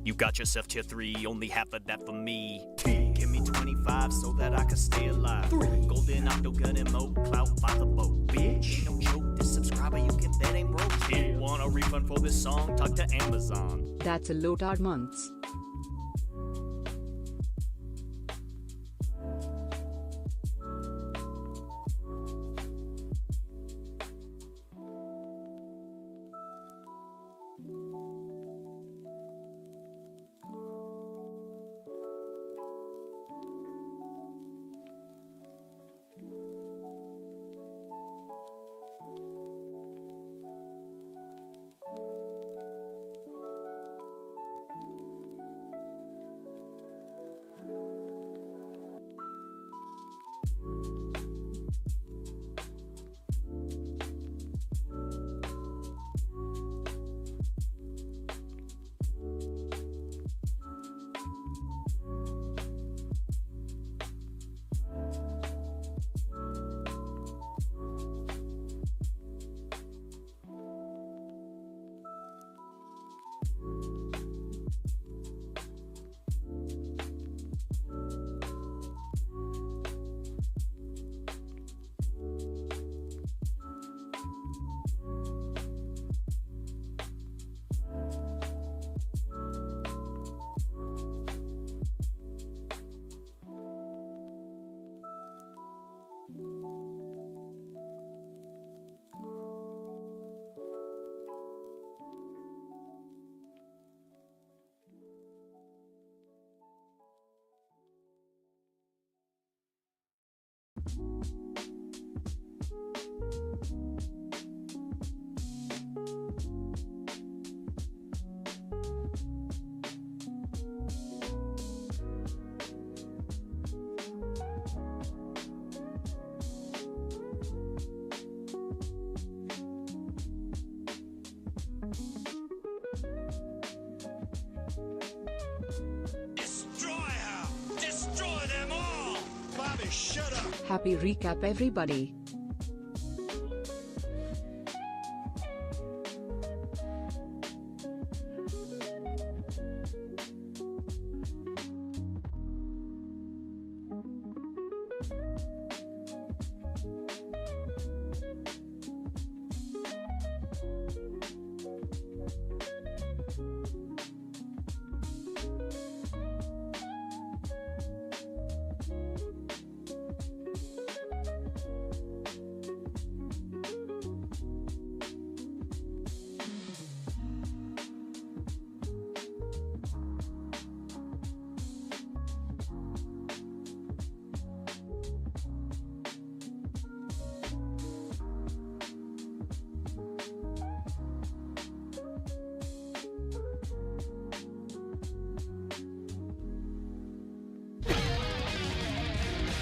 You got yourself tier 3, only half of that for me. Give me 25 so that I can stay alive. 3 golden octogun and mo clout by the boat. Bitch, ain't no joke, this subscriber you can bet ain't broke. Kid, want a refund for this song? Talk to Amazon. That's a lotard months. Shut up! Happy recap, everybody.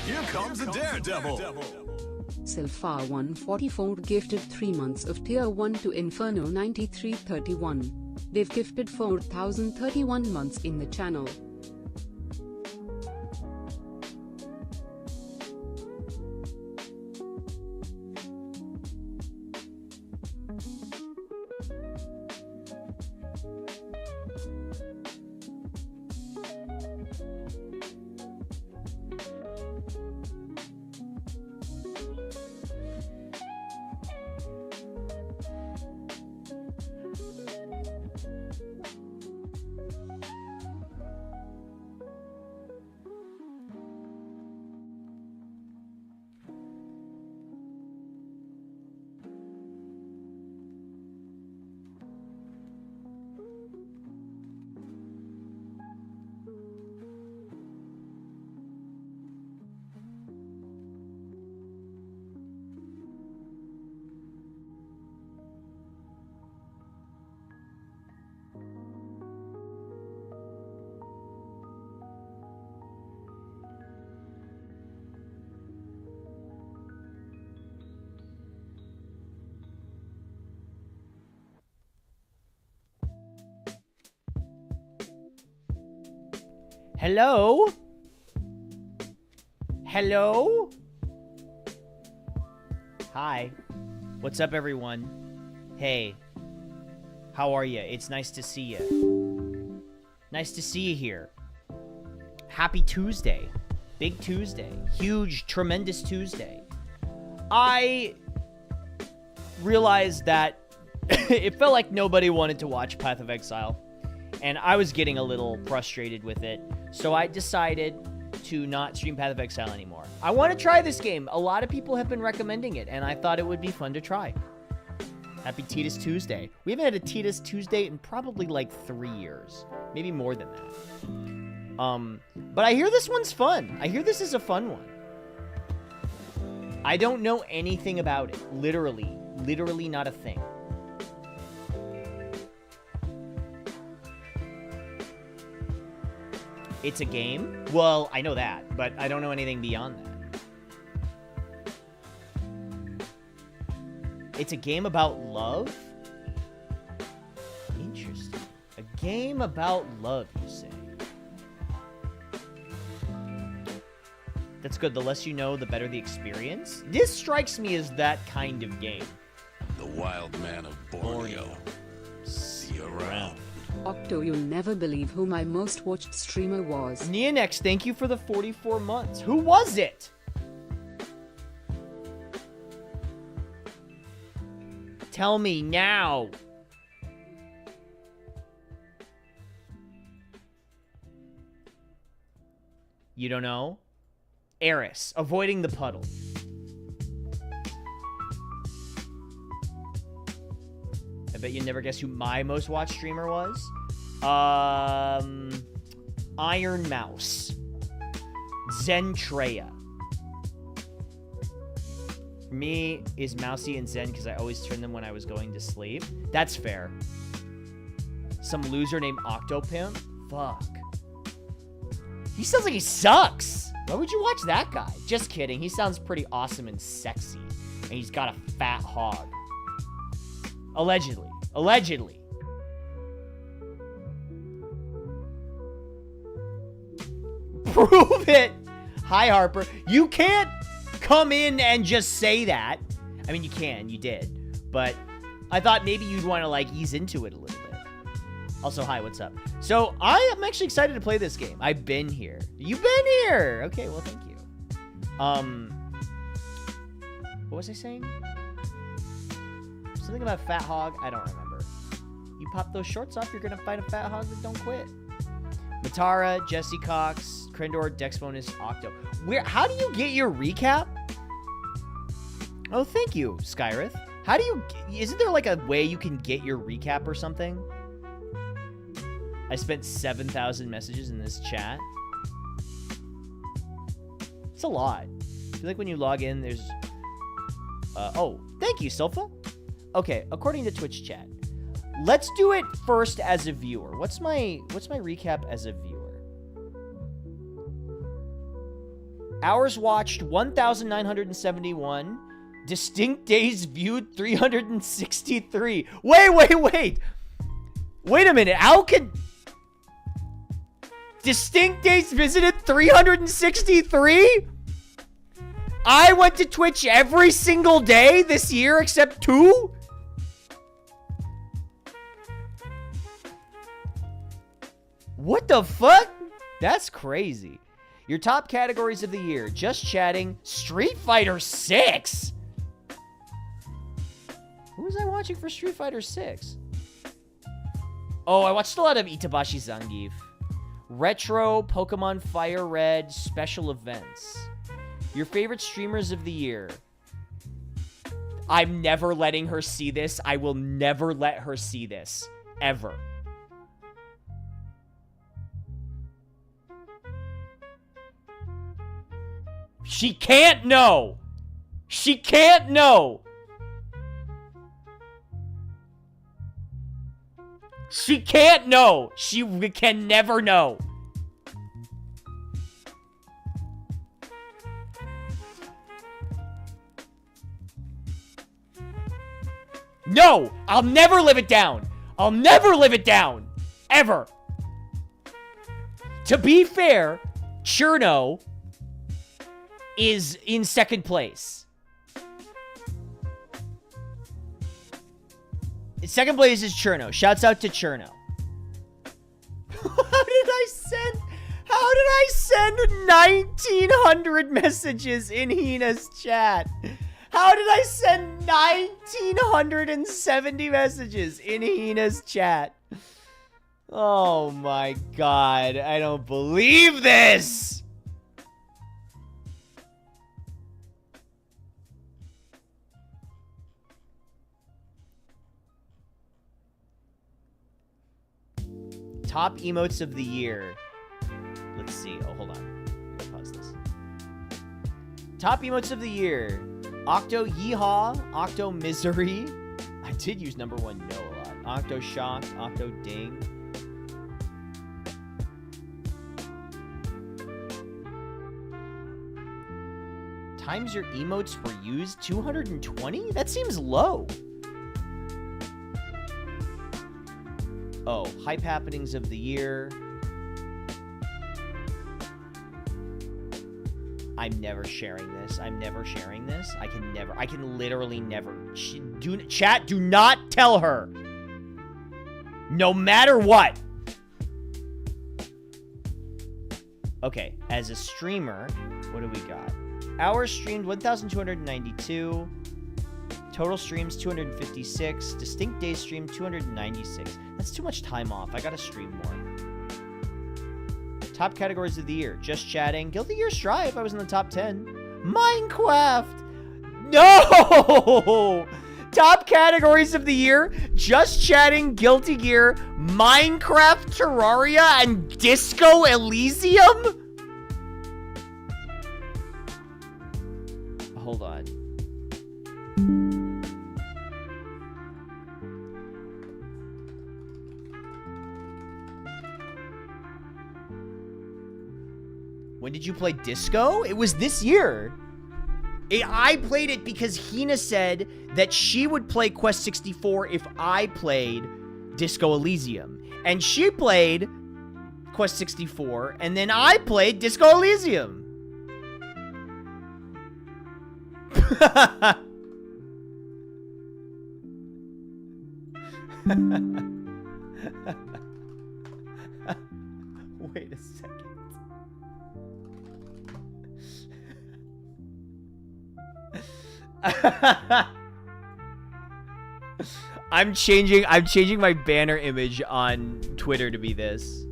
Here comes a daredevil! Silpha 144 gifted 3 months of tier 1 to Inferno 9331. They've gifted 4031 months in the channel. Hello? Hello? Hi. What's up, everyone? Hey. How are you? It's nice to see you. Nice to see you here. Happy Tuesday. Big Tuesday. Huge, tremendous Tuesday. I realized that it felt like nobody wanted to watch Path of Exile, and I was getting a little frustrated with it, so I decided to not stream Path of Exile anymore. I want to try this game. A lot of people have been recommending it, and I thought it would be fun to try. Happy Titus Tuesday. We haven't had a Titus Tuesday in probably like 3 years. Maybe more than that. But I hear this one's fun. I hear this is a fun one. I don't know anything about it. Literally not a thing. It's a game? Well, I know that, but I don't know anything beyond that. It's a game about love? Interesting. A game about love, you say? That's good. The less you know, the better the experience. This strikes me as that kind of game. The wild man of Borneo. See you around. Octo, you'll never believe who my most watched streamer was. Neonex, thank you for the 44 months. Who was it? Tell me now. You don't know? Eris, avoiding the puddle. I bet you never guess who my most watched streamer was. Iron Mouse. Zentreya. For me, is Mousy and Zen because I always turn them when I was going to sleep. That's fair. Some loser named Octopimp? Fuck. He sounds like he sucks. Why would you watch that guy? Just kidding. He sounds pretty awesome and sexy. And he's got a fat hog. Allegedly. Allegedly. Prove it. Hi, Harper. You can't come in and just say that. I mean, you can. You did. But I thought maybe you'd want to, like, ease into it a little bit. Also, hi, what's up? So, I am actually excited to play this game. I've been here. You've been here! Okay, well, thank you. What was I saying? Something about fat hog? I don't remember. You pop those shorts off, you're gonna find a fat hog that don't quit. Matara, Jesse Cox, Krendor, Dex Bonus, Octo. How do you get your recap? Oh, thank you, Skyrith. How do you... Isn't there, like, a way you can get your recap or something? I spent 7,000 messages in this chat. It's a lot. I feel like when you log in, there's... oh, thank you, Silpha. Okay, according to Twitch chat. Let's do it first as a viewer. What's my recap as a viewer? Hours watched, 1,971. Distinct days viewed, 363. Wait. Wait a minute. How could... Distinct days visited, 363? I went to Twitch every single day this year except 2? What the fuck? That's crazy. Your top categories of the year. Just chatting. Street Fighter 6? Who was I watching for Street Fighter 6? Oh, I watched a lot of Itabashi Zangief. Retro, Pokemon Fire Red, special events. Your favorite streamers of the year. I'm never letting her see this. I will never let her see this. Ever. She can't know. She can't know. She can't know. She can never know. No! I'll never live it down. I'll never live it down. Ever. To be fair, Cherno is in second place. Second place is Cherno. Shouts out to Cherno. How did I send? How did I send 1,900 messages in Hina's chat? How did I send 1,970 messages in Hina's chat? Oh my god, I don't believe this! Top emotes of the year. Let's see. Oh, hold on. Let me pause this. Top emotes of the year. Octo Yeehaw. Octo Misery. I did use number 1 no a lot. Octo Shock. Octo Ding. Times your emotes were used 220? That seems low. Oh, hype happenings of the year. I'm never sharing this. I'm never sharing this. I can literally never. Chat, do not tell her. No matter what. Okay, as a streamer, what do we got? Hours streamed, 1,292. Total streams, 256. Distinct days streamed, 296. That's too much time off. I gotta stream more. Top categories of the year. Just chatting. Guilty Gear Strive. I was in the top 10. Minecraft. No! Top categories of the year. Just chatting. Guilty Gear. Minecraft, Terraria, and Disco Elysium? Hold on. When did you play Disco? It was this year. I played it because Hina said that she would play Quest 64 if I played Disco Elysium. And she played Quest 64, and then I played Disco Elysium. Wait a second. I'm changing my banner image on Twitter to be this.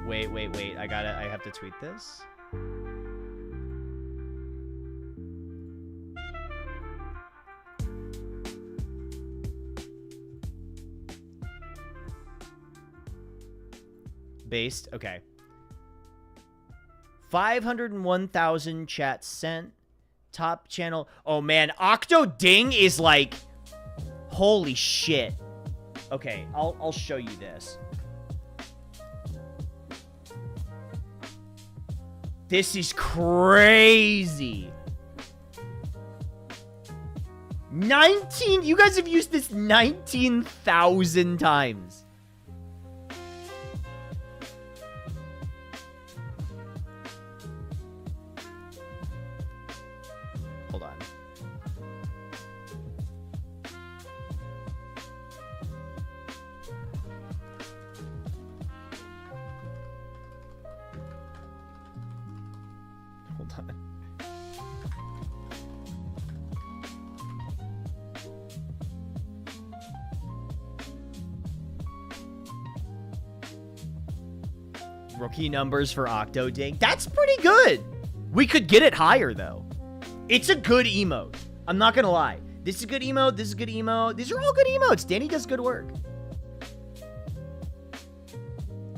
Wait. I have to tweet this. Based. Okay. 501,000 chats sent. Top channel. Oh, man. Octo Ding is like... Holy shit. Okay, I'll show you this. This is crazy. 19... You guys have used this 19,000 times. Hold on. Hold on. Rookie numbers for Octo Ding. That's pretty good. We could get it higher, though. It's a good emote. I'm not gonna lie. This is a good emote. This is a good emote. These are all good emotes. Danny does good work.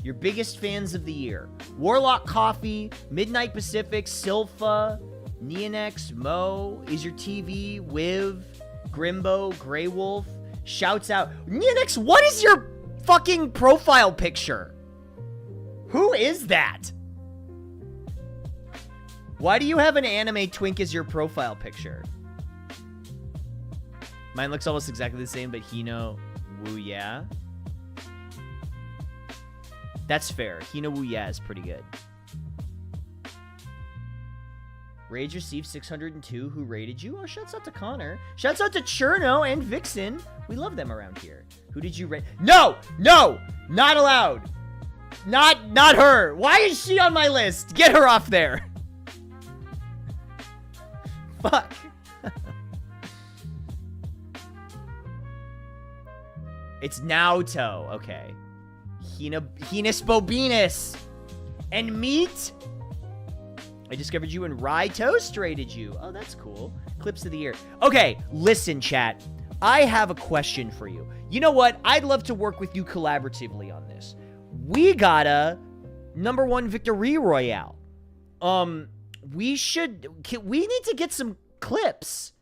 Your biggest fans of the year. Warlock Coffee, Midnight Pacific, Silpha, Neonex, Mo, Is Your TV, Wiv, Grimbo, Grey Wolf. Shouts out. Neonex, what is your fucking profile picture? Who is that? Why do you have an anime twink as your profile picture? Mine looks almost exactly the same, but Hino Woo Yeah. That's fair. Hino Woo Yeah is pretty good. Rage received 602. Who rated you? Oh, shouts out to Connor. Shouts out to Cherno and Vixen. We love them around here. Who did you rate? No! No! Not allowed. Not her. Why is she on my list? Get her off there. Fuck. It's Naoto. Okay. Heinous Bobinus. And Meat. I discovered you and Rye Toast rated you. Oh, that's cool. Clips of the year. Okay, listen, chat. I have a question for you. You know what? I'd love to work with you collaboratively on this. We got a #1 victory royale. We need to get some clips.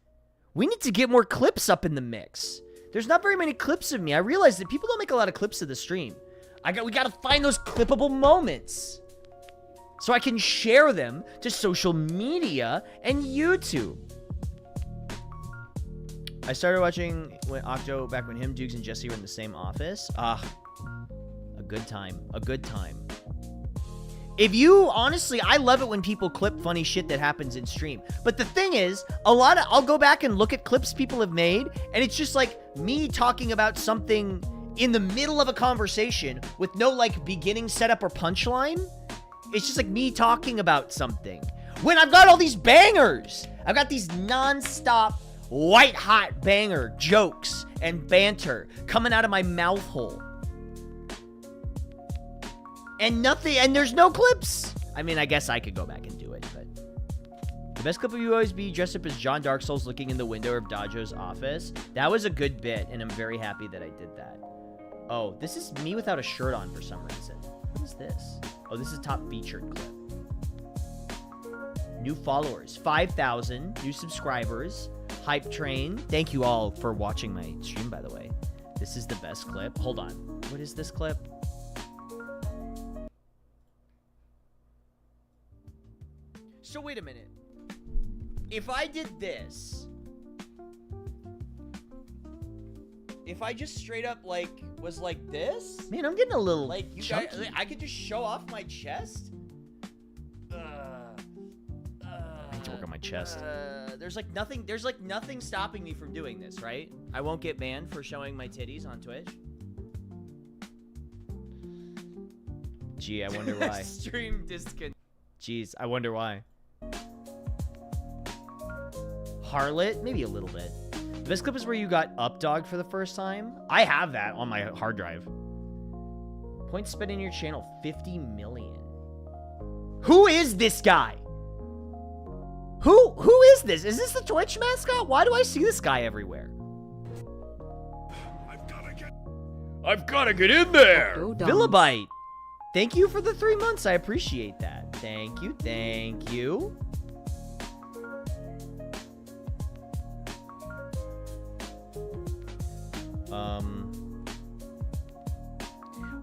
We need to get more clips up in the mix. There's not very many clips of me. I realize that people don't make a lot of clips of the stream. We gotta find those clippable moments so I can share them to social media and YouTube. I started watching Octo back when him, Dukes, and Jesse were in the same office. Ah, a good time. A good time. Honestly, I love it when people clip funny shit that happens in stream. But the thing is, I'll go back and look at clips people have made, and it's just like me talking about something in the middle of a conversation with no, like, beginning setup or punchline. It's just like me talking about something. When I've got all these bangers. I've got these non-stop, white-hot banger jokes and banter coming out of my mouth hole. And there's no clips. I mean, I guess I could go back and do it, but... The best clip of you always be dressed up as John Dark Souls looking in the window of Dajo's office. That was a good bit, and I'm very happy that I did that. Oh, this is me without a shirt on for some reason. What is this? Oh, this is top featured clip. New followers, 5,000. New subscribers. Hype train. Thank you all for watching my stream, by the way. This is the best clip. Hold on. What is this clip? So wait a minute. If I did this, if I just straight up was like this, man, I'm getting a little like you guys. I could just show off my chest. I need to work on my chest. There's nothing stopping me from doing this, right? I won't get banned for showing my titties on Twitch. Gee, I wonder why. Stream disconnect. Jeez, I wonder why. Harlot? Maybe a little bit. The best clip is where you got updogged for the first time. I have that on my hard drive. Points spent in your channel, 50 million. Who is this guy? Who is this? Is this the Twitch mascot? Why do I see this guy everywhere? I've gotta get in there! Villabite! Thank you for the 3 months. I appreciate that. Thank you. Thank you.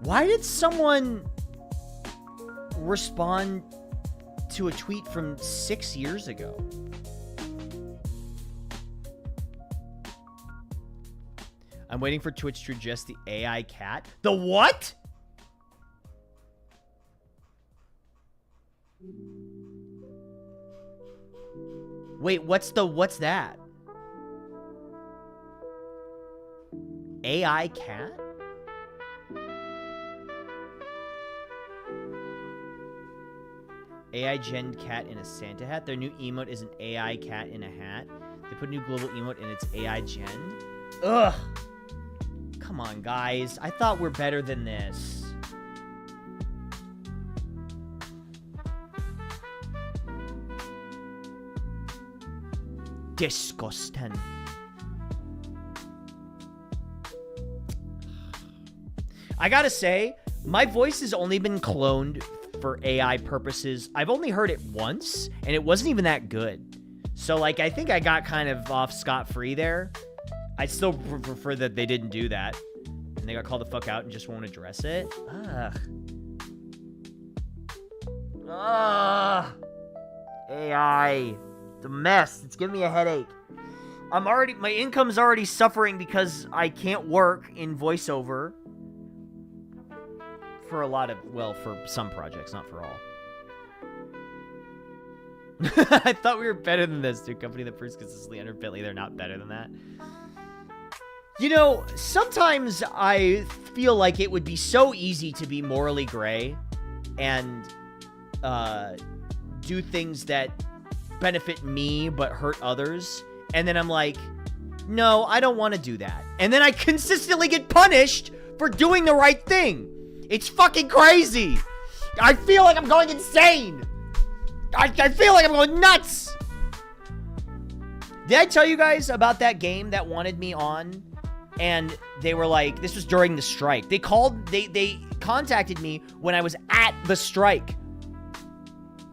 Why did someone respond to a tweet from 6 years ago? I'm waiting for Twitch to adjust the AI cat. The what? Wait, what's that? AI cat? AI gen cat in a Santa hat. Their new emote is an AI cat in a hat. They put a new global emote and it's AI gen. Ugh. Come on, guys. I thought we're better than this. Disgusting. I gotta say, my voice has only been cloned for AI purposes. I've only heard it once, and it wasn't even that good. So, like, I think I got kind of off scot-free there. I still prefer that they didn't do that. And they got called the fuck out and just won't address it. Ugh. Ugh. AI. It's a mess. It's giving me a headache. My income's already suffering because I can't work in voiceover. For a lot of, well, for some projects, not for all. I thought we were better than this, dude. Company that proves consistently under Bentley, they're not better than that. You know, sometimes I feel like it would be so easy to be morally gray and do things that benefit me but hurt others. And then I'm like, no, I don't want to do that. And then I consistently get punished for doing the right thing. It's fucking crazy. I feel like I'm going insane. I feel like I'm going nuts. Did I tell you guys about that game that wanted me on? And they were like, this was during the strike. They contacted me when I was at the strike.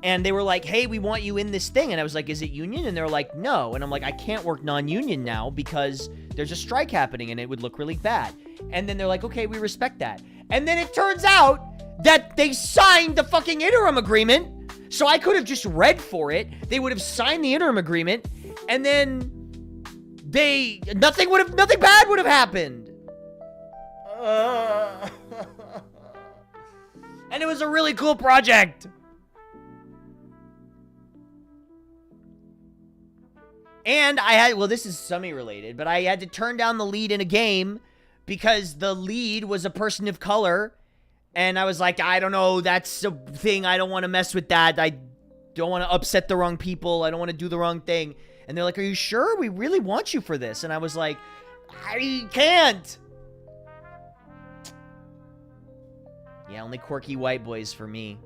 And they were like, hey, we want you in this thing. And I was like, is it union? And they were like, no. And I'm like, I can't work non-union now because there's a strike happening and it would look really bad. And then they're like, okay, we respect that. And then it turns out that they signed the fucking interim agreement. So I could have just read for it. They would have signed the interim agreement. And then nothing bad would have happened. And it was a really cool project. And this is semi-related, but I had to turn down the lead in a game because the lead was a person of color. And I was like, I don't know, that's a thing. I don't want to mess with that. I don't want to upset the wrong people. I don't want to do the wrong thing. And they're like, are you sure? We really want you for this. And I was like, I can't. Yeah, only quirky white boys for me.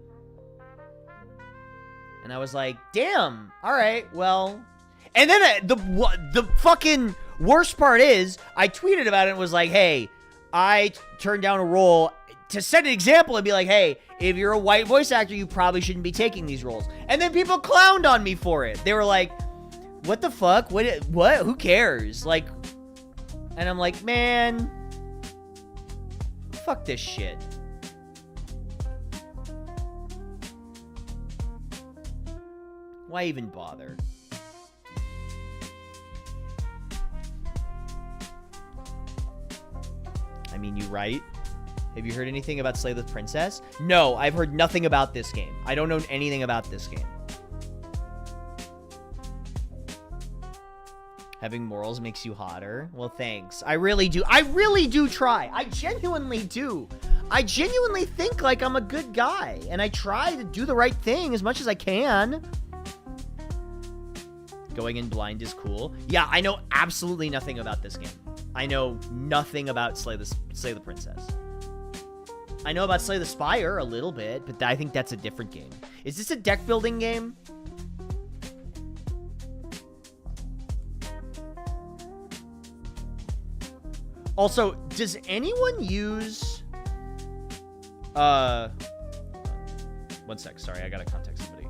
And I was like, damn. All right, well. And then the fucking worst part is, I tweeted about it and was like, hey, I turned down a role to set an example and be like, hey, if you're a white voice actor, you probably shouldn't be taking these roles. And then people clowned on me for it. They were like, what the fuck? What? Who cares? Like, and I'm like, man, fuck this shit. Why even bother? I mean, you right? Have you heard anything about Slay the Princess? No, I've heard nothing about this game. I don't know anything about this game. Having morals makes you hotter? Well, thanks. I really do. I really do try. I genuinely do. I genuinely think like I'm a good guy. And I try to do the right thing as much as I can. Going in blind is cool. Yeah, I know absolutely nothing about this game. I know nothing about Slay the Princess. I know about Slay the Spire a little bit, but I think that's a different game. Is this a deck building game? Also, does anyone use... One sec, sorry, I gotta contact somebody.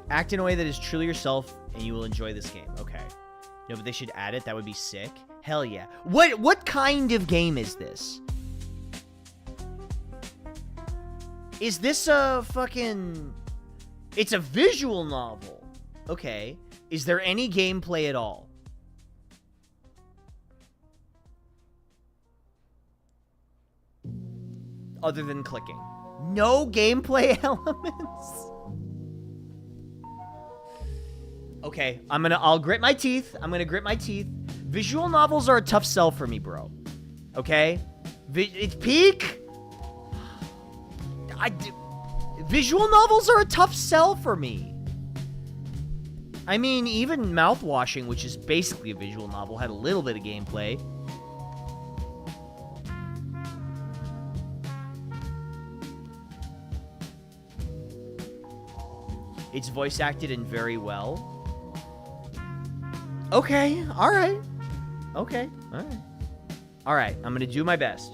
Act in a way that is truly yourself and you will enjoy this game. Okay. No, but they should add it. That would be sick. Hell yeah. What kind of game is this? Is this a fucking... It's a visual novel. Okay. Is there any gameplay at all? Other than clicking. No gameplay elements? Okay, I'll grit my teeth. I'm gonna grit my teeth. Visual novels are a tough sell for me, bro. Okay? It's peak. Visual novels are a tough sell for me. I mean, even Mouthwashing, which is basically a visual novel, had a little bit of gameplay. It's voice acted and very well. Okay, alright. Okay, alright. Alright, I'm gonna do my best.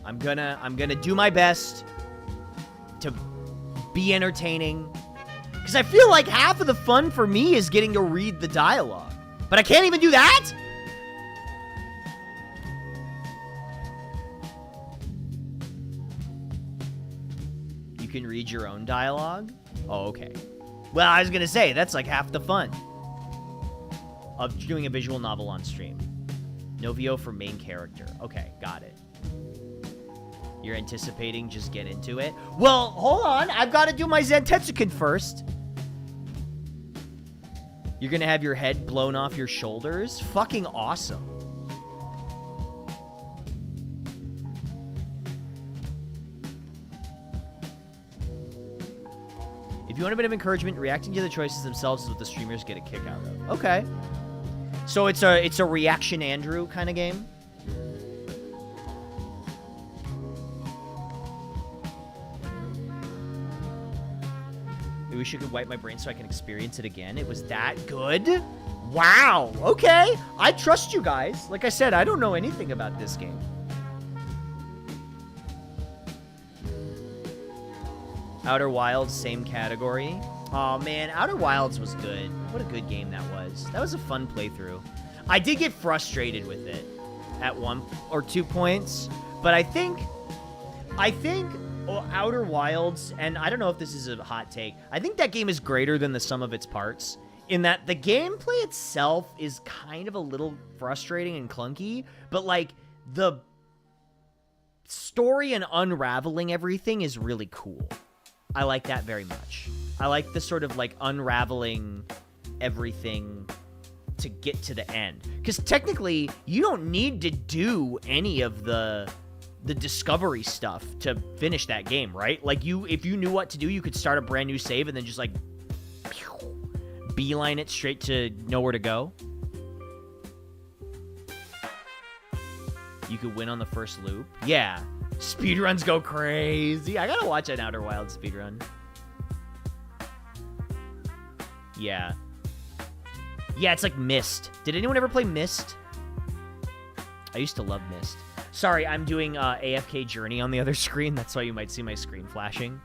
I'm gonna do my best to be entertaining. Because I feel like half of the fun for me is getting to read the dialogue. But I can't even do that? can read your own dialogue? Oh, okay. Well, I was gonna say, that's like half the fun of doing a visual novel on stream. No VO for main character. Okay, got it. You're anticipating, just get into it. Well, hold on. I've got to do my Zentetsuken first. You're gonna have your head blown off your shoulders? Fucking awesome. If you want a bit of encouragement, reacting to the choices themselves is what the streamers get a kick out of. Okay. So it's a reaction Andrew kind of game. Maybe we should wipe my brain so I can experience it again. It was that good? Wow. Okay. I trust you guys. Like I said, I don't know anything about this game. Outer Wilds, same category. Oh man, Outer Wilds was good. What a good game that was. That was a fun playthrough. I did get frustrated with it at 1 or 2 points, but I think Outer Wilds, and I don't know if this is a hot take, I think that game is greater than the sum of its parts, in that the gameplay itself is kind of a little frustrating and clunky, but like the story and unraveling everything is really cool. I like that very much. I like the sort of like unraveling everything to get to the end. Because technically, you don't need to do any of the discovery stuff to finish that game, right? Like if you knew what to do, you could start a brand new save and then just like beeline it straight to nowhere to go. You could win on the first loop. Yeah. Speedruns go crazy. I gotta watch an Outer Wilds speedrun. Yeah. Yeah, it's like Myst. Did anyone ever play Myst? I used to love Myst. Sorry, I'm doing AFK Journey on the other screen. That's why you might see my screen flashing.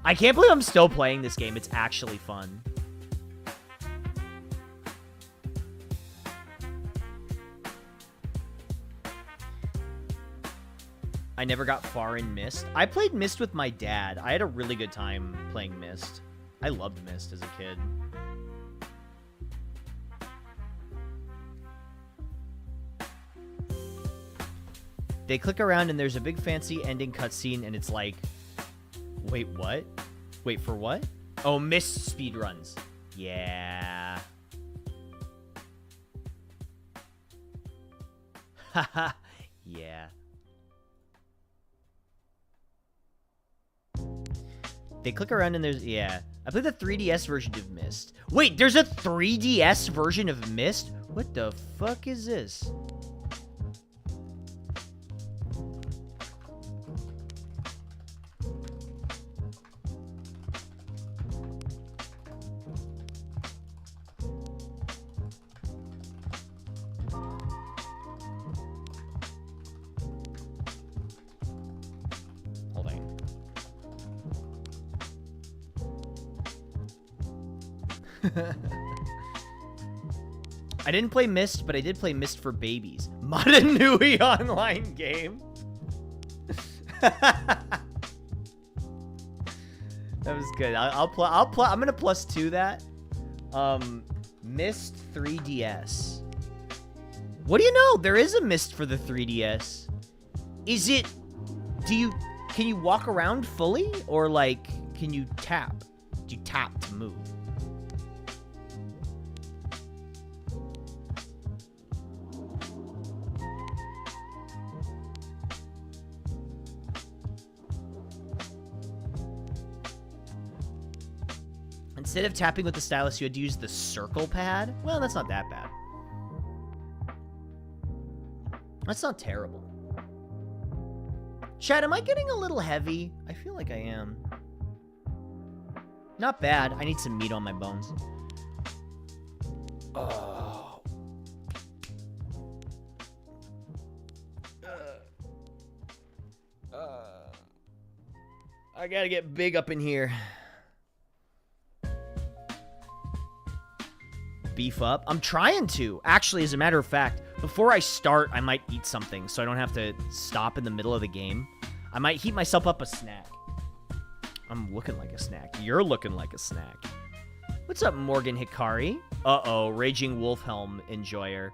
I can't believe I'm still playing this game. It's actually fun. I never got far in Myst. I played Myst with my dad. I had a really good time playing Myst. I loved Myst as a kid. They click around and there's a big fancy ending cutscene and it's like, wait, what? Wait, for what? Oh, Myst speedruns. Yeah. Haha. Yeah. They click around and there's... Yeah. I played the 3DS version of Myst. Wait, there's a 3DS version of Myst? What the fuck is this? I didn't play Myst, but I did play Myst for Babies. Madanui online game. That was good. I'm gonna +2 that. Myst 3DS. What do you know? There is a Myst for the 3DS. Is it? Can you walk around fully, or like can you tap? Do you tap to move? Instead of tapping with the stylus, you had to use the circle pad? Well, that's not that bad. That's not terrible. Chad, am I getting a little heavy? I feel like I am. Not bad. I need some meat on my bones. Oh. I gotta get big up in here. Beef up. I'm trying to. Actually, as a matter of fact, before I start, I might eat something so I don't have to stop in the middle of the game. I might heat myself up a snack. I'm looking like a snack. You're looking like a snack. What's up, Morgan Hikari? Uh-oh, Raging Wolfhelm enjoyer.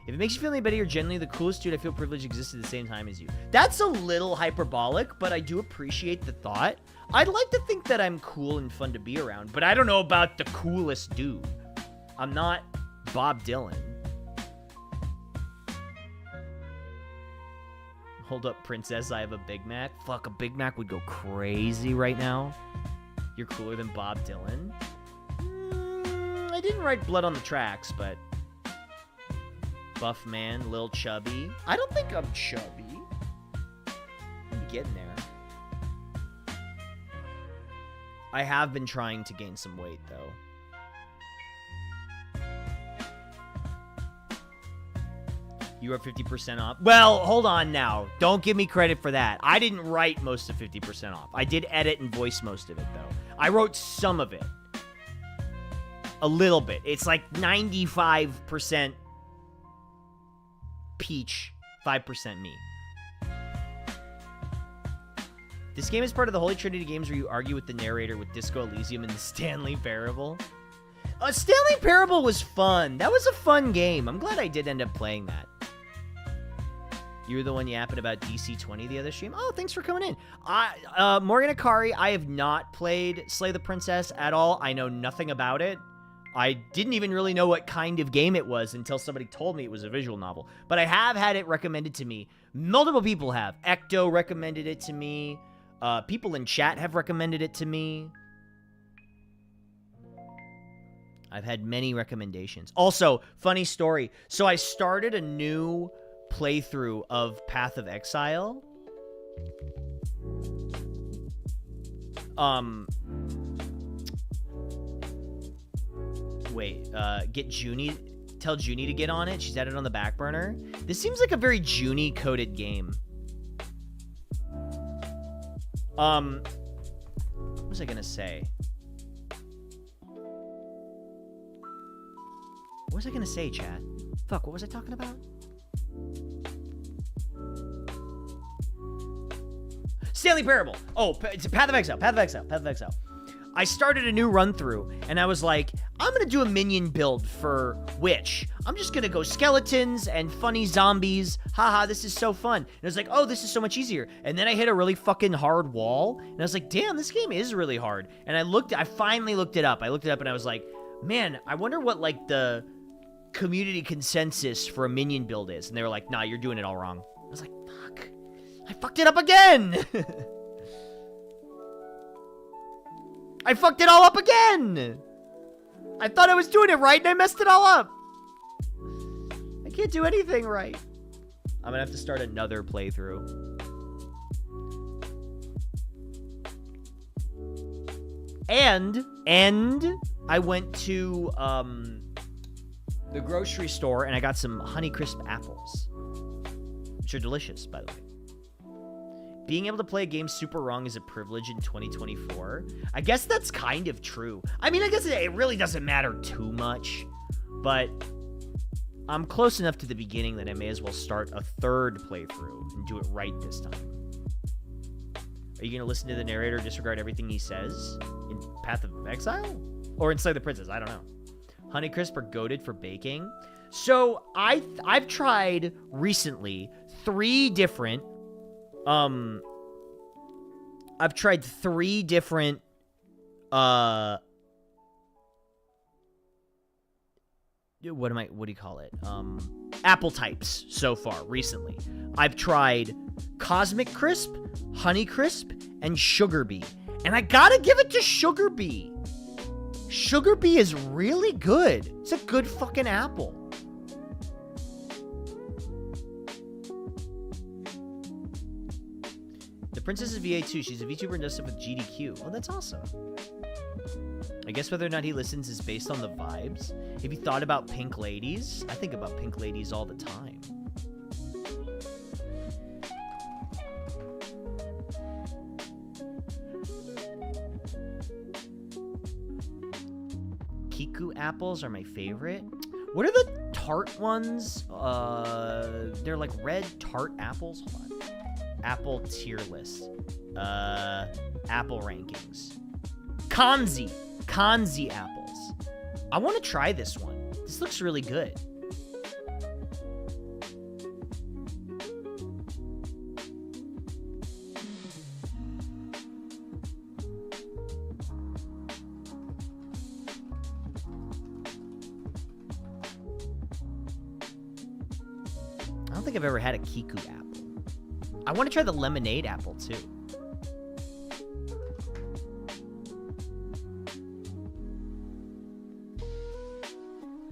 If it makes you feel any better, you're genuinely the coolest dude. I feel privileged exists at the same time as you. That's a little hyperbolic, but I do appreciate the thought. I'd like to think that I'm cool and fun to be around, but I don't know about the coolest dude. I'm not Bob Dylan. Hold up, princess, I have a Big Mac. Fuck, a Big Mac would go crazy right now. You're cooler than Bob Dylan. I didn't write Blood on the Tracks, but... Buff man, Lil Chubby. I don't think I'm chubby. I'm getting there. I have been trying to gain some weight, though. You are 50% off. Well, hold on now. Don't give me credit for that. I didn't write most of 50% off. I did edit and voice most of it, though. I wrote some of it. A little bit. It's like 95% Peach, 5% me. This game is part of the Holy Trinity games where you argue with the narrator with Disco Elysium and the Stanley Parable. Stanley Parable was fun. That was a fun game. I'm glad I did end up playing that. You were the one yapping about DC-20 the other stream. Oh, thanks for coming in. Morgan Akari, I have not played Slay the Princess at all. I know nothing about it. I didn't even really know what kind of game it was until somebody told me it was a visual novel. But I have had it recommended to me. Multiple people have. Ecto recommended it to me. People in chat have recommended it to me. I've had many recommendations. Also, funny story. So I started a new playthrough of Path of Exile. Wait, get Junie, tell Junie to get on it. She's had it on the back burner. This seems like a very Junie-coded game. What was I gonna say? What was I gonna say, chat? Fuck, what was I talking about? Stanley Parable. Oh, it's Path of Exile, Path of Exile, Path of Exile. I started a new run-through, and I was like, I'm going to do a minion build for Witch. I'm just going to go skeletons and funny zombies. Haha, this is so fun. And I was like, oh, this is so much easier. And then I hit a really fucking hard wall, and I was like, damn, this game is really hard. And I finally looked it up. I looked it up, and I was like, man, I wonder what, like, the community consensus for a minion build is. And they were like, nah, you're doing it all wrong. I was like, fuck. I fucked it up again! I fucked it all up again! I thought I was doing it right and I messed it all up! I can't do anything right. I'm gonna have to start another playthrough. And I went to the grocery store and I got some Honeycrisp apples. Which are delicious, by the way. Being able to play a game super wrong is a privilege in 2024. I guess that's kind of true. I mean, I guess it really doesn't matter too much, but I'm close enough to the beginning that I may as well start a third playthrough and do it right this time. Are you going to listen to the narrator disregard everything he says in Path of Exile? Or in Slay the Princess? I don't know. Honeycrisp are goated for baking. So I've tried recently 3 different I've tried 3 different, what do you call it? Apple types so far, recently. I've tried Cosmic Crisp, Honey Crisp, and Sugar Bee. And I gotta give it to Sugar Bee. Sugar Bee is really good. It's a good fucking apple. The Princess is VA too. She's a VTuber and does stuff with GDQ. Oh, that's awesome. I guess whether or not he listens is based on the vibes. Have you thought about pink ladies? I think about pink ladies all the time. Kiku apples are my favorite. What are the tart ones? They're like red tart apples. Hold on. Apple tier list. Apple rankings. Kanzi apples. I want to try this one. This looks really good. I don't think I've ever had a Kiku apple. I want to try the lemonade apple too.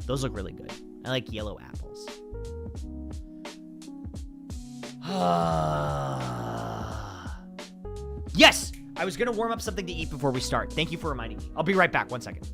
Those look really good. I like yellow apples. Yes! I was going to warm up something to eat before we start. Thank you for reminding me. I'll be right back. 1 second.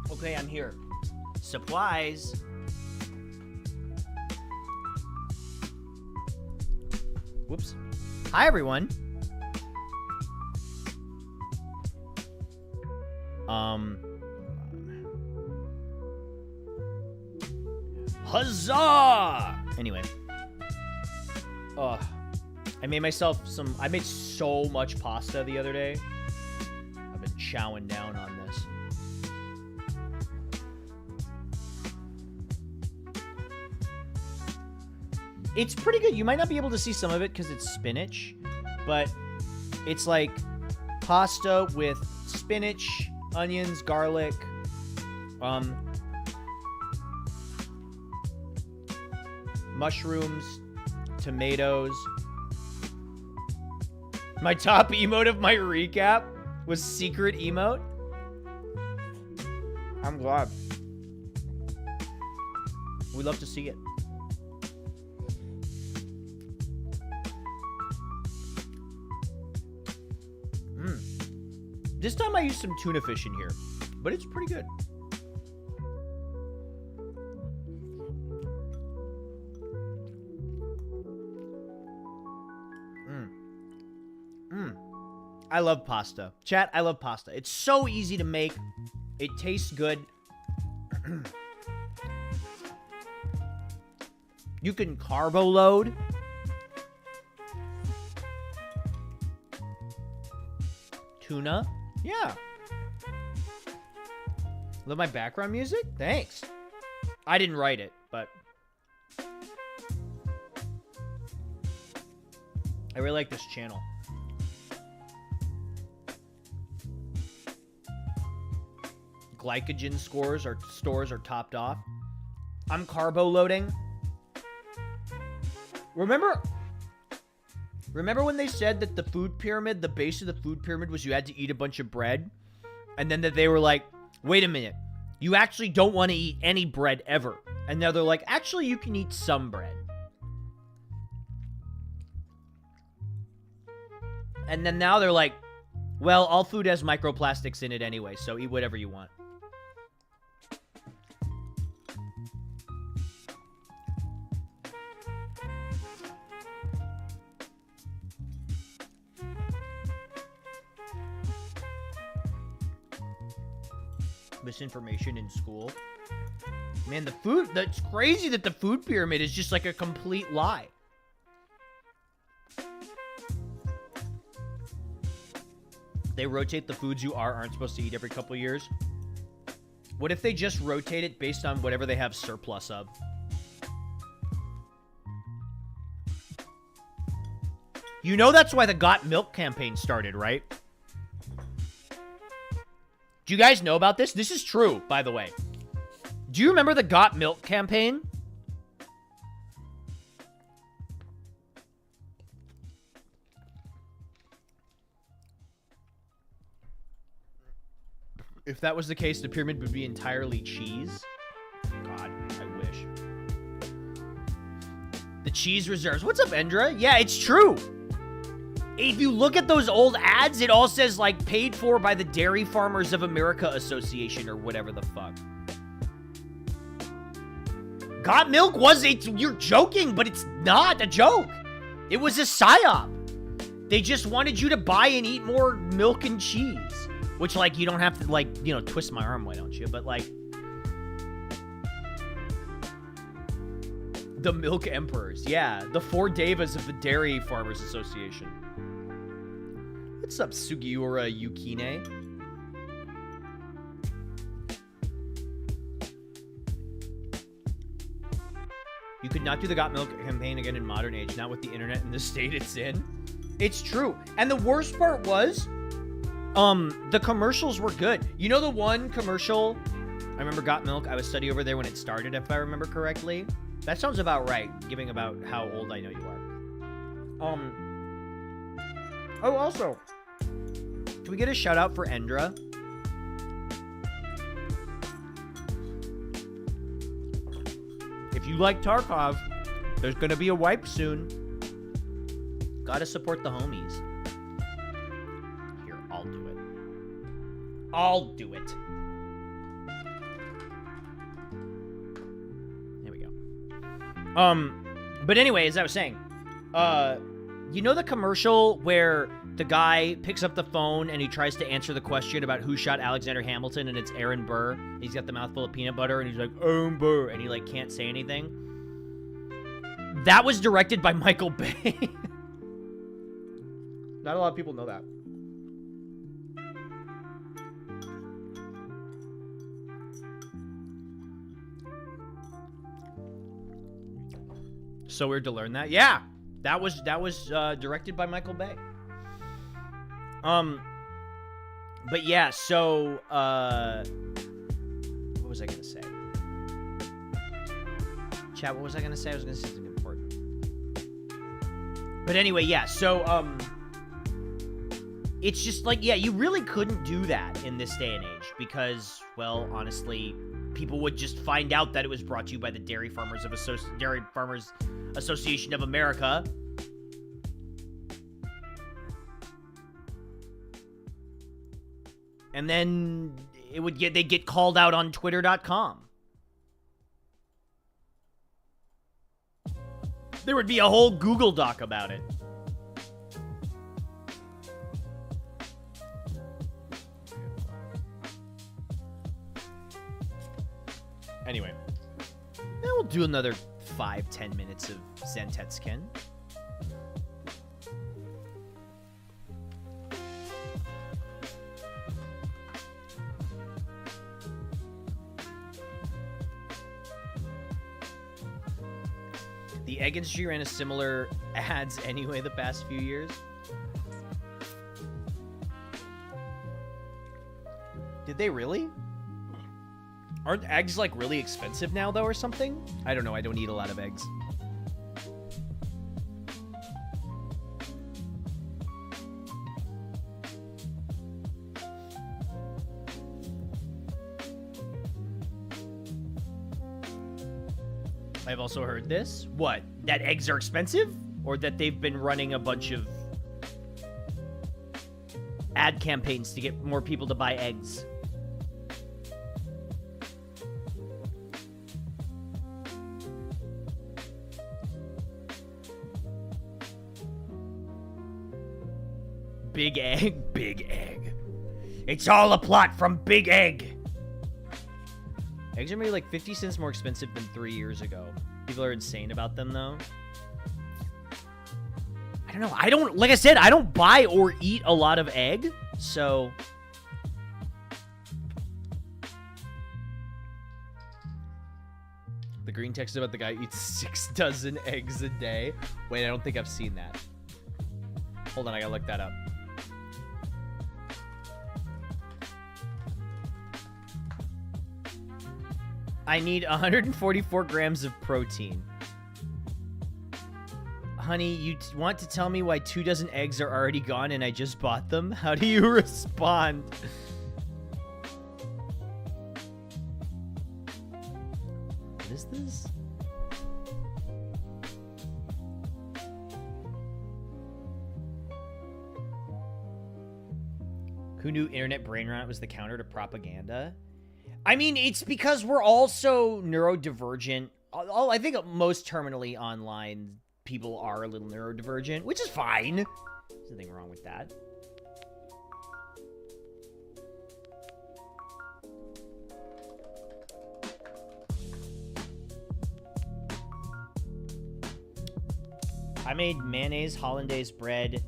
Okay, I'm here. Supplies. Whoops. Hi, everyone. Huzzah! Anyway. I made so much pasta the other day. I've been chowing down on this. It's pretty good. You might not be able to see some of it because it's spinach, but it's like pasta with spinach, onions, garlic, mushrooms, tomatoes. My top emote of my recap was secret emote. I'm glad. We'd love to see it. This time I used some tuna fish in here, but it's pretty good. I love pasta. Chat, I love pasta. It's so easy to make. It tastes good. You can carbo load. Tuna. Yeah. Love my background music? Thanks. I didn't write it, but I really like this channel. Glycogen stores are topped off. I'm carbo loading. Remember when they said that the food pyramid, the base of the food pyramid was you had to eat a bunch of bread? And then that they were like, wait a minute, you actually don't want to eat any bread ever. And now they're like, actually, you can eat some bread. And then now they're like, well, all food has microplastics in it anyway, so eat whatever you want. Misinformation in school. Man, that's crazy that the food pyramid is just like a complete lie. They rotate the foods you aren't supposed to eat every couple of years. What if they just rotate it based on whatever they have surplus of? You know that's why the Got Milk campaign started, right? Do you guys know about this? This is true, by the way. Do you remember the Got Milk campaign? If that was the case, the pyramid would be entirely cheese. God, I wish. The cheese reserves. What's up, Endra? Yeah, it's true. If you look at those old ads, it all says, like, paid for by the Dairy Farmers of America Association or whatever the fuck. Got Milk was you're joking, but it's not a joke. It was a psyop. They just wanted you to buy and eat more milk and cheese. Which, like, you don't have to, like, you know, twist my arm, why don't you? But, like, the Milk Emperors. Yeah, the 4 Devas of the Dairy Farmers Association. What's up, Sugiura Yukine? You could not do the Got Milk campaign again in modern age, not with the internet and the state it's in. It's true. And the worst part was, the commercials were good. You know the one commercial? I remember Got Milk. I was studying over there when it started, if I remember correctly. That sounds about right, given about how old I know you are. Oh, also, can we get a shout out for Endra? If you like Tarkov, there's gonna be a wipe soon. Gotta support the homies. Here, I'll do it. I'll do it. There we go. But anyway, as I was saying, you know the commercial where the guy picks up the phone and he tries to answer the question about who shot Alexander Hamilton, and it's Aaron Burr. He's got the mouthful of peanut butter and he's like, Aaron Burr, and he like can't say anything. That was directed by Michael Bay. Not a lot of people know that. So weird to learn that. Yeah, that was directed by Michael Bay. But yeah, so, what was I going to say? Chat, what was I going to say? I was going to say something important. But anyway, yeah, so, it's just like, yeah, you really couldn't do that in this day and age because, well, honestly, people would just find out that it was brought to you by the Dairy Farmers Association of America. And then they'd get called out on Twitter.com. There would be a whole Google Doc about it. Anyway, then we'll do another 5-10 minutes of Zentetskin. The egg industry ran a similar ads anyway the past few years. Did they really? Aren't eggs, like, really expensive now, though, or something? I don't know. I don't eat a lot of eggs. I've also heard this. What? That eggs are expensive? Or that they've been running a bunch of ad campaigns to get more people to buy eggs? Big Egg, Big Egg. It's all a plot from Big Egg. Eggs are maybe like 50 cents more expensive than 3 years ago. People are insane about them, though. I don't know. Like I said, I don't buy or eat a lot of egg, so... The green text about the guy who eats 6 dozen eggs a day. Wait, I don't think I've seen that. Hold on, I gotta look that up. I need 144 grams of protein. Honey, you want to tell me why 2 dozen eggs are already gone and I just bought them? How do you respond? What is this? Who knew internet brain rot was the counter to propaganda? I mean, it's because we're all so neurodivergent. I think most terminally online people are a little neurodivergent, which is fine. There's nothing wrong with that. I made mayonnaise, hollandaise bread,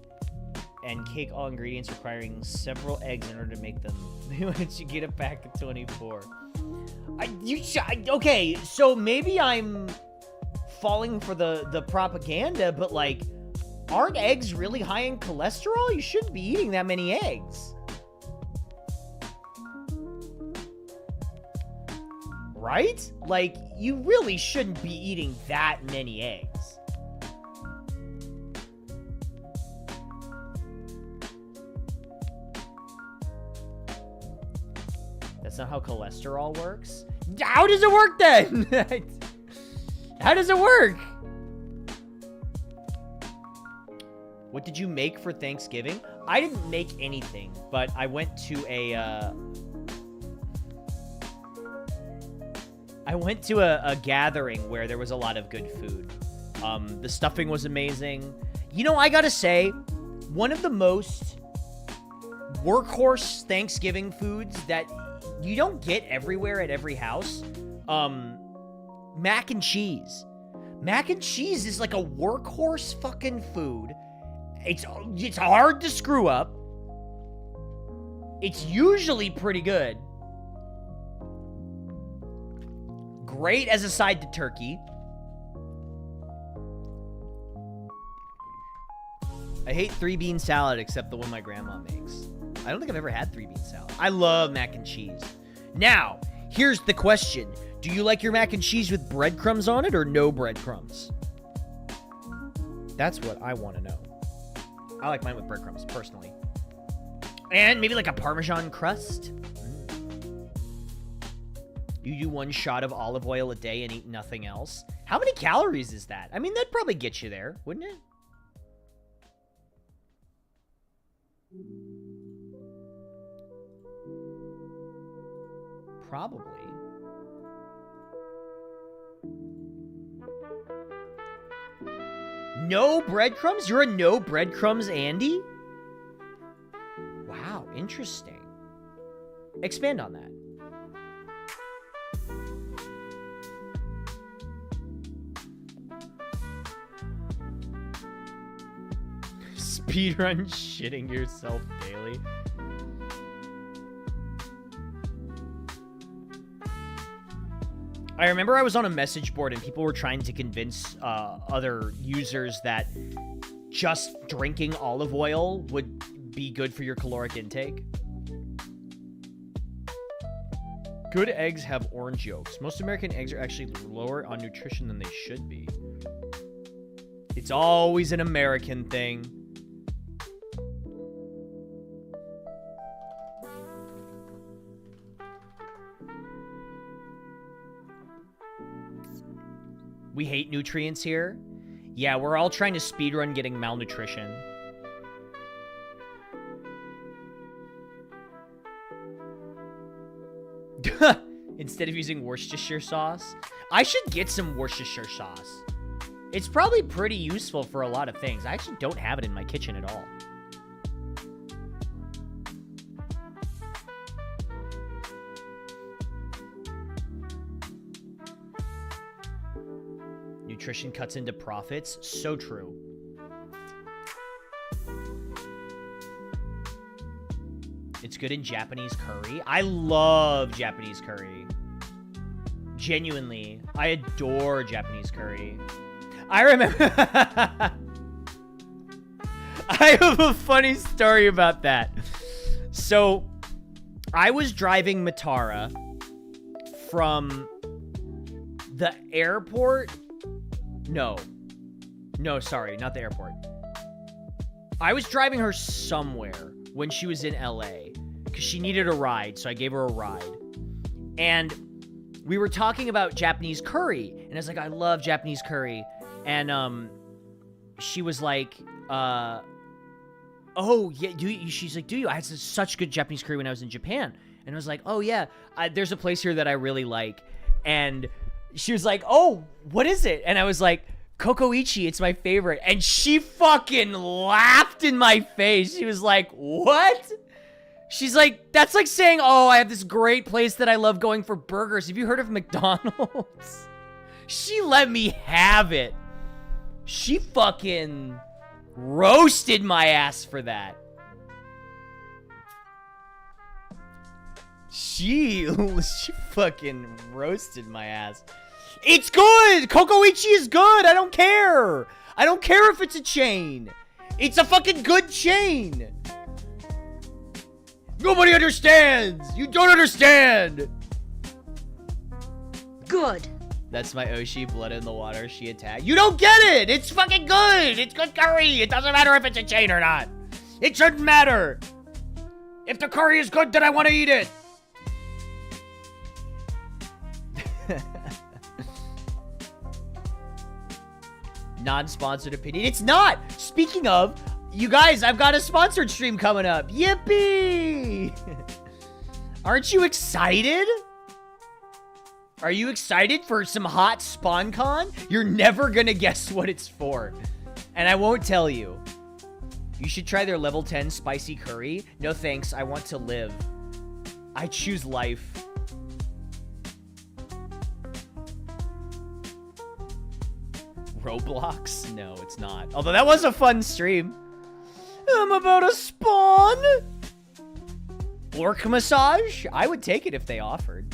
and cake, all ingredients requiring several eggs in order to make them. Why don't you get a pack of 24? Okay, so maybe I'm falling for the propaganda, but like, aren't eggs really high in cholesterol? You shouldn't be eating that many eggs. Right? Like, you really shouldn't be eating that many eggs. That's not how cholesterol works. How does it work then? How does it work? What did you make for Thanksgiving? I didn't make anything, but I went to a gathering where there was a lot of good food. The stuffing was amazing. You know, I gotta say, one of the most workhorse Thanksgiving foods that you don't get everywhere at every house, mac and cheese. Mac and cheese is like a workhorse fucking food. It's hard to screw up. It's usually pretty good. Great as a side to turkey. I hate 3-bean salad except the one my grandma makes. I don't think I've ever had 3-bean salad. I love mac and cheese. Now, here's the question. Do you like your mac and cheese with breadcrumbs on it or no breadcrumbs? That's what I want to know. I like mine with breadcrumbs, personally. And maybe like a Parmesan crust. You do 1 shot of olive oil a day and eat nothing else. How many calories is that? I mean, that'd probably get you there, wouldn't it? Probably. No breadcrumbs? You're a no breadcrumbs Andy? Wow, interesting. Expand on that. Speedrun shitting yourself daily. I remember I was on a message board and people were trying to convince other users that just drinking olive oil would be good for your caloric intake. Good eggs have orange yolks. Most American eggs are actually lower on nutrition than they should be. It's always an American thing. We hate nutrients here. Yeah, we're all trying to speedrun getting malnutrition. Instead of using Worcestershire sauce. I should get some Worcestershire sauce. It's probably pretty useful for a lot of things. I actually don't have it in my kitchen at all. Nutrition cuts into profits. So true. It's good in Japanese curry. I love Japanese curry. Genuinely. I adore Japanese curry. I remember... I have a funny story about that. So, I was driving Matara from the airport... No, sorry, not the airport. I was driving her somewhere when she was in LA because she needed a ride, so I gave her a ride. And we were talking about Japanese curry, and I was like, I love Japanese curry. And she was like, oh, yeah, she's like, do you? I had such good Japanese curry when I was in Japan. And I was like, oh, yeah, there's a place here that I really like. And she was like, oh, what is it? And I was like, Kokoichi, it's my favorite. And she fucking laughed in my face. She was like, what? She's like, that's like saying, oh, I have this great place that I love going for burgers. Have you heard of McDonald's? She let me have it. She fucking roasted my ass for that. She fucking roasted my ass. It's good! Kokoichi is good! I don't care! I don't care if it's a chain! It's a fucking good chain! Nobody understands! You don't understand! Good. That's my Oshi, blood in the water, she attacked. You don't get it! It's fucking good! It's good curry! It doesn't matter if it's a chain or not! It shouldn't matter! If the curry is good, then I want to eat it! Non-sponsored opinion. It's not! Speaking of, you guys, I've got a sponsored stream coming up. Yippee! Aren't you excited? Are you excited for some hot SpawnCon? You're never gonna guess what it's for. And I won't tell you. You should try their level 10 spicy curry. No thanks, I want to live. I choose life. Roblox? No, it's not. Although that was a fun stream. I'm about to spawn. Orc massage? I would take it if they offered.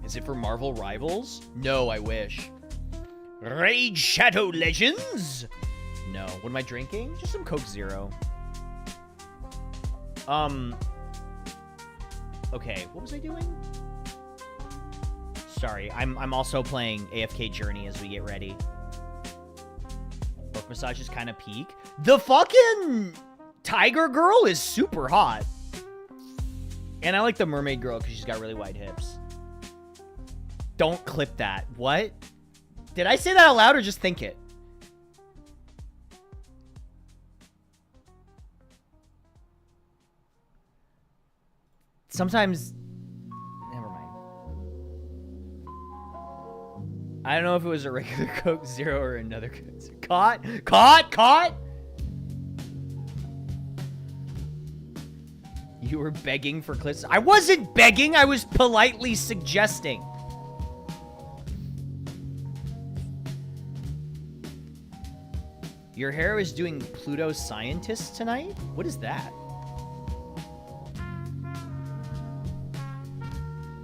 Is it for Marvel Rivals? No, I wish. Raid Shadow Legends? No. What am I drinking? Just some Coke Zero. Okay, what was I doing? Sorry, I'm also playing AFK Journey as we get ready. Book massage is kind of peak. The fucking tiger girl is super hot. And I like the mermaid girl because she's got really wide hips. Don't clip that. What? Did I say that out loud or just think it? Sometimes... Never mind. I don't know if it was a regular Coke Zero or another Coke Zero. Caught? Caught? Caught? You were begging for clips. I wasn't begging. I was politely suggesting. Your hair is doing Pluto Scientist tonight? What is that?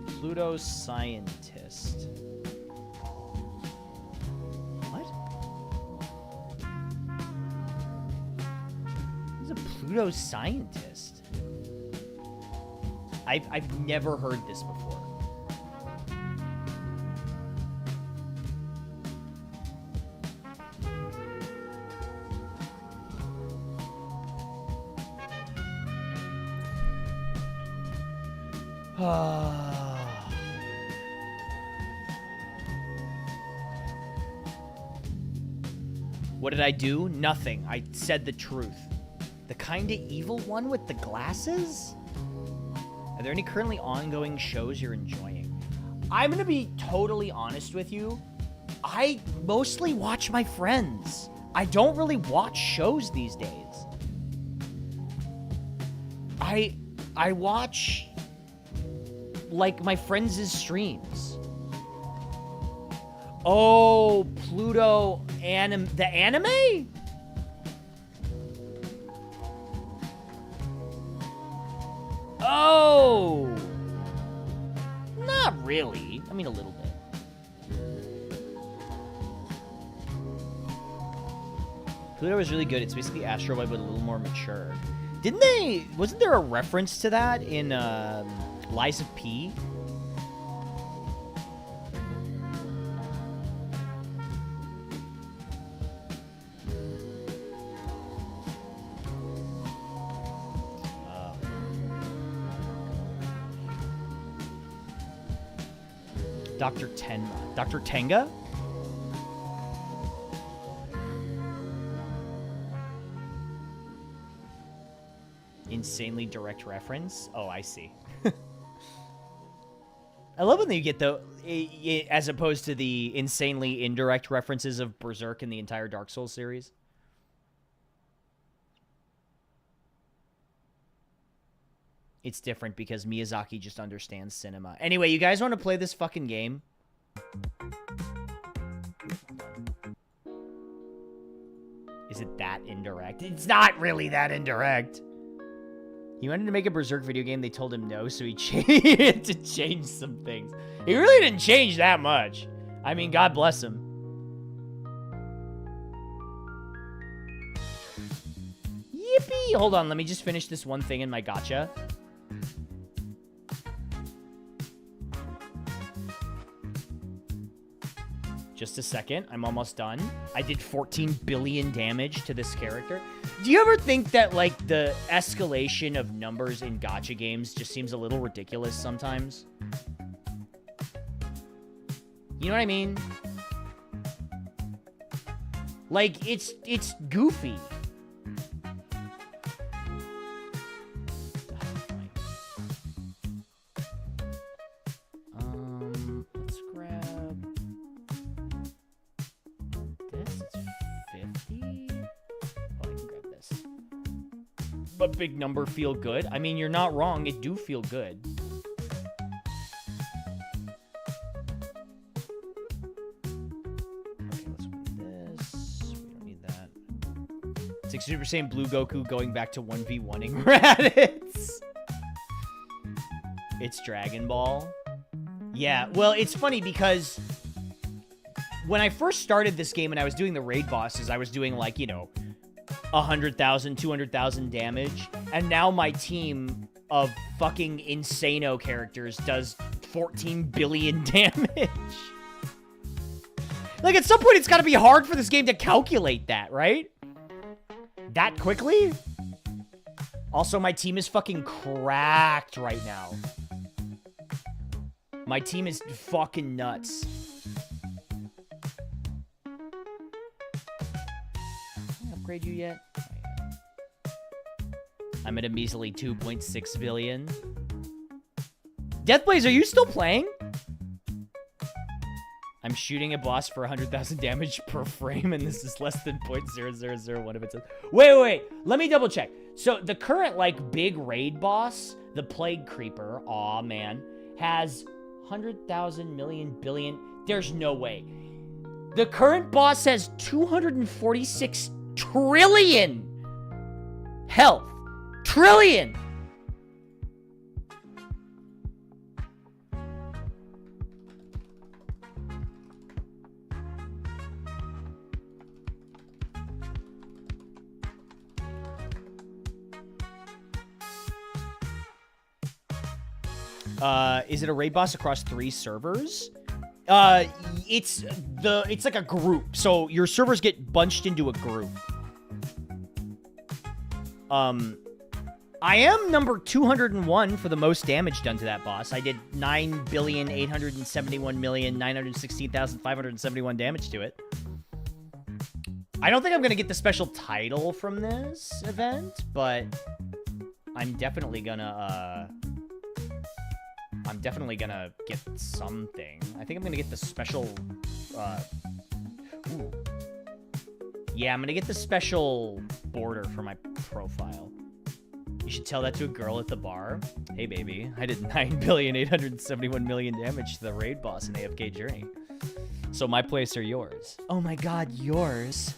Pluto Scientist. What? Who's a Pluto Scientist? I've never heard this before. What did I do? Nothing. I said the truth. The kinda evil one with the glasses? Are there any currently ongoing shows you're enjoying? I'm gonna be totally honest with you. I mostly watch my friends. I don't really watch shows these days. I watch, like, my friends' streams. Oh, Pluto the anime? Oh! Not really. I mean, a little bit. Pluto is really good. It's basically Astro Boy, but a little more mature. Didn't they... Wasn't there a reference to that in Lies of P? Dr. Tenma. Dr. Tenga? Insanely direct reference? Oh, I see. I love when you get the... as opposed to the insanely indirect references of Berserk in the entire Dark Souls series. It's different because Miyazaki just understands cinema. Anyway, you guys want to play this fucking game? Is it that indirect? It's not really that indirect. He wanted to make a Berserk video game. They told him no, so he had to change some things. He really didn't change that much. I mean, God bless him. Yippee! Hold on, let me just finish this one thing in my gacha. Just a second. I'm almost done. I did 14 billion damage to this character. Do you ever think that, like, the escalation of numbers in gacha games just seems a little ridiculous sometimes? You know what I mean? Like, it's goofy. Let's grab this. It's 50. Oh, I can grab this. But big number feel good? I mean, you're not wrong. It do feel good. Okay, let's put this. We don't need that. 60% Blue Goku going back to 1v1ing Raditz. It's Dragon Ball. Yeah, well, it's funny because when I first started this game and I was doing the raid bosses, I was doing like, 100,000, 200,000 damage. And now my team of fucking insano characters does 14 billion damage. Like, at some point, it's got to be hard for this game to calculate that, right? That quickly? Also, my team is fucking cracked right now. My team is fucking nuts. Can I upgrade you yet? I'm at a measly 2.6 billion. Deathblaze, are you still playing? I'm shooting a boss for 100,000 damage per frame, and this is less than 0.0001 of its... Wait. Let me double check. So, the current, like, big raid boss, the Plague Creeper, aw, man, has 100,000 million billion... There's no way. The current boss has 246 trillion health. Trillion! Is it a raid boss across 3 servers? It's like a group. So your servers get bunched into a group. I am number 201 for the most damage done to that boss. I did 9,871,916,571 damage to it. I don't think I'm gonna get the special title from this event, but I'm definitely gonna get something. I think I'm gonna get the special, ooh. Yeah, I'm gonna get the special border for my profile. You should tell that to a girl at the bar. Hey, baby, I did 9,871,000,000 damage to the raid boss in AFK Journey. So my place or yours? Oh my god, yours.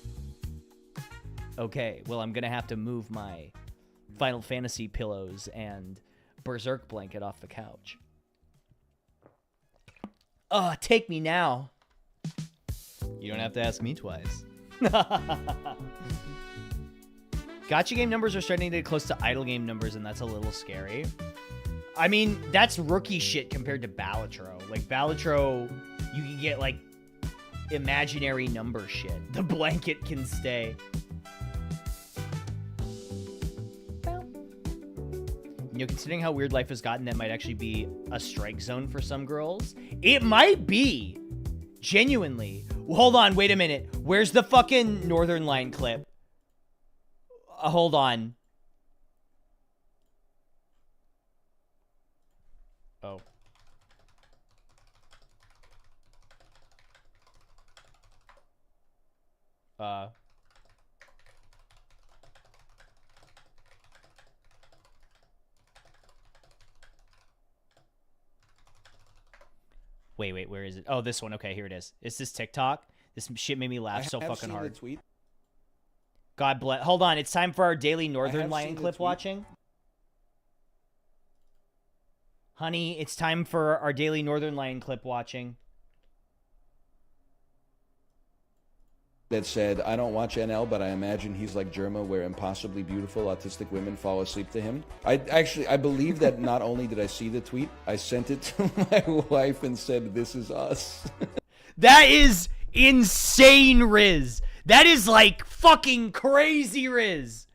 Okay, well, I'm gonna have to move my Final Fantasy pillows and Berserk blanket off the couch. Take me now. You don't have to ask me twice. Gacha game numbers are starting to get close to idle game numbers, and that's a little scary. I mean, that's rookie shit compared to Balatro. Like, Balatro, you can get, like, imaginary number shit. The blanket can stay. Considering how weird life has gotten, that might actually be a strike zone for some girls. It might be. Genuinely. Well, hold on, wait a minute. Where's the fucking Northern Line clip? Hold on. Oh. Wait, where is it? Oh, this one. Okay, here it is. It's this TikTok. This shit made me laugh so fucking hard. The tweet. God bless. Hold on. It's time for our daily Northern Lion clip watching. Honey, it's time for our daily Northern Lion clip watching. That said, I don't watch NL, but I imagine he's like Germa, where impossibly beautiful autistic women fall asleep to him. I believe that not only did I see the tweet, I sent it to my wife and said, "This is us." That is insane, Riz. That is like fucking crazy, Riz.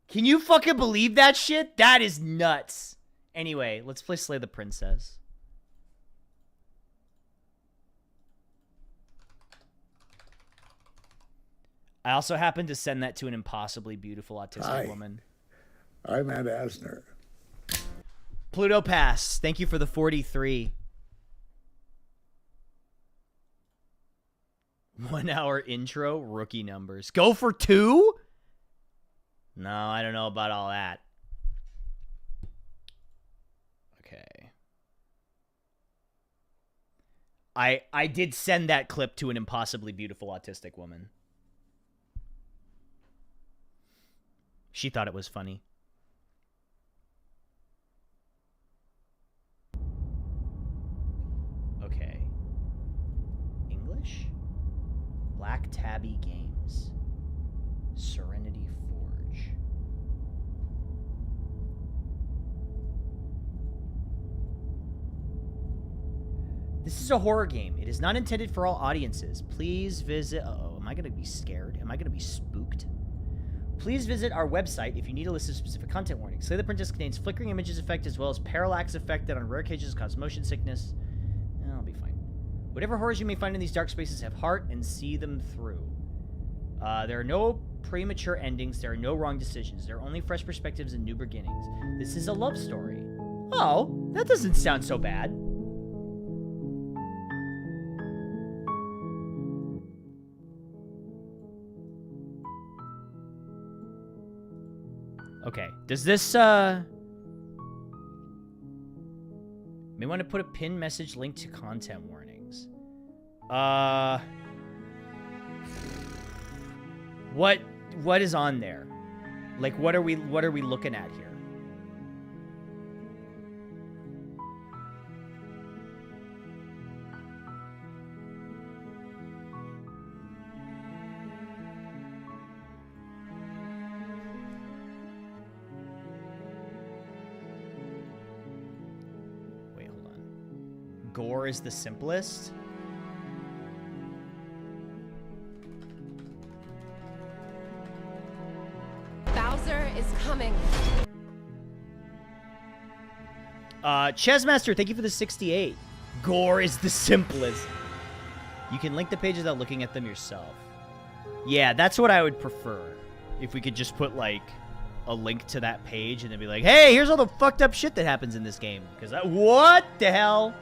Can you fucking believe that shit? That is nuts. Anyway, let's play Slay the Princess. I also happened to send that to an impossibly beautiful autistic woman. I'm Ed Asner. Pluto Pass, thank you for the 43. 1 hour intro, rookie numbers. Go for 2? No, I don't know about all that. Okay. I did send that clip to an impossibly beautiful autistic woman. She thought it was funny. Finish. Black Tabby Games. Serenity Forge. This is a horror game. It is not intended for all audiences. Please visit... Uh-oh, am I going to be scared? Am I going to be spooked? Please visit our website if you need a list of specific content warnings. Slay the Princess contains flickering images effect as well as parallax effect that on rare occasions cause motion sickness. I'll be fine. Whatever horrors you may find in these dark spaces have heart and see them through. There are no premature endings. There are no wrong decisions. There are only fresh perspectives and new beginnings. This is a love story. Oh, that doesn't sound so bad. Okay, does this, may want to put a pinned message linked to content warnings. What is on there? Like, what are we looking at here? Gore is the simplest. Bowser is coming. Chessmaster, thank you for the 68. Gore is the simplest. You can link the page without looking at them yourself. Yeah, that's what I would prefer. If we could just put, like, a link to that page and then be like, hey, here's all the fucked up shit that happens in this game. Because what the hell?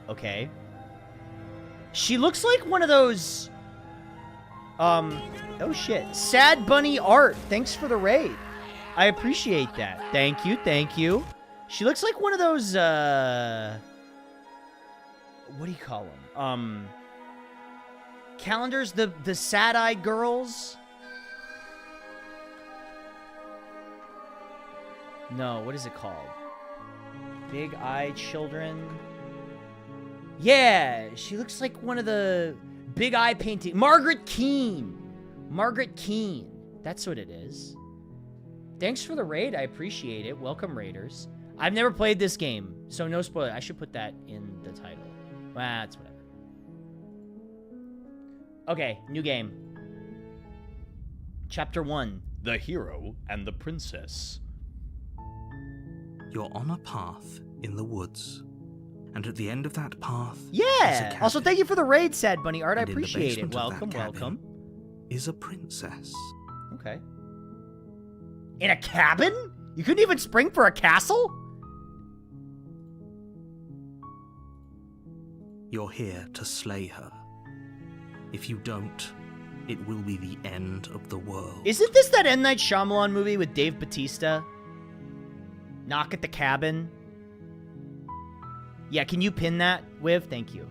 Okay. She looks like one of those... oh shit. Sad Bunny art. Thanks for the raid. I appreciate that. Thank you, thank you. She looks like one of those, what do you call them? Calendars, the sad-eyed girls? No, what is it called? Big-eyed children? Yeah, she looks like one of the big eye painting. Margaret Keane. Margaret Keane. That's what it is. Thanks for the raid. I appreciate it. Welcome, raiders. I've never played this game, so no spoiler. I should put that in the title. Well, that's whatever. Okay, new game. Chapter 1. The Hero and the Princess. You're on a path in the woods. And at the end of that path... Yeah! Also, thank you for the raid, Sad Bunny Art. I And in the appreciate it. basement of that Welcome, cabin welcome. Is a princess. Okay. In a cabin? You couldn't even spring for a castle? You're here to slay her. If you don't, it will be the end of the world. Isn't this that M. Night Shyamalan movie with Dave Bautista? Knock at the Cabin? Yeah, can you pin that, Wiv? Thank you.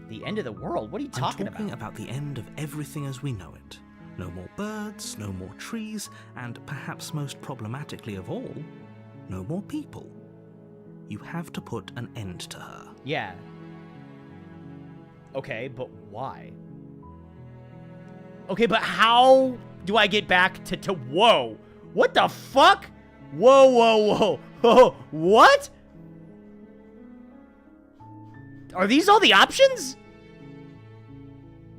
The end of the world? What are you talking I'm talking about the end of everything as we know it. No more birds, no more trees, and perhaps most problematically of all, no more people. You have to put an end to her. Yeah. Okay, but why? Okay, but how do I get back to whoa? What the fuck? Whoa, whoa, whoa. Whoa, what? Are these all the options?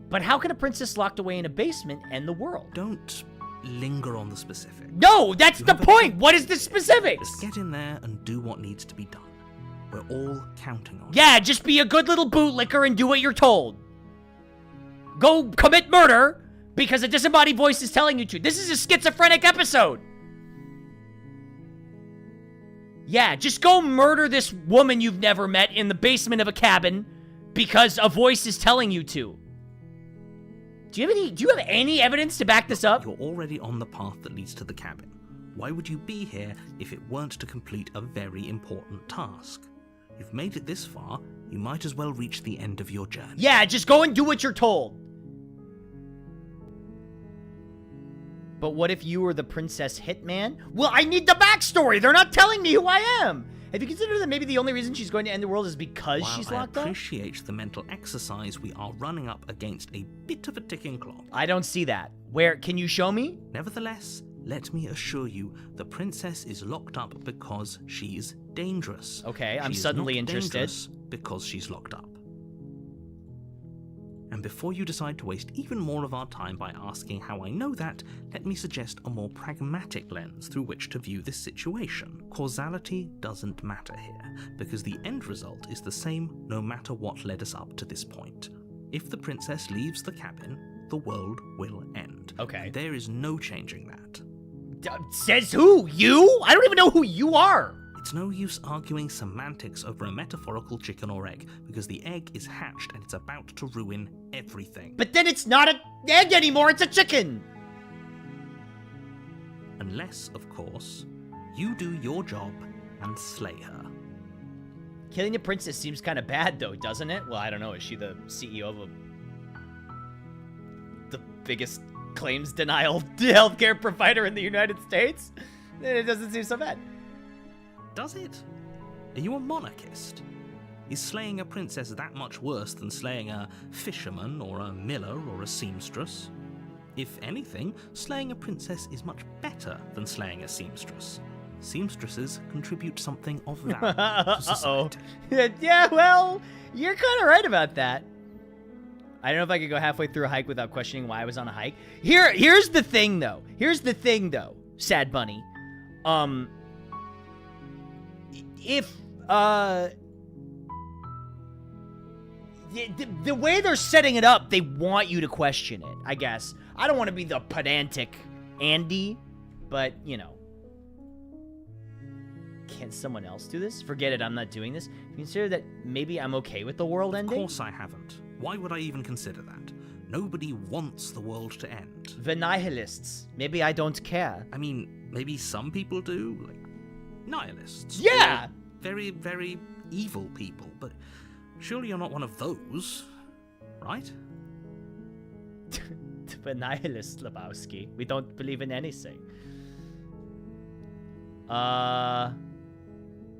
But how can a princess locked away in a basement end the world? Don't linger on the specifics. No, that's the point. What is the specifics? Just get in there and do what needs to be done. We're all counting on Yeah, just be a good little bootlicker and do what you're told. Go commit murder because a disembodied voice is telling you to. This is a schizophrenic episode. Yeah, just go murder this woman you've never met in the basement of a cabin because a voice is telling you to. Do you have any evidence to back this up? You're already on the path that leads to the cabin. Why would you be here if it weren't to complete a very important task? You've made it this far, you might as well reach the end of your journey. Yeah, just go and do what you're told. But what if you were the princess hitman? Well, I need the backstory. They're not telling me who I am. Have you considered that maybe the only reason she's going to end the world is because While she's I locked up? appreciate the mental exercise, we are running up against a bit of a ticking clock. I don't see that. Where? Can you show me? Nevertheless, let me assure you, the princess is locked up because she's dangerous. Okay, I'm She is suddenly not interested. dangerous because she's locked up. And before you decide to waste even more of our time by asking how I know that, let me suggest a more pragmatic lens through which to view this situation. Causality doesn't matter here, because the end result is the same no matter what led us up to this point. If the princess leaves the cabin, the world will end. Okay. And there is no changing that. Says who? You? I don't even know who you are. It's no use arguing semantics over a metaphorical chicken or egg, because the egg is hatched and it's about to ruin everything. But then it's not an egg anymore, it's a chicken. Unless, of course, you do your job and slay her. Killing a princess seems kind of bad, though, doesn't it? Well, I don't know. Is she the CEO of the biggest claims denial healthcare provider in the United States? Then it doesn't seem so bad. Does it? Are you a monarchist? Is slaying a princess that much worse than slaying a fisherman or a miller or a seamstress? If anything, slaying a princess is much better than slaying a seamstress. Seamstresses contribute something of value to society. Yeah, well, you're kind of right about that. I don't know if I could go halfway through a hike without questioning why I was on a hike. Here's the thing, though. Sad Bunny. If the way they're setting it up, they want you to question it, I guess. I don't want to be the pedantic Andy, but, you know. Can someone else do this? Forget it, I'm not doing this. Consider that maybe I'm okay with the world ending? Of course I haven't. Why would I even consider that? Nobody wants the world to end. The nihilists. Maybe I don't care. I mean, maybe some people do, like nihilists. Yeah! Or very, very evil people, but surely you're not one of those, right? The nihilist, Lebowski. We don't believe in anything.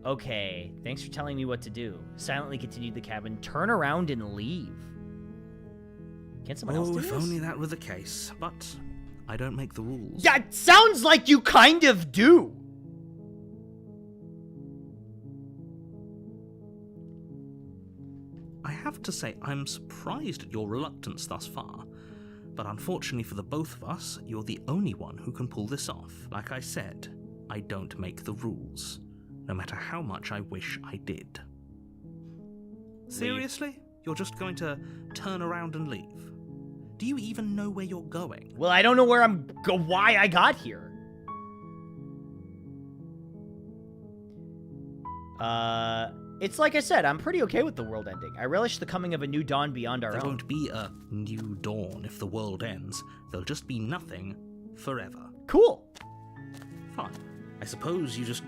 Okay. Thanks for telling me what to do. Silently continue the cabin. Turn around and leave. Can someone else do this? If only that were the case, but I don't make the rules. Yeah, it sounds like you kind of do. I have to say, I'm surprised at your reluctance thus far, but unfortunately for the both of us, you're the only one who can pull this off. Like I said, I don't make the rules, no matter how much I wish I did. Seriously? You're just going to turn around and leave? Do you even know where you're going? Well, I don't know where why I got here. It's like I said, I'm pretty okay with the world ending. I relish the coming of a new dawn beyond our There own. won't be a new dawn if the world ends. There'll just be nothing forever. Cool. Fine. I suppose you just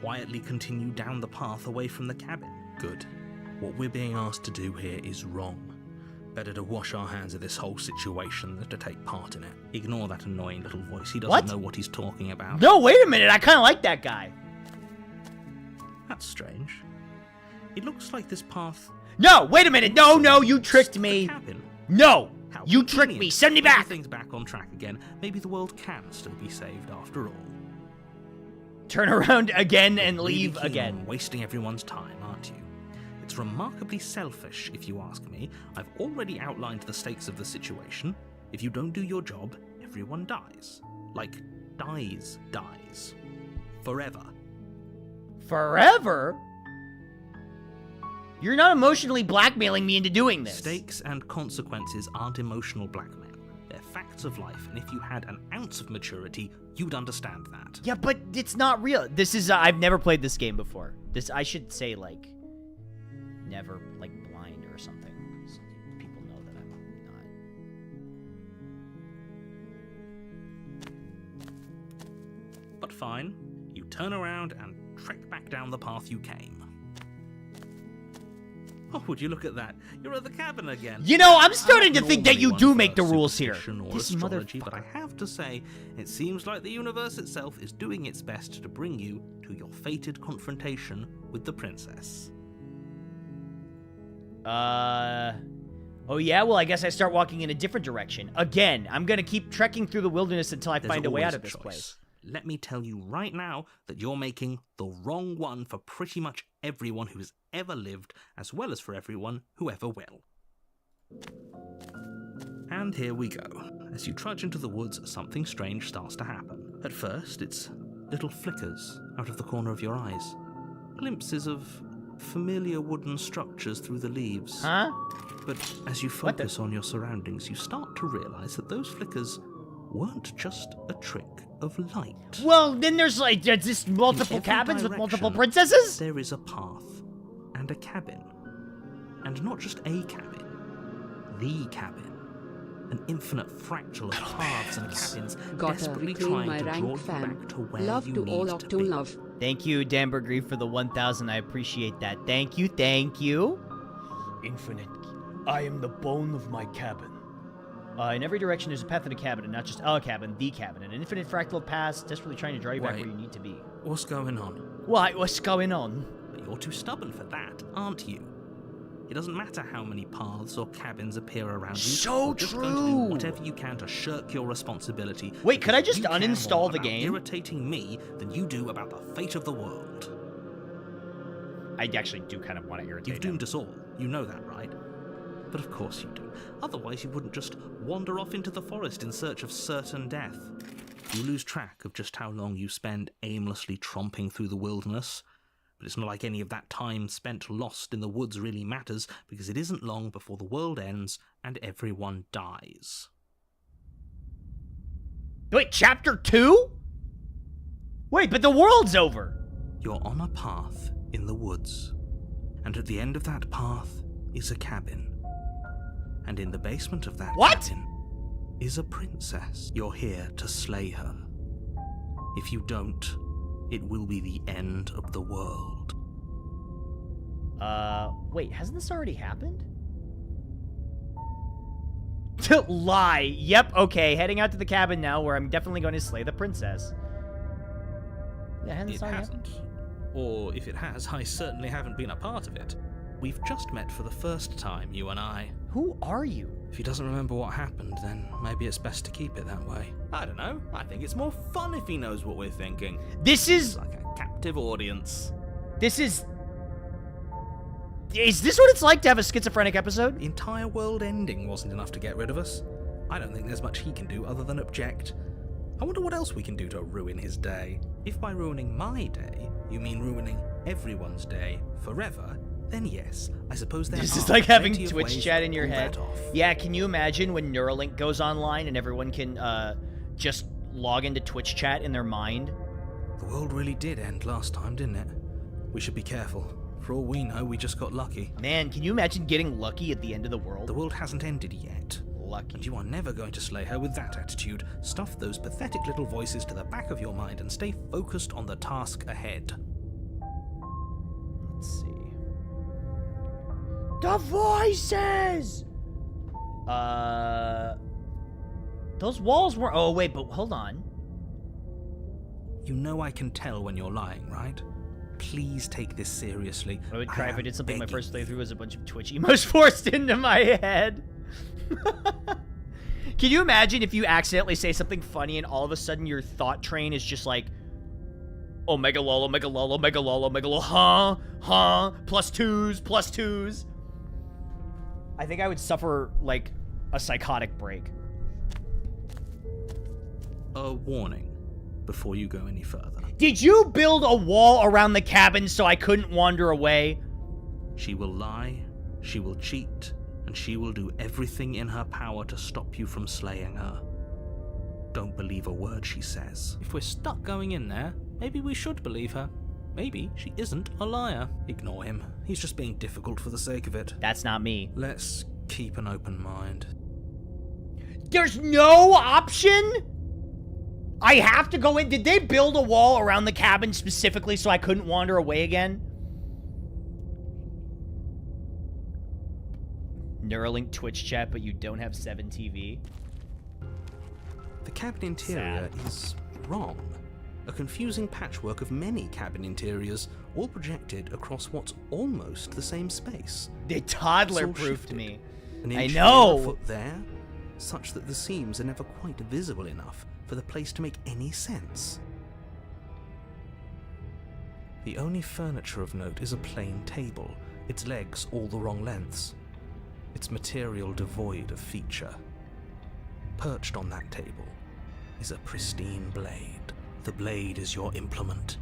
quietly continue down the path away from the cabin. Good. What we're being asked to do here is wrong. Better to wash our hands of this whole situation than to take part in it. Ignore that annoying little voice. He doesn't know what he's talking about. No, wait a minute. I kind of like that guy. That's strange. It looks like this path... No, wait a minute. No, you tricked me. The cabin. No, How you tricked convenient. me. Send me back. Everything's back on track again. Maybe the world can still be saved after all. Turn around again and Really leave keen again. on wasting everyone's time, aren't you? It's remarkably selfish, if you ask me. I've already outlined the stakes of the situation. If you don't do your job, everyone dies. Like, dies. Forever. Forever? You're not emotionally blackmailing me into doing this. Stakes and consequences aren't emotional blackmail. They're facts of life, and if you had an ounce of maturity, you'd understand that. Yeah, but it's not real. This is, I've never played this game before. I should say, like, never, like, blind or something. So people know that I'm not. But fine, you turn around and trek back down the path you came. Oh, would you look at that? You're at the cabin again. You know, I'm starting to I'm think that normally you one do for make the rules here. superstition or This astrology, but I motherfucker. have to say, it seems like the universe itself is doing its best to bring you to your fated confrontation with the princess. Oh yeah? Well, I guess I start walking in a different direction. Again, I'm gonna keep trekking through the wilderness until I There's find a way always out of this choice. place. Let me tell you right now that you're making the wrong one for pretty much everyone who's ever lived, as well as for everyone who ever will. And here we go. As you trudge into the woods, something strange starts to happen. At first, it's little flickers out of the corner of your eyes. Glimpses of familiar wooden structures through the leaves. Huh? But as you What the- focus on your surroundings, you start to realize that those flickers weren't just a trick of light. Well, then there's like just multiple In every cabins with multiple direction, princesses? There is a path and a cabin. And not just a cabin, the cabin. An infinite fractal of paths and cabins Gotta desperately reclaim trying my to draw rank you fam. back to where Love you to all need Octo to be. love. Thank you, Danberg for the 1,000. I appreciate that. Thank you, thank you. Infinite. I am the bone of my cabin. In every direction, there's a path to the cabin, and not just a cabin, the cabin. An infinite fractal of paths desperately trying to draw you back Wait. where you need to be. What's going on? What's going on? But you're too stubborn for that, aren't you? It doesn't matter how many paths or cabins appear around you. So You're just going to true. do whatever you can to shirk your responsibility. Wait, could I because just you care uninstall more the about game? irritating me than you do about the fate of the world. I actually do kind of want to irritate You've doomed us all. You know that, right? But of course you do. Otherwise you wouldn't just wander off into the forest in search of certain death. You lose track of just how long you spend aimlessly tromping through the wilderness. But it's not like any of that time spent lost in the woods really matters, because it isn't long before the world ends and everyone dies. Wait, chapter 2? Wait, but the world's over. You're on a path in the woods, and at the end of that path is a cabin. And in the basement of that What? cabin is a princess. You're here to slay her. If you don't, it will be the end of the world. Wait, hasn't this already happened? Lie. Yep, okay, heading out to the cabin now where I'm definitely going to slay the princess. Yeah, hasn't this It already happened? hasn't. Or if it has, I certainly haven't been a part of it. We've just met for the first time, you and I. Who are you? If he doesn't remember what happened, then maybe it's best to keep it that way. I don't know. I think it's more fun if he knows what we're thinking. This is... Like a captive audience. This is... Is this what it's like to have a schizophrenic episode? The entire world ending wasn't enough to get rid of us. I don't think there's much he can do other than object. I wonder what else we can do to ruin his day. If by ruining my day, you mean ruining everyone's day forever, then yes, I suppose there This are is like having plenty of Twitch ways chat to in your pull head. that off. Yeah, can you imagine when Neuralink goes online and everyone can just log into Twitch chat in their mind? The world really did end last time, didn't it? We should be careful. For all we know, we just got lucky. Man, can you imagine getting lucky at the end of the world? The world hasn't ended yet. Lucky. And you are never going to slay her with that attitude. Stuff those pathetic little voices to the back of your mind and stay focused on the task ahead. Let's see. The voices! Those walls were... Oh, wait, but hold on. You know I can tell when you're lying, right? Please take this seriously. I would cry if I am did something my begging first you. playthrough was a bunch of Twitch emotes forced into my head. Can you imagine if you accidentally say something funny and all of a sudden your thought train is just like, omega lol, omega lol, omega lol, omega lol, huh, plus twos. I think I would suffer like a psychotic break. A warning before you go any further. Did you build a wall around the cabin so I couldn't wander away? She will lie, she will cheat, and she will do everything in her power to stop you from slaying her. Don't believe a word she says. If we're stuck going in there, maybe we should believe her. Maybe she isn't a liar. Ignore him. He's just being difficult for the sake of it. That's not me. Let's keep an open mind. There's no option? I have to go in. Did they build a wall around the cabin specifically so I couldn't wander away again? Neuralink Twitch chat, but you don't have 7 TV. The cabin interior is wrong. A confusing patchwork of many cabin interiors, all projected across what's almost the same space. They toddler It's all proofed shifted. me. An I inch know. here, a foot there, such that the seams are never quite visible enough for the place to make any sense. The only furniture of note is a plain table, its legs all the wrong lengths, its material devoid of feature. Perched on that table is a pristine blade. The blade is your implement.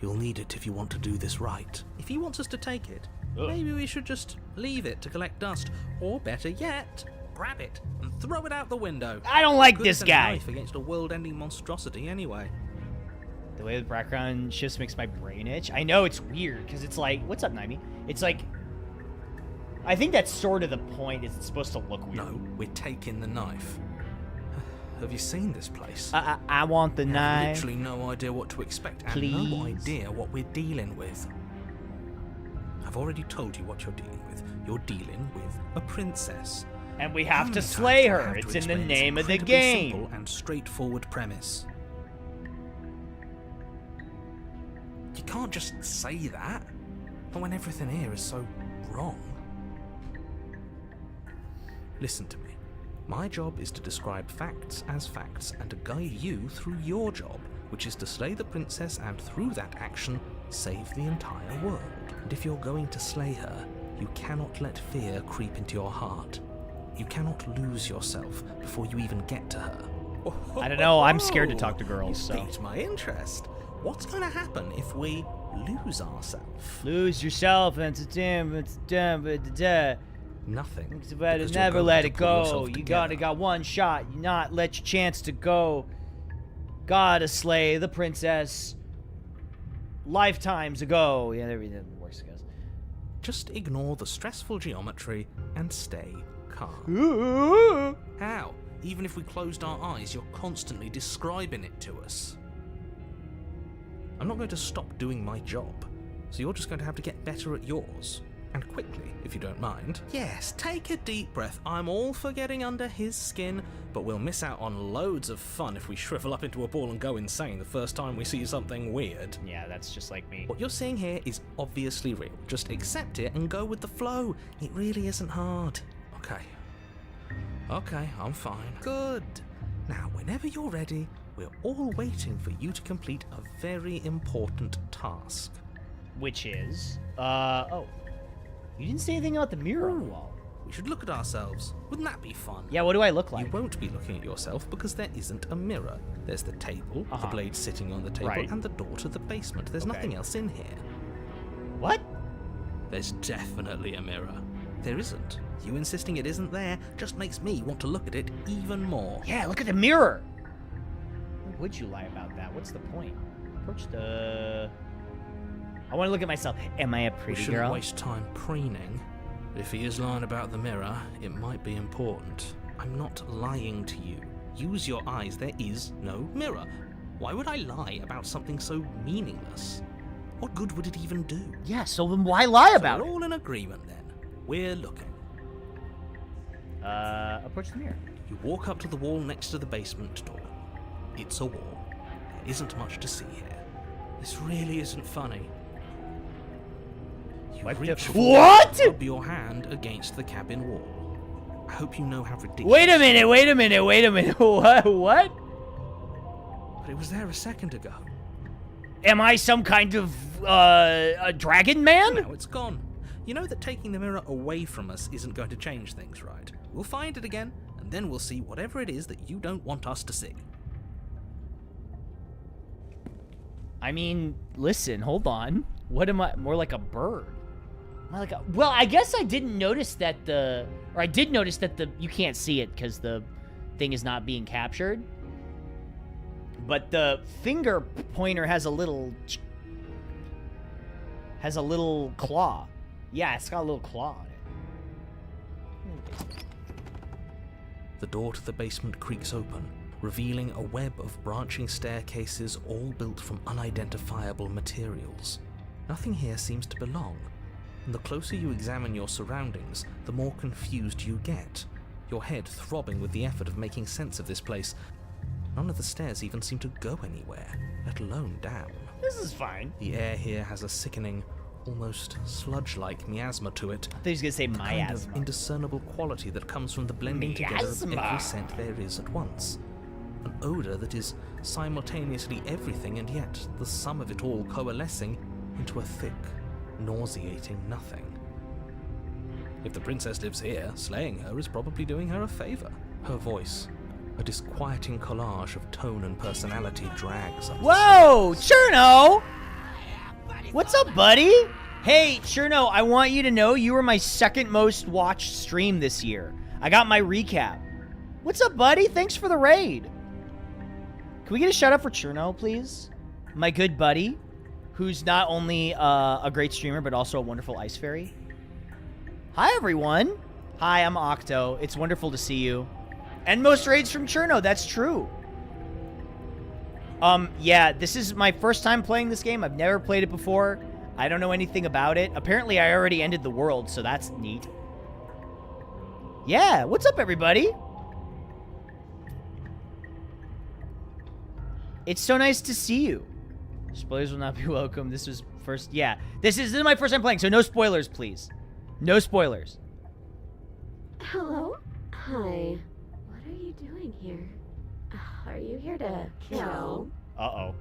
You'll need it if you want to do this right. If he wants us to take it, maybe we should just leave it to collect dust, or better yet, grab it and throw it out the window. I don't like Good this as a guy. knife against a world-ending monstrosity anyway. The way the background shifts makes my brain itch. I know it's weird because it's like, what's up, Naimi? It's like, I think that's sort of the point. Is it's supposed to look weird? No, we're taking the knife. Have you seen this place? I want the I have knife. literally no idea what to expect and Please. no idea what we're dealing with. I've already told you what you're dealing with. You're dealing with a princess. And we have to Sometimes slay I her. have to It's in the explain name of the incredibly game. Simple and straightforward premise. You can't just say that, but when everything here is so wrong. Listen to me. My job is to describe facts as facts and to guide you through your job, which is to slay the princess and through that action, save the entire world. And if you're going to slay her, you cannot let fear creep into your heart. You cannot lose yourself before you even get to her. I don't know. I'm scared to talk to girls, You so. piqued my interest. What's going to happen if we lose ourselves? Lose yourself and it's damn, Nothing. It's better because you're never going let to it pull go. yourself You together. got one shot. You not let your chance to go. Gotta slay the princess. Lifetimes ago. Yeah, everything works, I guess. Just ignore the stressful geometry and stay calm. Ooh. How? Even if we closed our eyes, you're constantly describing it to us. I'm not going to stop doing my job, so you're just going to have to get better at yours. And quickly, if you don't mind. Yes, take a deep breath. I'm all for getting under his skin, but we'll miss out on loads of fun if we shrivel up into a ball and go insane the first time we see something weird. Yeah, that's just like me. What you're seeing here is obviously real. Just accept it and go with the flow. It really isn't hard. Okay, I'm fine. Good. Now, whenever you're ready, we're all waiting for you to complete a very important task. Which is, oh. You didn't say anything about the mirror on the wall. We should look at ourselves. Wouldn't that be fun? Yeah, what do I look like? You won't be looking at yourself because there isn't a mirror. There's the table, the blade sitting on the table, Right. and the door to the basement. There's nothing else in here. What? There's definitely a mirror. There isn't. You insisting it isn't there just makes me want to look at it even more. Yeah, look at the mirror. Why would you lie about that? What's the point? Approach the... I want to look at myself. Am I a We pretty shouldn't girl? waste time preening. If he is lying about the mirror, it might be important. I'm not lying to you. Use your eyes. There is no mirror. Why would I lie about something so meaningless? What good would it even do? Yeah, so then why lie about We're it? all in agreement then. We're looking. Approach the mirror. You walk up to the wall next to the basement door. It's a wall. There isn't much to see here. This really isn't funny. You What reach the- forward What? and rub your hand against the cabin wall. I hope you know how ridiculous. Wait a minute, wait a minute, wait a minute. What? But it was there a second ago. Am I some kind of, a dragon man? Now it's gone. You know that taking the mirror away from us isn't going to change things, right? We'll find it again, and then we'll see whatever it is that you don't want us to see. I mean, listen, hold on. What am I? More like a bird. Am I like a... Well, I guess I didn't notice that the... Or I did notice that the... You can't see it because the thing is not being captured. But the finger pointer has a little... Has a little claw. Yeah, it's got a little claw on it. The door to the basement creaks open, revealing a web of branching staircases all built from unidentifiable materials. Nothing here seems to belong. And the closer you examine your surroundings, the more confused you get, your head throbbing with the effort of making sense of this place. None of the stairs even seem to go anywhere, let alone down. This is fine. The air here has a sickening, almost sludge-like miasma to it. I thought he was gonna say The kind of miasma. indiscernible quality that comes from the blending together of Miasma. every scent there is at once. An odour that is simultaneously everything and yet the sum of it all coalescing into a thick, nauseating nothing. If the princess lives here, slaying her is probably doing her a favour. Her voice, a disquieting collage of tone and personality, drags up. Whoa, Cherno! What's up, buddy? Hey, Cherno, I want you to know you were my second most watched stream this year. I got my recap. What's up, buddy? Thanks for the raid. Can we get a shout out for Cherno, please? My good buddy, who's not only a great streamer, but also a wonderful ice fairy. Hi, everyone. Hi, I'm Octo. It's wonderful to see you. And most raids from Cherno, that's true. Yeah, this is my first time playing this game. I've never played it before. I don't know anything about it. Apparently, I already ended the world, so that's neat. Yeah, what's up, everybody? It's so nice to see you. Spoilers will not be welcome. This was first... Yeah, this is my first time playing, so no spoilers, please. No spoilers. Hello? Hi. What are you doing here? Are you here to kill? Uh-oh.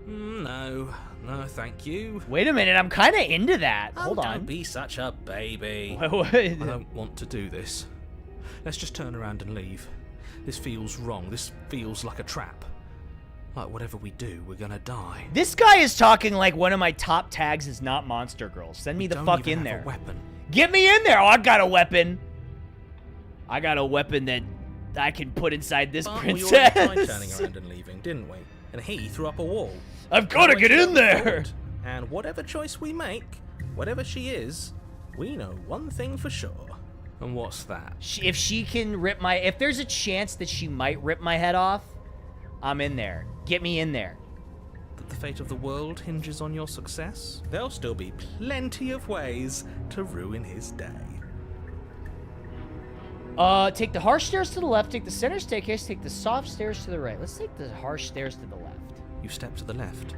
No, thank you. Wait a minute, I'm kind of into that. Hold on. Don't be such a baby. What? I don't want to do this. Let's just turn around and leave. This feels wrong. This feels like a trap. Like whatever we do, we're gonna die. This guy is talking like one of my top tags is not Monster Girl. Send me the Don't fuck even in have there. a weapon. Get me in there. Oh, I got a weapon. I got a weapon that I can put inside this But princess. we already tried turning around and leaving, didn't we? And he threw up a wall. I've got to Now get it's in going there. forward. And whatever choice we make, whatever she is, we know one thing for sure. And what's that? If she can rip my... If there's a chance that she might rip my head off, I'm in there. Get me in there. That the fate of the world hinges on your success? There'll still be plenty of ways to ruin his day. Take the harsh stairs to the left, take the center staircase, take the soft stairs to the right. Let's take the harsh stairs to the left. You step to the left.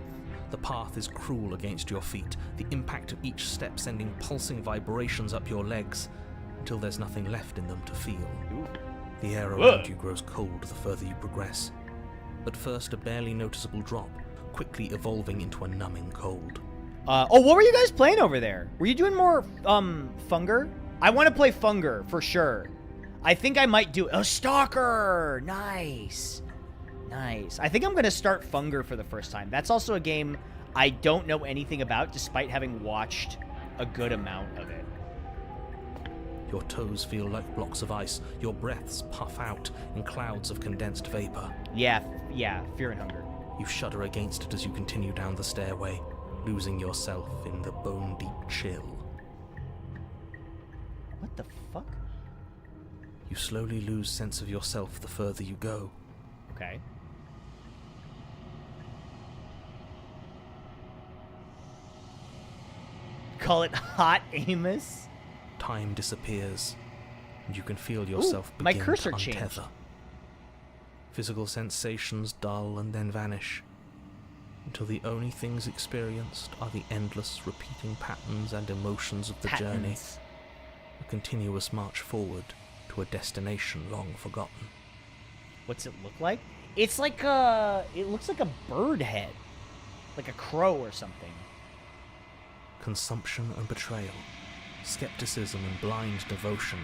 The path is cruel against your feet, the impact of each step sending pulsing vibrations up your legs, until there's nothing left in them to feel. Ooh. The air around you grows cold the further you progress. But first a barely noticeable drop, quickly evolving into a numbing cold. Oh, what were you guys playing over there? Were you doing more, Funger? I want to play Funger, for sure. I think I might do... Oh, Stalker! Nice. Nice. I think I'm going to start Funger for the first time. That's also a game I don't know anything about, despite having watched a good amount of it. Your toes feel like blocks of ice, your breaths puff out in clouds of condensed vapor. Yeah, Fear and Hunger. You shudder against it as you continue down the stairway, losing yourself in the bone-deep chill. What the fuck? You slowly lose sense of yourself the further you go. Okay. Call it Hot Amos? Time disappears, and you can feel yourself Ooh, my begin cursor to changed. untether. Physical sensations dull and then vanish, until the only things experienced are the endless repeating patterns and emotions of the journey. Patterns. A continuous march forward to a destination long forgotten. What's it look like? It's like a... It looks like a bird head. Like a crow or something. Consumption and betrayal, skepticism and blind devotion,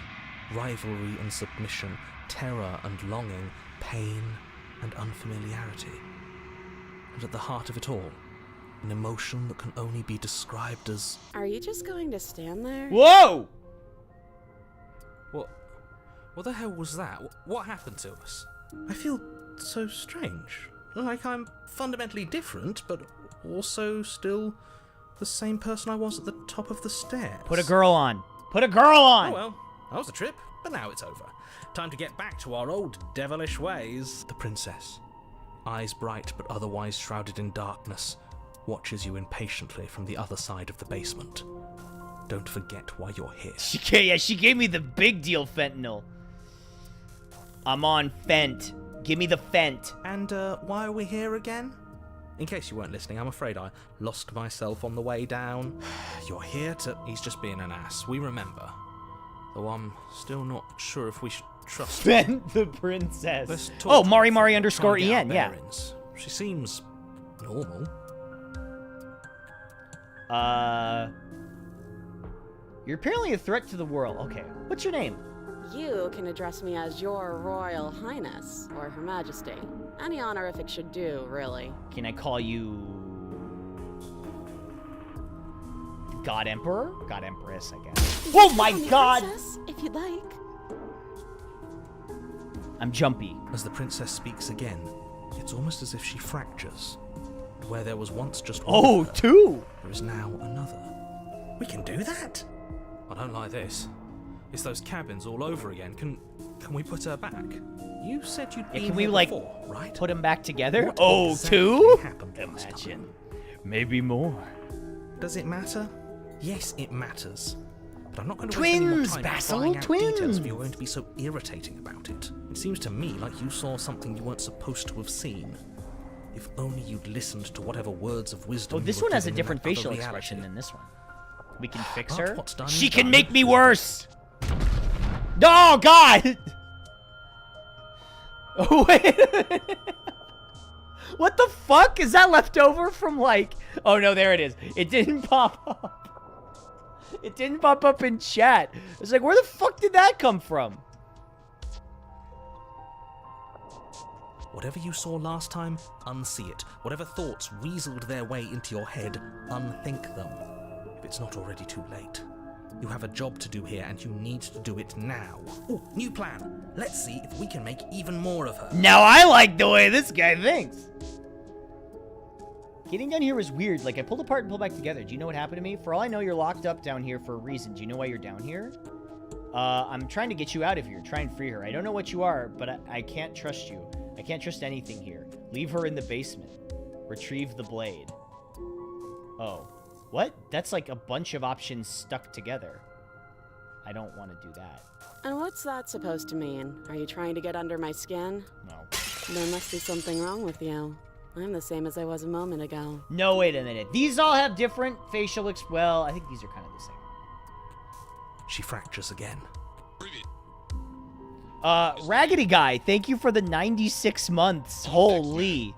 rivalry and submission, terror and longing, pain and unfamiliarity. And at the heart of it all, an emotion that can only be described as... Are you just going to stand there? Whoa! What the hell was that? What happened to us? I feel so strange. Like I'm fundamentally different, but also still the same person I was at the top of the stairs. Put a girl on. Put a girl on! Oh well, that was a trip, but now it's over. Time to get back to our old devilish ways. The princess, eyes bright but otherwise shrouded in darkness, watches you impatiently from the other side of the basement. Don't forget why you're here. She gave me the big deal fentanyl. I'm on Fent. Give me the Fent. And why are we here again? In case you weren't listening, I'm afraid I lost myself on the way down. You're here to... He's just being an ass. We remember. Though I'm still not sure if we should trust him. Fent the princess. Let's talk Oh, to Mari her. Mari Try underscore and get our EN, yeah. bearings. She seems normal. You're apparently a threat to the world. Okay, what's your name? You can address me as Your Royal Highness or Her Majesty. Any honorific should do, really. Can I call you... God Emperor? God Empress, I guess. Oh my god! Princess, if you'd like. I'm jumpy. As the princess speaks again, it's almost as if she fractures. Where there was once just one Oh, of her, two! there is now another. We can do that? I don't like this. It's those cabins all over again. Can we put her back? You said you'd been Can we, here like, before, right? put them back together? What Oh, exactly two? happened last Imagine. time? Maybe more. Does it matter? Yes, it matters. But I'm not going to waste any more Twins, time Basil, flying out details twins. if you're going to be so irritating about it. It seems to me like you saw something you weren't supposed to have seen. If only you'd listened to whatever words of wisdom. Oh, this you were one has a given in different that other facial reality. expression than this one. We can fix But her. what's done She is can done. make me worse! Oh, God! Oh, wait a minute. What the fuck? Is that left over from, like... Oh, no, there it is. It didn't pop up. It didn't pop up in chat. It's like, where the fuck did that come from? Whatever you saw last time, unsee it. Whatever thoughts weaseled their way into your head, unthink them. If it's not already too late. You have a job to do here, and you need to do it now. Ooh, new plan. Let's see if we can make even more of her. Now I like the way this guy thinks. Getting down here was weird. Like, I pulled apart and pulled back together. Do you know what happened to me? For all I know, you're locked up down here for a reason. Do you know why you're down here? I'm trying to get you out of here. Try and free her. I don't know what you are, but I can't trust you. I can't trust anything here. Leave her in the basement. Retrieve the blade. Oh. What? That's like a bunch of options stuck together. I don't want to do that. And what's that supposed to mean? Are you trying to get under my skin? No. There must be something wrong with you. I'm the same as I was a moment ago. No, wait a minute. These all have different facial well, I think these are kind of the same. She fractures again. Raggedy Guy, thank you for the 96 months. Holy.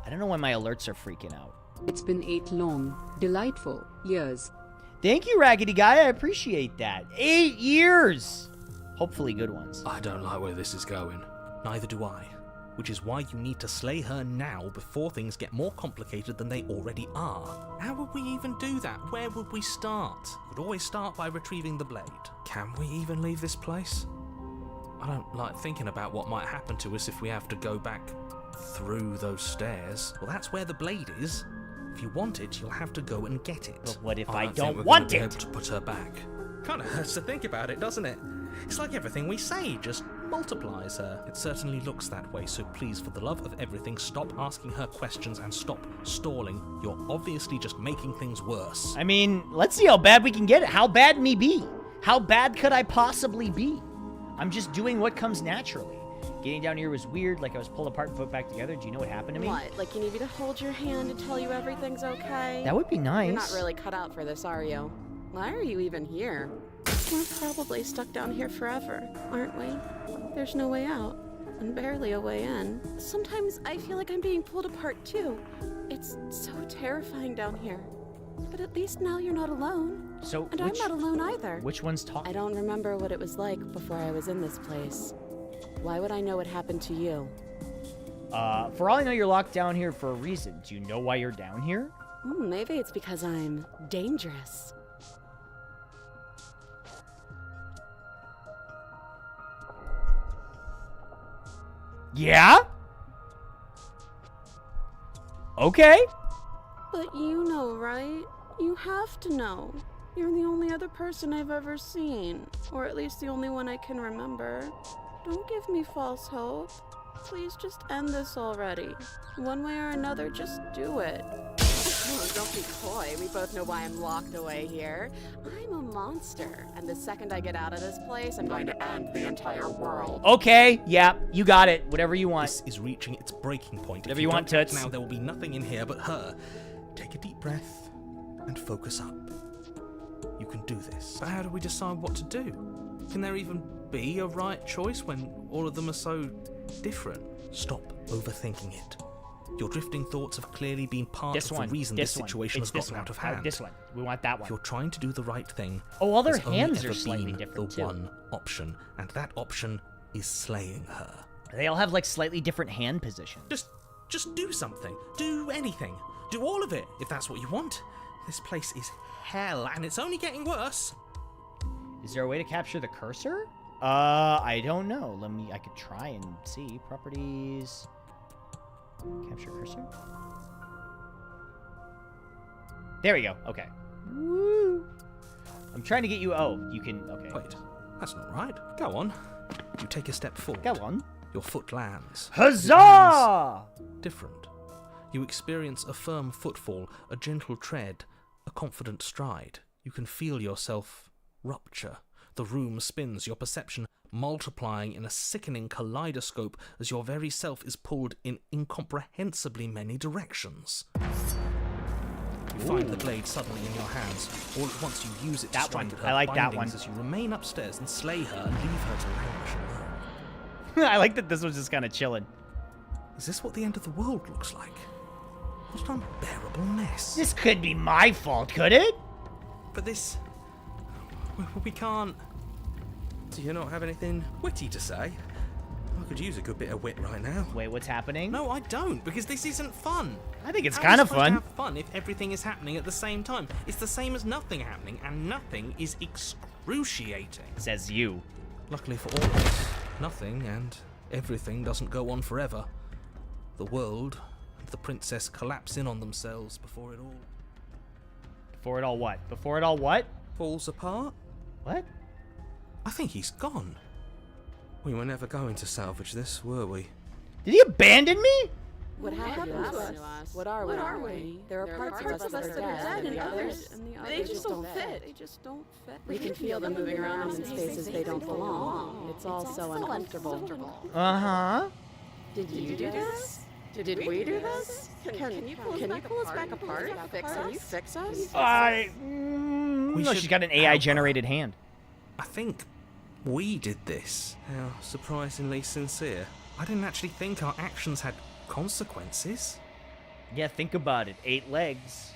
I don't know why my alerts are freaking out. It's been 8 long, delightful years. Thank you, Raggedy Guy. I appreciate that. 8 years. Hopefully good ones. I don't like where this is going. Neither do I. Which is why you need to slay her now before things get more complicated than they already are. How would we even do that? Where would we start? We'd always start by retrieving the blade. Can we even leave this place? I don't like thinking about what might happen to us if we have to go back through those stairs. Well, that's where the blade is. If you want it, you'll have to go and get it. But what if I I think don't we're want gonna be it? able to put her back. Kind of hurts to think about it, doesn't it? It's like everything we say just multiplies her. It certainly looks that way, so please, for the love of everything, stop asking her questions and stop stalling. You're obviously just making things worse. I mean, let's see how bad we can get it. How bad me be? How bad could I possibly be? I'm just doing what comes naturally. Getting down here was weird, like I was pulled apart and put back together. Do you know what happened to me? What? Like you need me to hold your hand and tell you everything's okay? That would be nice. You're not really cut out for this, are you? Why are you even here? We're probably stuck down here forever, aren't we? There's no way out, and barely a way in. Sometimes I feel like I'm being pulled apart too. It's so terrifying down here. But at least now you're not alone. So, And I'm not alone either. Which one's talking? I don't remember what it was like before I was in this place. Why would I know what happened to you? For all I know, you're locked down here for a reason. Do you know why you're down here? Maybe it's because I'm dangerous. Yeah? Okay. But you know, right? You have to know. You're the only other person I've ever seen. Or at least the only one I can remember. Don't give me false hope. Please just end this already. One way or another, just do it. don't be coy. We both know why I'm locked away here. I'm a monster, and the second I get out of this place, I'm going to end the entire world. Okay, yeah, you got it. Whatever you want. This is reaching its breaking point. Whatever If you want, don't act Toots. now, there will be nothing in here but her. Take a deep breath and focus up. You can do this. But how do we decide what to do? Can there even be a right choice when all of them are so different? Stop overthinking it. Your drifting thoughts have clearly been part This of one. the reason this situation has It's this gotten one. out of hand. This one. We want that If one. you're trying to do the right thing, Oh, all their there's only hands ever are slightly been different, the too. one option, and that option is slaying her. They all have like slightly different hand positions. Just do something. Do anything. Do all of it, if that's what you want. This place is hell, and it's only getting worse. Is there a way to capture the cursor? I don't know. I could try and see. Properties. Capture cursor. There we go. Okay. Woo. I'm trying to get you. Oh, you can. Okay. Wait, that's not right. Go on. You take a step forward. Go on. Your foot lands. Huzzah! It lands different. You experience a firm footfall, a gentle tread, a confident stride. You can feel yourself rupture. The room spins, your perception multiplying in a sickening kaleidoscope as your very self is pulled in incomprehensibly many directions. You find the blade suddenly in your hands. All at once you use it to That strike one. her I like that bindings one. as you remain upstairs and slay her and leave her to languish alone. I like that this was just kind of chilling. Is this what the end of the world looks like? What an unbearable mess. This could be my fault, could it? But this... We can't... Do you not have anything witty to say? I could use a good bit of wit right now. Wait, what's happening? No, I don't, because this isn't fun. I think it's How kind are of we supposed fun. to have fun if everything is happening at the same time? It's the same as nothing happening, and nothing is excruciating. Says you. Luckily for all of us, nothing and everything doesn't go on forever. The world and the princess collapse in on themselves before it all Before it all what? Before it all what? falls apart. What? I think he's gone. We were never going to salvage this, were we? Did he abandon me? What happened to us? What are we? There are parts of us that are dead, and the others they just don't fit. They just don't fit. We can feel them moving around in spaces they don't belong. It's all so uncomfortable. Uh-huh. Did you do this? Did we do this? Can you pull us back apart? Can you fix us? We No, should she's got an AI-generated hand. I think we did this. How surprisingly sincere. I didn't actually think our actions had consequences. Yeah, think about it. 8 legs.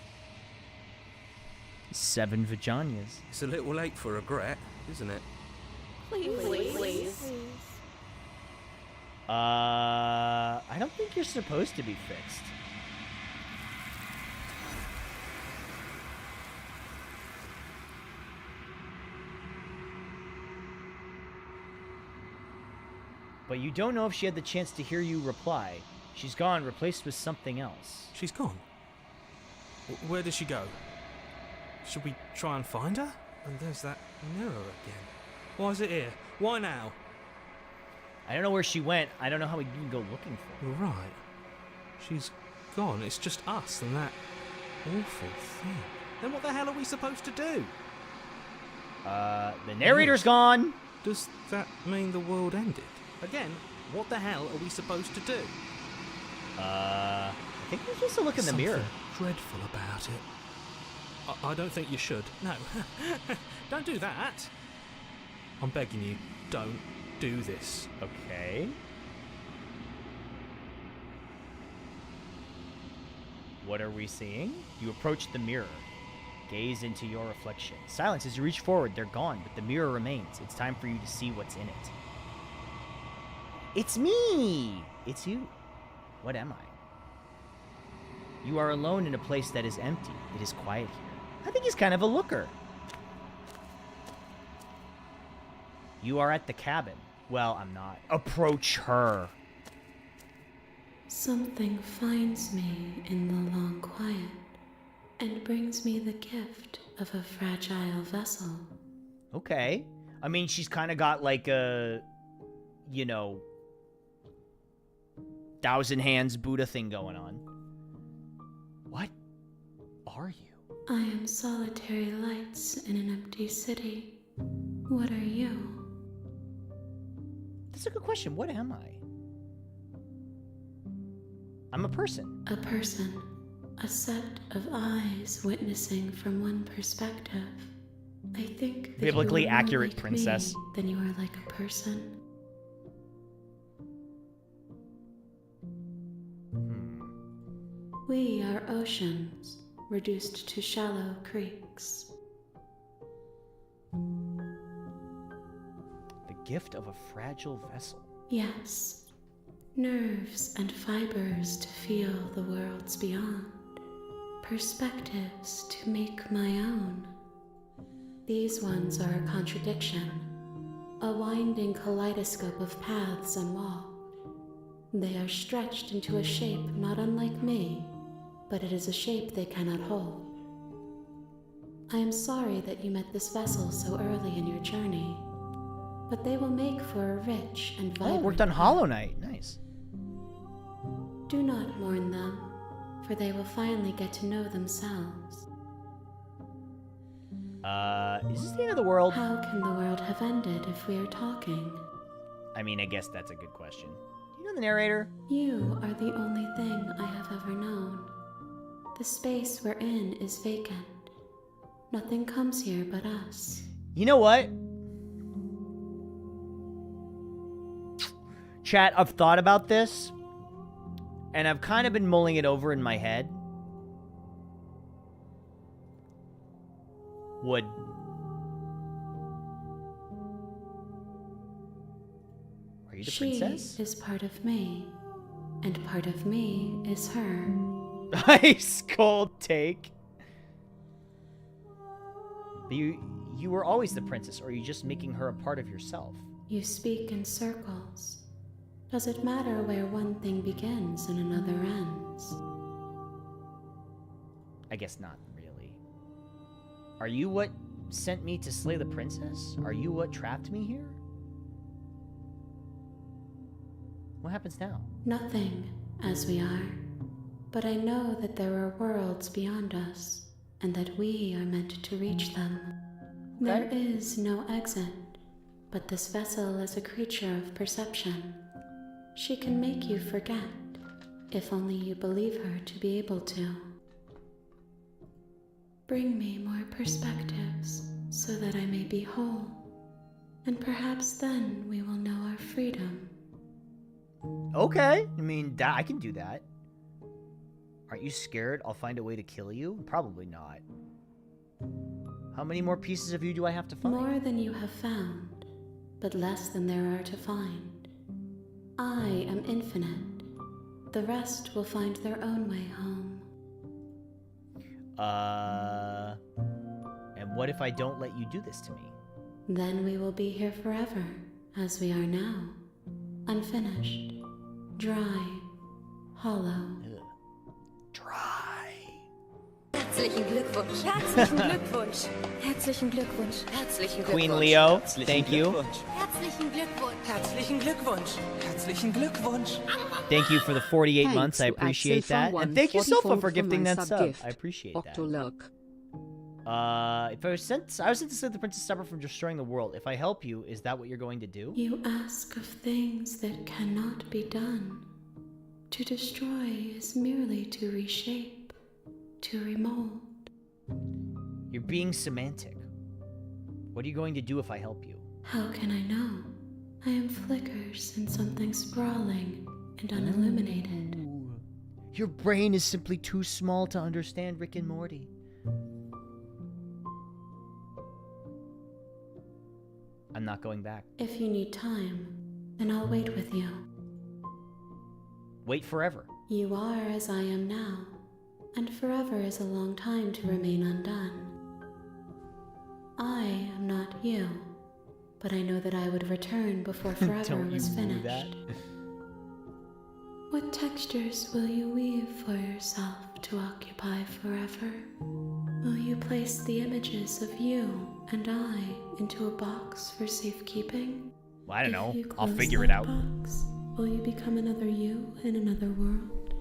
7 vaginas. It's a little late for regret, isn't it? Please. I don't think you're supposed to be fixed. But you don't know if she had the chance to hear you reply. She's gone, replaced with something else. She's gone. Where did she go? Should we try and find her? And there's that mirror again. Why is it here? Why now? I don't know where she went. I don't know how we can go looking for her. You're right. She's gone. It's just us and that awful thing. Then what the hell are we supposed to do? The narrator's gone. Does that mean the world ended? Again, what the hell are we supposed to do? I think we're supposed to look in the mirror. Something dreadful about it. I don't think you should. No. Don't do that. I'm begging you, don't do this. Okay. What are we seeing? You approach the mirror. Gaze into your reflection. Silence as you reach forward. They're gone, but the mirror remains. It's time for you to see what's in it. It's me! It's you. What am I? You are alone in a place that is empty. It is quiet here. I think he's kind of a looker. You are at the cabin. Well, I'm not. Approach her. Something finds me in the long quiet and brings me the gift of a fragile vessel. Okay. I mean, she's kind of got like a, you know, 1,000 hands Buddha thing going on. What? A are you? I am solitary lights in an empty city. What are you? That's a good question. What am I? I'm a person. A person. A set of eyes witnessing from one perspective. I think that Biblically you are more accurate like princess. me than you are like a person. We are oceans, reduced to shallow creeks. The gift of a fragile vessel. Yes, nerves and fibers to feel the worlds beyond, perspectives to make my own. These ones are a contradiction, a winding kaleidoscope of paths unwalked. They are stretched into a shape not unlike me, but it is a shape they cannot hold. I am sorry that you met this vessel so early in your journey, but they will make for a rich and Oh, vibrant worked on Hollow Knight. Nice. Do not mourn them, for they will finally get to know themselves. Is this the end of the world? How can the world have ended if we are talking? I mean, I guess that's a good question. Do you know the narrator? You are the only thing I have ever known. The space we're in is vacant. Nothing comes here but us. You know what? Chat, I've thought about this, and I've kind of been mulling it over in my head. Are you the princess? She is part of me, and part of me is her. Ice cold take. But you were always the princess, or are you just making her a part of yourself? You speak in circles. Does it matter where one thing begins and another ends? I guess not really. Are you what sent me to slay the princess? Are you what trapped me here? What happens now? Nothing, as we are. But I know that there are worlds beyond us, and that we are meant to reach them. There is no exit, but this vessel is a creature of perception. She can make you forget, if only you believe her to be able to. Bring me more perspectives, so that I may be whole, and perhaps then we will know our freedom. Okay, I mean, I can do that. Aren't you scared I'll find a way to kill you? Probably not. How many more pieces of you do I have to find? More than you have found, but less than there are to find. I am infinite. The rest will find their own way home. And what if I don't let you do this to me? Then we will be here forever, as we are now. Unfinished, dry, hollow. Dry. Herzlichen Glückwunsch. Herzlichen Glückwunsch. Herzlichen Glückwunsch. Herzlichen Glückwunsch. Queen Leo, thank you. Herzlichen Glückwunsch. Herzlichen Glückwunsch. Herzlichen Glückwunsch. Thank you for the 48 Thanks months. I to appreciate Axel that. And thank you, Sofa, for gifting my that sub sub. gift. I appreciate that. Octolurk. If I was sent to save the princess separate from destroying the world. If I help you, is that what you're going to do? You ask of things that cannot be done. To destroy is merely to reshape, to remold. You're being semantic. What are you going to do if I help you? How can I know? I am flickers in something sprawling and unilluminated. Ooh. Your brain is simply too small to understand Rick and Morty. I'm not going back. If you need time, then I'll wait with you. Wait forever. You are as I am now, and forever is a long time to remain undone. I am not you, but I know that I would return before forever Don't you was do finished. that? What textures will you weave for yourself to occupy forever? Will you place the images of you and I into a box for safekeeping? Well, I don't If know. you I'll close figure it that out. box, will you become another you in another world?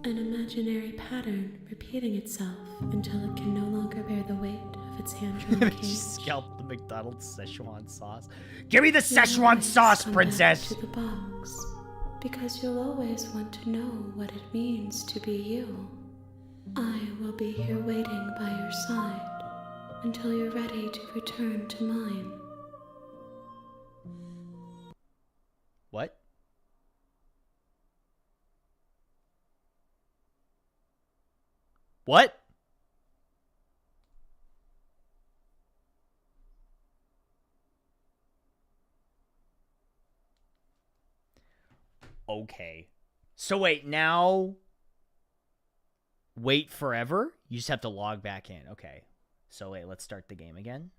An imaginary pattern repeating itself until it can no longer bear the weight of its hand-drawn She cage. scalped the McDonald's Szechuan sauce. Give me the You'll Szechuan always sauce, come princess! back to the box, because you'll always want to know what it means to be you. I will be here waiting by your side until you're ready to return to mine. What? What? Okay. So wait, now wait forever? You just have to log back in. Okay. So wait, let's start the game again.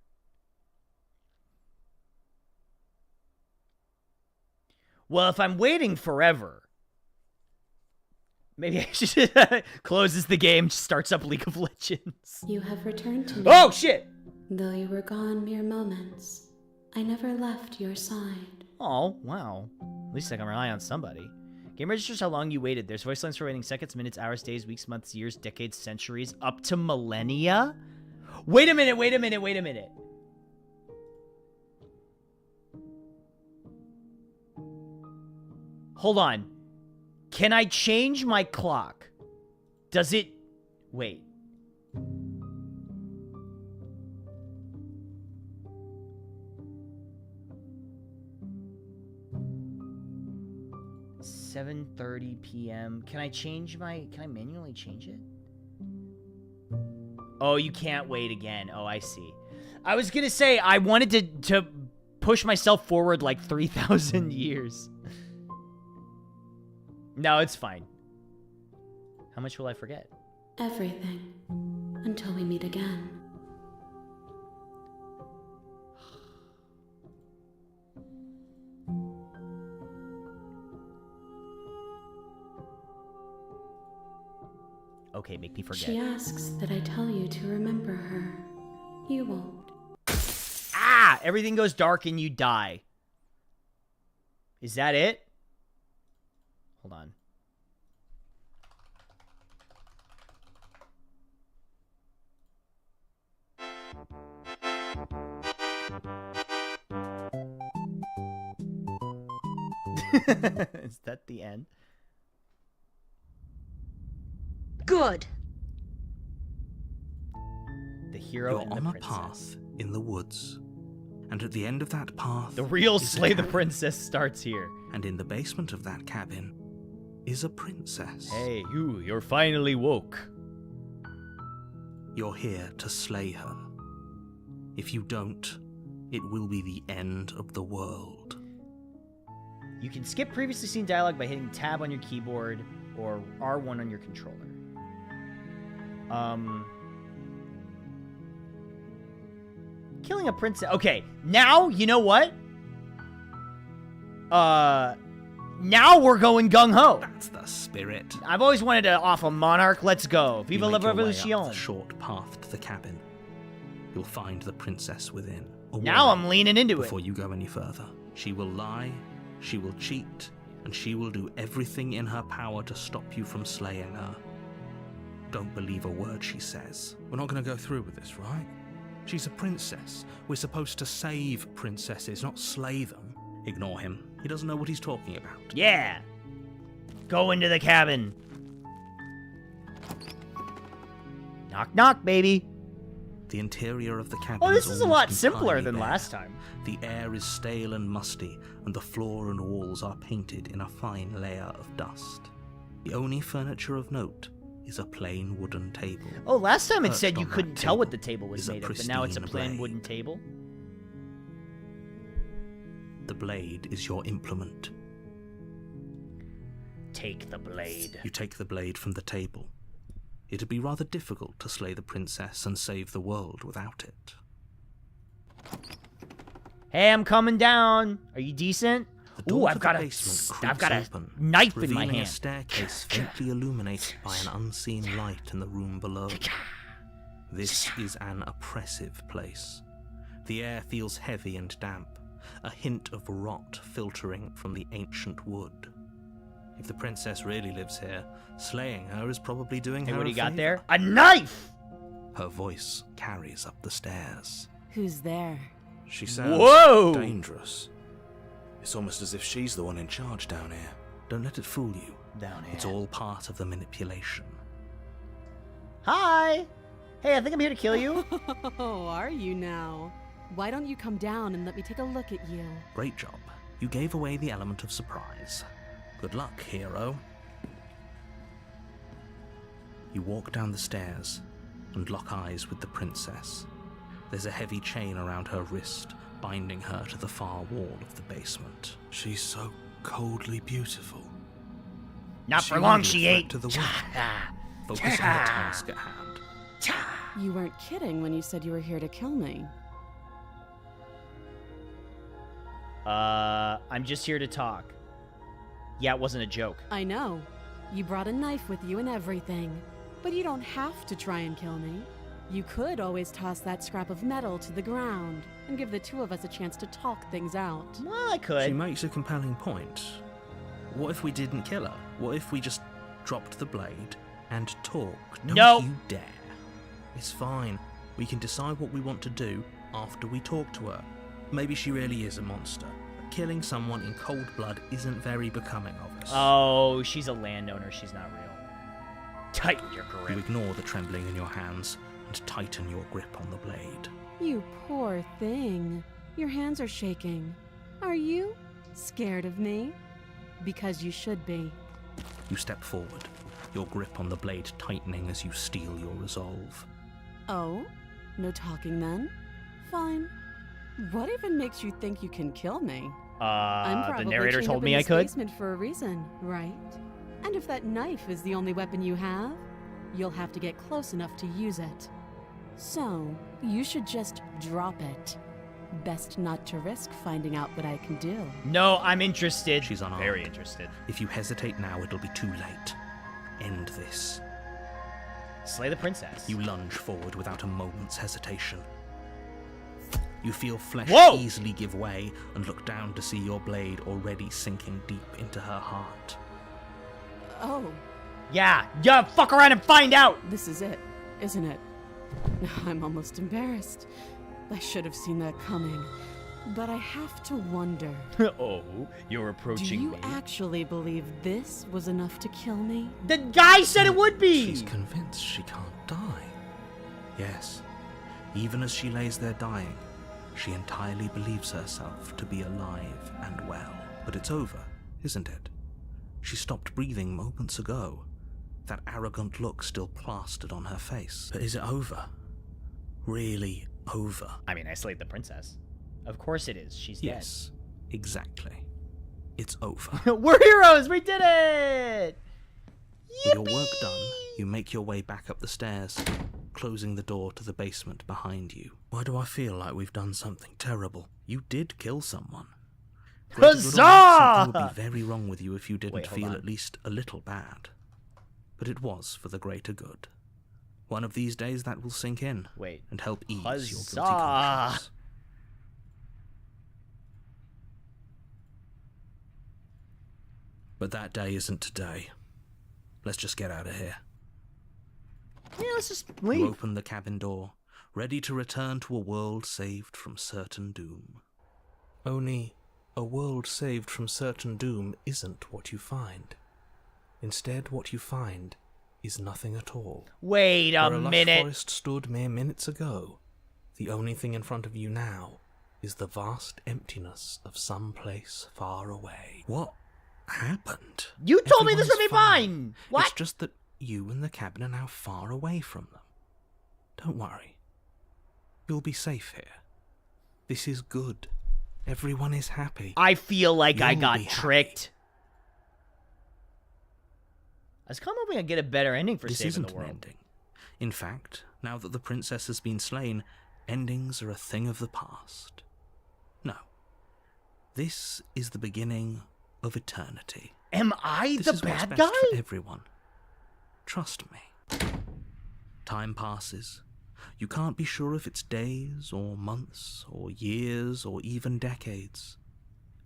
Well, if I'm waiting forever, maybe I should closes the game, starts up League of Legends. You have returned to me. Oh, shit! Though you were gone mere moments, I never left your side. Oh, wow. At least I can rely on somebody. Game registers how long you waited. There's voice lines for waiting seconds, minutes, hours, days, weeks, months, years, decades, centuries, up to millennia? Wait a minute, wait a minute, wait a minute. Hold on. Can I change my clock? Does it... Wait. $7:30 p.m. Can I change my... Can I manually change it? Oh, you can't wait again. Oh, I see. I was gonna say, I wanted to push myself forward like 3,000 years. No, it's fine. How much will I forget? Everything. Until we meet again. Okay, make me forget. She asks that I tell you to remember her. You won't. Ah! Everything goes dark and you die. Is that it? Hold on. Is that the end? Good. The hero You're and the on a princess. path in the woods, and at the end of that path, The real is a Slay the cabin. Princess starts here. And in the basement of that cabin is a princess. Hey, you're finally woke. You're here to slay her. If you don't, it will be the end of the world. You can skip previously seen dialogue by hitting tab on your keyboard or R1 on your controller. Killing a princess. Okay, now, you know what? Now we're going gung-ho. That's the spirit. I've always wanted to off a monarch. Let's go. Viva You la make your way up revolution. the short path to the cabin. You'll find the princess within. A Now woman. I'm leaning into it. Before you go any further, she will lie, she will cheat, and she will do everything in her power to stop you from slaying her. Don't believe a word she says. We're not going to go through with this, right? She's a princess. We're supposed to save princesses, not slay them. Ignore him. He doesn't know what he's talking about. Yeah. Go into the cabin. Knock, knock, baby. The interior of the cabin Oh, this is a lot almost simpler entirely than bare. last time. The air is stale and musty, and the floor and walls are painted in a fine layer of dust. The only furniture of note is a plain wooden table. Oh, last time it Perched said you on that couldn't tell what the table table was is a made of, but now it's a pristine plain blade. wooden table. The blade is your implement. Take the blade. You take the blade from the table. It'd be rather difficult to slay the princess and save the world without it. Hey, I'm coming down. Are you decent? The Ooh, door I've to the got basement I've got a creaks open, knife in my revealing hand. a staircase faintly illuminated by an unseen light in the room below. This is an oppressive place. The air feels heavy and damp, a hint of rot filtering from the ancient wood. If the princess really lives here, slaying her is probably doing Hey, her what do a you got favor. there? A knife! Her voice carries up the stairs. Who's there? She sounds Whoa! dangerous. It's almost as if she's the one in charge down here. Don't let it fool you. Down here. It's all part of the manipulation. Hi! Hey, I think I'm here to kill you. Oh, are you now? Why don't you come down and let me take a look at you? Great job. You gave away the element of surprise. Good luck, hero. You walk down the stairs and lock eyes with the princess. There's a heavy chain around her wrist, binding her to the far wall of the basement. She's so coldly beautiful. Not She for long, won't be a she threat ain't. to the world. Focus on the task at hand. You weren't kidding when you said you were here to kill me. I'm just here to talk. Yeah, it wasn't a joke. I know. You brought a knife with you and everything. But you don't have to try and kill me. You could always toss that scrap of metal to the ground and give the two of us a chance to talk things out. Well, I could. She makes a compelling point. What if we didn't kill her? What if we just dropped the blade and talked? No. Don't you dare. It's fine. We can decide what we want to do after we talk to her. Maybe she really is a monster. But killing someone in cold blood isn't very becoming of us. Oh, she's a landowner. She's not real. Tighten your You grip. ignore the trembling in your hands and tighten your grip on the blade. You poor thing. Your hands are shaking. Are you scared of me? Because you should be. You step forward, your grip on the blade tightening as you steel your resolve. Oh? No talking then? Fine. What even makes you think you can kill me? I'm The probably narrator chained told up me in I this could. basement for a reason, right? And if that knife is the only weapon you have, you'll have to get close enough to use it. So, you should just drop it. Best not to risk finding out what I can do. No, I'm interested. She's unarmed. Very interested. If you hesitate now, it'll be too late. End this. Slay the princess. You lunge forward without a moment's hesitation. You feel flesh Whoa! easily give way and look down to see your blade already sinking deep into her heart. Oh, Yeah, fuck around and find out! this is it, isn't it? I'm almost embarrassed. I should have seen that coming. But I have to wonder, Oh, you're do approaching you me. actually believe this was enough to kill me? The guy said it would be! She's convinced she can't die. Yes, even as she lays there dying, she entirely believes herself to be alive and well. But it's over, isn't it? She stopped breathing moments ago, that arrogant look still plastered on her face. But is it over? Really over? I mean, I slayed the princess. Of course it is. She's Yes, exactly. It's over. dead. We're heroes! We did it! With your work done, you make your way back up the stairs, closing the door to the basement behind you. Why do I feel like we've done something terrible? You did kill someone. Greater good or not, something would be very wrong with you if you didn't Wait, hold feel on. at least a little bad. But it was for the greater good. One of these days that will sink in Wait. and help ease your guilty Huzzah! conscience. But that day isn't today. Let's just get out of here. Yeah, let's just You leave. open the cabin door, ready to return to a world saved from certain doom. Only, a world saved from certain doom isn't what you find. Instead, what you find is nothing at all. Wait a Where a lush minute. forest stood mere minutes ago, the only thing in front of you now is the vast emptiness of some place far away. What happened? You told me this Everyone would is be fine. What? It's just that you and the cabin are now far away from them. Don't worry. You'll be safe here. This is good. Everyone is happy. I feel like I You'll got be happy. tricked. I was kind of hoping I'd get a better ending for This saving isn't the an world. ending. In fact, now that the princess has been slain, endings are a thing of the past. No. This is the beginning of eternity. Am I This the is what's bad best guy? for everyone. Trust me. Time passes. You can't be sure if it's days or months or years or even decades.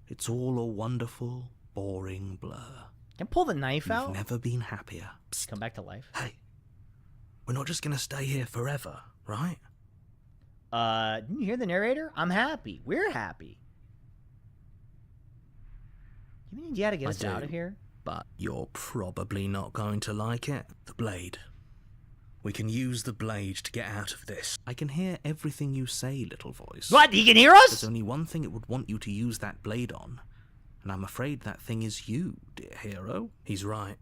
It's all a wonderful, boring blur. Can I pull the knife You've out? never been happier. Psst. Come back to life. Hey, we're not just gonna stay here forever, right? Didn't you hear the narrator? I'm happy. We're happy. You mean you gotta get us out of here? But you're probably not going to like it. The blade. We can use the blade to get out of this. I can hear everything you say, little voice. What? He can hear us? There's only one thing it would want you to use that blade on, and I'm afraid that thing is you, dear hero. He's right.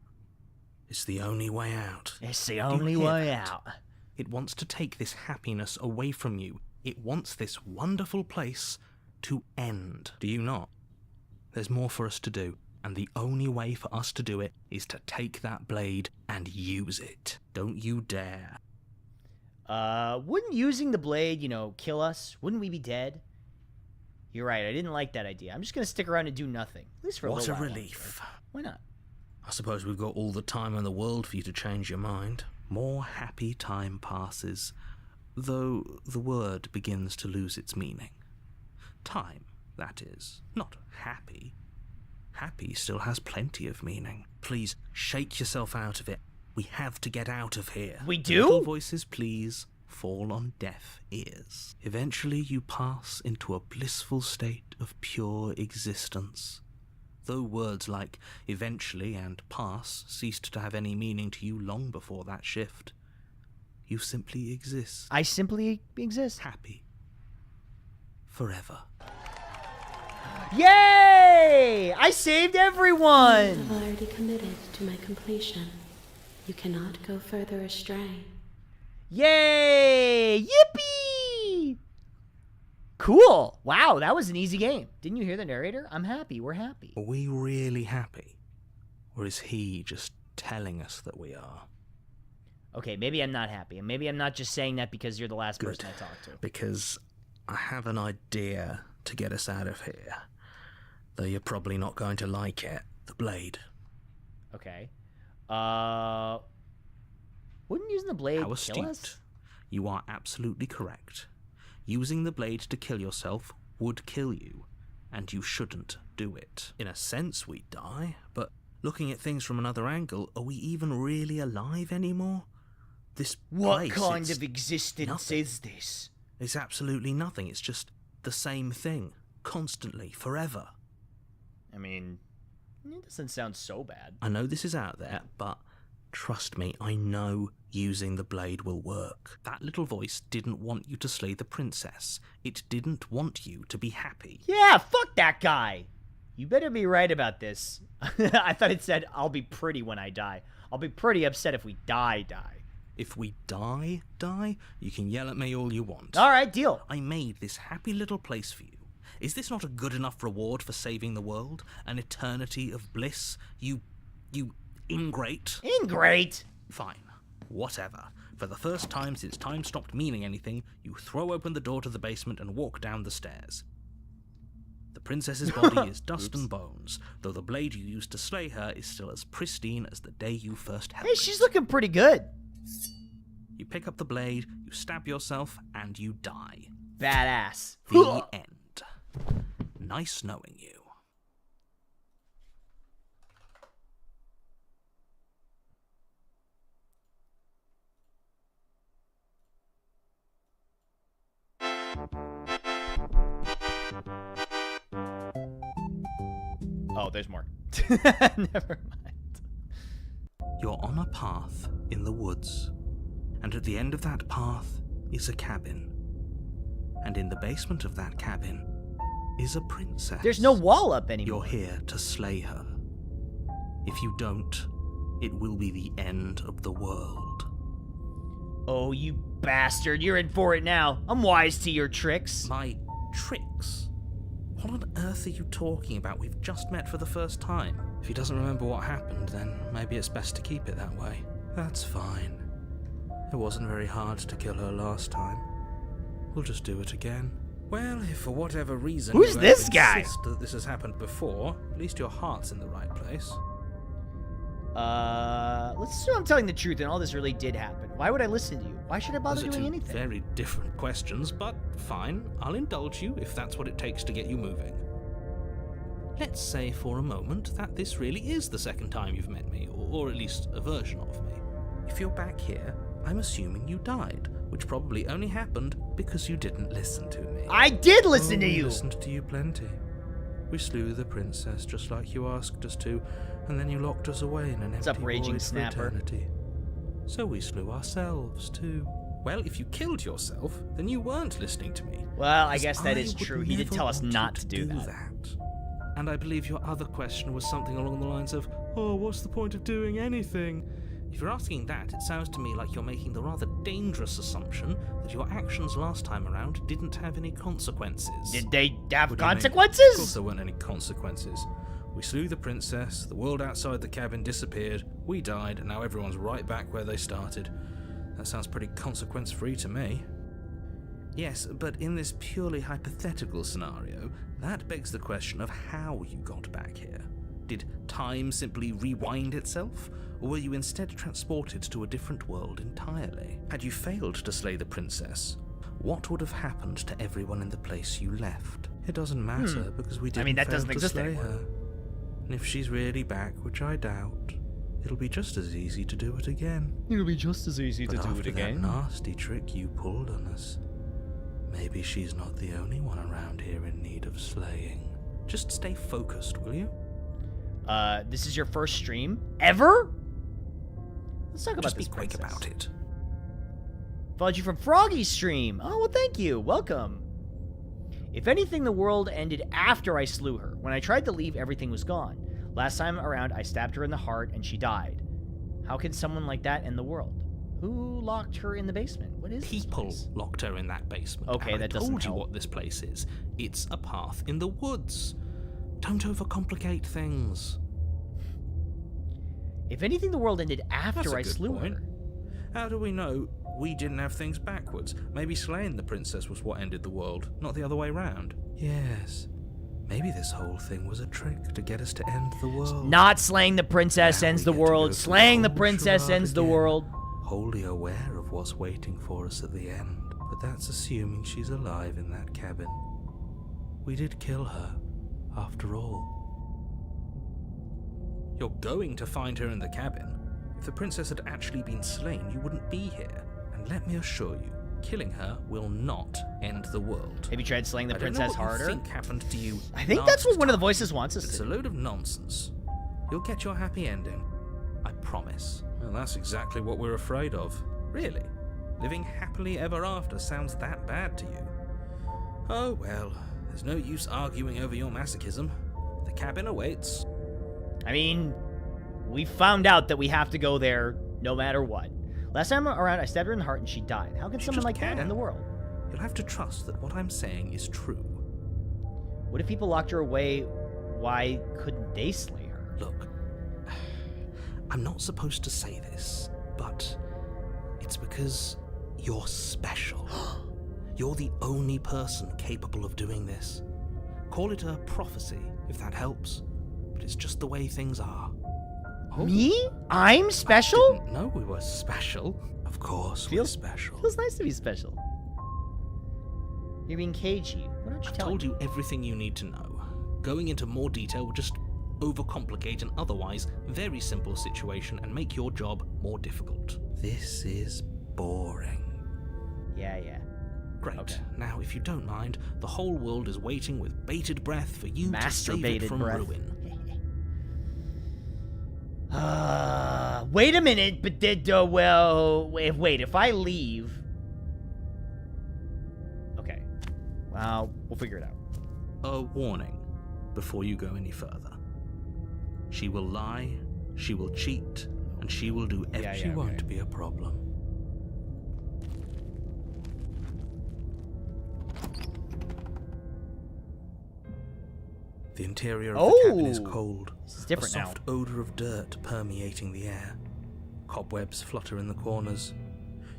It's the only way out. It's the only way out. It wants to take this happiness away from you. It wants this wonderful place to end. Do you not? There's more for us to do, and the only way for us to do it is to take that blade and use it. Don't you dare. Wouldn't using the blade, kill us? Wouldn't we be dead? You're right, I didn't like that idea. I'm just gonna stick around and do nothing. At least for a little while. What a relief. Why not? I suppose we've got all the time in the world for you to change your mind. More happy time passes, though the word begins to lose its meaning. Time, that is, not happy. Happy still has plenty of meaning. Please, shake yourself out of it. We have to get out of here. We do? Little voices, please, fall on deaf ears. Eventually you pass into a blissful state of pure existence. Though words like eventually and pass ceased to have any meaning to you long before that shift, you simply exist. I simply exist. Happy. Forever. Yay! I saved everyone! I've already committed to my completion. You cannot go further astray. Yay! Yippee! Cool. Wow, that was an easy game. Didn't you hear the narrator? I'm happy. We're happy. Are we really happy? Or is he just telling us that we are? Okay, maybe I'm not happy. And maybe I'm not just saying that because you're the last person I talked to. Because I have an idea to get us out of here. Though you're probably not going to like it. The blade. Okay. Wouldn't using the blade How kill us? astute. You are absolutely correct. Using the blade to kill yourself would kill you, and you shouldn't do it. In a sense, we die, but looking at things from another angle, are we even really alive anymore? This What place, kind it's of existence nothing. is this? It's absolutely nothing. It's just the same thing, constantly, forever. I mean, it doesn't sound so bad. I know this is out there, but trust me, I know using the blade will work. That little voice didn't want you to slay the princess. It didn't want you to be happy. Yeah, fuck that guy. You better be right about this. I thought it said, I'll be pretty when I die. I'll be pretty upset if we die. If we die, you can yell at me all you want. All right, deal. I made this happy little place for you. Is this not a good enough reward for saving the world? An eternity of bliss? You ingrate? Ingrate? Fine. Whatever. For the first time since time stopped meaning anything, you throw open the door to the basement and walk down the stairs. The princess's body is dust and bones, though the blade you used to slay her is still as pristine as the day you first held it. Hey, she's looking pretty good. You pick up the blade, you stab yourself, and you die. Badass. The end. Nice knowing you. Oh, there's more. Never mind. You're on a path in the woods, and at the end of that path is a cabin. And in the basement of that cabin is a princess. There's no wall up anymore. You're here to slay her. If you don't, it will be the end of the world. Oh, you bastard. You're in for it now. I'm wise to your tricks. My tricks? What on earth are you talking about? We've just met for the first time. If he doesn't remember what happened, then maybe it's best to keep it that way. That's fine. It wasn't very hard to kill her last time. We'll just do it again. Well, if for whatever reason Who's you this guy? insist that this has happened before, at least your heart's in the right place. Let's assume I'm telling the truth and all this really did happen. Why would I listen to you? Why should I bother Those are doing two anything? very different questions, but fine. I'll indulge you if that's what it takes to get you moving. let's say for a moment that this really is the second time you've met me, or at least a version of me. If you're back here, I'm assuming you died, which probably only happened because you didn't listen to me. I did listen to We you! listened to you plenty. We slew the princess just like you asked us to, and then you locked us away in an What's empty up, Raging void Snapper? for eternity. So we slew ourselves too. Well, if you killed yourself, then you weren't listening to me. Well, I 'Cause guess that is would true. He did never tell us want not you to do that. And I believe your other question was something along the lines of, oh, what's the point of doing anything? If you're asking that, it sounds to me like you're making the rather dangerous assumption that your actions last time around didn't have any consequences. Did they have What do you mean? consequences? Of course there weren't any consequences. We slew the princess, the world outside the cabin disappeared, we died, and now everyone's right back where they started. That sounds pretty consequence-free to me. Yes, but in this purely hypothetical scenario, that begs the question of how you got back here. Did time simply rewind itself, or were you instead transported to a different world entirely? Had you failed to slay the princess, what would have happened to everyone in the place you left? It doesn't matter, because we didn't that fail doesn't to exist slay anymore. her. And if she's really back, which I doubt, it'll be just as easy to do it again. It'll be just as easy But after that nasty trick you pulled on us, maybe she's not the only one around here in need of slaying. Just stay focused, will you? This is your first stream ever? Let's talk about Just this be quick princess. about it. Followed you from Froggy's stream. Oh, well, thank you. Welcome. If anything, the world ended after I slew her. When I tried to leave, everything was gone. Last time around, I stabbed her in the heart and she died. How can someone like that end the world? Who locked her in the basement? What is this People place? locked her in that basement. Okay, and that I doesn't told you help. what this place is. It's a path in the woods. Don't overcomplicate things. If anything, the world ended That's after a I good slew point. her. How do we know we didn't have things backwards? Maybe slaying the princess was what ended the world, not the other way round. Yes. Maybe this whole thing was a trick to get us to end the world. Not slaying the princess Now ends we the get to go world. through Slaying the whole princess charade ends the again, world. Wholly aware of what's waiting for us at the end. But that's assuming she's alive in that cabin. We did kill her, after all. You're going to find her in the cabin. If the princess had actually been slain, you wouldn't be here. And let me assure you, killing her will not end the world. Have you tried slaying the princess harder? I don't know what you think happened to you. I think that's what last one of the time, voices wants us but it's to a do. load of nonsense. You'll get your happy ending. I promise. Well, that's exactly what we're afraid of. Really? Living happily ever after sounds that bad to you? Oh well, there's no use arguing over your masochism. The cabin awaits. I mean, we found out that we have to go there no matter what. Last time around, I stabbed her in the heart and she died. How can She someone just like that can. end the world? You'll have to trust that what I'm saying is true. What if people locked her away? Why couldn't they slay her? Look, I'm not supposed to say this, but it's because you're special. You're the only person capable of doing this. Call it a prophecy, if that helps, but it's just the way things are. Oh, Me? I'm special? I didn't know we were special. Of course we're special. Feels nice to be special. You're being cagey. Why don't you I've tell told me? you everything you need to know. Going into more detail would just overcomplicate an otherwise very simple situation and make your job more difficult. This is boring. Yeah. Great. Okay. Now, if you don't mind, the whole world is waiting with bated breath for you to save it Masturbated from breath. ruin. Wait a minute, but wait, if I leave... Okay. Well, we'll figure it out. A warning before you go any further. She will lie, she will cheat, and she will do everything. She won't be a problem. The interior of the cabin is cold. This is different a soft odor of dirt permeating the air. Cobwebs flutter in the corners.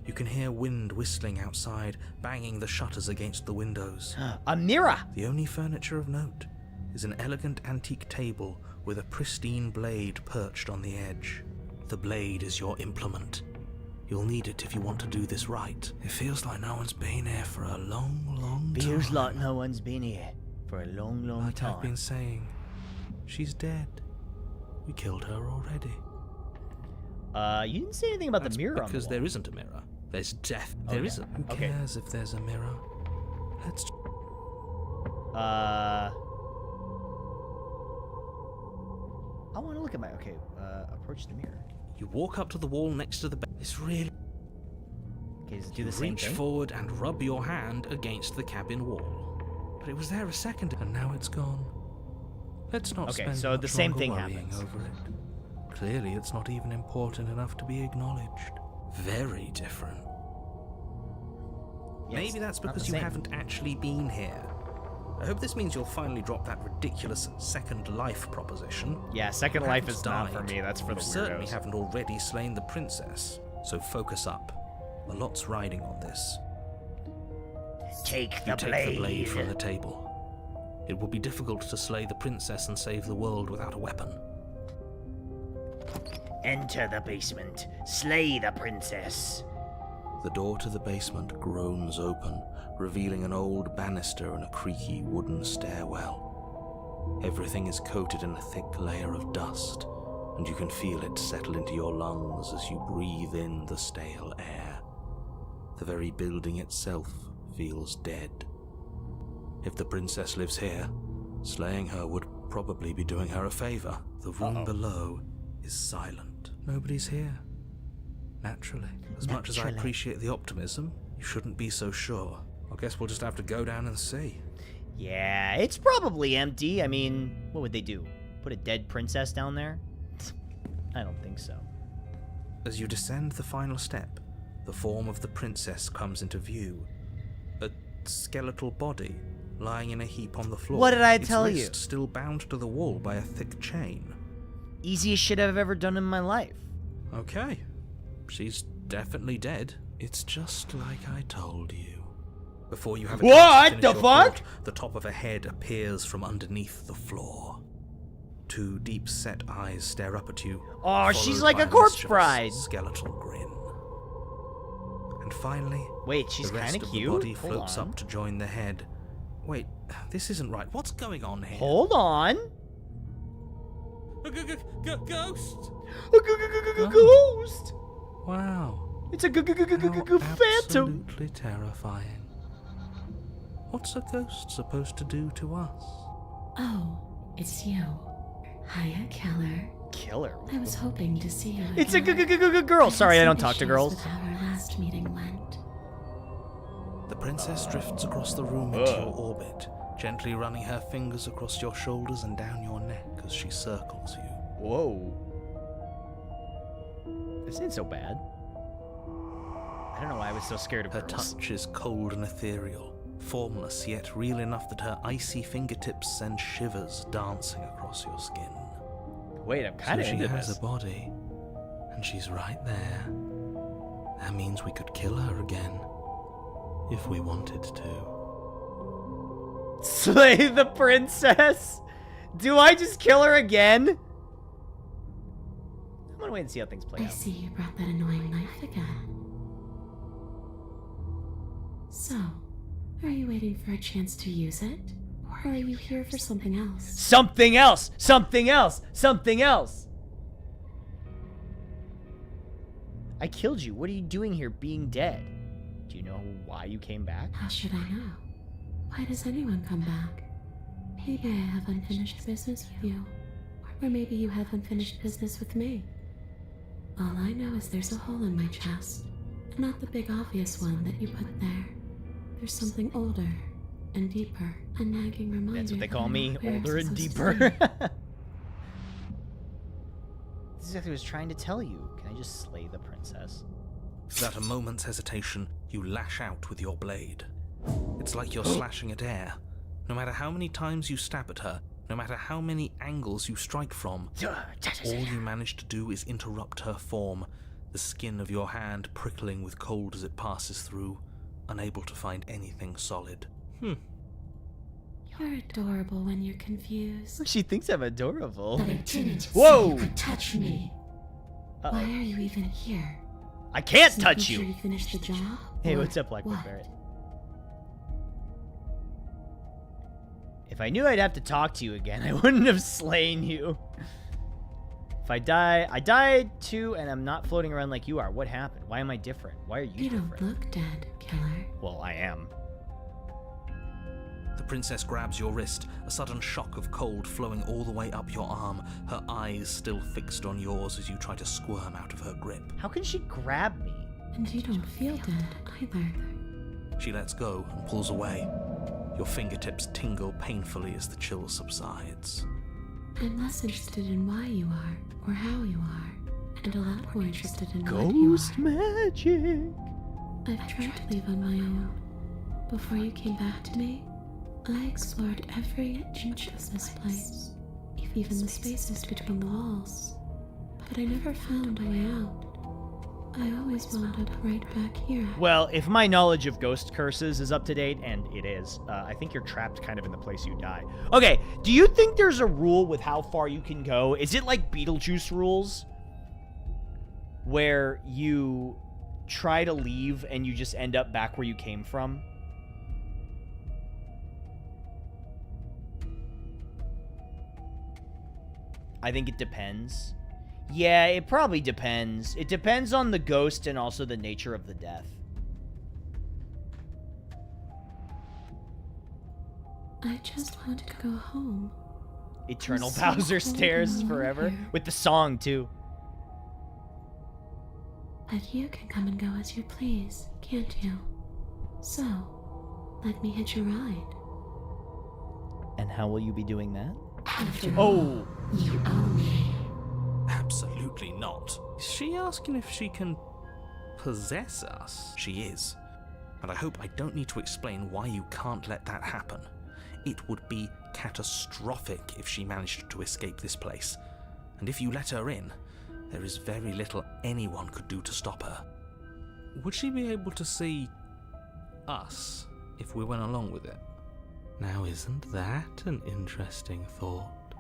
You can hear wind whistling outside, banging the shutters against the windows. A mirror! The only furniture of note is an elegant antique table with a pristine blade perched on the edge. The blade is your implement. You'll need it if you want to do this right. It feels like no one's been here for a long, long time. Feels like no one's been here for a long, long Like time. I've been saying, She's dead. We killed her already. You didn't say anything about That's the mirror on the because wall. there isn't a mirror. There's death. Okay. There isn't. Who Okay. cares if there's a mirror? Let's... I want to look at my... Okay, approach the mirror. You walk up to the wall next to the bed. It's really... Okay, does it do the same Reach thing? forward and rub your hand against the cabin wall. But it was there a second, and now it's gone. Let's not Okay, spend so the much same longer thing worrying happens. over it. Clearly, it's not even important enough to be acknowledged. Very different. Yes, Maybe that's not the because you same. haven't actually been here. I hope this means you'll finally drop that ridiculous second life proposition. Yeah, second You life haven't is not for died. me. That's for You the certainly weirdos. haven't already slain the princess. So focus up. A lot's riding on this. Take You take the blade from the table. It will be difficult to slay the princess and save the world without a weapon. Enter the basement. Slay the princess. The door to the basement groans open, revealing an old banister and a creaky wooden stairwell. Everything is coated in a thick layer of dust, and you can feel it settle into your lungs as you breathe in the stale air. The very building itself feels dead. If the princess lives here, slaying her would probably be doing her a favor. The room below is silent. Nobody's here. Naturally. As much as I appreciate the optimism, you shouldn't be so sure. I guess we'll just have to go down and see. Yeah, it's probably empty. I mean, what would they do? Put a dead princess down there? I don't think so. As you descend the final step, the form of the princess comes into view. A skeletal body lying in a heap on the floor. What did I its tell you? wrist still bound to the wall by a thick chain. Easiest shit I've ever done in my life. Okay. She's definitely dead. It's just like I told you. Before you have a chance to What finish the your fuck? thought, the top of a head appears from underneath the floor. Two deep-set eyes stare up at you. Oh, she's followed like by a corpse mischievous bride. skeletal grin. And finally, Wait, she's the rest kind of of cute. the body Hold floats on. up to join the head. Wait, this isn't right. What's going on here? Hold on. Ghost! Ghost! Wow. It's a phantom. Absolutely terrifying. What's a ghost supposed to do to us? Oh, it's you. Hiya, killer. Killer. I was hoping to see you. It's a again. girl. Sorry, I had don't some talk to issues girls. with how our last meeting went. The princess drifts across the room into your orbit, gently running her fingers across your shoulders and down your neck as she circles you. Whoa. This ain't so bad. I don't know why I was so scared of Her girls. touch is cold and ethereal, formless yet real enough that her icy fingertips send shivers dancing across your skin. Wait, I'm kind of so she into has this. a body, and she's right there. That means we could kill her again, if we wanted to. Slay the princess? Do I just kill her again? I'm gonna wait and see how things play I out. see you brought that annoying knife again. So, are you waiting for a chance to use it? Or are you here for something else? Something else! Something else! Something else! I killed you. What are you doing here being dead? Do you know why you came back? How should I know? Why does anyone come back? Maybe I have unfinished business with you. Or maybe you have unfinished business with me. All I know is there's a hole in my chest. Not the big obvious one that you put there. There's something older and deeper. A nagging reminder. That's what they that call I'm me, not where I'm older and supposed to deeper. be. This is exactly what I was trying to tell you. Can I just slay the princess? Without a moment's hesitation, you lash out with your blade. It's like you're slashing at air. No matter how many times you stab at her, no matter how many angles you strike from, all you manage to do is interrupt her form, the skin of your hand prickling with cold as it passes through, unable to find anything solid. You're adorable when you're confused. She thinks I'm adorable. But I didn't Whoa! say you could touch me. Uh-oh. Why are you even here? I can't Just touch making sure you! you finish the job? Hey, Or what's up, Blackwood what? Barrett? If I knew I'd have to talk to you again, I wouldn't have slain you. If I died too, and I'm not floating around like you are. What happened? Why am I different? Why are you different? You don't look dead, killer. Well, I am. The princess grabs your wrist, a sudden shock of cold flowing all the way up your arm, her eyes still fixed on yours as you try to squirm out of her grip. How can she grab me? And you don't feel dead either. She lets go and pulls away. Your fingertips tingle painfully as the chill subsides. I'm less interested in why you are, or how you are, and a lot more interested in what you Ghost magic. I've tried to leave on my own. Before you came back to me, I explored every inch of this place, even the spaces between the walls. But I never found a way out. I always wound up right back here. Well, if my knowledge of ghost curses is up to date, and it is, I think you're trapped kind of in the place you die. Okay, do you think there's a rule with how far you can go? Is it like Beetlejuice rules? Where you try to leave and you just end up back where you came from? I think it depends. Yeah, it probably depends. It depends on the ghost and also the nature of the death. I just want to go home. Eternal So Bowser cold stares and forever. here. With the song, too. But you can come and go as you please, can't you? So, let me hitch a ride. And how will you be doing that? After Oh! all, you own me. Absolutely not. Is she asking if she can possess us? She is. And I hope I don't need to explain why you can't let that happen. It would be catastrophic if she managed to escape this place. And if you let her in, there is very little anyone could do to stop her. Would she be able to see us if we went along with it? Now, isn't that an interesting thought?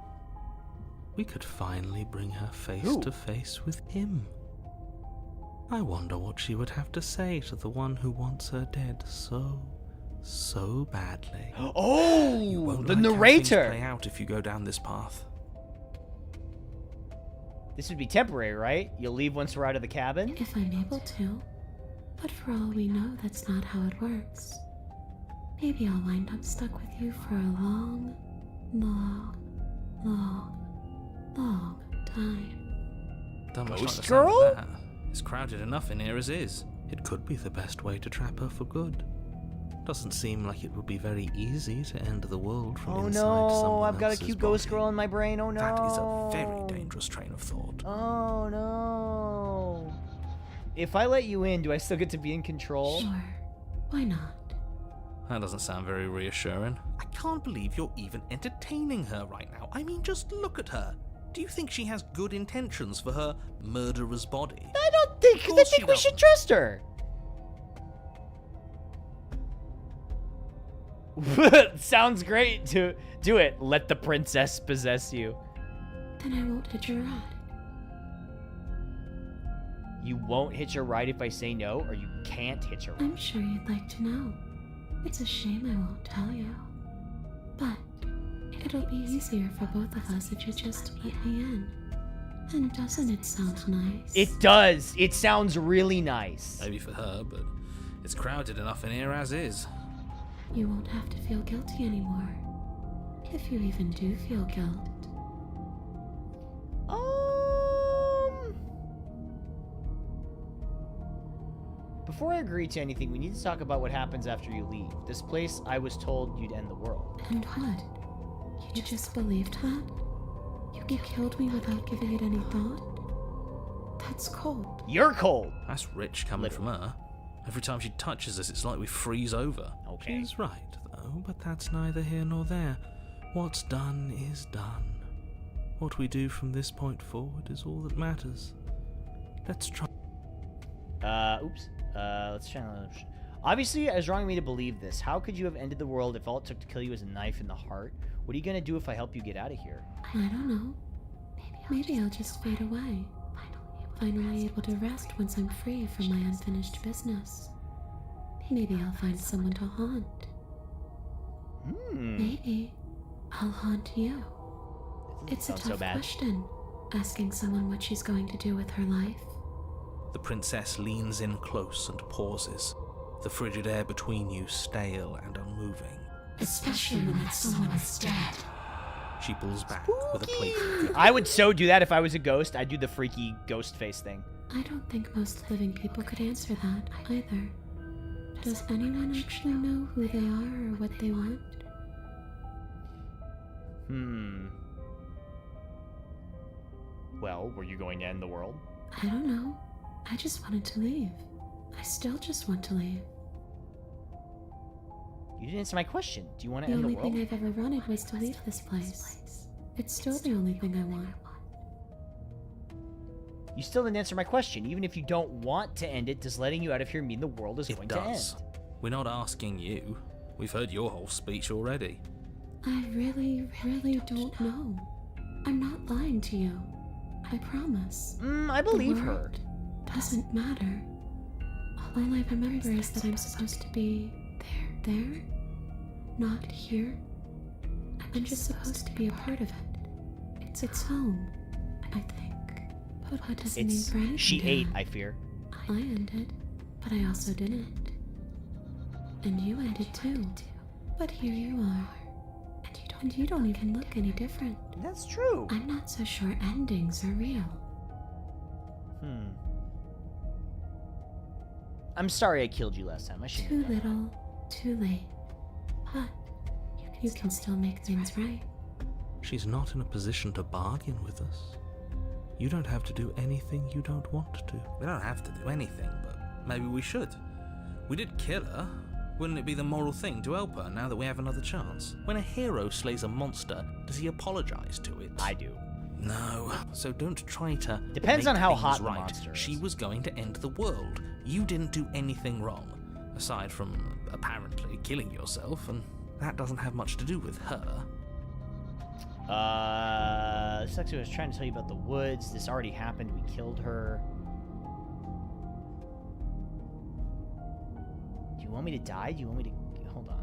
We could finally bring her face to face with him. I wonder what she would have to say to the one who wants her dead so badly. Oh! You won't The like how things narrator! play out if you go down this path. This would be temporary, right? You'll leave once we're out of the cabin? If I'm able to. But for all we know, that's not how it works. Maybe I'll wind up stuck with you for a long time. Don't much Ghost like the sound of girl? that. It's crowded enough in here as is. It could be the best way to trap her for good. Doesn't seem like it would be very easy to end the world from Oh inside no, someone I've got a else's cute ghost body. girl in my brain. Oh no. That is a very dangerous train of thought. Oh no. If I let you in, do I still get to be in control? Sure. Why not? That doesn't sound very reassuring. I can't believe you're even entertaining her right now. I mean, just look at her. Do you think she has good intentions for her murderer's body? I don't think, I think we should trust her. Sounds great. To do it. Let the princess possess you. Then I won't hitch a ride. You won't hitch a ride if I say no, or you can't hitch a ride. I'm sure you'd like to know. It's a shame I won't tell you. But it'll be easier for both of us if you just let me in. And doesn't it sound nice? It does. It sounds really nice. Maybe for her, but it's crowded enough in here as is. You won't have to feel guilty anymore. If you even do feel guilt. Before I agree to anything, we need to talk about what happens after you leave. This place, I was told you'd end the world. And what? You just believed that? You killed me without giving it any thought? That's cold. You're cold. That's rich coming from her. Every time she touches us, it's like we freeze over. Okay. She's right, though, but that's neither here nor there. What's done is done. What we do from this point forward is all that matters. Let's try. Oops. Let's try another. Obviously, it was wrong of me to believe this. How could you have ended the world if all it took to kill you was a knife in the heart? What are you gonna do if I help you get out of here? I don't know. Maybe I'll just fade away. Finally able to rest once I'm free from my unfinished business. Maybe I'll find someone to haunt. Maybe I'll haunt you. It's a Sounds so tough bad. question, asking someone what she's going to do with her life. The princess leans in close and pauses, the frigid air between you stale and unmoving. Especially when that someone is dead. She pulls back with a playful giggle. I would so do that if I was a ghost. I'd do the freaky ghost face thing. I don't think most living people could answer that either. Does anyone actually know who they are or what they want? Well, were you going to end the world? I don't know. I just wanted to leave. I still just want to leave. You didn't answer my question. Do you want to The end the only world? thing I've ever wanted was to leave this place. It's still the only thing I want. You still didn't answer my question. Even if you don't want to end it, does letting you out of here mean the world is going It to end? does. We're not asking you. We've heard your whole speech already. I really don't know. I'm not lying to you. I promise. I believe The her. word doesn't matter. All I remember is that I'm supposed to be there, not here. I'm just supposed to be a part of it. It's home, I think. But what does it mean for anything? She to ate, end? I fear. I ended, but I also didn't. And you ended too. But here you are. And you don't even look any different. That's true. I'm not so sure endings are real. I'm sorry I killed you last time. I shouldn't Too have done little, too late. But you can still make things right. She's not in a position to bargain with us. You don't have to do anything you don't want to. We don't have to do anything, but maybe we should. We did kill her. Wouldn't it be the moral thing to help her now that we have another chance? When a hero slays a monster, does he apologize to it? I do. No. So don't try to. Depends make on how things hot the right. monster is. She was going to end the world. You didn't do anything wrong, aside from apparently killing yourself, and that doesn't have much to do with her. This actually was trying to tell you about the woods. This already happened. We killed her. Do you want me to die? Do you want me to... Hold on.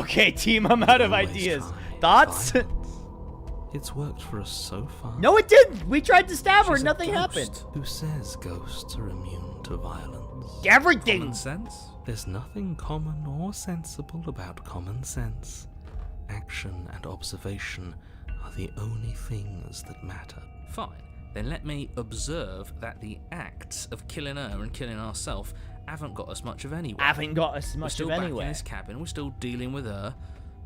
Okay, team, I'm out of ideas. Thoughts? It's worked for us so far. No, it didn't. We tried to stab her. She's a Nothing ghost. happened. Who says ghosts are immune to violence? Everything. Common sense? There's nothing common or sensible about common sense. Action and observation are the only things that matter. Fine. Then let me observe that the acts of killing her and killing ourselves haven't got us much of anywhere. Haven't got us We're much still of back in anywhere. this cabin. We're still dealing with her.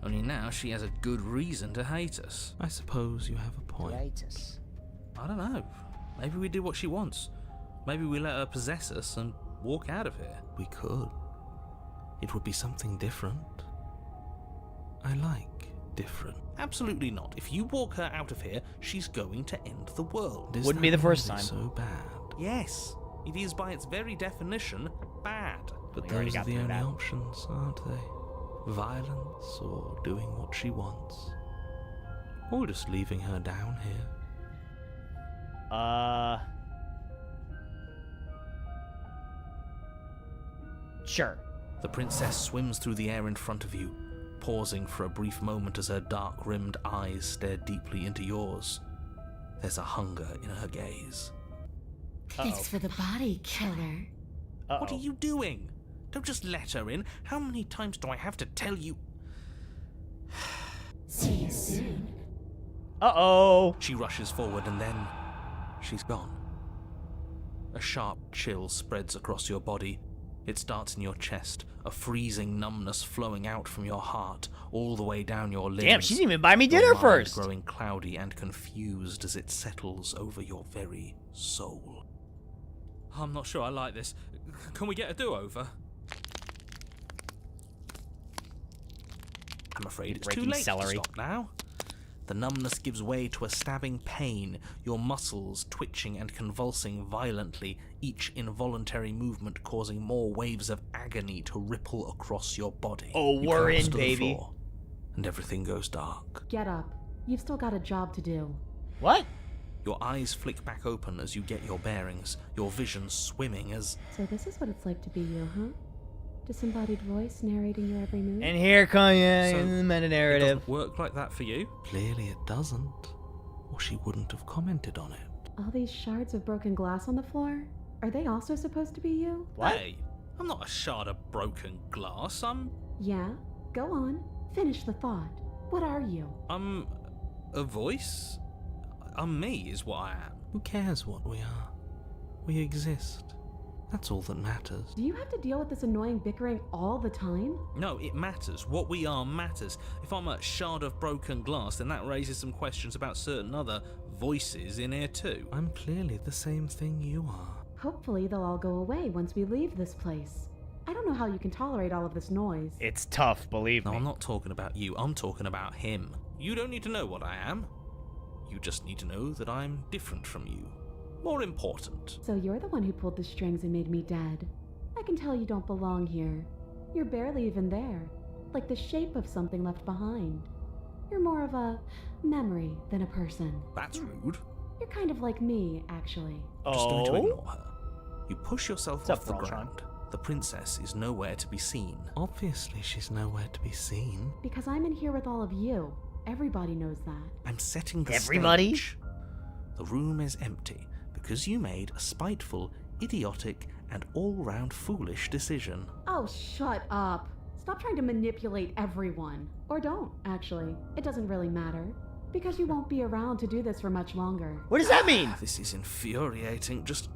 Only now she has a good reason to hate us. I suppose you have a point. I don't know. Maybe we do what she wants. Maybe we let her possess us and walk out of here. We could. It would be something different. I like different. Absolutely not. If you walk her out of here, she's going to end the world. Wouldn't be the first really time. So bad. Yes. It is by its very definition bad. But We already those are got the through only that. options, aren't they? Violence or doing what she wants. Or just leaving her down here. Sure. The princess swims through the air in front of you, pausing for a brief moment as her dark-rimmed eyes stare deeply into yours. There's a hunger in her gaze. Thanks for the body, killer. What are you doing? Don't just let her in. How many times do I have to tell you? See you soon. Uh-oh. She rushes forward and then she's gone. A sharp chill spreads across your body. It starts in your chest, a freezing numbness flowing out from your heart all the way down your limbs. Damn, she didn't even buy me Your dinner mind first. growing cloudy and confused as it settles over your very soul. I'm not sure I like this. Can we get a do-over? I'm afraid it's too Breaking late celery. to stop now. The numbness gives way to a stabbing pain, your muscles twitching and convulsing violently, each involuntary movement causing more waves of agony to ripple across your body. Oh, You we're collapse in, to the baby. floor, and everything goes dark. Get up. You've still got a job to do. What? Your eyes flick back open as you get your bearings, your vision swimming as... So this is what it's like to be you, huh? Disembodied voice narrating your every move. And here comes So, the meta It narrative. doesn't work like that for you? Clearly it doesn't, or she wouldn't have commented on it. All these shards of broken glass on the floor? Are they also supposed to be you? What? Hey, I'm not a shard of broken glass. I'm Yeah? Go on. Finish the thought. What are you? a voice. I'm me, is what I am. Who cares what we are? We exist. That's all that matters. Do you have to deal with this annoying bickering all the time? No, it matters. What we are matters. If I'm a shard of broken glass, then that raises some questions about certain other voices in here too. I'm clearly the same thing you are. Hopefully they'll all go away once we leave this place. I don't know how you can tolerate all of this noise. It's tough, believe No, me. I'm not talking about you. I'm talking about him. You don't need to know what I am. You just need to know that I'm different from you. More important. So you're the one who pulled the strings and made me dead. I can tell you don't belong here. You're barely even there, like the shape of something left behind. You're more of a memory than a person. That's rude. You're kind of like me, actually. I'm just going to ignore her. You push yourself What's up, off the Voltron? ground. The princess is nowhere to be seen. Obviously, she's nowhere to be seen. Because I'm in here with all of you. Everybody knows that. I'm setting the Everybody? stage. The room is empty because you made a spiteful, idiotic, and all-round foolish decision. Oh, shut up. Stop trying to manipulate everyone. Or don't, actually. It doesn't really matter. Because you won't be around to do this for much longer. What does that mean? This is infuriating. Just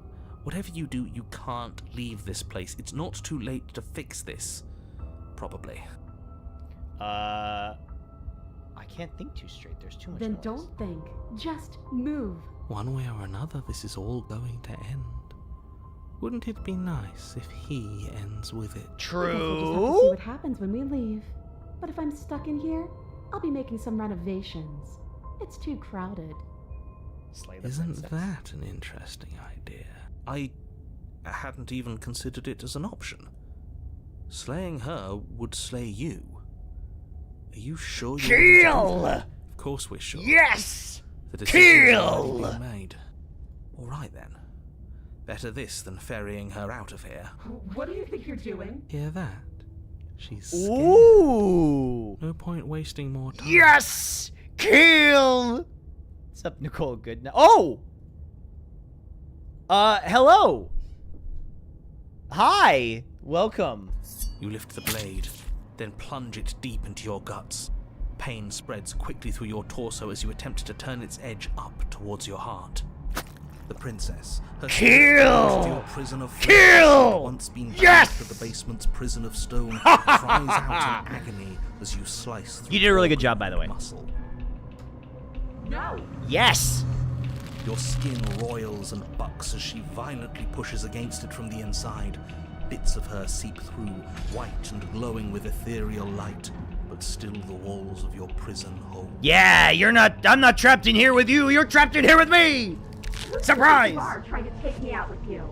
whatever you do, you can't leave this place. It's not too late to fix this. Probably. I can't think too straight. There's too much Then noise. don't think. Just move. One way or another, this is all going to end. Wouldn't it be nice if he ends with it? I guess we'll just have to see True. what happens when we leave. But if I'm stuck in here, I'll be making some renovations. It's too crowded. Slay the Isn't princess. that an interesting idea? I hadn't even considered it as an option. Slaying her would slay you. Are you sure you Kill! Of course we're sure. Yes! The decision's Kill! already been made. All right then. Better this than ferrying her out of here. What do you think you're doing? Hear that? She's scared. Ooh! No point wasting more time. Yes! Kill! What's up, Nicole? Good now. Oh! Hello! Hi! Welcome. You lift the blade, then plunge it deep into your guts. Pain spreads quickly through your torso as you attempt to turn its edge up towards your heart. The princess, her Kill! steel prison of flesh, Kill! once been bound Yes! to the basement's prison of stone, cries out in agony as you slice through You did a really good organ job, by the way. muscle. No! Yes! Your skin roils and bucks as she violently pushes against it from the inside. Bits of her seep through, white and glowing with ethereal light, but still the walls of your prison hold. Yeah, I'm not trapped in here with you, you're trapped in here with me! Surprise! You are trying to take me out with you.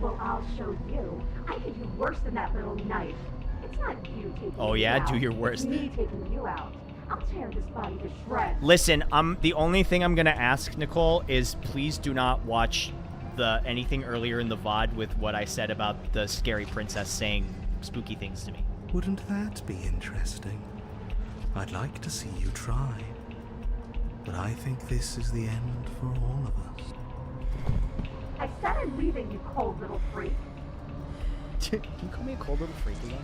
Well, I'll show you. I can do worse than that little knife. It's not you taking Oh me yeah, out. do your worst. It's me taking you out. I'll tear this body to shreds. Listen, the only thing I'm gonna ask, Nicole, is please do not watch anything earlier in the VOD with what I said about the scary princess saying spooky things to me. Wouldn't that be interesting? I'd like to see you try. But I think this is the end for all of us. I said I'm leaving, you cold little freak. Can you call me a cold little freak again?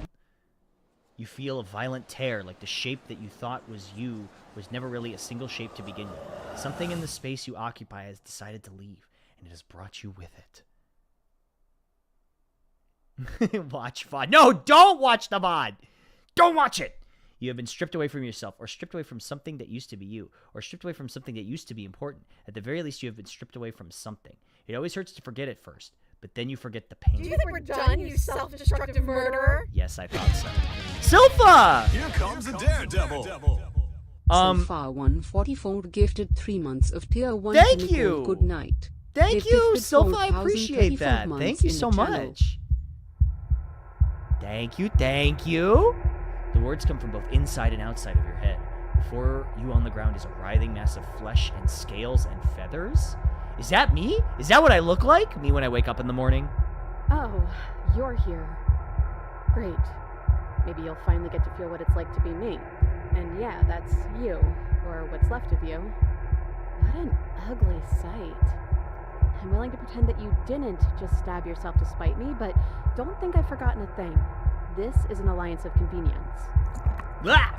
You feel a violent tear, like the shape that you thought was you was never really a single shape to begin with. Something in the space you occupy has decided to leave, and it has brought you with it. Watch VOD. No, don't watch the VOD! Don't watch it! You have been stripped away from yourself, or stripped away from something that used to be you, or stripped away from something that used to be important. At the very least, you have been stripped away from something. It always hurts to forget it first, but then you forget the pain. Do you think we're done, you self-destructive murderer? Yes, I thought so. Silpha! Here comes a daredevil. Silpha 144 gifted 3 months of tier 1 Thank to Nicole. you! Good night. Thank They've you, gifted Silpha. I appreciate 4,034 that. months Thank you in so the channel. much. Thank you, thank you. The words come from both inside and outside of your head. Before you on the ground is a writhing mass of flesh and scales and feathers. Is that me? Is that what I look like? Me when I wake up in the morning? Oh, you're here. Great. Maybe you'll finally get to feel what it's like to be me. And yeah, that's you, or what's left of you. What an ugly sight. I'm willing to pretend that you didn't just stab yourself to spite me, but don't think I've forgotten a thing. This is an alliance of convenience. Blah!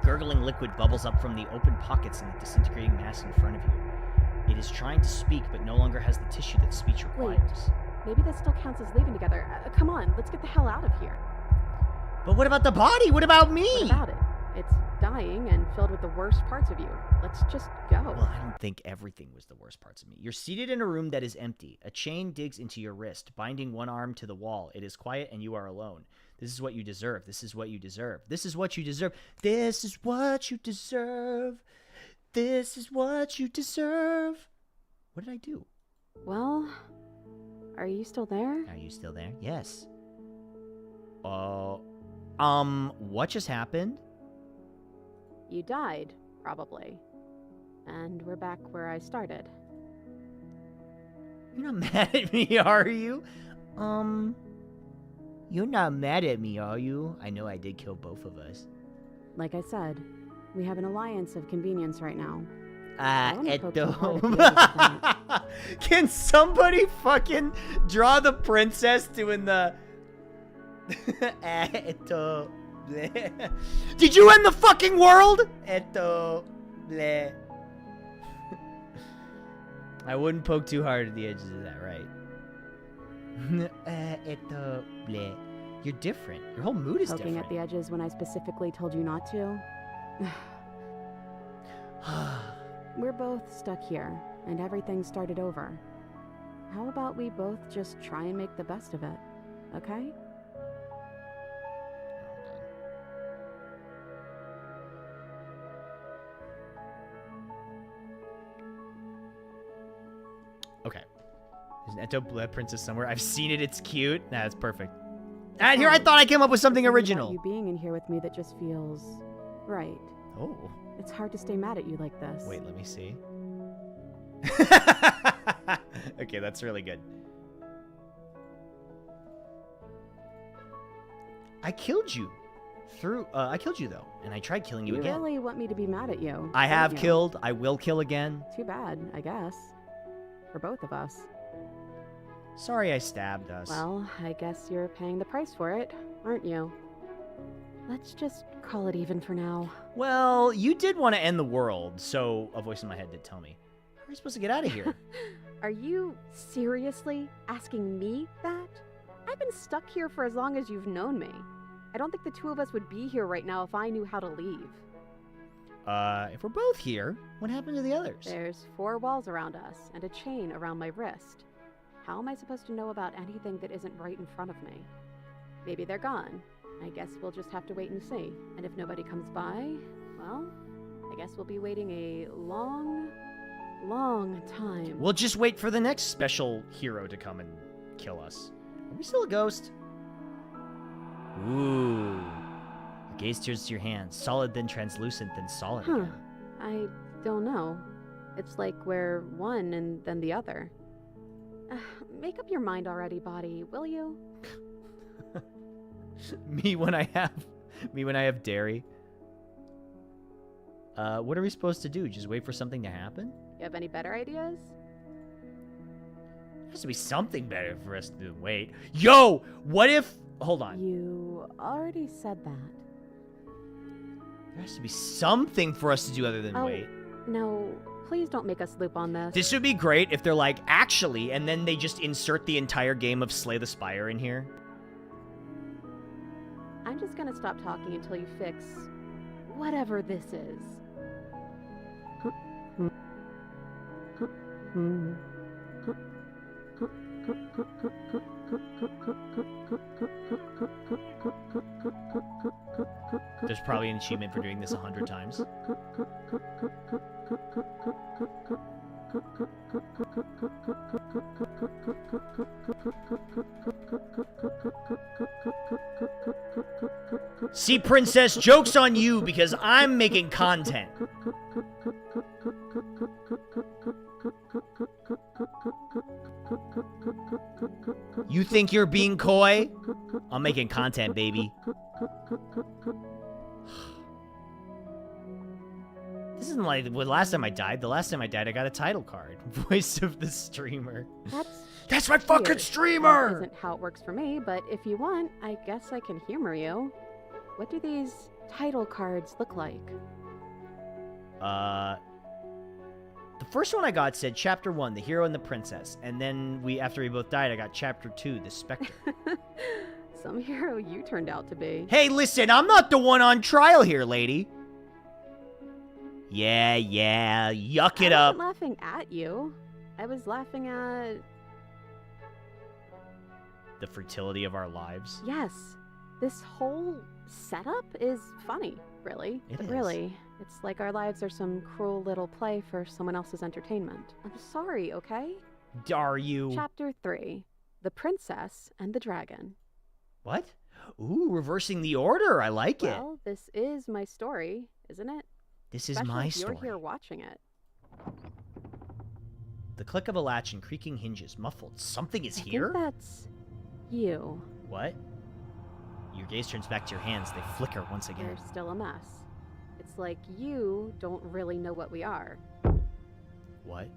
Gurgling liquid bubbles up from the open pockets in the disintegrating mass in front of you. It is trying to speak, but no longer has the tissue that speech requires. Wait, maybe this still counts as leaving together. Come on, let's get the hell out of here. But what about the body? What about me? What about it? It's dying and filled with the worst parts of you. Let's just go. Well, I don't think everything was the worst parts of me. You're seated in a room that is empty. A chain digs into your wrist, binding one arm to the wall. It is quiet and you are alone. This is what you deserve. This is what you deserve. This is what you deserve. This is what you deserve. This is what you deserve. What did I do? Well, are you still there? Are you still there? Yes. What just happened? You died, probably. And we're back where I started. You're not mad at me, are you? You're not mad at me, are you? I know I did kill both of us. Like I said, we have an alliance of convenience right now. Can somebody fucking draw the princess doing the... Did you end the fucking world? I wouldn't poke too hard at the edges of that, right? You're different. Your whole mood is Poking different. at the edges when I specifically told you not to. We're both stuck here, and everything started over. How about we both just try and make the best of it, okay? Okay. There's an Eto Blood Princess somewhere. I've seen it. It's cute. Nah, it's perfect. And here I thought I came up with something original. You being in here with me that just feels right. Oh. It's hard to stay mad at you like this. Wait, let me see. Okay, that's really good. I killed you. I killed you though, and I tried killing you again. You really want me to be mad at you? I have don't you? killed. I will kill again. Too bad, I guess. For both of us. Sorry I stabbed us. Well, I guess you're paying the price for it, aren't you? Let's just call it even for now. Well, you did want to end the world, so a voice in my head did tell me. How are we supposed to get out of here? Are you seriously asking me that? I've been stuck here for as long as you've known me. I don't think the two of us would be here right now if I knew how to leave. If we're both here, what happened to the others? There's 4 walls around us and a chain around my wrist. How am I supposed to know about anything that isn't right in front of me? Maybe they're gone. I guess we'll just have to wait and see. And if nobody comes by, well, I guess we'll be waiting a long, long time. We'll just wait for the next special hero to come and kill us. Are we still a ghost? Ooh. Your gaze turns to your hands. Solid, then translucent, then solid again. I don't know. It's like we're one and then the other. Make up your mind already, body, will you? Me when I have dairy. What are we supposed to do? Just wait for something to happen? You have any better ideas? There has to be something better for us to do than wait. Yo! What if... Hold on. You already said that. There has to be something for us to do other than wait. No, please don't make us loop on this. This would be great if they're like, actually, and then they just insert the entire game of Slay the Spire in here. I'm just gonna stop talking until you fix whatever this is. There's probably an achievement for doing this 100 times. See, Princess, joke's on you because I'm making content. You think you're being coy? I'm making content, baby. This isn't like the last time I died. The last time I died, I got a title card. Voice of the streamer. That's my fucking weird. streamer! That isn't how it works for me, but if you want, I guess I can humor you. What do these title cards look like? The first one I got said Chapter 1, the hero and the princess. And then after we both died, I got Chapter 2, the specter. Some hero you turned out to be. Hey, listen, I'm not the one on trial here, lady. Yeah, yuck it up. I wasn't laughing at you. I was laughing at... The fertility of our lives. Yes. This whole setup is funny, really. It is. Really. It's like our lives are some cruel little play for someone else's entertainment. I'm sorry, okay? Are you... Chapter 3. The Princess and the Dragon. What? Ooh, reversing the order. I like it. Well, this is my story, isn't it? This is Especially my if story. You're here watching it. The click of a latch and creaking hinges muffled. Something is I here? think that's you. What? Your gaze turns back to your hands. They flicker once again. You're still a mess. It's like you don't really know what we are. What?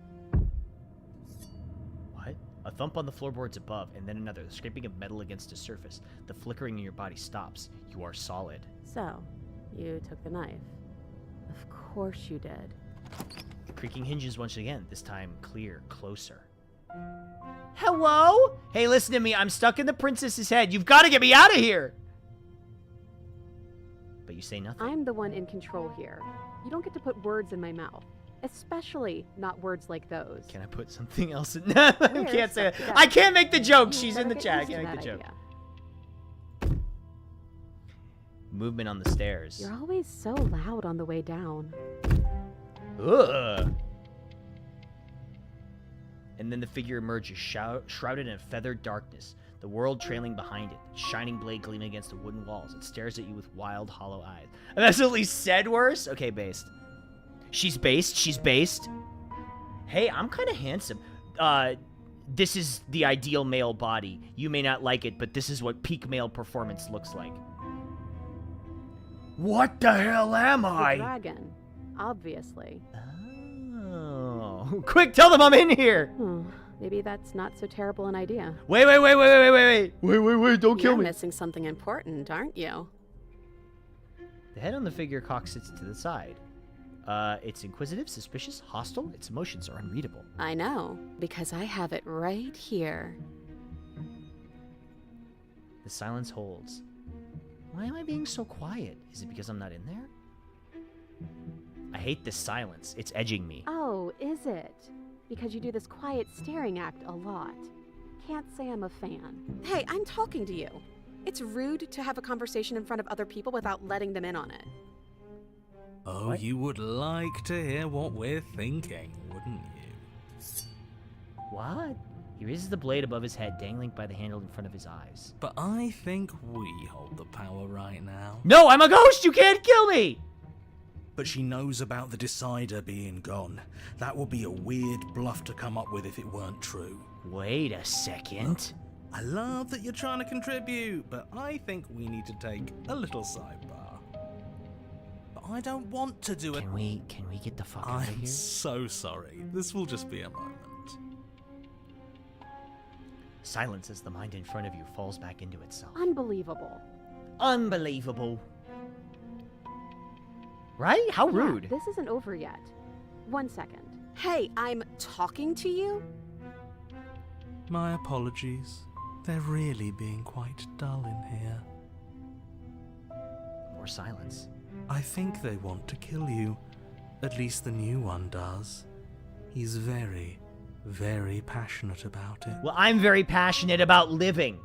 What? A thump on the floorboards above, and then another, the scraping of metal against a surface. The flickering in your body stops. You are solid. So, you took the knife. Of course you did. The creaking hinges once again, this time clear, closer. Hello? Hey, listen to me. I'm stuck in the princess's head. You've got to get me out of here. But you say nothing. I'm the one in control here. You don't get to put words in my mouth. Especially not words like those. Can I put something else in? I can't say it. I can't make the joke. She's in the chat. I can't make the joke. Movement on the stairs. You're always so loud on the way down. Ugh. And then the figure emerges, shrouded in a feathered darkness, the world trailing behind it, shining blade gleaming against the wooden walls. It stares at you with wild, hollow eyes. And that's at least said worse? Okay, based. She's based. She's based. Hey, I'm kind of handsome. This is the ideal male body. You may not like it, but this is what peak male performance looks like. What the hell am I? The dragon, obviously. Oh. Quick, tell them I'm in here! Maybe that's not so terrible an idea. Wait, don't kill You're me. missing something important, aren't you? The head on the figure cock sits to the side. It's inquisitive, suspicious, hostile. Its emotions are unreadable. I know, because I have it right here. The silence holds. Why am I being so quiet? Is it because I'm not in there? I hate this silence. It's edging me. Oh, is it? Because you do this quiet staring act a lot. Can't say I'm a fan. Hey, I'm talking to you. It's rude to have a conversation in front of other people without letting them in on it. Oh, What? you would like to hear what we're thinking, wouldn't you? What? He raises the blade above his head, dangling by the handle in front of his eyes. But I think we hold the power right now. No, I'm a ghost! You can't kill me! But she knows about the Decider being gone. That would be a weird bluff to come up with if it weren't true. Wait a second. I love that you're trying to contribute, but I think we need to take a little sidebar. But I don't want to do it. Can we get the fuck out of I'm here? so sorry. This will just be a moment. Silence as the mind in front of you falls back into itself. Unbelievable. Unbelievable. Right? How Yeah, rude. this isn't over yet. 1 second. Hey, I'm talking to you? My apologies. They're really being quite dull in here. More silence. I think they want to kill you. At least the new one does. He's very, very passionate about it. Well, I'm very passionate about living.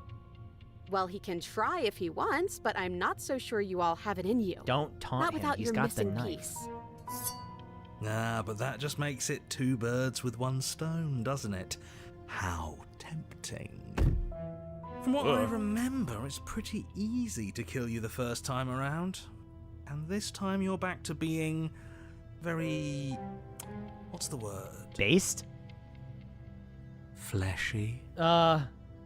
Well, he can try if he wants, but I'm not so sure you all have it in you. Don't taunt Not him. without He's your got the missing knife. piece. Ah, but that just makes it 2 birds with 1 stone, doesn't it? How tempting. From what I remember, it's pretty easy to kill you the first time around. And this time you're back to being very... what's the word? Based? Fleshy.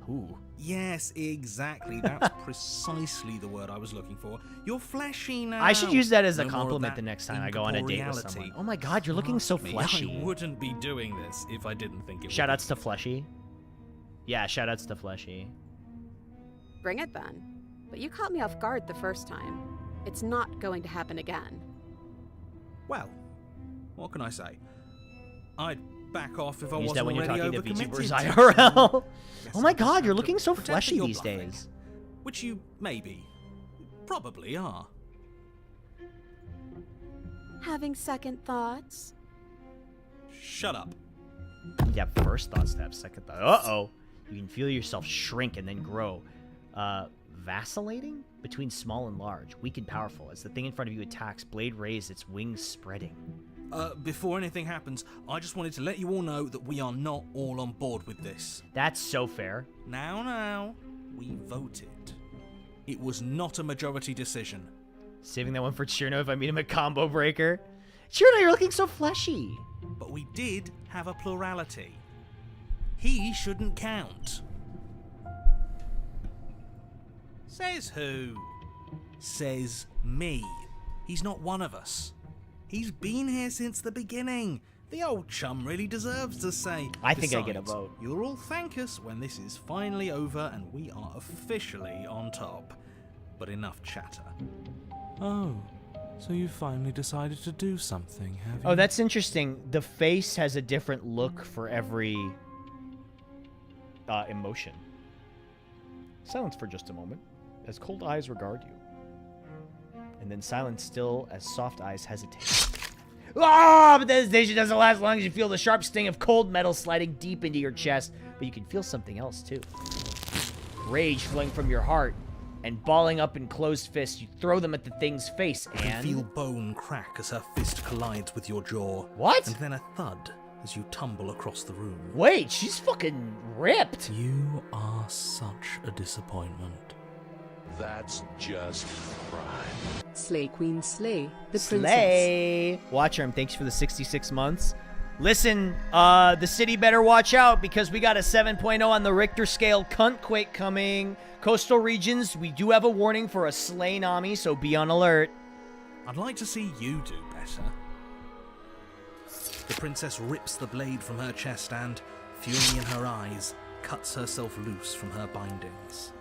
Ooh. Yes, exactly. That's precisely the word I was looking for. You're fleshy now. I should use that as a No more of compliment that the next time I go on a date with incorporeality. someone. Oh my god, you're looking so Trust me, fleshy. I wouldn't be doing this if I didn't think it would. Shoutouts to Fleshy. Yeah, shoutouts to Fleshy. Bring it then. But you caught me off guard the first time. It's not going to happen again. Well, what can I say? I'd back off if I Use wasn't that when you're already talking to overcommitted. VTubers IRL. Guess Oh my I just god, you're have to looking so pretend that fleshy you're these bluffing. days. Which you maybe, probably are. Having second thoughts? Shut up. Yeah, first thoughts to have second thought. Uh-oh. You can feel yourself shrink and then grow. Vacillating? Between small and large, weak and powerful. As the thing in front of you attacks, blade raised, its wings spreading. Before anything happens, I just wanted to let you all know that we are not all on board with this. That's so fair. Now, we voted. It was not a majority decision. Saving that one for Cherno if I meet him at Combo Breaker. Cherno, you're looking so fleshy. But we did have a plurality. He shouldn't count. Says who? Says me. He's not one of us. He's been here since the beginning. The old chum really deserves to say. I think I get a Besides, vote. You'll all thank us when this is finally over and we are officially on top. But enough chatter. Oh, so you finally decided to do something, have you? Oh, that's interesting. The face has a different look for every emotion. Silence for just a moment, as cold eyes regard you. And then silence still as soft eyes hesitate. Ah, but the hesitation doesn't last long as you feel the sharp sting of cold metal sliding deep into your chest. But you can feel something else, too. Rage flowing from your heart. And balling up in closed fists, you throw them at the thing's face, You and... feel bone crack as her fist collides with your jaw. What? And then a thud as you tumble across the room. Wait, she's fucking ripped. You are such a disappointment. That's just prime. Slay Queen Slay, the princess. Slay! Watcherm, thanks for the 66 months. Listen, the city better watch out because we got a 7.0 on the Richter scale cuntquake coming. Coastal regions, we do have a warning for a Slay-nami, so be on alert. I'd like to see you do better. The princess rips the blade from her chest and, fury in her eyes, cuts herself loose from her bindings.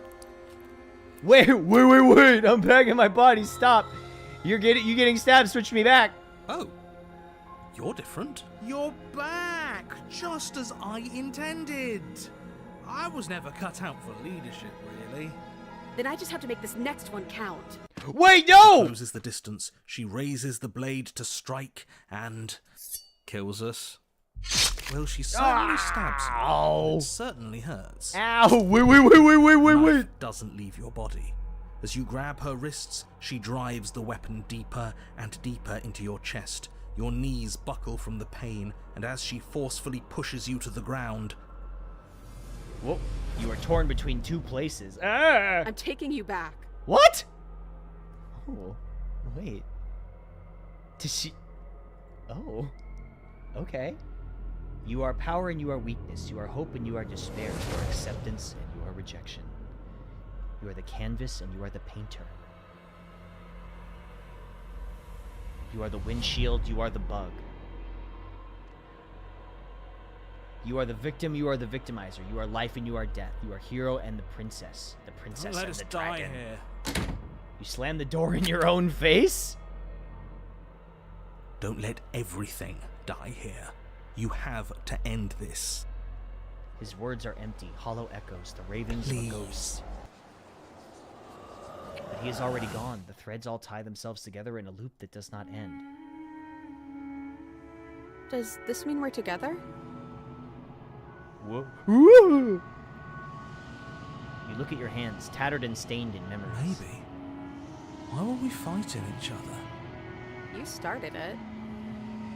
Wait, I'm packing my body, stop. You getting stabbed, switch me back. Oh, you're different. You're back, just as I intended. I was never cut out for leadership, really. Then I just have to make this next one count. Wait, no! Closes the distance, she raises the blade to strike and kills us. Well, she certainly stabs you. Ow. It certainly hurts. Ow! Wait. Knife doesn't leave your body. As you grab her wrists, she drives the weapon deeper and deeper into your chest. Your knees buckle from the pain, and as she forcefully pushes you to the ground... Whoa, you are torn between two places. Ah! I'm taking you back. What? Oh, wait. Did she... Oh, okay. You are power and you are weakness. You are hope and you are despair. You are acceptance and you are rejection. You are the canvas and you are the painter. You are the windshield, you are the bug. You are the victim, you are the victimizer. You are life and you are death. You are hero and the princess. The princess Don't let and us the die dragon. here. You slam the door in your own face? Don't let everything die here. You have to end this. His words are empty, hollow echoes, the ravings of a ghost. But he is already gone. The threads all tie themselves together in a loop that does not end. Does this mean we're together? Whoa. You look at your hands, tattered and stained in memories. Maybe. Why were we fighting each other? You started it.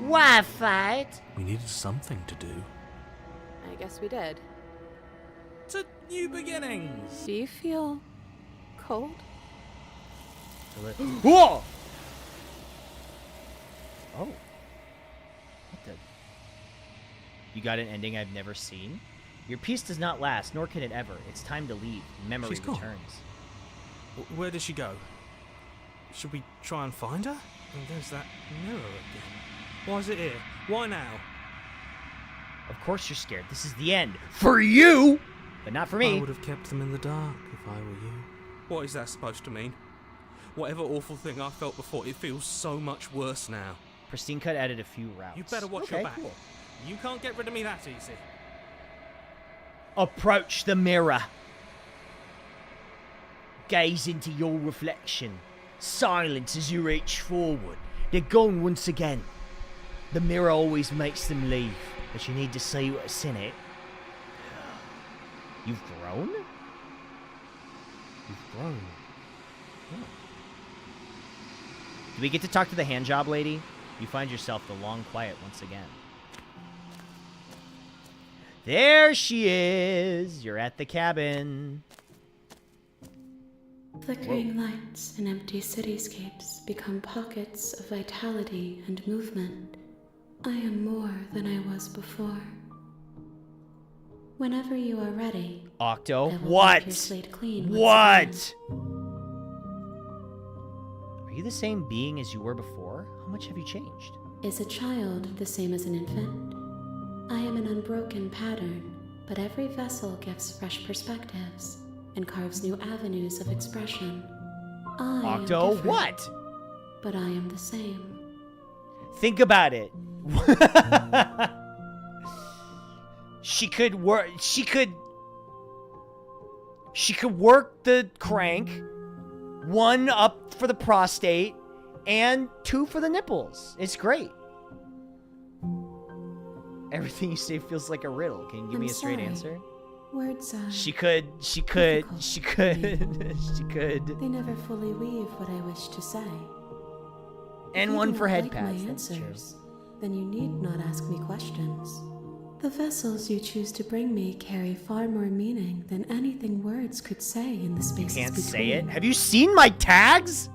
Why fight? We needed something to do. I guess we did. To new beginnings. Do you feel cold? Whoa! Oh. What the? You got an ending I've never seen? Your peace does not last, nor can it ever. It's time to leave. Memory She's gone. returns. Where did she go? Should we try and find her? Oh, there's that mirror again. Why is it here? Why now? Of course you're scared. This is the end. For you! But not for me. I would have kept them in the dark if I were you. What is that supposed to mean? Whatever awful thing I felt before, it feels so much worse now. Pristine Cut added a few routes. You better watch your back. Cool. You can't get rid of me that easy. Approach the mirror. Gaze into your reflection. Silence as you reach forward. They're gone once again. The mirror always makes them leave, but you need to see what's in it. You've grown? You've grown. Oh. Do we get to talk to the handjob lady? You find yourself the long quiet once again. There she is. You're at the cabin. Flickering lights and empty cityscapes become pockets of vitality and movement. I am more than I was before. Whenever you are ready, Octo, I will what? wipe your slate clean once What? again. Are you the same being as you were before? How much have you changed? Is a child the same as an infant? I am an unbroken pattern, but every vessel gives fresh perspectives and carves new avenues of expression. I Octo, am different, what? But I am the same. Think about it. She could work the crank, 1 up for the prostate, and 2 for the nipples. It's great. Everything you say feels like a riddle. Can you give me a straight answer? Words are... She could. They They never fully weave what I wish to say. And If you 1 do for not head like pads. my That's true. answers, then you need not ask me questions. The vessels you choose to bring me carry far more meaning than anything words could say in the spaces Can't between. say it. Have you seen my tags?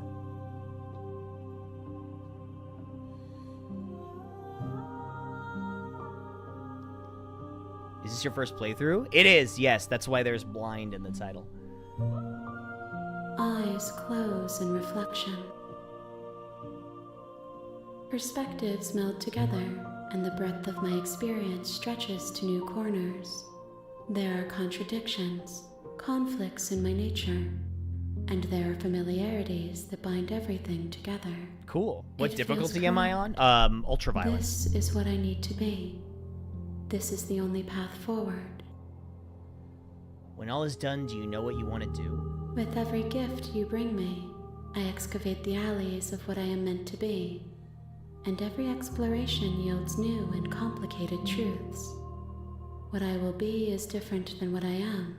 Is this your first playthrough? It is, yes. That's why there's blind in the title. Eyes close in reflection. Perspectives meld together, and the breadth of my experience stretches to new corners. There are contradictions, conflicts in my nature, and there are familiarities that bind everything together. Cool. What It difficulty feels am I correct. on? Ultraviolet. This is what I need to be. This is the only path forward. When all is done, do you know what you want to do? With every gift you bring me, I excavate the alleys of what I am meant to be, and every exploration yields new and complicated truths. What I will be is different than what I am,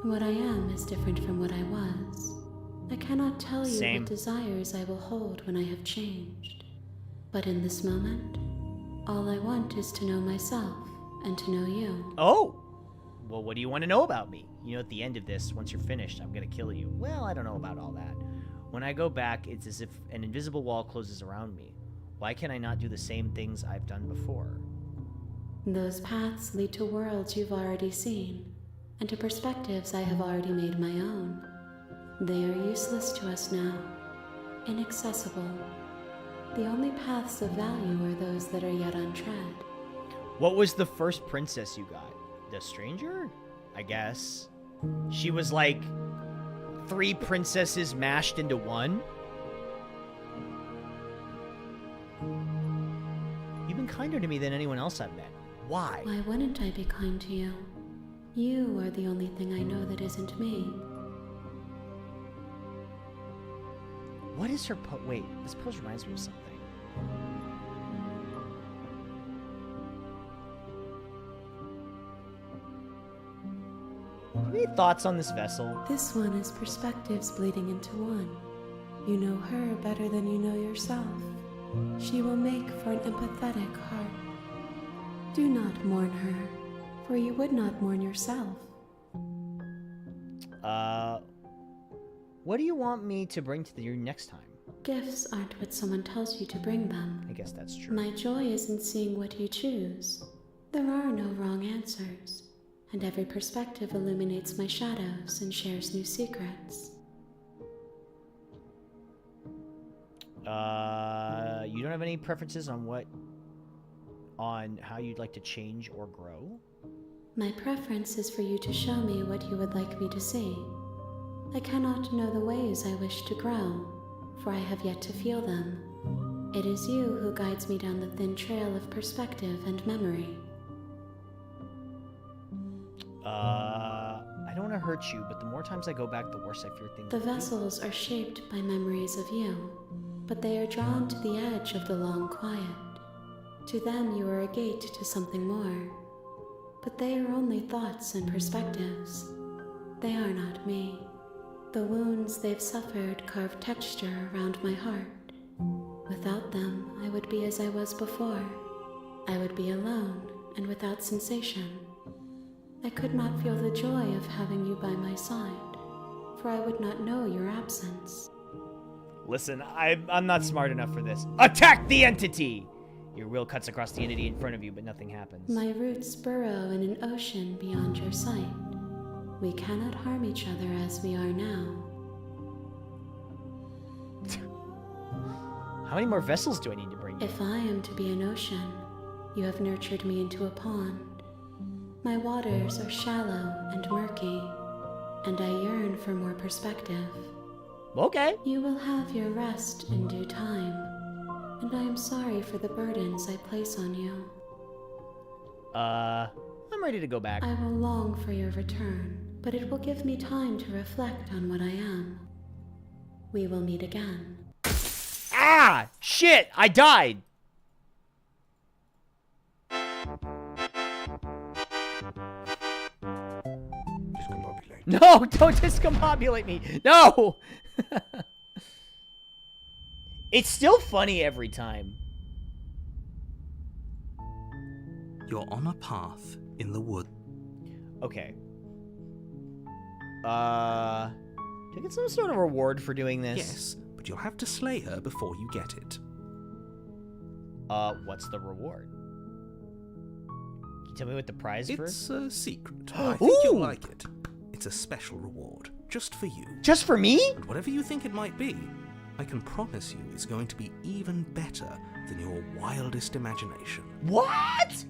and what I am is different from what I was. I cannot tell you Same. what desires I will hold when I have changed, but in this moment, all I want is to know myself and to know you. Oh! Well, what do you want to know about me? You know, at the end of this, once you're finished, I'm going to kill you. Well, I don't know about all that. When I go back, it's as if an invisible wall closes around me. Why can I not do the same things I've done before? Those paths lead to worlds you've already seen, and to perspectives I have already made my own. They are useless to us now, inaccessible. The only paths of value are those that are yet untread. What was the first princess you got? The stranger? I guess. She was like 3 princesses mashed into one? You've been kinder to me than anyone else I've met. Why? Why wouldn't I be kind to you? You are the only thing I know that isn't me. What is her wait, this pose reminds me of something. Any thoughts on this vessel? This one is perspectives bleeding into one. You know her better than you know yourself. She will make for an empathetic heart. Do not mourn her, for you would not mourn yourself. What do you want me to bring to you next time? Gifts aren't what someone tells you to bring them. I guess that's true. My joy is in seeing what you choose. There are no wrong answers, and every perspective illuminates my shadows and shares new secrets. You don't have any preferences on how you'd like to change or grow? My preference is for you to show me what you would like me to see. I cannot know the ways I wish to grow, for I have yet to feel them. It is you who guides me down the thin trail of perspective and memory. I don't want to hurt you, but the more times I go back, the worse I fear things. The vessels are shaped by memories of you, but they are drawn to the edge of the long quiet. To them you are a gate to something more, but they are only thoughts and perspectives. They are not me. The wounds they've suffered carve texture around my heart. Without them, I would be as I was before. I would be alone and without sensation. I could not feel the joy of having you by my side, for I would not know your absence. Listen, I'm not smart enough for this. Attack the entity! Your will cuts across the entity in front of you, but nothing happens. My roots burrow in an ocean beyond your sight. We cannot harm each other as we are now. How many more vessels do I need to bring you? If I am to be an ocean, you have nurtured me into a pond. My waters are shallow and murky, and I yearn for more perspective. Okay. You will have your rest in due time, and I am sorry for the burdens I place on you. I'm ready to go back. I will long for your return, but it will give me time to reflect on what I am. We will meet again. Ah! Shit! I died! No! Don't discombobulate me! No! It's still funny every time. You're on a path in the wood. Okay. Do I get some sort of reward for doing this? Yes, but you'll have to slay her before you get it. What's the reward? Can you tell me what the prize for? It's a secret, but I think you'll like it. It's a special reward, just for you. Just for me? And whatever you think it might be, I can promise you it's going to be even better than your wildest imagination. What?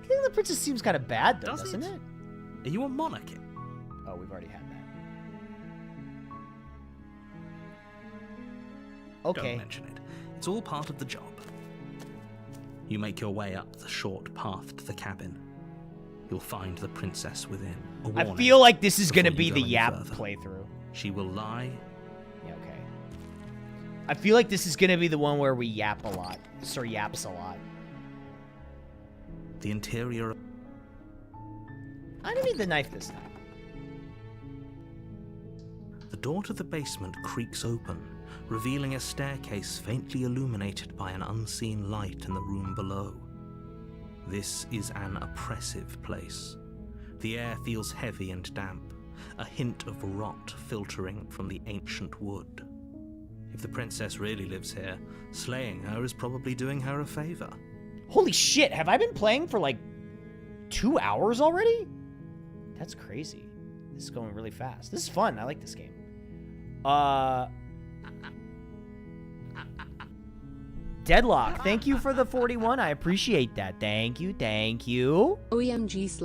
Killing the princess seems kind of bad, though, doesn't it? Are you a monarch? Oh, we've already had that. Okay. Don't mention it. It's all part of the job. You make your way up the short path to the cabin. You'll find the princess within. I feel like this is going to be the Yap playthrough. She will lie. Yeah, okay. I feel like this is going to be the one where we yap a lot. Sir yaps a lot. The interior... I don't need the knife this time. The door to the basement creaks open, revealing a staircase faintly illuminated by an unseen light in the room below. This is an oppressive place. The air feels heavy and damp, a hint of rot filtering from the ancient wood. If the princess really lives here, slaying her is probably doing her a favor. Holy shit, have I been playing for like 2 hours already? That's crazy. This is going really fast. This is fun. I like this game. Deadlock, thank you for the 41. I appreciate that. Thank you, thank you. OMG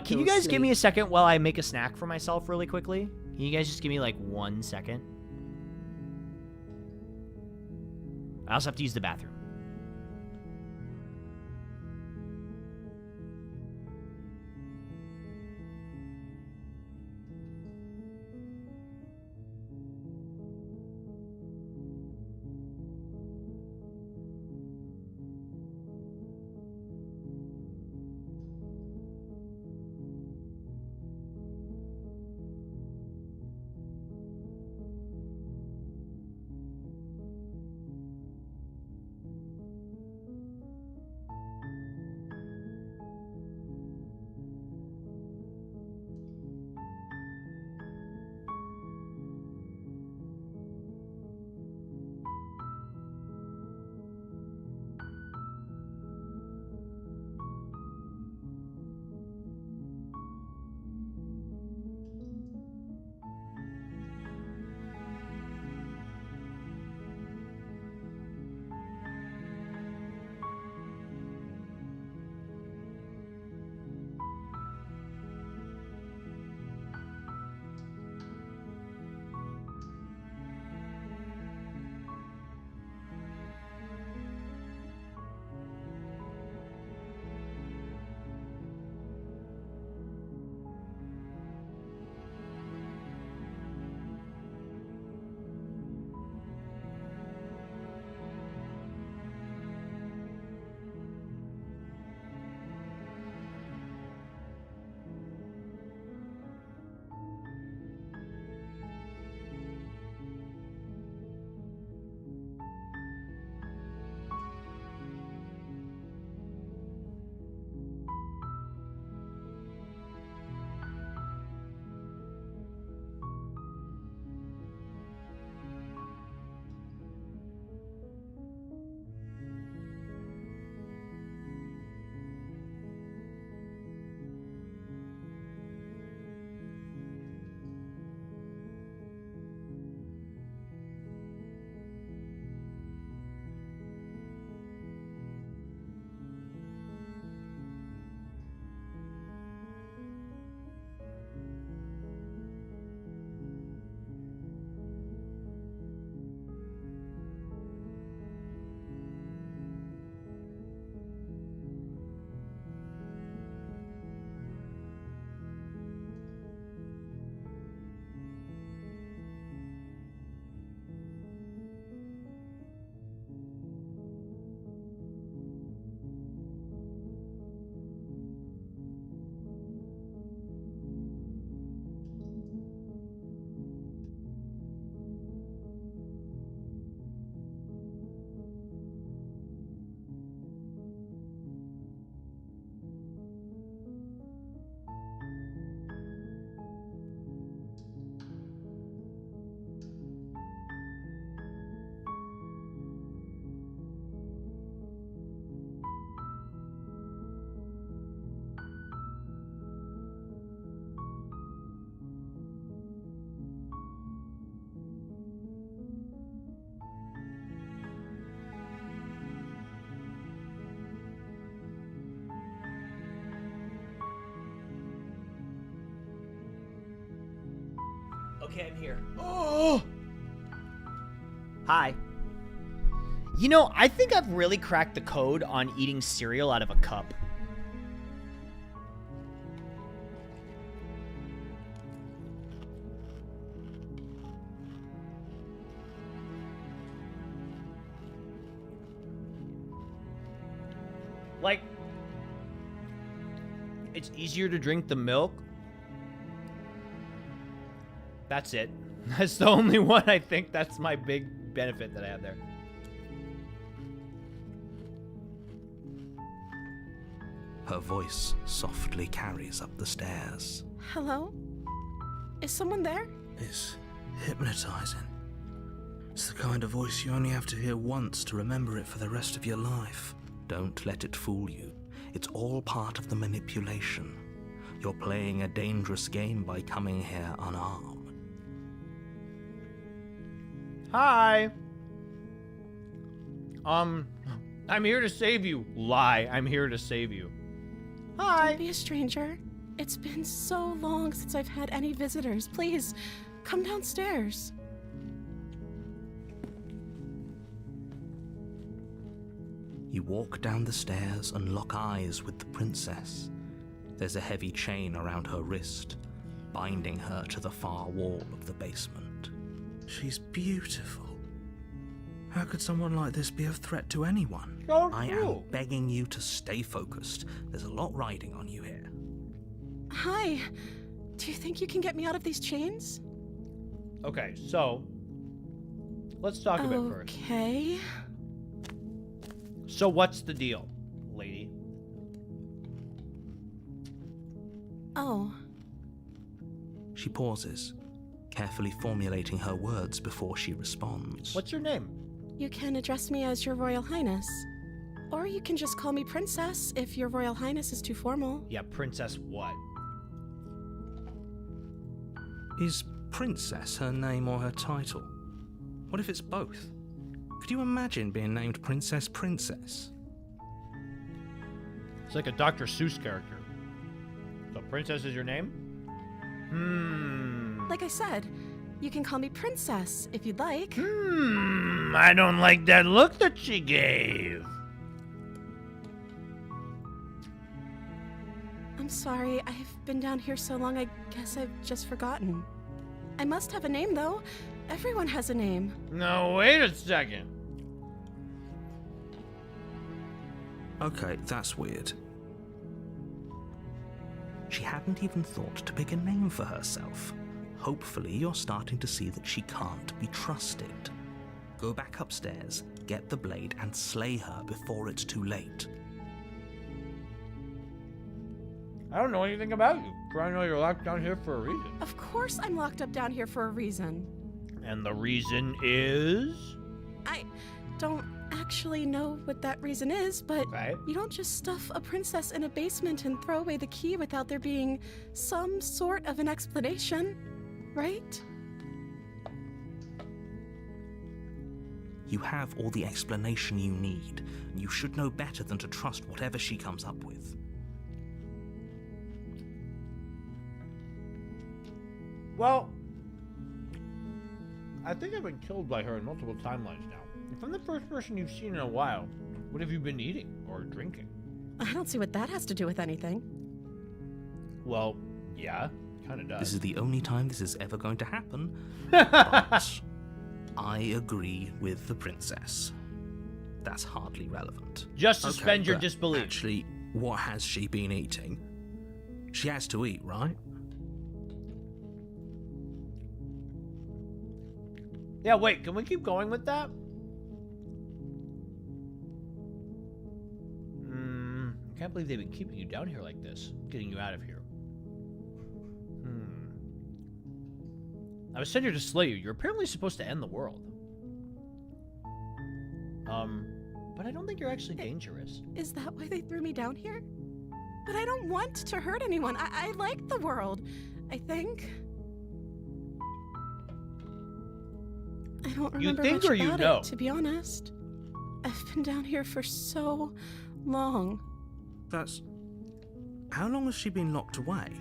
Can you guys give me a second while I make a snack for myself really quickly? Can you guys just give me like 1 second? I also have to use the bathroom. Okay, I'm here. Oh! Hi. You know, I think I've really cracked the code on eating cereal out of a cup. Like, it's easier to drink the milk. That's it. That's the only one I think that's my big benefit that I have there. Her voice softly carries up the stairs. Hello? Is someone there? It's hypnotizing. It's the kind of voice you only have to hear once to remember it for the rest of your life. Don't let it fool you. It's all part of the manipulation. You're playing a dangerous game by coming here unarmed. Hi. I'm here to save you. Lie. I'm here to save you. Hi. Don't be a stranger. It's been so long since I've had any visitors. Please, come downstairs. You walk down the stairs and lock eyes with the princess. There's a heavy chain around her wrist, binding her to the far wall of the basement. She's beautiful. How could someone like this be a threat to anyone? I am begging you to stay focused. There's a lot riding on you here. Hi. Do you think you can get me out of these chains? Okay, so let's talk a bit first. Okay. So what's the deal, lady? Oh. She pauses, carefully formulating her words before she responds. What's your name? You can address me as Your Royal Highness. Or you can just call me Princess if Your Royal Highness is too formal. Yeah, Princess what? Is Princess her name or her title? What if it's both? Could you imagine being named Princess Princess? It's like a Dr. Seuss character. So Princess is your name? Like I said, you can call me Princess if you'd like. I don't like that look that she gave. I'm sorry, I've been down here so long, I guess I've just forgotten. I must have a name, though. Everyone has a name. No, wait a second. Okay, that's weird. She hadn't even thought to pick a name for herself. Hopefully, you're starting to see that she can't be trusted. Go back upstairs, get the blade, and slay her before it's too late. I don't know anything about you. I know you're locked down here for a reason. Of course I'm locked up down here for a reason. And the reason is? I don't actually know what that reason is, but okay. You don't just stuff a princess in a basement and throw away the key without there being some sort of an explanation, right? You have all the explanation you need, and you should know better than to trust whatever she comes up with. Well, I think I've been killed by her in multiple timelines now. If I'm the first person you've seen in a while, what have you been eating or drinking? I don't see what that has to do with anything. Well, yeah, kind of does. This is the only time this is ever going to happen, but I agree with the princess. That's hardly relevant. Just suspend your disbelief. Actually, what has she been eating? She has to eat, right? Yeah, wait, can we keep going with that? I can't believe they've been keeping you down here like this. Getting you out of here. I was sent here to slay you. You're apparently supposed to end the world. But I don't think you're actually dangerous. Is that why they threw me down here? But I don't want to hurt anyone. I like the world, I think. I don't remember think much or you about know? it, to be honest. I've been down here for so long. That's... How long has she been locked away?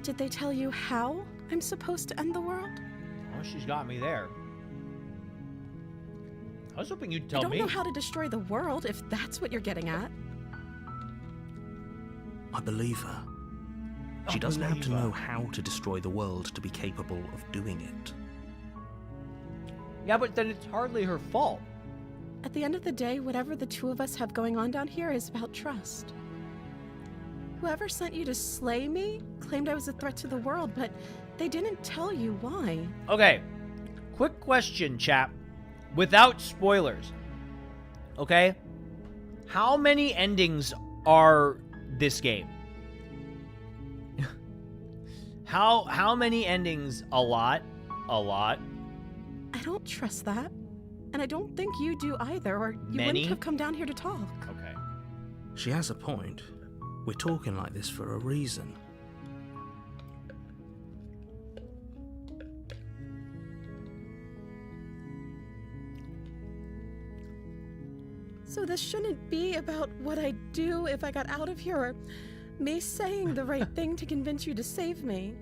Did they tell you how I'm supposed to end the world? Oh, she's got me there. I was hoping you'd tell I don't me. know how to destroy the world, if that's what you're getting at. I believe her. She doesn't have to know how to destroy the world to be capable of doing it. Yeah, but then it's hardly her fault. At the end of the day, whatever the two of us have going on down here is about trust. Whoever sent you to slay me claimed I was a threat to the world, but they didn't tell you why. Okay, quick question, chap. Without spoilers. Okay? How many endings are this game? How many endings? A lot? A lot? I don't trust that. And I don't think you do either, or you wouldn't have come down here to talk. Okay. She has a point. We're talking like this for a reason. So this shouldn't be about what I'd do if I got out of here, or me saying the right thing to convince you to save me.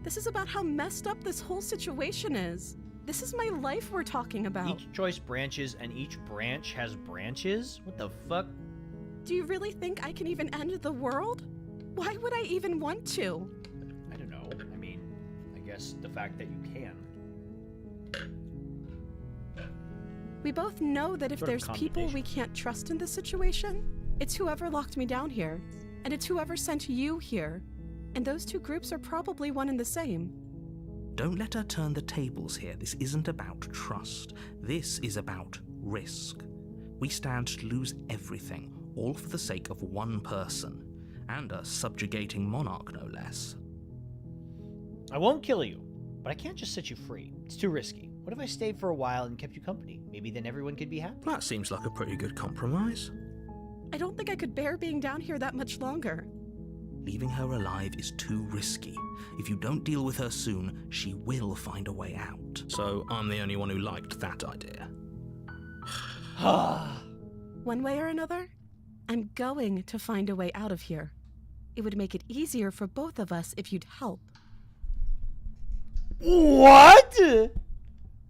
This is about how messed up this whole situation is. This is my life we're talking about. Each choice branches, and each branch has branches? What the fuck? Do you really think I can even end the world? Why would I even want to? I don't know. I mean, I guess the fact that you can. We both know that if Sort of there's people we can't trust in this situation, it's whoever locked me down here, and it's whoever sent you here. And those two groups are probably one and the same. Don't let her turn the tables here. This isn't about trust. This is about risk. We stand to lose everything, all for the sake of one person, and a subjugating monarch, no less. I won't kill you, but I can't just set you free. It's too risky. What if I stayed for a while and kept you company? Maybe then everyone could be happy. That seems like a pretty good compromise. I don't think I could bear being down here that much longer. Leaving her alive is too risky. If you don't deal with her soon, she will find a way out. So I'm the only one who liked that idea. One way or another, I'm going to find a way out of here. It would make it easier for both of us if you'd help. What?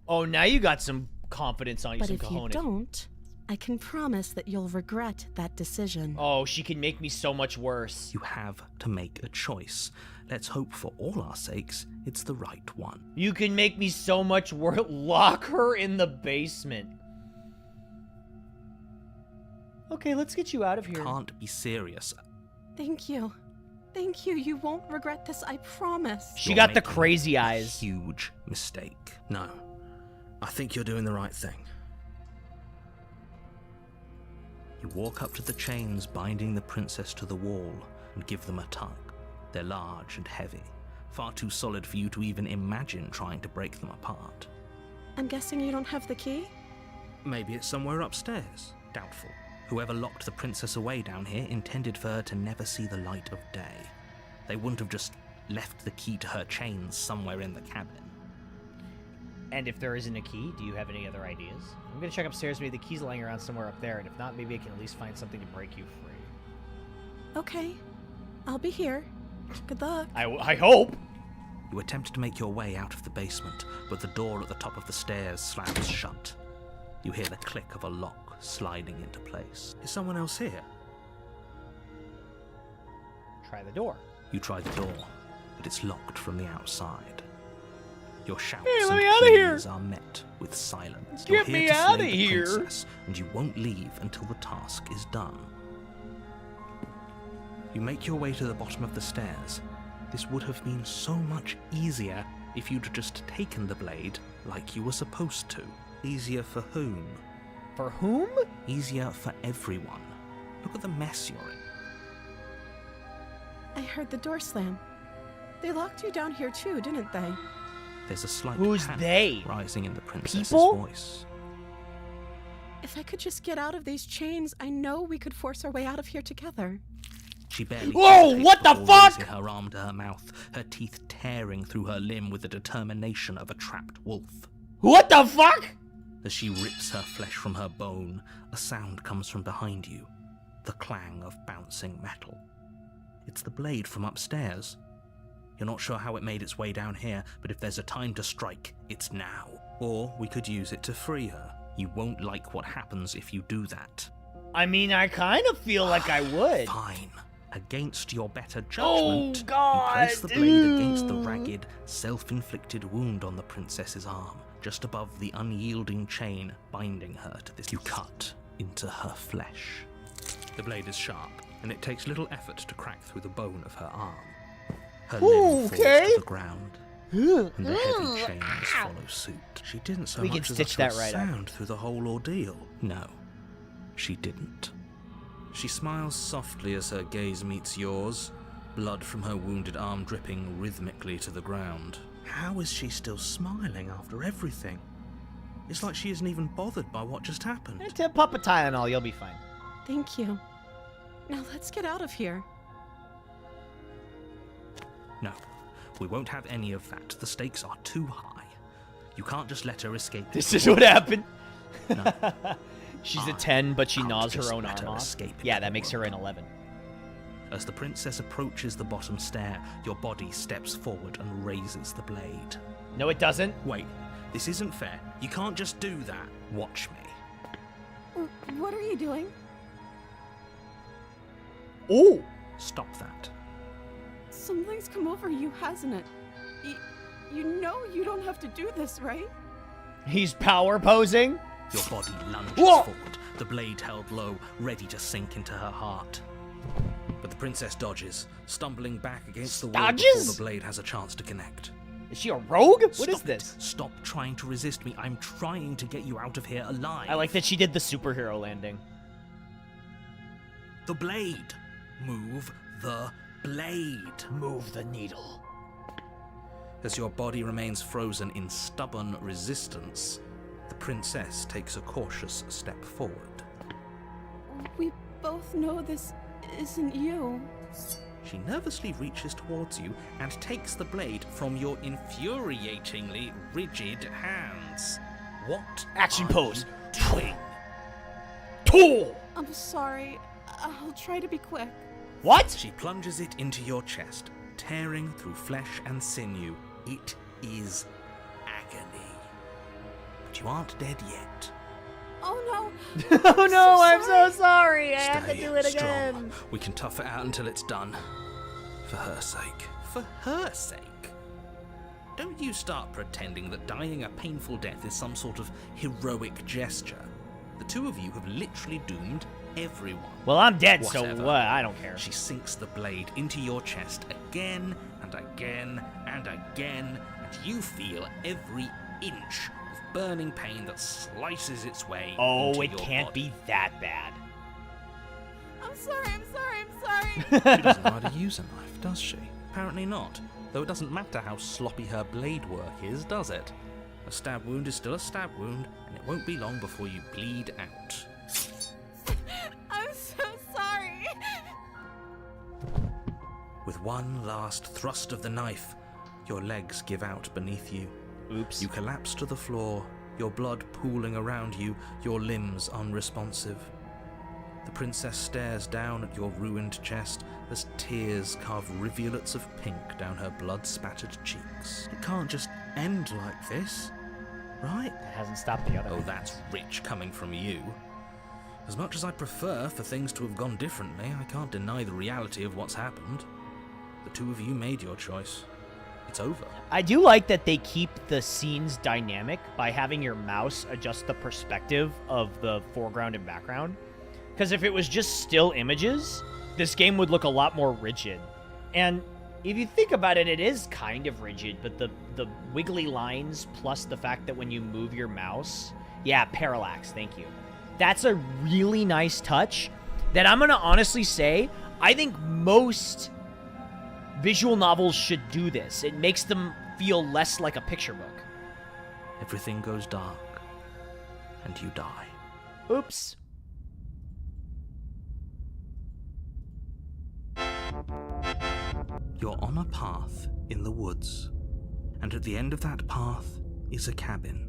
Oh, now you got some confidence on you, But some if cojones. you don't, I can promise that you'll regret that decision. Oh, she can make me so much worse. You have to make a choice. Let's hope for all our sakes it's the right one. You can make me so much worse. Lock her in the basement. Okay, let's get you out of here. Can't be serious. Thank you. Thank you. You won't regret this, I promise. She got the crazy eyes. Huge mistake. No, I think you're doing the right thing. You walk up to the chains binding the princess to the wall and give them a tug. They're large and heavy, far too solid for you to even imagine trying to break them apart. I'm guessing you don't have the key? Maybe it's somewhere upstairs. Doubtful. Whoever locked the princess away down here intended for her to never see the light of day. They wouldn't have just left the key to her chains somewhere in the cabin. And if there isn't a key, do you have any other ideas? I'm gonna check upstairs. Maybe the key's lying around somewhere up there, and if not, maybe I can at least find something to break you free. Okay. I'll be here. Good luck. I hope. You attempt to make your way out of the basement, but the door at the top of the stairs slams shut. You hear the click of a lock sliding into place. Is someone else here? Try the door. You try the door, but it's locked from the outside. Your shouts Hey, let and me outta here. pleas are met with silence. Get You're here me to outta slay the here. princess, and you won't leave until the task is done. You make your way to the bottom of the stairs. This would have been so much easier if you'd just taken the blade like you were supposed to. Easier for whom? For whom? Easier for everyone. Look at the mess you're in. I heard the door slam. They locked you down here too, didn't they? There's a slight Who's panic they? rising in the princess's People? voice. If I could just get out of these chains, I know we could force our way out of here together. She barely Whoa, hesitates what the before fuck? raising her arm to her mouth, her teeth tearing through her limb with the determination of a trapped wolf. What the fuck? As she rips her flesh from her bone, a sound comes from behind you, the clang of bouncing metal. It's the blade from upstairs. You're not sure how it made its way down here, but if there's a time to strike, it's now. Or we could use it to free her. You won't like what happens if you do that. I mean, I kind of feel like I would. Fine. Against your better judgment, Oh, God. you place the blade against the ragged, self-inflicted wound on the princess's arm, just above the unyielding chain binding her to this. You cut into her flesh. The blade is sharp, and it takes little effort to crack through the bone of her arm. Her limb falls to the ground, and the heavy chains follow suit. She didn't so We much can as stitch utter that a right up. sound through the whole ordeal. No, she didn't. She smiles softly as her gaze meets yours, blood from her wounded arm dripping rhythmically to the ground. How is she still smiling after everything? It's like she isn't even bothered by what just happened. Pop a Tylenol, you'll be fine. Thank you. Now let's get out of here. No, we won't have any of that. The stakes are too high. You can't just let her escape. This is what happened. No. She's a 10, but she Can't gnaws just her own let arm her off. escape Yeah, into that the makes her an world. 11. As the princess approaches the bottom stair, your body steps forward and raises the blade. No, it doesn't. Wait, this isn't fair. You can't just do that. Watch me. What are you doing? Oh! Stop that. Something's come over you, hasn't it? You know you don't have to do this, right? He's power posing. Your body lunges Whoa! forward, the blade held low, ready to sink into her heart. But the princess dodges, stumbling back against the wall before Dodges? the blade has a chance to connect. Is she a rogue? What is Stop this? it. Stop trying to resist me. I'm trying to get you out of here alive. I like that she did the superhero landing. The blade. Move the blade. Move the needle. As your body remains frozen in stubborn resistance, the princess takes a cautious step forward. We both know this isn't you. She nervously reaches towards you and takes the blade from your infuriatingly rigid hands. What Action are pose. you doing? Tool! I'm sorry. I'll try to be quick. What? She plunges it into your chest, tearing through flesh and sinew. It is agony. But you aren't dead yet. Oh no! Oh no, I'm so sorry. I have to Stay do it strong. again. We can tough it out until it's done. For her sake. For her sake? Don't you start pretending that dying a painful death is some sort of heroic gesture. The two of you have literally doomed everyone. Well, I'm dead, Whatever. so what? I don't care. She sinks the blade into your chest again and again and again, and you feel every inch of burning pain that slices its way Oh, into it your can't body. be that bad. I'm sorry. She doesn't know how to use a knife, does she? Apparently not. Though it doesn't matter how sloppy her blade work is, does it? A stab wound is still a stab wound, and it won't be long before you bleed out. I'm so sorry. With one last thrust of the knife, your legs give out beneath you. Oops. You collapse to the floor, your blood pooling around you, your limbs unresponsive. The princess stares down at your ruined chest as tears carve rivulets of pink down her blood-spattered cheeks. It can't just end like this, right? It hasn't stopped the other. Oh, that's rich coming from you. As much as I prefer for things to have gone differently, I can't deny the reality of what's happened. The two of you made your choice. It's over. I do like that they keep the scenes dynamic by having your mouse adjust the perspective of the foreground and background. Because if it was just still images, this game would look a lot more rigid. And if you think about it, it is kind of rigid, but the wiggly lines plus the fact that when you move your mouse... Yeah, parallax, thank you. That's a really nice touch that I'm going to honestly say, I think most visual novels should do this. It makes them feel less like a picture book. Everything goes dark, and you die. Oops. You're on a path in the woods, and at the end of that path is a cabin.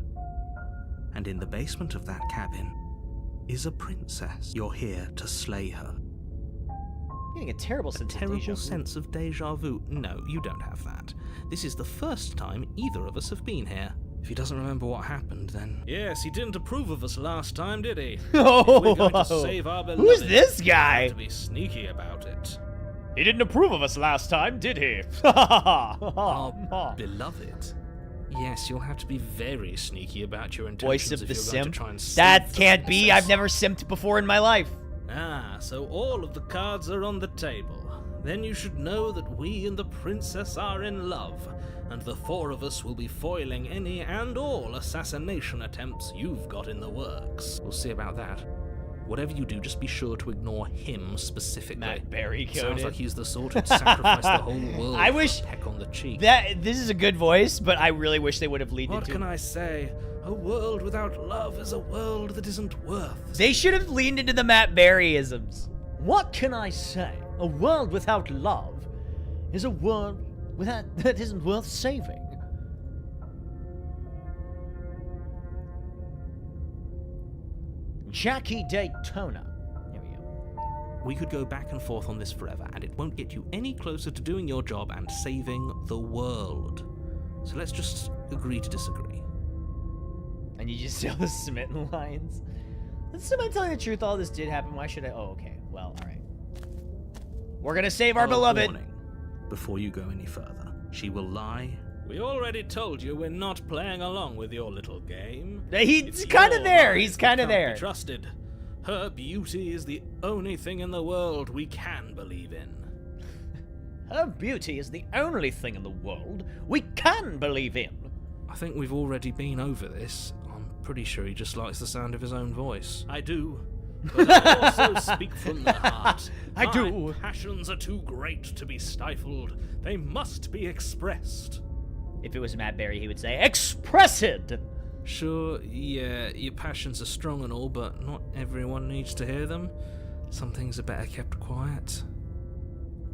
And in the basement of that cabin is a princess. You're here to slay her. getting a terrible sense of deja Terrible vu. sense of deja vu. No, you don't have that. This is the first time either of us have been here. If he doesn't remember what happened, then... Yes, he didn't approve of us last time, did he? Oh, We're going to save our beloved. who's this guy? We have to be sneaky about it. He didn't approve of us last time, did he? Our beloved. Yes, you'll have to be very sneaky about your intentions Voice of if the you're going to simp? try and save That the can't be. princess. I've never simped before in my life. Ah, so all of the cards are on the table. Then you should know that we and the princess are in love, and the four of us will be foiling any and all assassination attempts you've got in the works. We'll see about that. Whatever you do, just be sure to ignore him specifically. Matt Berry Sounds coded. like he's the sort who'd sacrifice the whole world I for wish a peck on the cheek. this is a good voice, but I really wish they would have leaned What into. can I say? A world without love is a world that isn't worth. They should have leaned into the Matt Berry-isms. What can I say? A world without love is a world that isn't worth saving. Jackie Daytona. There we go. We could go back and forth on this forever, and it won't get you any closer to doing your job and saving the world. So let's just agree to disagree. And you just see all the smitten lines. Let's somebody tell you the truth. All this did happen. Why should I? Oh, okay. Well, all right. We're gonna save our beloved. Warning. Before you go any further, she will lie. We already told you we're not playing along with your little game. He's kind of there. He's kind of Can't there. be trusted. Her beauty is the only thing in the world we can believe in. Her beauty is the only thing in the world we can believe in. I think we've already been over this. I'm pretty sure he just likes the sound of his own voice. I do. But I also speak from the heart. I My do. passions are too great to be stifled. They must be expressed. If it was Matt Berry, he would say, "Express it." Sure, yeah, your passions are strong and all, but not everyone needs to hear them. Some things are better kept quiet.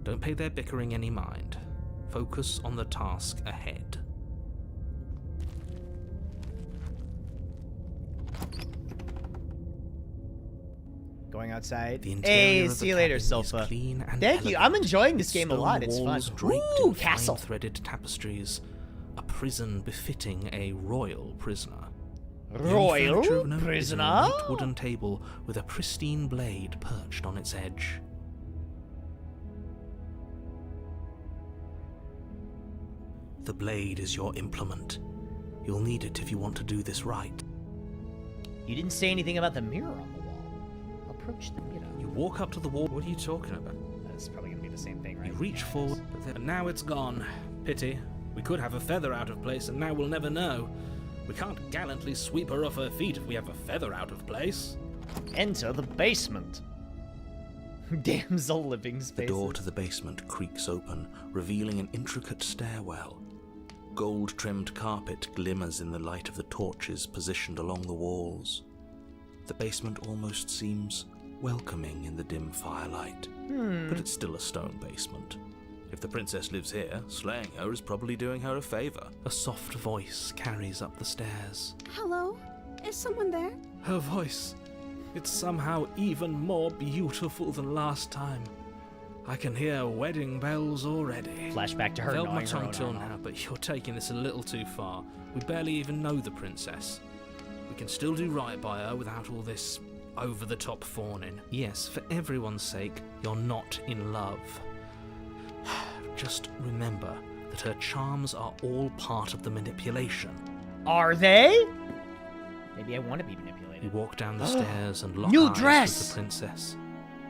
Don't pay their bickering any mind. Focus on the task ahead. Going outside. The interior Hey, of the see you later, cabin is Silpha. clean and Thank you. elegant. I'm enjoying this Its game a stone lot. It's fun. walls draped Ooh, in castle. threaded tapestries. A prison befitting a royal prisoner. The Royal furniture of note is prisoner? a neat wooden table with a pristine blade perched on its edge. The blade is your implement. You'll need it if you want to do this right. You didn't say anything about the mirror on the wall. Approach the mirror. You walk up to the wall. What are you talking about? That's probably gonna be the same thing, right? You reach forward, but now it's gone. Pity. We could have a feather out of place, and now we'll never know. We can't gallantly sweep her off her feet if we have a feather out of place. Enter the basement. Damsel living spaces. The door to the basement creaks open, revealing an intricate stairwell. Gold-trimmed carpet glimmers in the light of the torches positioned along the walls. The basement almost seems welcoming in the dim firelight, but it's still a stone basement. If the princess lives here, slaying her is probably doing her a favor. A soft voice carries up the stairs. Hello? Is someone there? Her voice. It's somehow even more beautiful than last time. I can hear wedding bells already. Flashback to her I've held my gnawing her tongue own till arm now, off. but you're taking this a little too far. We barely even know the princess. We can still do right by her without all this over-the-top fawning. Yes, for everyone's sake, you're not in love. Just remember that her charms are all part of the manipulation. Are they? Maybe I want to be manipulated. You walk down the stairs and lock New eyes dress! with the princess.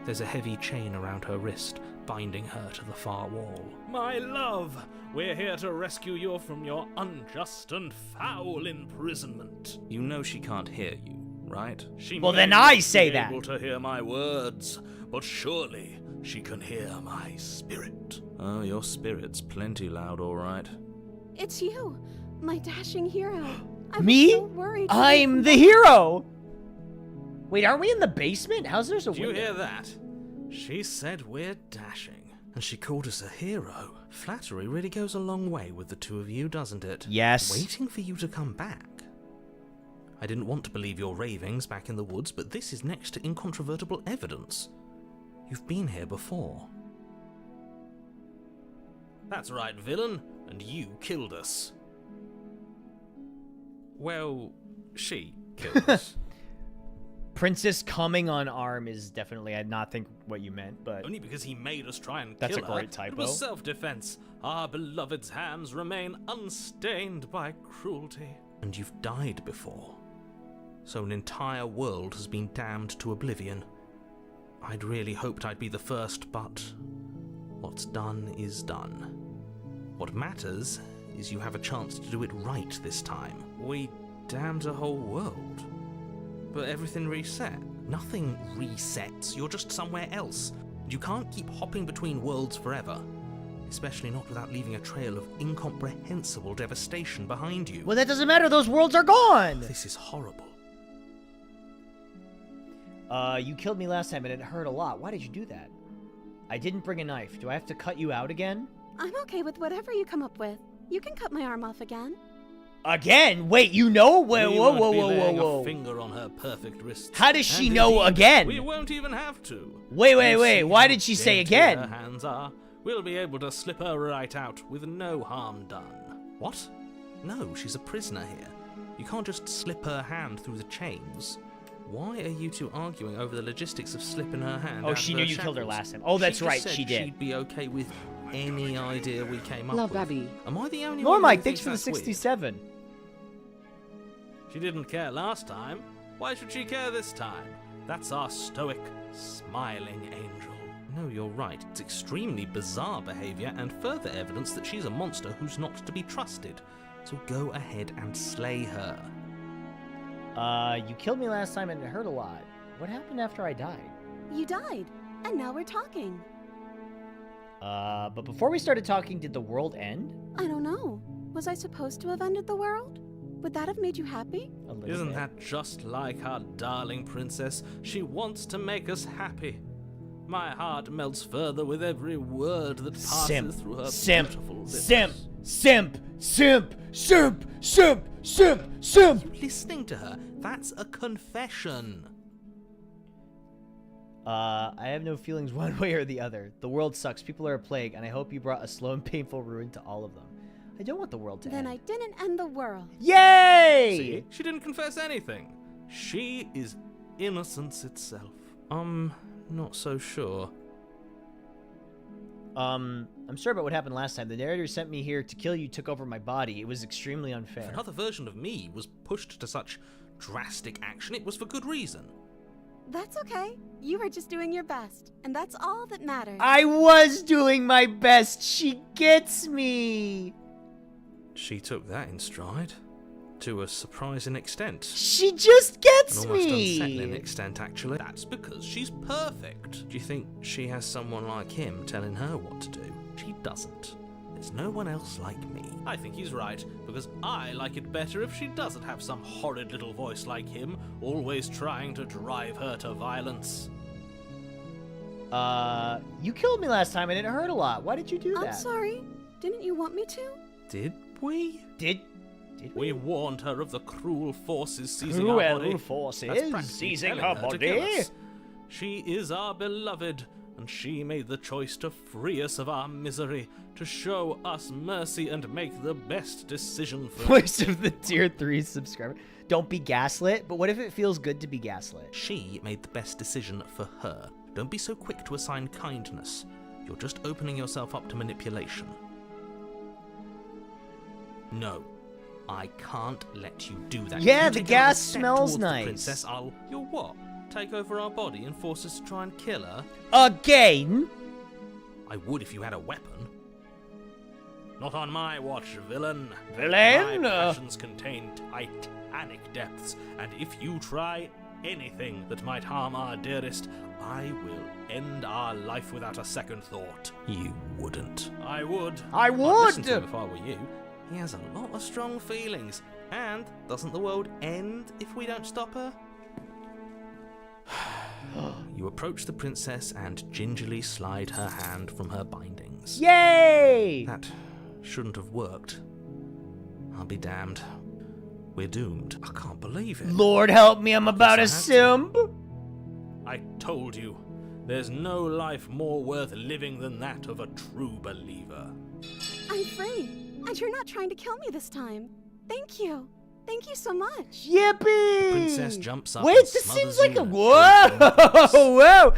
There's a heavy chain around her wrist, binding her to the far wall. My love, we're here to rescue you from your unjust and foul imprisonment. You know she can't hear you, right? She Well, may then not I be say that. able to hear my words, but surely she can hear my spirit. Oh, your spirit's plenty loud, all right. It's you, my dashing hero. I Me? was so worried. I'm the hero. Wait, aren't we in the basement? How's there a Did you window? hear that? She said we're dashing. And she called us a hero. Flattery really goes a long way with the two of you, doesn't it? Yes. Waiting for you to come back. I didn't want to believe your ravings back in the woods, but this is next to incontrovertible evidence. You've been here before. That's right, villain, and you killed us. Well, she killed us. Princess coming on arm is definitely, I did not think what you meant, but... Only because he made us try and That's kill her. a great typo. It was self-defense. Our beloved's hands remain unstained by cruelty. And you've died before. So an entire world has been damned to oblivion. I'd really hoped I'd be the first, but what's done is done. What matters is you have a chance to do it right this time. We damned a whole world. But everything reset. Nothing resets. You're just somewhere else. You can't keep hopping between worlds forever. Especially not without leaving a trail of incomprehensible devastation behind you. Well, that doesn't matter. Those worlds are gone. This is horrible. You killed me last time and it hurt a lot. Why did you do that? I didn't bring a knife. Do I have to cut you out again? I'm okay with whatever you come up with. You can cut my arm off again. Again? Wait, you know? Whoa, We whoa, won't whoa, be whoa, whoa, laying whoa. a finger on her perfect wrist. How does she And know indeed, again? We won't even have to. Wait, You see why how did she say dainty again? Her hands are. We'll be able to slip her right out with no harm done. What? No, she's a prisoner here. You can't just slip her hand through the chains. Why are you two arguing over the logistics of slipping her hand Oh, out she of knew her you killed her shackles? last time. Oh, that's She just right, said she did. She'd be okay with any idea we came up Love with. Abby. Am I the only one who Mike, thinks thanks for the that's weird? 67. She didn't care last time. Why should she care this time? That's our stoic, smiling angel. No, you're right. It's extremely bizarre behavior and further evidence that she's a monster who's not to be trusted. So go ahead and slay her. You killed me last time and it hurt a lot. What happened after I died? You died, and now we're talking. But before we started talking, did the world end? I don't know. Was I supposed to have ended the world? Would that have made you happy? A little Isn't bit. that just like our darling princess? She wants to make us happy. My heart melts further with every word that passes Simp, through her simp, beautiful lips. simp, simp, simp, simp, simp, simp, simp. Are you listening to her? That's a confession. I have no feelings one way or the other. The world sucks, people are a plague, and I hope you brought a slow and painful ruin to all of them. I don't want the world to Then end. I didn't end the world. Yay! See? She didn't confess anything. She is innocence itself. Not so sure. I'm sorry about what happened last time. The narrator sent me here to kill you, took over my body. It was extremely unfair. If another version of me was pushed to such drastic action, it was for good reason. That's okay. You were just doing your best, and that's all that matters. I was doing my best. She gets me. She took that in stride. To a surprising extent. She just gets An almost me. unsettling extent, actually. That's because she's perfect. Do you think she has someone like him telling her what to do? She doesn't. There's no one else like me. I think he's right, because I like it better if she doesn't have some horrid little voice like him, always trying to drive her to violence. You killed me last time and it hurt a lot. Why did you do that? I'm sorry. Didn't you want me to? Did we? Did we warned her of the cruel forces seizing Cruel our body. forces That's practically seizing telling her her to kill body? us. She is our beloved, and she made the choice to free us of our misery, to show us mercy and make the best decision for Voice of the tier 3 subscriber. Don't be gaslit, but what if it feels good to be gaslit? She made the best decision for her. Don't be so quick to assign kindness. You're just opening yourself up to manipulation. No, I can't let you do that. Yeah, If the you take gas another step smells towards the nice. Princess, you'll what? Take over our body and force us to try and kill her? Again? I would if you had a weapon. Not on my watch, villain. Villain? My passions contain titanic depths, and if you try anything that might harm our dearest, I will end our life without a second thought. You wouldn't. I would. I I'd listen would. to him if I were you. He has a lot of strong feelings, and doesn't the world end if we don't stop her? You approach the princess and gingerly slide her hand from her bindings. Yay! That shouldn't have worked. I'll be damned. We're doomed. I can't believe it. Lord help me, I'm about a Yes, I have simp. I told you, there's no life more worth living than that of a true believer. And you're not trying to kill me this time. Thank you. Thank you so much. Yippee! Princess jumps up. Wait, and this smothers seems like you a in whoa, whoa,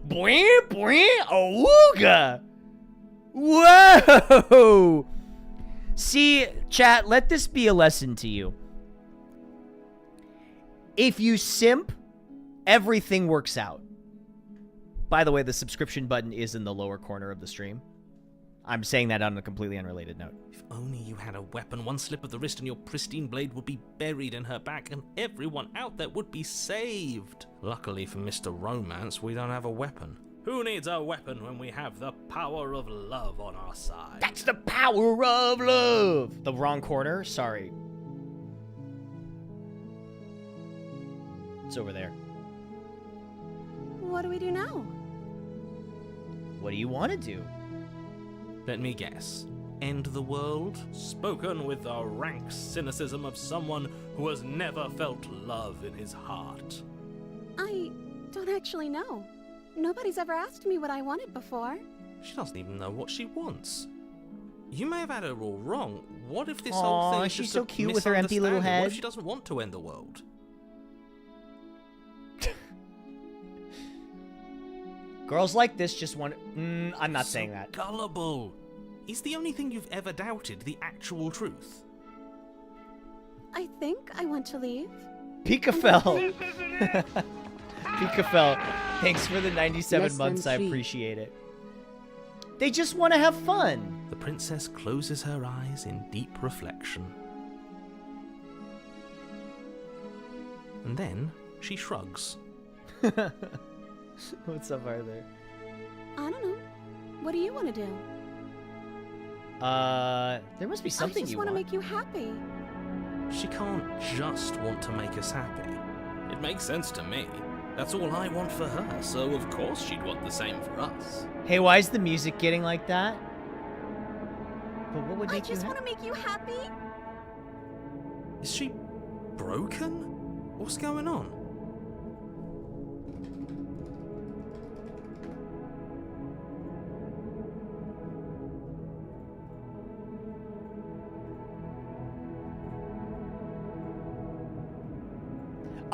boing, boing, awooga. Whoa! See, chat, let this be a lesson to you. If you simp, everything works out. By the way, the subscription button is in the lower corner of the stream. I'm saying that on a completely unrelated note. If only you had a weapon, one slip of the wrist and your pristine blade would be buried in her back and everyone out there would be saved. Luckily for Mr. Romance, we don't have a weapon. Who needs a weapon when we have the power of love on our side? That's the power of love! The wrong corner? Sorry. It's over there. What do we do now? What do you want to do? Let me guess. End the world? Spoken with the rank cynicism of someone who has never felt love in his heart. I don't actually know. Nobody's ever asked me what I wanted before. She doesn't even know what she wants. You may have had her all wrong. What if this whole thing is she's just so a cute with her empty little misunderstanding? What head. if she doesn't want to end the world? Girls like this just want... I'm not saying that. Gullible. Is the only thing you've ever doubted the actual truth? I think I want to leave. Pika fell. Pika fell. Thanks for the 97 Less than months. I 3. appreciate it. They just want to have fun. The princess closes her eyes in deep reflection. And then she shrugs. What's up, Arthur? I don't know. What do you want to do? There must be something I just you want to want. make you happy. She can't just want to make us happy. It makes sense to me. That's all I want for her, so of course she'd want the same for us. Hey, why is the music getting like that? But what would I make you just happy? want to make you happy. Is she broken? What's going on?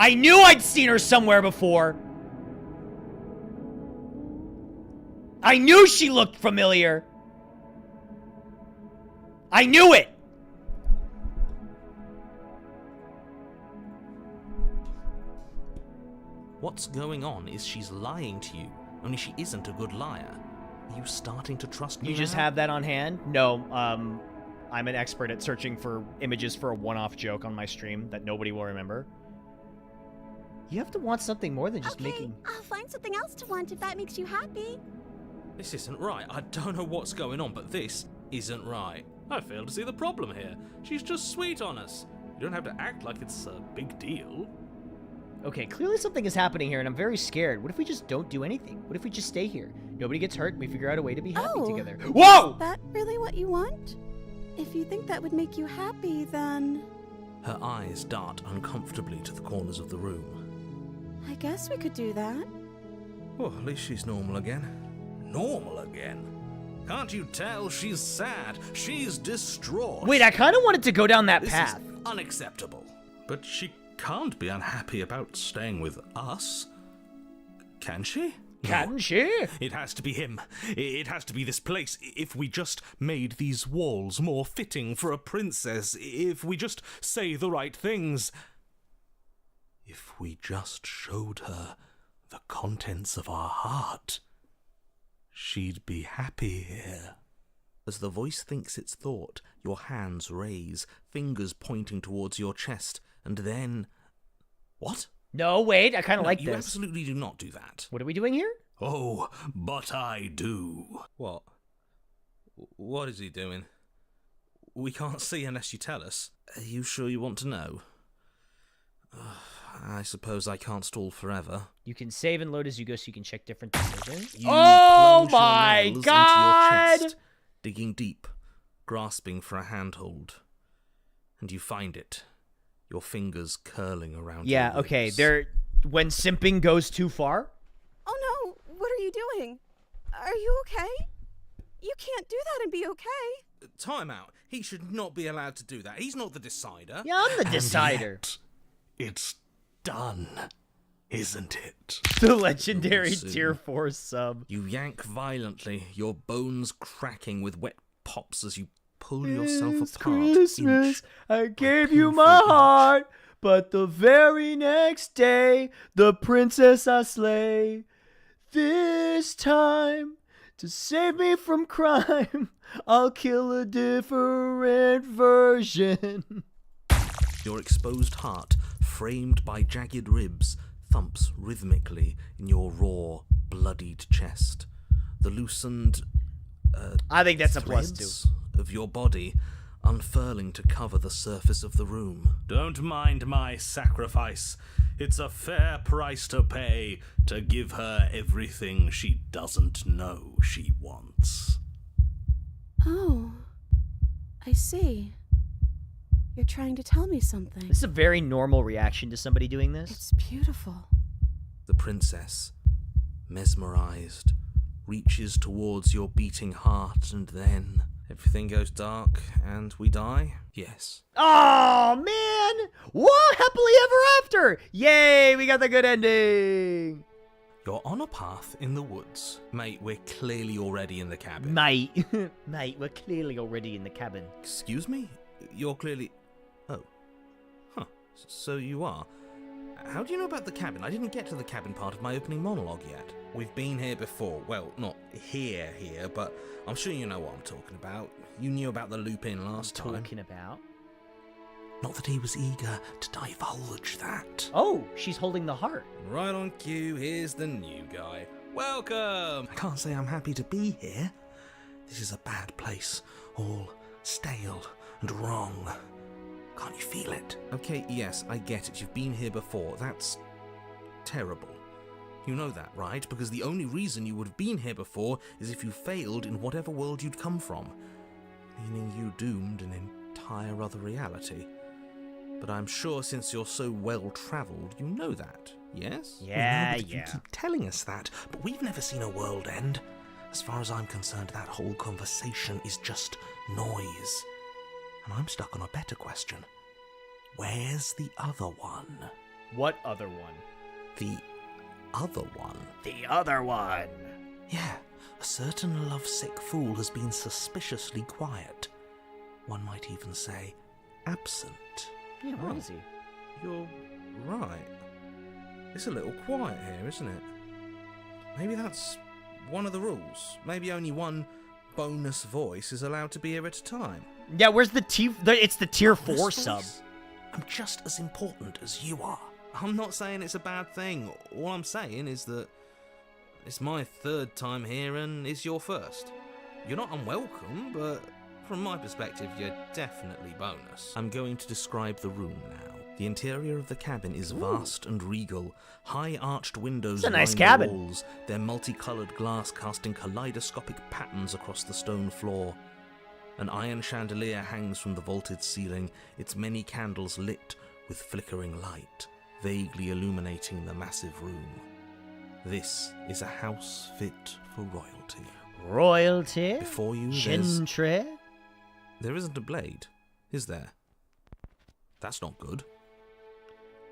I knew I'd seen her somewhere before. I knew she looked familiar. I knew it. What's going on is she's lying to you, only she isn't a good liar. Are you starting to trust me You just now? have that on hand? No, I'm an expert at searching for images for a one-off joke on my stream that nobody will remember. You have to want something more than just making... I'll find something else to want if that makes you happy. This isn't right. I don't know what's going on, but this isn't right. I fail to see the problem here. She's just sweet on us. You don't have to act like it's a big deal. Okay, clearly something is happening here, and I'm very scared. What if we just don't do anything? What if we just stay here? Nobody gets hurt, and we figure out a way to be happy together. Whoa! Is that really what you want? If you think that would make you happy, then... Her eyes dart uncomfortably to the corners of the room. I guess we could do that. Oh, at least she's normal again. Normal again? Can't you tell she's sad? She's distraught. Wait, I kind of wanted to go down that This path. is unacceptable. But she can't be unhappy about staying with us. Can she? Can she? It has to be him. It has to be this place. If we just made these walls more fitting for a princess, if we just say the right things, if we just showed her the contents of our heart, she'd be happy here. As the voice thinks its thought, your hands raise, fingers pointing towards your chest, and then... What? No, wait, I kind of like you this. absolutely do not do that. What are we doing here? Oh, but I do. What? What is he doing? We can't see unless you tell us. Are you sure you want to know? I suppose I can't stall forever. You can save and load as you go so you can check different decisions. You Oh plunge your my nails into god! your chest, digging deep, grasping for a handhold. And you find it. Your fingers curling around Yeah, your okay, lips. when simping goes too far? Oh no, what are you doing? Are you okay? You can't do that and be okay. Time out. He should not be allowed to do that. He's not the decider. Yeah, I'm the decider. Yet, it's done, isn't it? The legendary Soon. tier 4 sub. You yank violently, your bones cracking with wet pops as you pull yourself apart. Christmas, I gave you painful my inch. heart, but the very next day, the princess I slay. This time, to save me from crime, I'll kill a different version. Your exposed heart, framed by jagged ribs, thumps rhythmically in your raw, bloodied chest. The loosened I think that's a plus 2. threads of your body unfurling to cover the surface of the room. Don't mind my sacrifice. It's a fair price to pay to give her everything she doesn't know she wants. Oh, I see. You're trying to tell me something. This is a very normal reaction to somebody doing this. It's beautiful. The princess, mesmerized, reaches towards your beating heart, and then everything goes dark and we die? Yes. Oh, man! Whoa, happily ever after! Yay, we got the good ending! You're on a path in the woods. Mate, we're clearly already in the cabin. Mate. Mate, we're clearly already in the cabin. Excuse me? You're clearly... Oh. Huh. So you are. How do you know about the cabin? I didn't get to the cabin part of my opening monologue yet. We've been here before. Well, not here, but I'm sure you know what I'm talking about. You knew about the loop-in last time. Talking about? Not that he was eager to divulge that. Oh, she's holding the heart. Right on cue, here's the new guy. Welcome! I can't say I'm happy to be here. This is a bad place. All stale and wrong. Can't you feel it? Okay, yes, I get it. You've been here before. That's terrible. You know that, right? Because the only reason you would have been here before is if you failed in whatever world you'd come from. Meaning you doomed an entire other reality. But I'm sure since you're so well-travelled, you know that, yes? Yeah, we know that you keep telling us that, but we've never seen a world end. As far as I'm concerned, that whole conversation is just noise. And I'm stuck on a better question. Where's the other one? What other one? The other one? The other one. Yeah, a certain lovesick fool has been suspiciously quiet. One might even say, absent. Yeah, where is he? You're right. It's a little quiet here, isn't it? Maybe that's one of the rules. Maybe only one bonus voice is allowed to be here at a time. Yeah, where's the it's the tier 4 sub. I'm just as important as you are. I'm not saying it's a bad thing. All I'm saying is that it's my third time here and it's your first. You're not unwelcome, but from my perspective, you're definitely bonus. I'm going to describe the room now. The interior of the cabin is vast and regal. High arched windows It's a nice line cabin. the walls, their multicolored glass casting kaleidoscopic patterns across the stone floor. An iron chandelier hangs from the vaulted ceiling, its many candles lit with flickering light, vaguely illuminating the massive room. This is a house fit for royalty. Royalty? Before you, Gentry? there isn't a blade, is there? That's not good.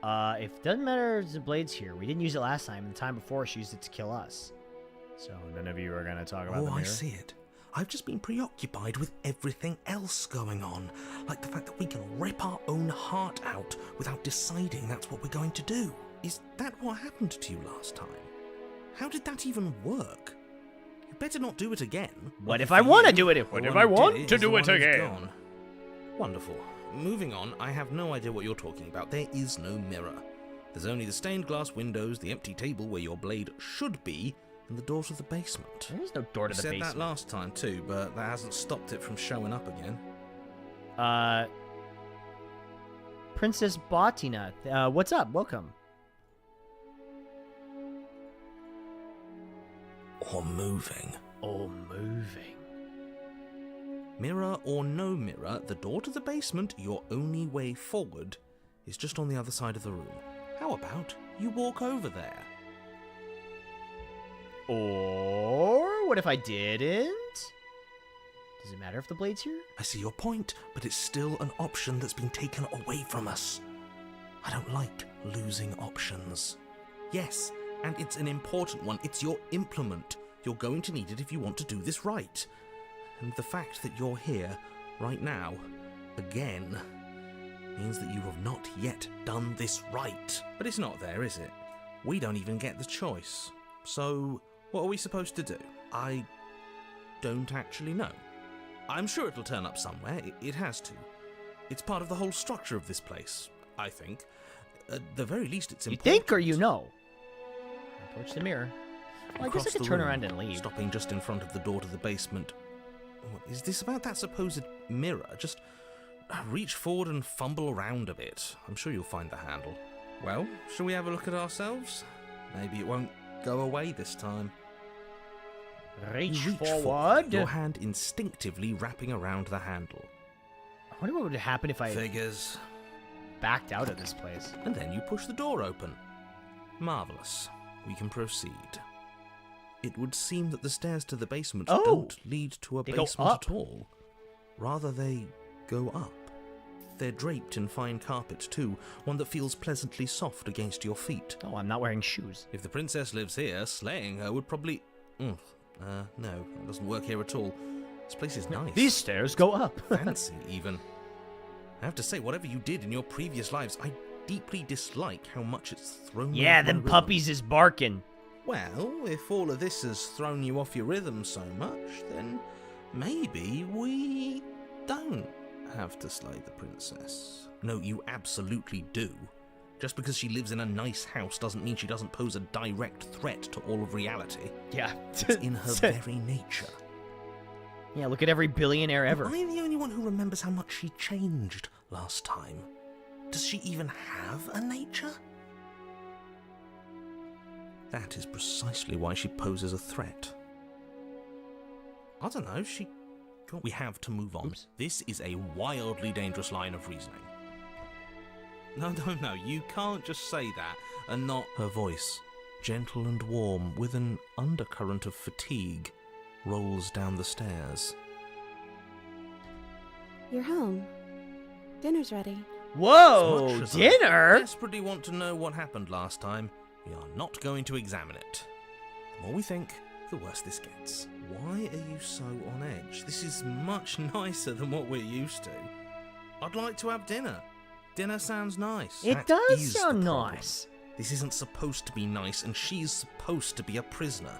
If it doesn't matter if the blade's here. We didn't use it last time, and the time before she used it to kill us. So none of you are going to talk about the mirror? I see it. I've just been preoccupied with everything else going on, like the fact that we can rip our own heart out without deciding that's what we're going to do. Is that what happened to you last time? How did that even work? You better not do it again. What if I want to do it? What The if one I who want did to is the do one it who's again? gone. Wonderful. Moving on, I have no idea what you're talking about. There is no mirror. There's only the stained glass windows, the empty table where your blade should be, and the door to the basement. There is no door to the You said basement. that last time too, but that hasn't stopped it from showing up again. Princess Batina, what's up? Welcome. Or moving. Or moving. Mirror or no mirror, the door to the basement, your only way forward, is just on the other side of the room. How about you walk over there? Or what if I didn't? Does it matter if the blade's here? I see your point, but it's still an option that's been taken away from us. I don't like losing options. Yes, and it's an important one. It's your implement. You're going to need it if you want to do this right. And the fact that you're here, right now, again, means that you have not yet done this right. But it's not there, is it? We don't even get the choice. So, what are we supposed to do? I don't actually know. I'm sure it'll turn up somewhere. It has to. It's part of the whole structure of this place, I think. At the very least, it's important. You think or you know? Approach the mirror. Well, I guess I could turn around and leave. Stopping just in front of the door to the basement. What is this about that supposed mirror? Just reach forward and fumble around a bit. I'm sure you'll find the handle. Well, shall we have a look at ourselves? Maybe it won't go away this time. Reach forward, forward. your hand instinctively wrapping around the handle. I wonder what would happen if I Figures. backed out of this place. And then you push the door open. Marvellous. We can proceed. It would seem that the stairs to the basement don't lead to a basement at all. Rather, they go up. They're draped in fine carpet, too, one that feels pleasantly soft against your feet. Oh, I'm not wearing shoes. If the princess lives here, slaying her would probably... no, it doesn't work here at all. This place is nice. These stairs go up. Fancy, even. I have to say, whatever you did in your previous lives, I deeply dislike how much it's thrown me Yeah, off my them rhythm. puppies is barking. Well, if all of this has thrown you off your rhythm so much, then maybe we don't have to slay the princess. No, you absolutely do. Just because she lives in a nice house doesn't mean she doesn't pose a direct threat to all of reality. Yeah. It's in her very nature. Yeah, look at every billionaire ever. Am I the only one who remembers how much she changed last time? Does she even have a nature? That is precisely why she poses a threat. I don't know, we have to move on. Oops. This is a wildly dangerous line of reasoning. No, you can't just say that and not... Her voice, gentle and warm, with an undercurrent of fatigue, rolls down the stairs. You're home. Dinner's ready. Whoa, As much as I dinner? desperately want to know what happened last time, we are not going to examine it. The more we think, the worse this gets. Why are you so on edge? This is much nicer than what we're used to. I'd like to have dinner. Dinner sounds nice. It That does is the sound problem. nice. This isn't supposed to be nice, and she's supposed to be a prisoner.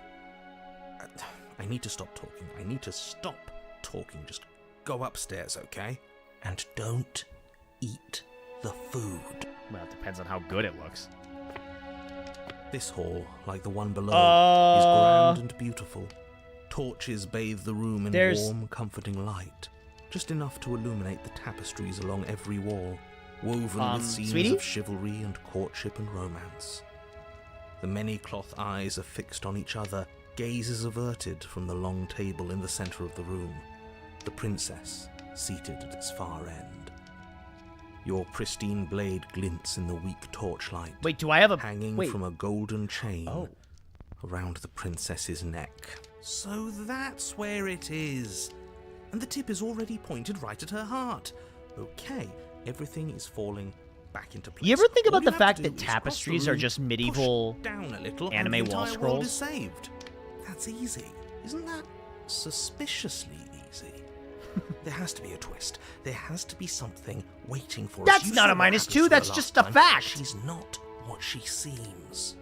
I need to stop talking. I need to stop talking. Just go upstairs, okay? And don't eat the food. Well, it depends on how good it looks. This hall, like the one below, is grand and beautiful. Torches bathe the room in warm, comforting light, just enough to illuminate the tapestries along every wall, woven with scenes of chivalry and courtship and romance. The many cloth eyes are fixed on each other, gazes averted from the long table in the center of the room, the princess seated at its far end. Your pristine blade glints in the weak torchlight. Wait, do I have a... hanging from a golden chain around the princess's neck. So that's where it is. And the tip is already pointed right at her heart. Okay, everything is falling back into place. You ever think All about you the have to fact do that is cross the tapestries are room, just medieval push down a little, anime and the wall entire world is scrolls? saved. That's easy. Isn't that suspiciously easy? There has to be a twist. There has to be something waiting for us. That's You not saw a what minus happened two, to her that's last just a time. fact. She's not what she seems.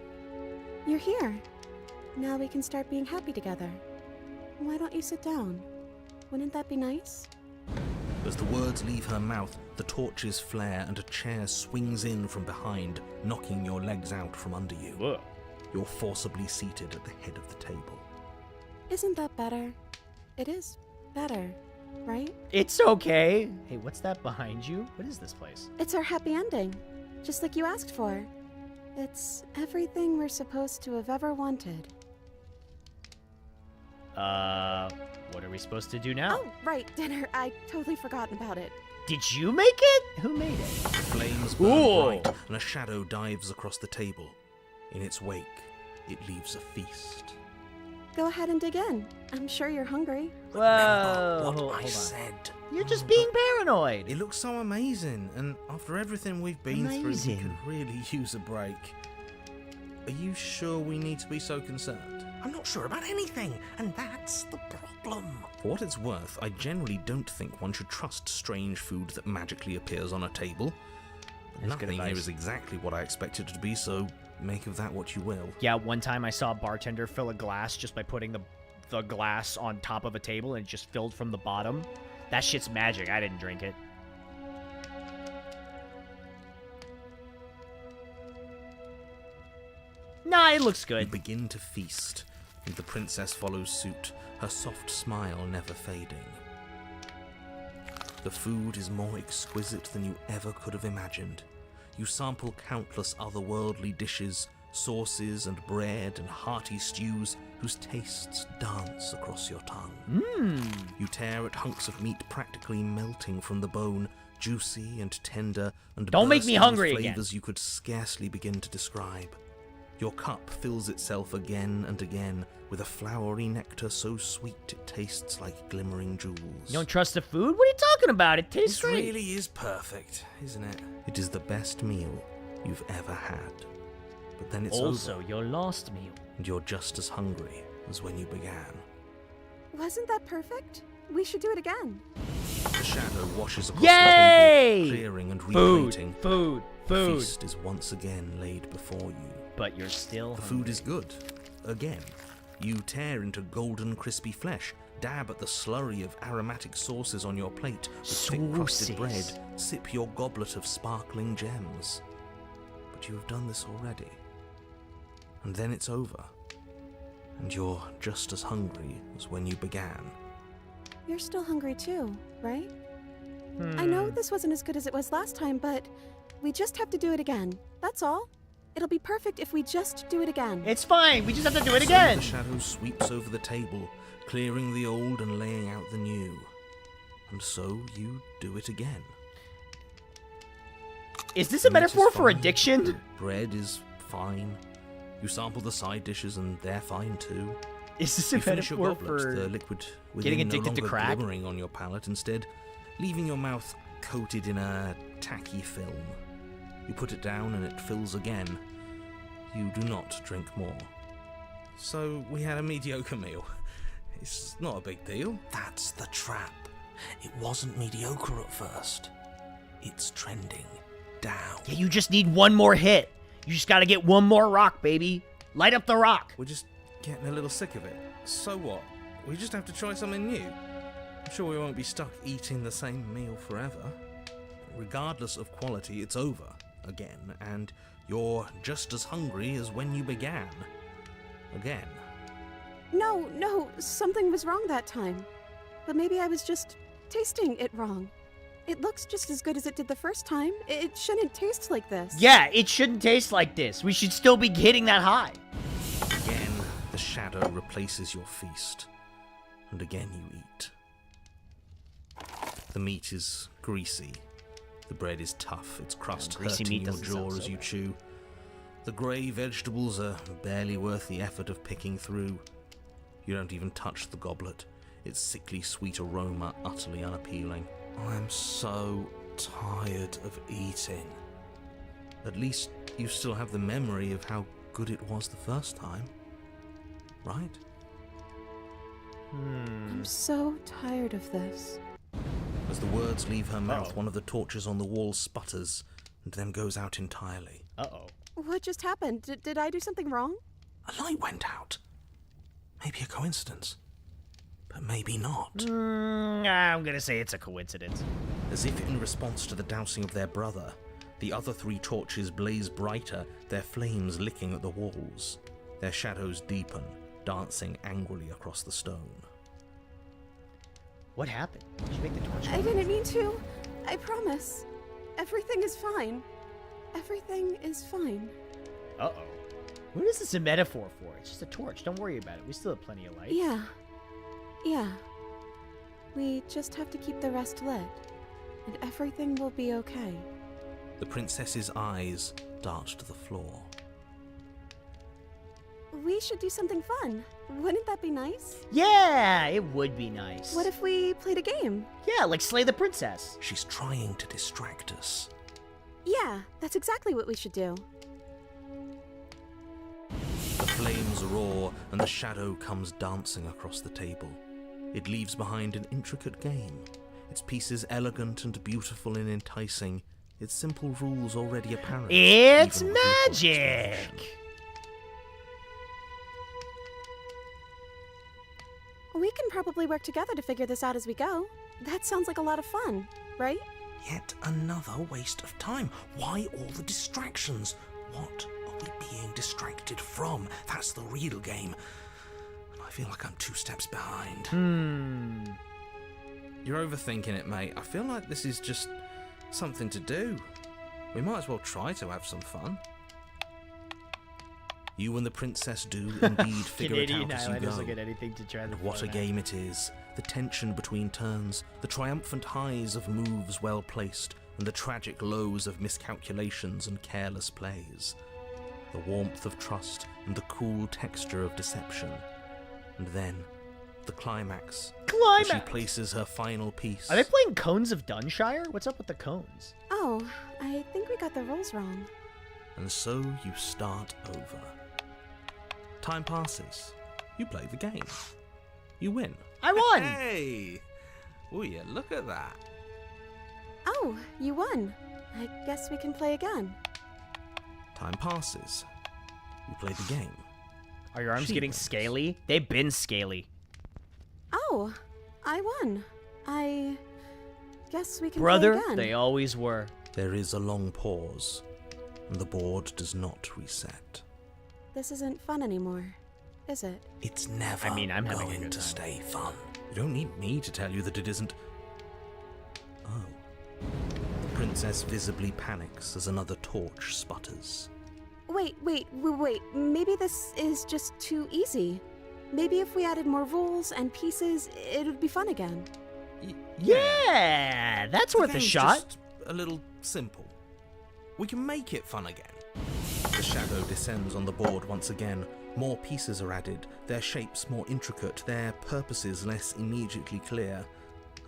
You're here. Now we can start being happy together. Why don't you sit down? Wouldn't that be nice? As the words leave her mouth, the torches flare and a chair swings in from behind, knocking your legs out from under you. Whoa. You're forcibly seated at the head of the table. Isn't that better? It is better, right? It's okay. Hey, what's that behind you? What is this place? It's our happy ending, just like you asked for. It's everything we're supposed to have ever wanted. What are we supposed to do now? Oh, right, dinner. I totally forgotten about it. Did you make it? Who made it? Flames burn bright, and a shadow dives across the table. In its wake, it leaves a feast. Go ahead and dig in. I'm sure you're hungry. Whoa. What hold I on. said. You're just being paranoid. It looks so amazing, and after everything we've been through, we Amazing. could really use a break. Are you sure we need to be so concerned? I'm not sure about anything, and that's the problem. For what it's worth, I generally don't think one should trust strange food that magically appears on a table. But That's good nothing here advice. is exactly what I expected it to be, so make of that what you will. Yeah, one time I saw a bartender fill a glass just by putting the glass on top of a table and it just filled from the bottom. That shit's magic. I didn't drink it. Nah, it looks You good. begin to feast, and the princess follows suit, her soft smile never fading. The food is more exquisite than you ever could have imagined. You sample countless otherworldly dishes, sauces and bread and hearty stews whose tastes dance across your tongue. You tear at hunks of meat practically melting from the bone, juicy and tender and Don't make me bursting with hungry again. flavors you could scarcely begin to describe. Your cup fills itself again and again with a flowery nectar so sweet it tastes like glimmering jewels. You don't trust the food? What are you talking about? It tastes It great. really is perfect, isn't it? It is the best meal you've ever had. But then it's Also, over, your last meal. and you're just as hungry as when you began. Wasn't that perfect? We should do it again. The shadow washes across Yay! the table, clearing and Food, replating. food, The food. feast is once again laid before you. But you're still The hungry. food is good. Again. You tear into golden crispy flesh, dab at the slurry of aromatic sauces on your plate with thick crusted bread, Sauces. sip your goblet of sparkling gems. But you have done this already. And then it's over. And you're just as hungry as when you began. You're still hungry too, right? I know this wasn't as good as it was last time, but we just have to do it again. That's all. It'll be perfect if we just do it again. It's fine. We just have to do it So again. the shadow sweeps over the table, clearing the old and laying out the new. And so you do it again. Is this a The meat is metaphor for fine, addiction? the bread is fine. You sample the side dishes and they're fine too. Is this a You finish your metaphor goblet, for the liquid getting within no addicted to longer crack? glimmering on your palate, instead leaving your mouth coated in a tacky film. You put it down and it fills again. You do not drink more. So we had a mediocre meal. It's not a big deal. That's the trap. It wasn't mediocre at first. It's trending down. Yeah, you just need one more hit. You just gotta get one more rock, baby. Light up the rock. We're just getting a little sick of it. So what? We just have to try something new. I'm sure we won't be stuck eating the same meal forever. Regardless of quality, it's over again, and you're just as hungry as when you began. Again. No, something was wrong that time. But maybe I was just tasting it wrong. It looks just as good as it did the first time. It shouldn't taste like this. Yeah, it shouldn't taste like this. We should still be hitting that high. Again, the shadow replaces your feast. And again you eat. The meat is greasy. The bread is tough, its crust greasy hurting meat your doesn't sound jaw so as you bad. chew. The grey vegetables are barely worth the effort of picking through. You don't even touch the goblet, its sickly sweet aroma utterly unappealing. I'm so tired of eating. At least you still have the memory of how good it was the first time, right? I'm so tired of this. As the words leave her mouth, one of the torches on the wall sputters and then goes out entirely. Uh-oh. What just happened? Did I do something wrong? A light went out. Maybe a coincidence, but maybe not. I'm gonna say it's a coincidence. As if in response to the dousing of their brother, the other three torches blaze brighter, their flames licking at the walls. Their shadows deepen, dancing angrily across the stone. What happened? Did you make the torch? I didn't mean to. I promise. Everything is fine. Everything is fine. Uh-oh. What is this a metaphor for? It's just a torch. Don't worry about it. We still have plenty of light. Yeah. We just have to keep the rest lit, and everything will be okay. The princess's eyes dart to the floor. We should do something fun. Wouldn't that be nice? Yeah, it would be nice. What if we played a game? Yeah, like Slay the Princess. She's trying to distract us. Yeah, that's exactly what we should do. The flames roar and the shadow comes dancing across the table. It leaves behind an intricate game. Its pieces elegant and beautiful and enticing. Its simple rules already apparent. It's even with little magic! explanation. We can probably work together to figure this out as we go. That sounds like a lot of fun, right? Yet another waste of time. Why all the distractions? What are we being distracted from? That's the real game. And I feel like I'm 2 steps behind. You're overthinking it, mate. I feel like this is just something to do. We might as well try to have some fun. You and the princess do indeed figure it out as you go. Look at anything to try to What a game it is. The tension between turns, the triumphant highs of moves well placed, and the tragic lows of miscalculations and careless plays. The warmth of trust and the cool texture of deception. And then, the climax. Climax! She places her final piece. Are they playing Cones of Dunshire? What's up with the cones? Oh, I think we got the rules wrong. And so you start over. Time passes. You play the game. You win. I won! Hey! Oh yeah, look at that. Oh, you won. I guess we can play again. Time passes. You play the game. Are your arms She getting wins. scaly? They've been scaly. Oh, I won. I guess we can Brother, play again. they always were. There is a long pause, and the board does not reset. This isn't fun anymore, is it? It's never I'm having a going good to time. stay fun. You don't need me to tell you that it isn't. Oh. The princess visibly panics as another torch sputters. Wait. Maybe this is just too easy. Maybe if we added more rules and pieces, it would be fun again. Yeah, that's The worth a game's shot. just a little simple. We can make it fun again. The shadow descends on the board once again. More pieces are added, their shapes more intricate, their purposes less immediately clear,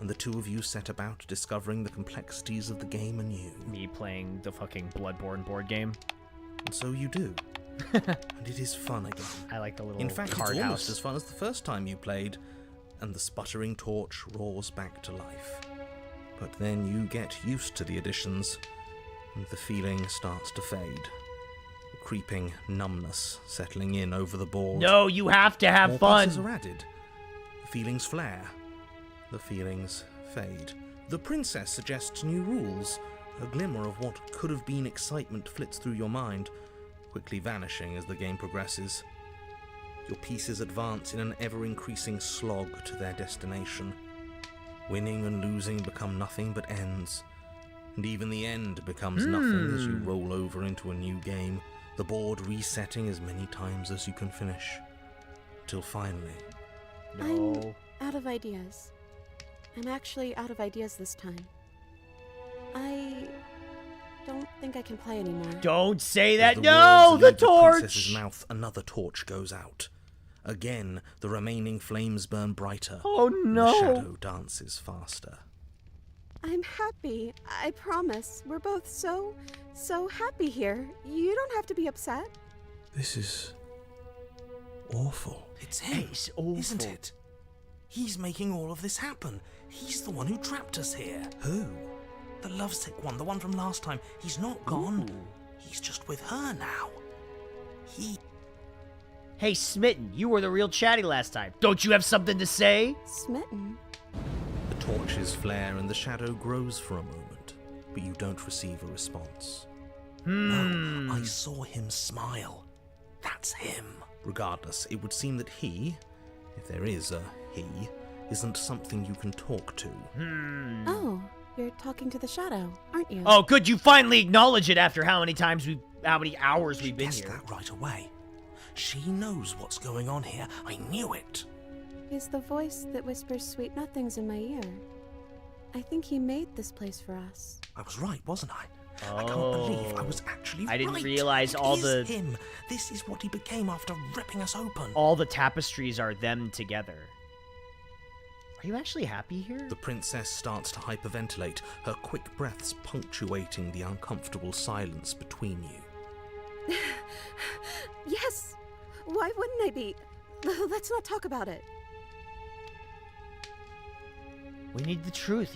and the two of you set about discovering the complexities of the game anew. Me playing the fucking Bloodborne board game. And so you do. And it is fun again. I like the little In fact, card it's almost house. as fun as the first time you played, and the sputtering torch roars back to life. But then you get used to the additions, and the feeling starts to fade. A creeping numbness settling in over the board. No, you have to have More fun. pieces are added. The feelings flare. The feelings fade. The princess suggests new rules. A glimmer of what could have been excitement flits through your mind, quickly vanishing as the game progresses. Your pieces advance in an ever-increasing slog to their destination. Winning and losing become nothing but ends. And even the end becomes nothing as you roll over into a new game, the board resetting as many times as you can finish. Till finally... I'm out of ideas. I'm actually out of ideas this time. I don't think I can play anymore. Don't say As that. the No, words the leave torch. princess's mouth, another torch goes out. Again, the remaining flames burn brighter. Oh, and no. The shadow dances faster. I'm happy. I promise. We're both so happy here. You don't have to be upset. This is awful. It's him, It's awful. isn't it? He's making all of this happen. He's the one who trapped us here. Who? The lovesick one, the one from last time. He's not gone. He's just with her now. Hey, Smitten, you were the real chatty last time. Don't you have something to say? Smitten? The torches flare and the shadow grows for a moment, but you don't receive a response. No, I saw him smile. That's him. Regardless, it would seem that he, if there is a he, isn't something you can talk to. Oh, you're talking to the shadow, aren't you? Oh, good. You finally acknowledge it after how many hours we've been Guessed here. that right away. She knows what's going on here. I knew it. He's the voice that whispers sweet nothings in my ear. I think he made this place for us. I was right, wasn't I? I can't believe I was actually right. I didn't realize It all is the... him. This is what he became after ripping us open. All the tapestries are them together. Are you actually happy here? The princess starts to hyperventilate, her quick breaths punctuating the uncomfortable silence between you. Yes. Why wouldn't I be? Let's not talk about it. We need the truth.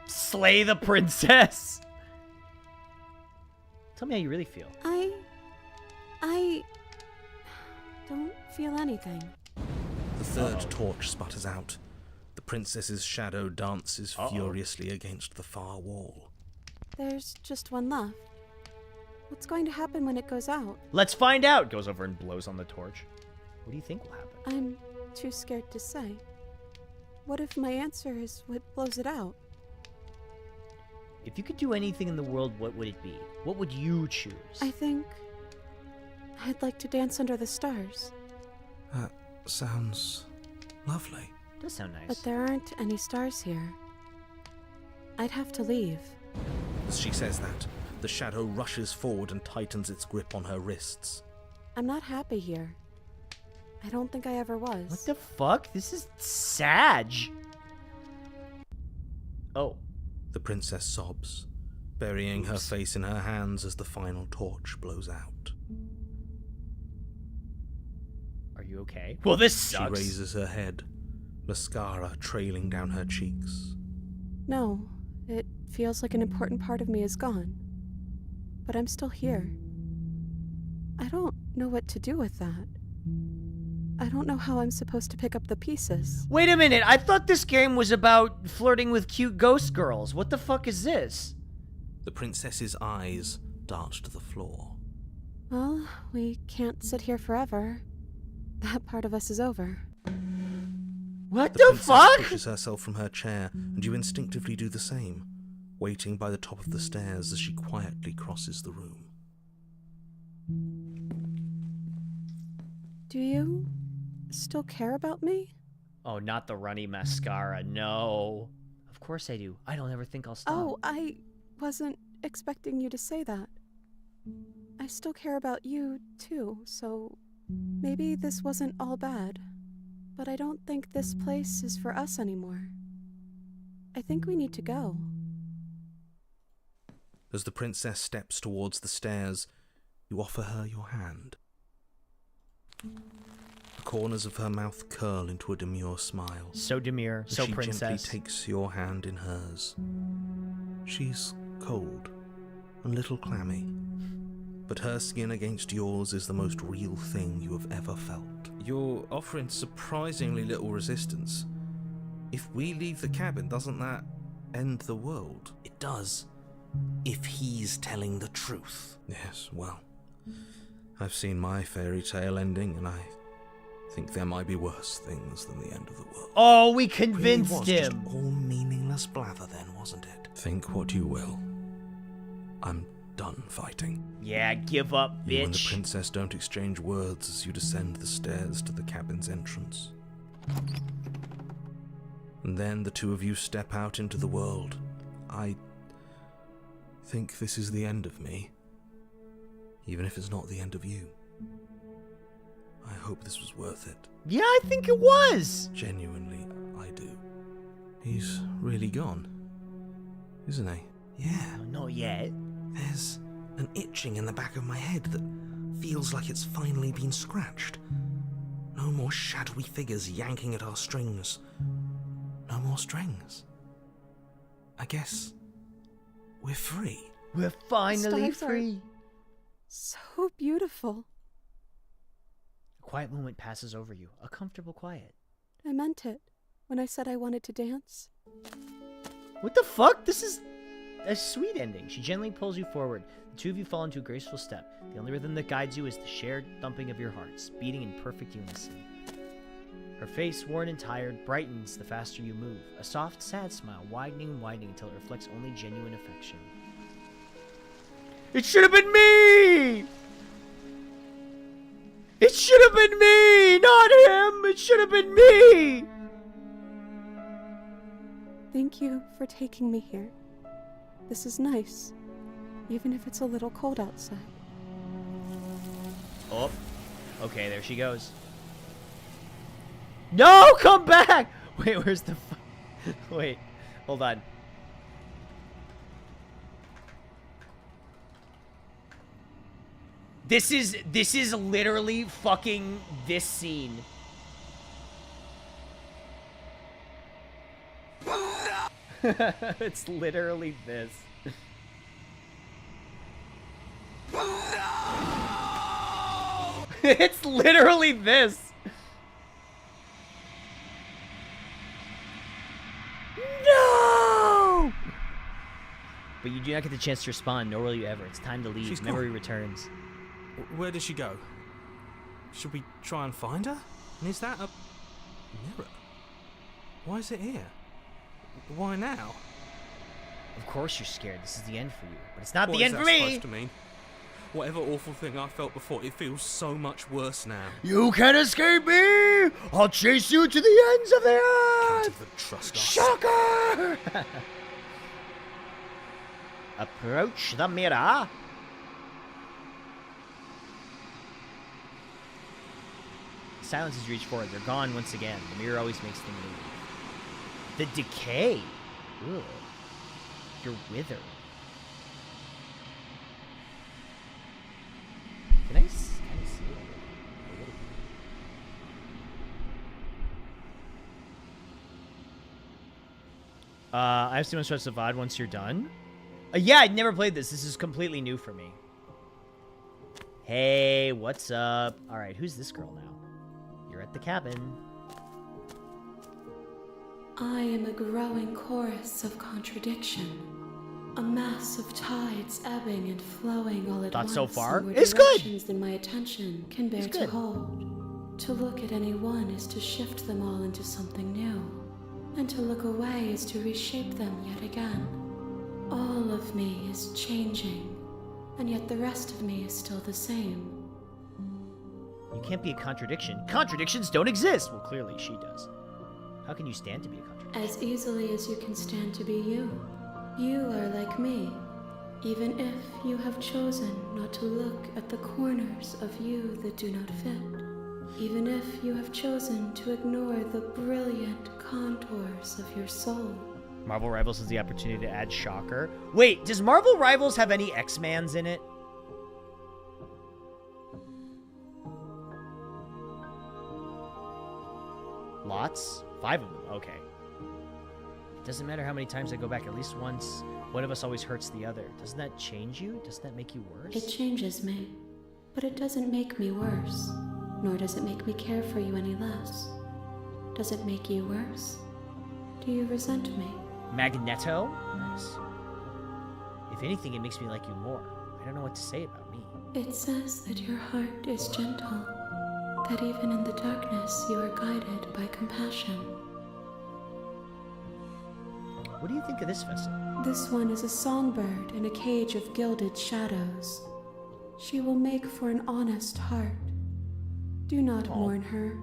Slay the princess! Tell me how you really feel. I don't feel anything. The third torch sputters out. The princess's shadow dances furiously against the far wall. There's just one left. What's going to happen when it goes out? Let's find out! Goes over and blows on the torch. What do you think will happen? I'm too scared to say. What if my answer is what blows it out? If you could do anything in the world, what would it be? What would you choose? I think I'd like to dance under the stars. That sounds lovely. Does sound nice. But there aren't any stars here. I'd have to leave. As she says that, the shadow rushes forward and tightens its grip on her wrists. I'm not happy here. I don't think I ever was. What the fuck? This is Sag. Oh. The princess sobs, burying her face in her hands as the final torch blows out. Are you okay? Well, this sucks. She raises her head, mascara trailing down her cheeks. No, it feels like an important part of me is gone. But I'm still here. I don't know what to do with that. I don't know how I'm supposed to pick up the pieces. Wait a minute, I thought this game was about flirting with cute ghost girls. What the fuck is this? The princess's eyes dart to the floor. Well, we can't sit here forever. That part of us is over. What the the fuck? Pushes herself from her chair, and you instinctively do the same, waiting by the top of the stairs as she quietly crosses the room. Do you still care about me? Oh, not the runny mascara. No. Of course I do. I don't ever think I'll stop. Oh, I wasn't expecting you to say that. I still care about you, too, so maybe this wasn't all bad. But I don't think this place is for us anymore. I think we need to go. As the princess steps towards the stairs, you offer her your hand. The corners of her mouth curl into a demure smile. So demure, so she princess. She gently takes your hand in hers. She's cold, a little clammy, but her skin against yours is the most real thing you have ever felt. You're offering surprisingly little resistance. If we leave the cabin, doesn't that end the world? It does, if he's telling the truth. Yes, well, I've seen my fairy tale ending, and I think there might be worse things than the end of the world. Oh, we convinced It him. was just all meaningless blather then, wasn't it? Think what you will. I'm done fighting. Yeah, give up, bitch. You and the princess don't exchange words as you descend the stairs to the cabin's entrance. And then the two of you step out into the world. I think this is the end of me. Even if it's not the end of you. I hope this was worth it. Yeah, I think it was. Genuinely, I do. He's really gone, isn't he? Yeah. Not yet. There's an itching in the back of my head that feels like it's finally been scratched. No more shadowy figures yanking at our strings. No more strings. I guess we're free. We're finally Stars are free. so beautiful. A quiet moment passes over you. A comfortable quiet. I meant it when I said I wanted to dance. What the fuck? This is a sweet ending. She gently pulls you forward. The two of you fall into a graceful step. The only rhythm that guides you is the shared thumping of your hearts, beating in perfect unison. Her face, worn and tired, brightens the faster you move. A soft, sad smile, widening and widening until it reflects only genuine affection. It should have been me! It should have been me, not him! It should have been me! Thank you for taking me here. This is nice, even if it's a little cold outside. Oh, okay, there she goes. No, come back! Wait, where's the... Wait, hold on. This is literally fucking this scene. It's literally this. It's literally this. No! But you do not get the chance to respond, nor will you ever. It's time to leave. She's Memory gone. returns. Where does she go? Should we try and find her? And is that a mirror? Why is it here? Why now? Of course you're scared. This is the end for you. But it's not What the is end for that me! supposed to mean? Whatever awful thing I felt before, it feels so much worse now. You can't escape me! I'll chase you to the ends of the Can't earth! even trust us. Shocker! Approach the mirror. Silence has reached forward. They're gone once again. The mirror always makes them leave. The decay. Ugh. You're withered. Can I kind of see it? A little bit. I have so much to VOD once you're done. Yeah, I'd never played this. This is completely new for me. Hey, what's up? All right, who's this girl now? You're at the cabin. I am a growing chorus of contradiction. A mass of tides ebbing and flowing all at Thought once. so far? in It's good. directions that my attention can bear It's to good. hold. To look at any one is to shift them all into something new. And to look away is to reshape them yet again. All of me is changing, and yet the rest of me is still the same. You can't be a contradiction. Contradictions don't exist. Well, clearly she does. How can you stand to be a contradiction? As easily as you can stand to be you. You are like me, even if you have chosen not to look at the corners of you that do not fit. Even if you have chosen to ignore the brilliant contours of your soul. Marvel Rivals has the opportunity to add Shocker. Wait, does Marvel Rivals have any X-Mans in it? Lots? 5 of them. Okay. It doesn't matter how many times I go back. At least once, one of us always hurts the other. Doesn't that change you? Doesn't that make you worse? It changes me, but it doesn't make me worse. Nor does it make me care for you any less. Does it make you worse? Do you resent me? Magneto? Nice. If anything, it makes me like you more. I don't know what to say about me. It says that your heart is gentle, that even in the darkness you are guided by compassion. What do you think of this vessel? This one is a songbird in a cage of gilded shadows. She will make for an honest heart. Do not mourn her.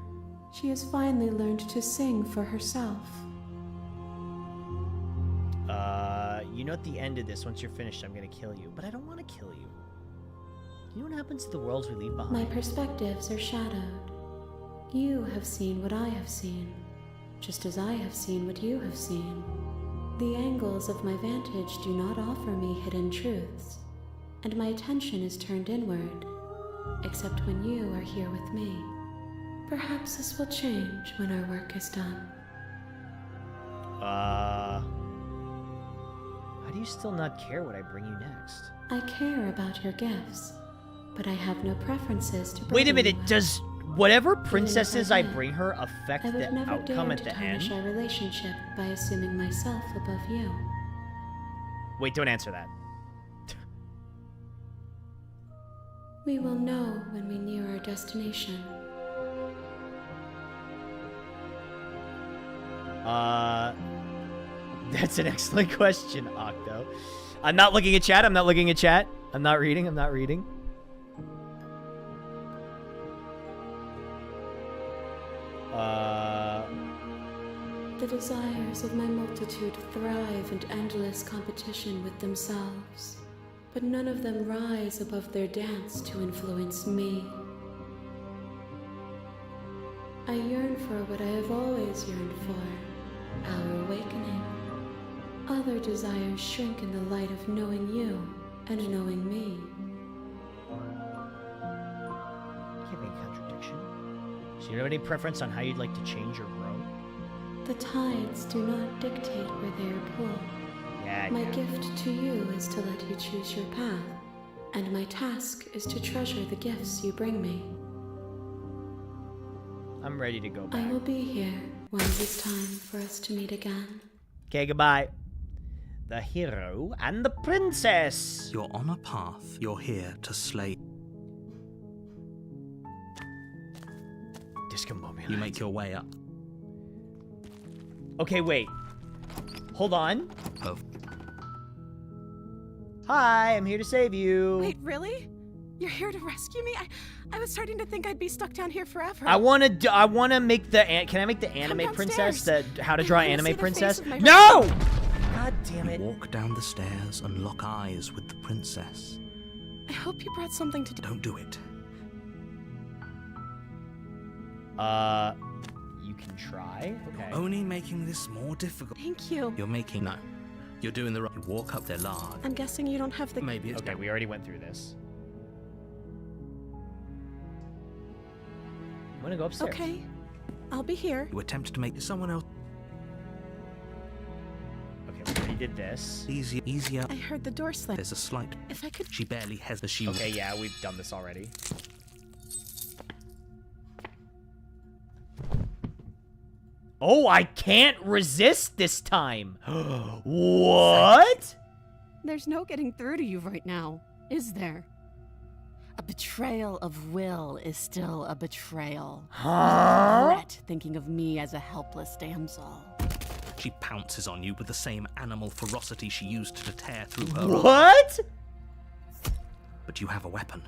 She has finally learned to sing for herself. You know at the end of this, once you're finished, I'm gonna kill you. But I don't want to kill you. You know what happens to the worlds we leave behind? My perspectives are shadowed. You have seen what I have seen, just as I have seen what you have seen. The angles of my vantage do not offer me hidden truths, and my attention is turned inward, except when you are here with me. Perhaps this will change when our work is done. How do you still not care what I bring you next? I care about your gifts, but I have no preferences to bring Wait a minute, you. does whatever Even if princesses I I did, bring her affect I would the never outcome dare at to the tarnish end? our relationship by assuming myself above you. Wait, don't answer that. We will know when we near our destination. That's an excellent question, Octo. I'm not looking at chat. I'm not looking at chat. I'm not reading. I'm not reading. The desires of my multitude thrive in endless competition with themselves, but none of them rise above their dance to influence me. I yearn for what I have always yearned for, our awakening. Other desires shrink in the light of knowing you and knowing me. Can't be a contradiction. So you have any preference on how you'd like to change or grow? The tides do not dictate where they are pulled. Yeah, My gift to you is to let you choose your path, and my task is to treasure the gifts you bring me. I'm ready to go back. I will be here when it is time for us to meet again. Okay, goodbye. The hero and the princess. You're on a path. You're here to slay. Discombobulate. You make your way up. Okay, wait. Hold on. Oh. Hi, I'm here to save you. Wait, really? You're here to rescue me? I was starting to think I'd be stuck down here forever. I wanna make the can I make the anime princess? The how to draw I wanna see anime the princess? face of my No! God damn it. You walk down the stairs and lock eyes with the princess. I hope you brought something to do. Don't do it. You can try. Okay. You're only making this more difficult. Thank you. You're making no. You're doing the right. You walk up there large. I'm guessing you don't have the. Maybe it's okay. We already went through this. I'm gonna go upstairs. Okay, I'll be here. You attempt to make someone else. Okay, we already did this. Easier. I heard the door slam. There's a slight. If I could. She barely has the shield. Okay, yeah, we've done this already. Oh, I can't resist this time. What? There's no getting through to you right now, is there? A betrayal of will is still a betrayal. Huh? I regret thinking of me as a helpless damsel. She pounces on you with the same animal ferocity she used to tear through her. What? But you have a weapon.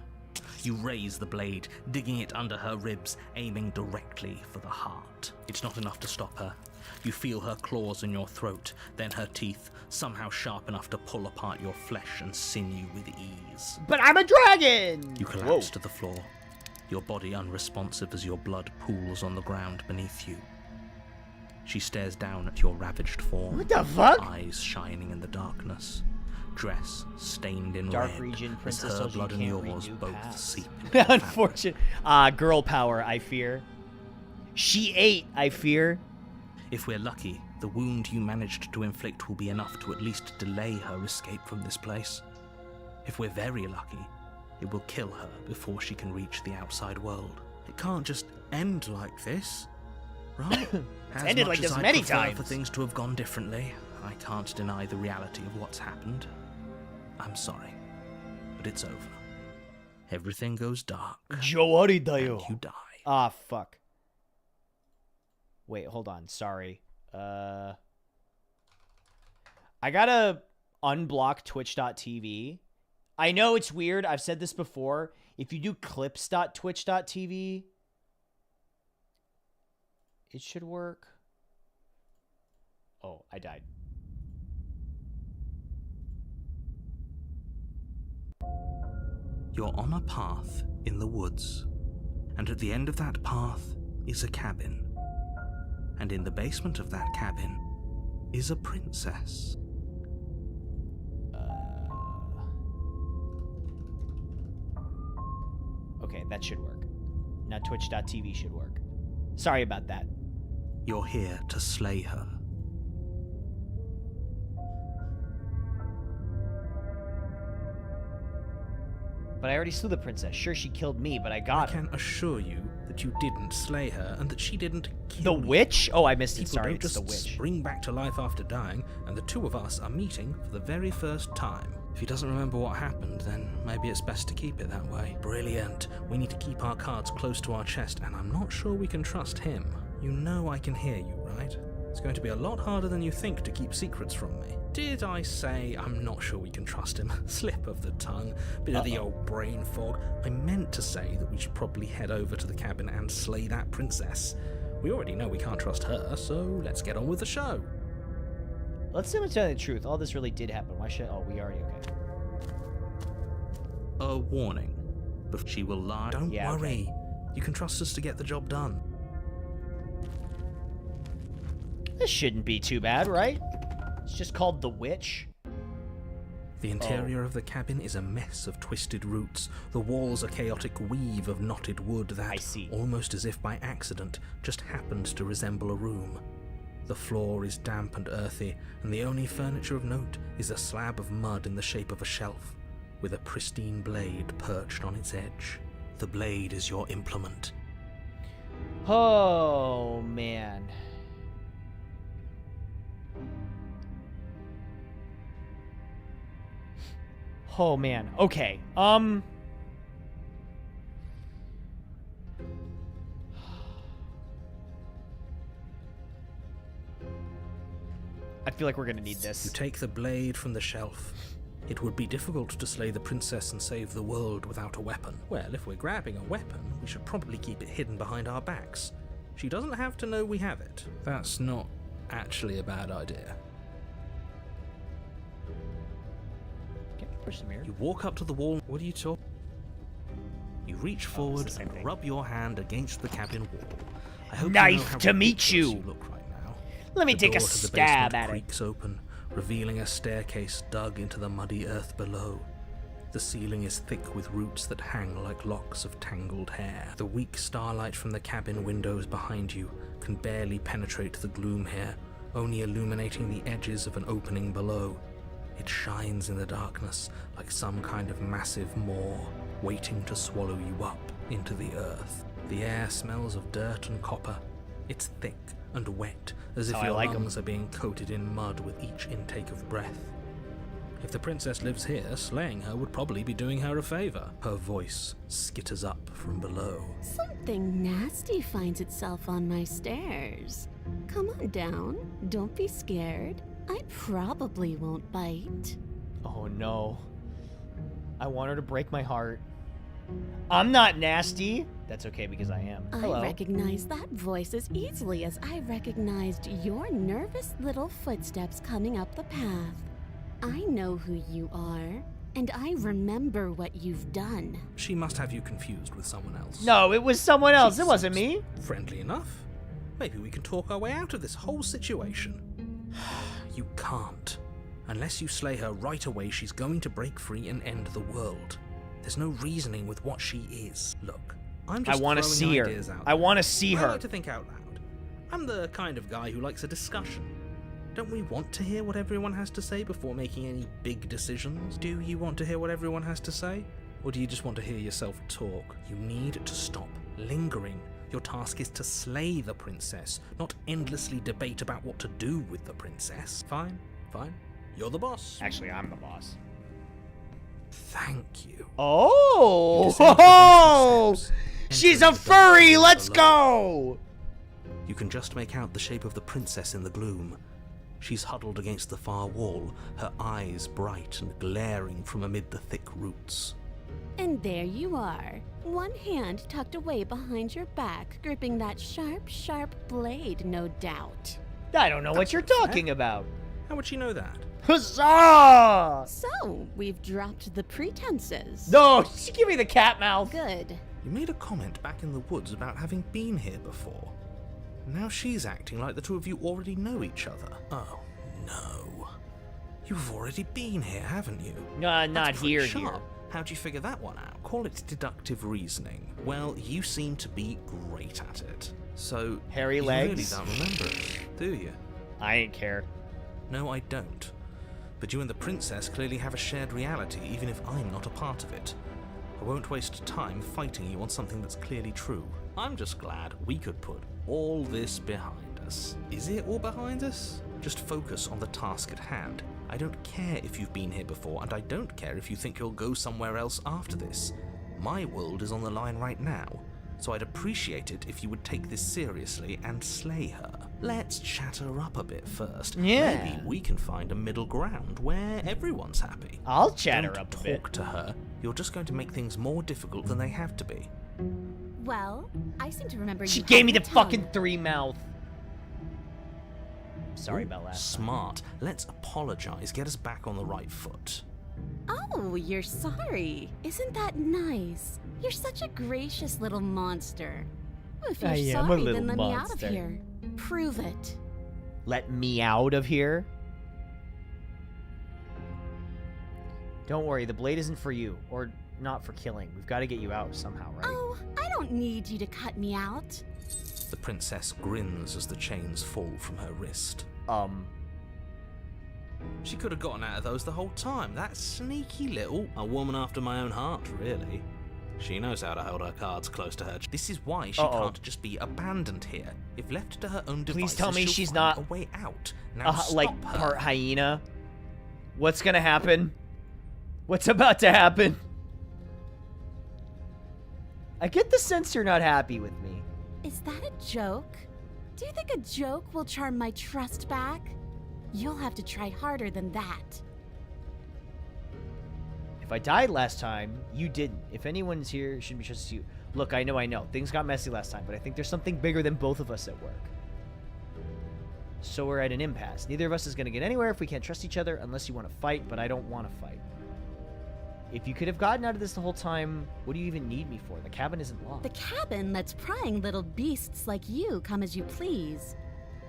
You raise the blade, digging it under her ribs, aiming directly for the heart. It's not enough to stop her. You feel her claws in your throat, then her teeth, somehow sharp enough to pull apart your flesh and sinew with ease. But I'm a dragon! You collapse to the floor, your body unresponsive as your blood pools on the ground beneath you. She stares down at your ravaged form. What the fuck? Eyes shining in the darkness. Dress stained in Dark red, region, princess as her tells you blood and can't yours redo both paths. seep into the fabric. Unfortunate. Girl power, I fear. She ate, I fear. If we're lucky, the wound you managed to inflict will be enough to at least delay her escape from this place. If we're very lucky, it will kill her before she can reach the outside world. It can't just end like this, right? It's ended like this many times. For things to have gone differently, I can't deny the reality of what's happened. I'm sorry, but it's over. Everything goes dark. And you die. Ah, fuck. Wait, hold on. Sorry. I gotta unblock twitch.tv. I know it's weird. I've said this before. If you do clips.twitch.tv, it should work. Oh, I died. You're on a path in the woods, and at the end of that path is a cabin. And in the basement of that cabin is a princess. Okay, that should work. Now twitch.tv should work. Sorry about that. You're here to slay her. But I already slew the princess. Sure, she killed me, but I got her. I can assure you that you didn't slay her and that she didn't kill The you. witch? Oh, I missed it. People Sorry, don't it's just the witch. spring back to life after dying, and the two of us are meeting for the very first time. If he doesn't remember what happened, then maybe it's best to keep it that way. Brilliant. We need to keep our cards close to our chest, and I'm not sure we can trust him. You know I can hear you, right? It's going to be a lot harder than you think to keep secrets from me. Did I say I'm not sure we can trust him? Slip of the tongue, bit of the old brain fog. I meant to say that we should probably head over to the cabin and slay that princess. We already know we can't trust her, so let's get on with the show. Let's tell the truth. All this really did happen. Why should... Oh, we already... Okay. A warning. But she will lie. Don't worry. Okay. You can trust us to get the job done. This shouldn't be too bad, right? It's just called The Witch. The interior of the cabin is a mess of twisted roots. The walls a chaotic weave of knotted wood that, almost as if by accident, just happens to resemble a room. The floor is damp and earthy, and the only furniture of note is a slab of mud in the shape of a shelf, with a pristine blade perched on its edge. The blade is your implement. Oh, man. Oh, man. Okay. I feel like we're gonna need this. You take the blade from the shelf. It would be difficult to slay the princess and save the world without a weapon. Well, if we're grabbing a weapon, we should probably keep it hidden behind our backs. She doesn't have to know we have it. That's not actually a bad idea. Okay, push the mirror. You walk up to the wall. What are you talking? You reach forward and rub your hand against the cabin wall. I hope Nice you know how to meet ridiculous you. Look right now. Let me The take a door to the stab basement at it. creaks open, revealing a staircase dug into the muddy earth below. The ceiling is thick with roots that hang like locks of tangled hair. The weak starlight from the cabin windows behind you can barely penetrate the gloom here, only illuminating the edges of an opening below. It shines in the darkness like some kind of massive maw, waiting to swallow you up into the earth. The air smells of dirt and copper. It's thick and wet, as if How I your like 'em. lungs are being coated in mud with each intake of breath. If the princess lives here, slaying her would probably be doing her a favor. Her voice skitters up from below. Something nasty finds itself on my stairs. Come on down. Don't be scared. I probably won't bite. Oh, no. I want her to break my heart. I'm not nasty. That's okay because I am. Hello. I recognize that voice as easily as I recognized your nervous little footsteps coming up the path. I know who you are, and I remember what you've done. She must have you confused with someone else. No, it was someone else. It wasn't me. Friendly enough. Maybe we can talk our way out of this whole situation. You can't. Unless you slay her right away, she's going to break free and end the world. There's no reasoning with what she is. Look, I'm just I want to throwing see her. ideas out I there. want to see I her. like to think out loud. I'm the kind of guy who likes a discussion. Don't we want to hear what everyone has to say before making any big decisions? Do you want to hear what everyone has to say? Or do you just want to hear yourself talk? You need to stop lingering. Your task is to slay the princess, not endlessly debate about what to do with the princess. Fine, fine. You're the boss. Actually, I'm the boss. Thank you. Oh! She's a furry! Let's go! You can just make out the shape of the princess in the gloom. She's huddled against the far wall, her eyes bright and glaring from amid the thick roots. And there you are, one hand tucked away behind your back, gripping that sharp, sharp blade, no doubt. I don't know what you're talking about. How would she know that? Huzzah! So, we've dropped the pretenses. No, she give me the cat mouth. Good. You made a comment back in the woods about having been here before. Now she's acting like the two of you already know each other. Oh, no. You've already been here, haven't you? Not That's pretty here. sharp. How'd you figure that one out? Call it deductive reasoning. Well, you seem to be great at it. So, Hairy you legs? really don't remember it, do you? I ain't care. No, I don't. But you and the princess clearly have a shared reality, even if I'm not a part of it. I won't waste time fighting you on something that's clearly true. I'm just glad we could put all this behind us. Is it all behind us? Just focus on the task at hand. I don't care if you've been here before, and I don't care if you think you'll go somewhere else after this. My world is on the line right now, so I'd appreciate it if you would take this seriously and slay her. Let's chat her up a bit first. Yeah. Maybe we can find a middle ground where everyone's happy. I'll chat her Don't up a bit. talk to her. You're just going to make things more difficult than they have to be. Well, I seem to remember She you gave me the having a tongue. fucking 3 mouth. Sorry about last time. Smart. Let's apologize. Get us back on the right foot. Oh, you're sorry. Isn't that nice? You're such a gracious little monster. Well, if you're I am a sorry, little then let me out monster. of here. Prove it. Let me out of here? Don't worry, the blade isn't for you. Or not for killing. We've got to get you out somehow, right? Oh, I don't need you to cut me out. The princess grins as the chains fall from her wrist. She could have gotten out of those the whole time. That sneaky little... A woman after my own heart, really. She knows how to hold her cards close to her. This is why she can't just be abandoned here. If left to her own devices, Please tell me she'll she's find not a way out. Now stop like her. part hyena. What's gonna happen? What's about to happen? I get the sense you're not happy with me. Is that a joke? Do you think a joke will charm my trust back? You'll have to try harder than that. If I died last time, you didn't. If anyone's here, it shouldn't be just you. Look, I know. Things got messy last time, but I think there's something bigger than both of us at work. So we're at an impasse. Neither of us is going to get anywhere if we can't trust each other unless you want to fight, but I don't want to fight. If you could have gotten out of this the whole time, what do you even need me for? The cabin isn't locked. The cabin lets prying little beasts like you come as you please,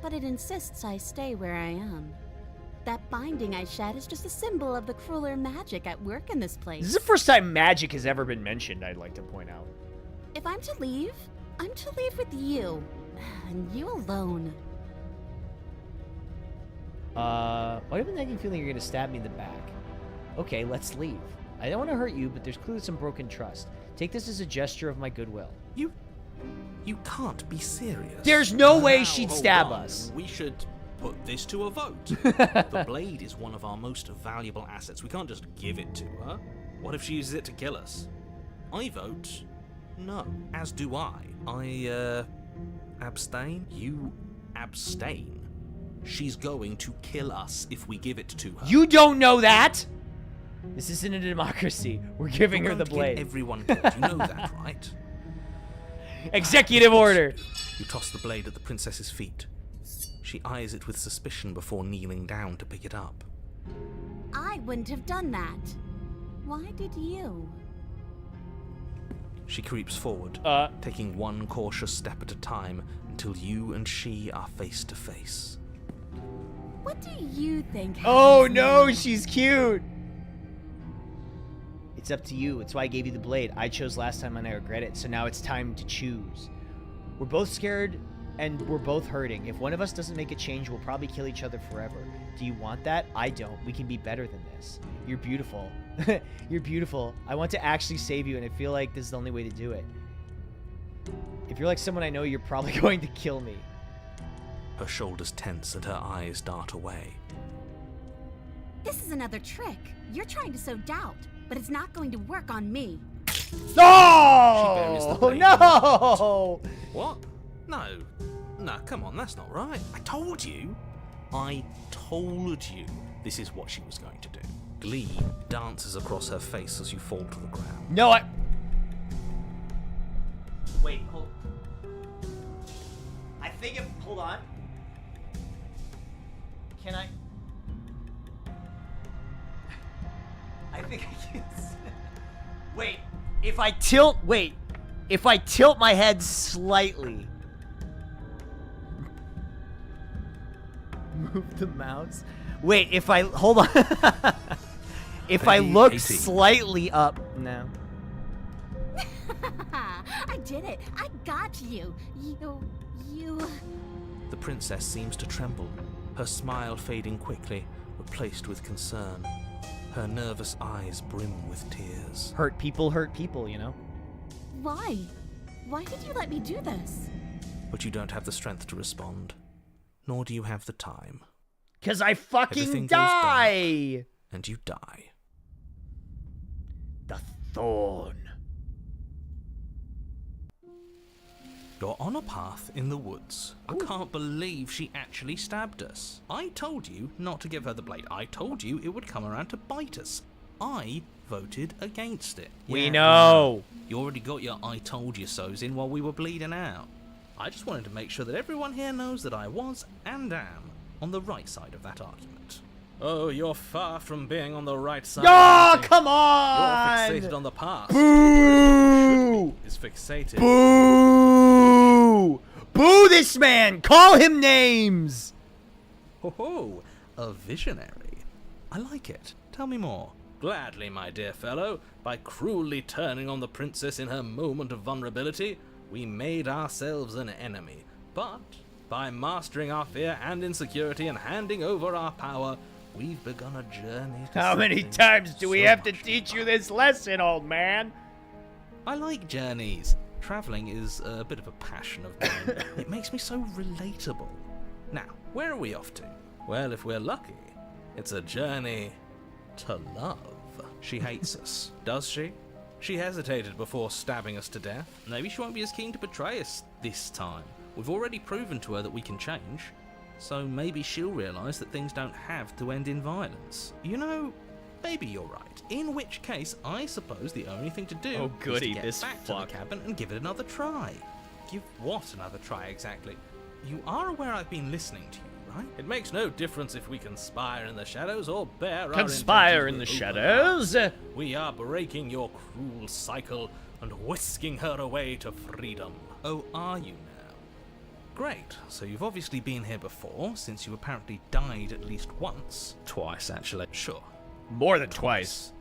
but it insists I stay where I am. That binding I shed is just a symbol of the crueler magic at work in this place. This is the first time magic has ever been mentioned, I'd like to point out. If I'm to leave, I'm to leave with you, and you alone. Why do I have a nagging feeling you're going to stab me in the back? Okay, let's leave. I don't want to hurt you, but there's clearly some broken trust. Take this as a gesture of my goodwill. You can't be serious. There's no way Now, she'd hold stab on. us. We should put this to a vote. The blade is one of our most valuable assets. We can't just give it to her. What if she uses it to kill us? I vote no, as do I. I abstain. You abstain. She's going to kill us if we give it to her. You don't know that! This isn't a democracy. We're giving You're her the going to get blade. everyone killed. You know that, right? Executive order. You toss the blade at the princess's feet. She eyes it with suspicion before kneeling down to pick it up. I wouldn't have done that. Why did you? She creeps forward, taking one cautious step at a time until you and she are face to face. What do you think? Oh happens no, now? she's cute. It's up to you. It's why I gave you the blade. I chose last time and I regret it, so now it's time to choose. We're both scared and we're both hurting. If one of us doesn't make a change, we'll probably kill each other forever. Do you want that? I don't. We can be better than this. You're beautiful. You're beautiful. I want to actually save you, and I feel like this is the only way to do it. If you're like someone I know, you're probably going to kill me. Her shoulders tense and her eyes dart away. This is another trick. You're trying to sow doubt, but it's not going to work on me. No! No! What? No. No, come on, that's not right. I told you this is what she was going to do. Glee dances across her face as you fall to the ground. No, Wait, hold. I think if... Hold on. Can I... I think I can... Wait, if I tilt... Wait. If I tilt my head slightly... Move the mouse? Wait, if I... Hold on. If I look 80. slightly up... No. I did it. I got you. You... The princess seems to tremble, her smile fading quickly, replaced with concern. Her nervous eyes brim with tears. Hurt people, you know? Why? Why did you let me do this? But you don't have the strength to respond, nor do you have the time. 'Cause I fucking Everything die! goes dark, and you die. The thorn. You're on a path in the woods. I can't believe she actually stabbed us. I told you not to give her the blade. I told you it would come around to bite us. I voted against it. We know. You already got your I told you so's in while we were bleeding out. I just wanted to make sure that everyone here knows that I was and am on the right side of that argument. Oh, you're far from being on the right side. Oh, come on! You're fixated on the past. Boo! Is fixated. Boo! Boo this man! Call him names! Ho ho! A visionary. I like it. Tell me more. Gladly, my dear fellow. By cruelly turning on the princess in her moment of vulnerability, we made ourselves an enemy. But by mastering our fear and insecurity and handing over our power, we've begun a journey to How many something times do we so have to much teach you this lesson, old man? I like journeys. Traveling is a bit of a passion of mine. It makes me so relatable. Now, where are we off to? Well, if we're lucky, it's a journey to love. She hates us, does she? She hesitated before stabbing us to death. Maybe she won't be as keen to betray us this time. We've already proven to her that we can change. So maybe she'll realise that things don't have to end in violence. You know, maybe you're right. In which case, I suppose the only thing to do is to get back to the cabin and give it another try. Give what another try exactly? You are aware I've been listening to you, right? It makes no difference if we conspire in the shadows or bear Conspire in the shadows? We are breaking your cruel cycle and whisking her away to freedom. Oh, are you now? Great, so you've obviously been here before, since you apparently died at least once. Twice, actually. Sure. More than twice.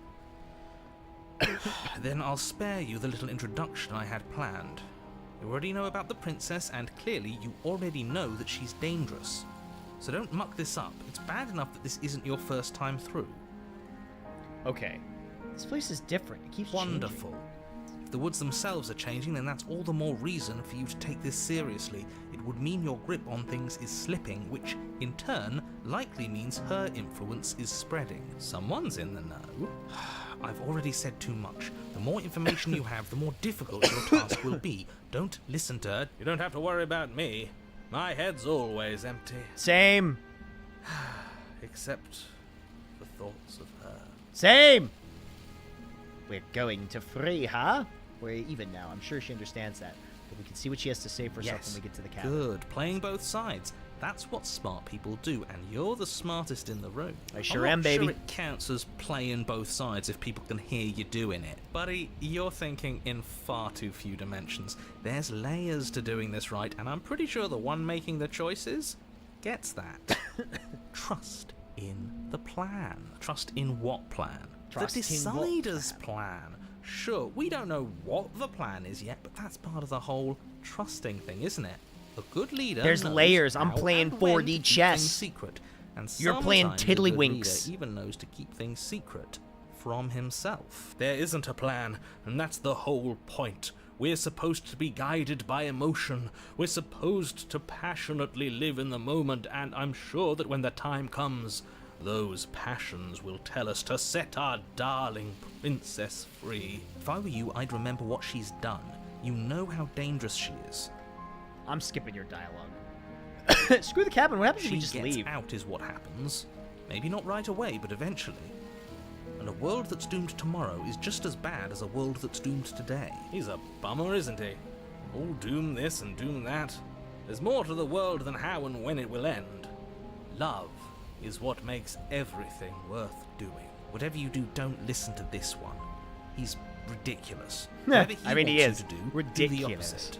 Then I'll spare you the little introduction I had planned. You already know about the princess, and clearly you already know that she's dangerous. So don't muck this up. It's bad enough that this isn't your first time through. Okay. This place is different. It keeps Wonderful. changing. If the woods themselves are changing, then that's all the more reason for you to take this seriously. It would mean your grip on things is slipping, which, in turn, likely means her influence is spreading. Someone's in the know. I've already said too much. The more information you have, the more difficult your task will be. Don't listen to her. You don't have to worry about me. My head's always empty. Same. Except the thoughts of her. Same. We're going to free her. We're even now. I'm sure she understands that. But we can see what she has to say for herself when we get to the cabin. Good. Playing both sides. That's what smart people do, and you're the smartest in the room. I sure am, baby. I'm not sure it counts as playing both sides if people can hear you doing it. Buddy, you're thinking in far too few dimensions. There's layers to doing this right, and I'm pretty sure the one making the choices gets that. Trust in the plan. Trust in what plan? Trust the in what decider's plan. Sure, we don't know what the plan is yet, but that's part of the whole trusting thing, isn't it? A good leader. There's knows layers. I'm how playing and when 4D to keep chess. things secret, and You're playing sometimes a good tiddlywinks. leader even knows to keep things secret from himself. There isn't a plan, and that's the whole point. We're supposed to be guided by emotion. We're supposed to passionately live in the moment, and I'm sure that when the time comes, those passions will tell us to set our darling princess free. If I were you, I'd remember what she's done. You know how dangerous she is. I'm skipping your dialogue. Screw the cabin. What happens if we just leave? She gets out is what happens. Maybe not right away, but eventually. And a world that's doomed tomorrow is just as bad as a world that's doomed today. He's a bummer, isn't he? All doom this and doom that. There's more to the world than how and when it will end. Love is what makes everything worth doing. Whatever you do, don't listen to this one. He's ridiculous. Whatever he I mean, he wants is you to do, ridiculous. do the opposite.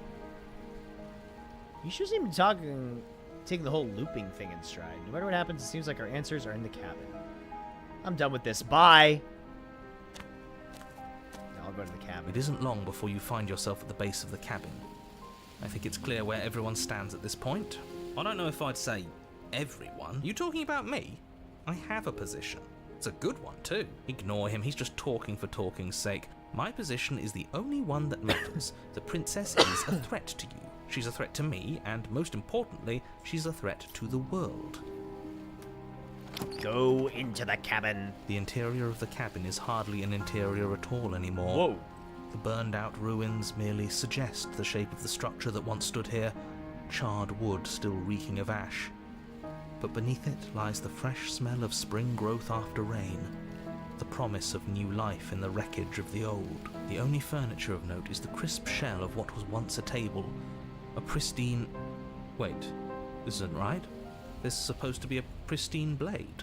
You should even taking the whole looping thing in stride. No matter what happens, it seems like our answers are in the cabin. I'm done with this. Bye. Now I'll go to the cabin. It isn't long before you find yourself at the base of the cabin. I think it's clear where everyone stands at this point. I don't know if I'd say everyone. You talking about me? I have a position. It's a good one, too. Ignore him. He's just talking for talking's sake. My position is the only one that matters. The princess is a threat to you. She's a threat to me, and most importantly, she's a threat to the world. Go into the cabin. The interior of the cabin is hardly an interior at all anymore. Whoa. The burned out ruins merely suggest the shape of the structure that once stood here, charred wood still reeking of ash. But beneath it lies the fresh smell of spring growth after rain. The the promise of new life in the wreckage of the old. The only furniture of note is the crisp shell of what was once a table. A pristine... Wait, this isn't right. There's supposed to be a pristine blade.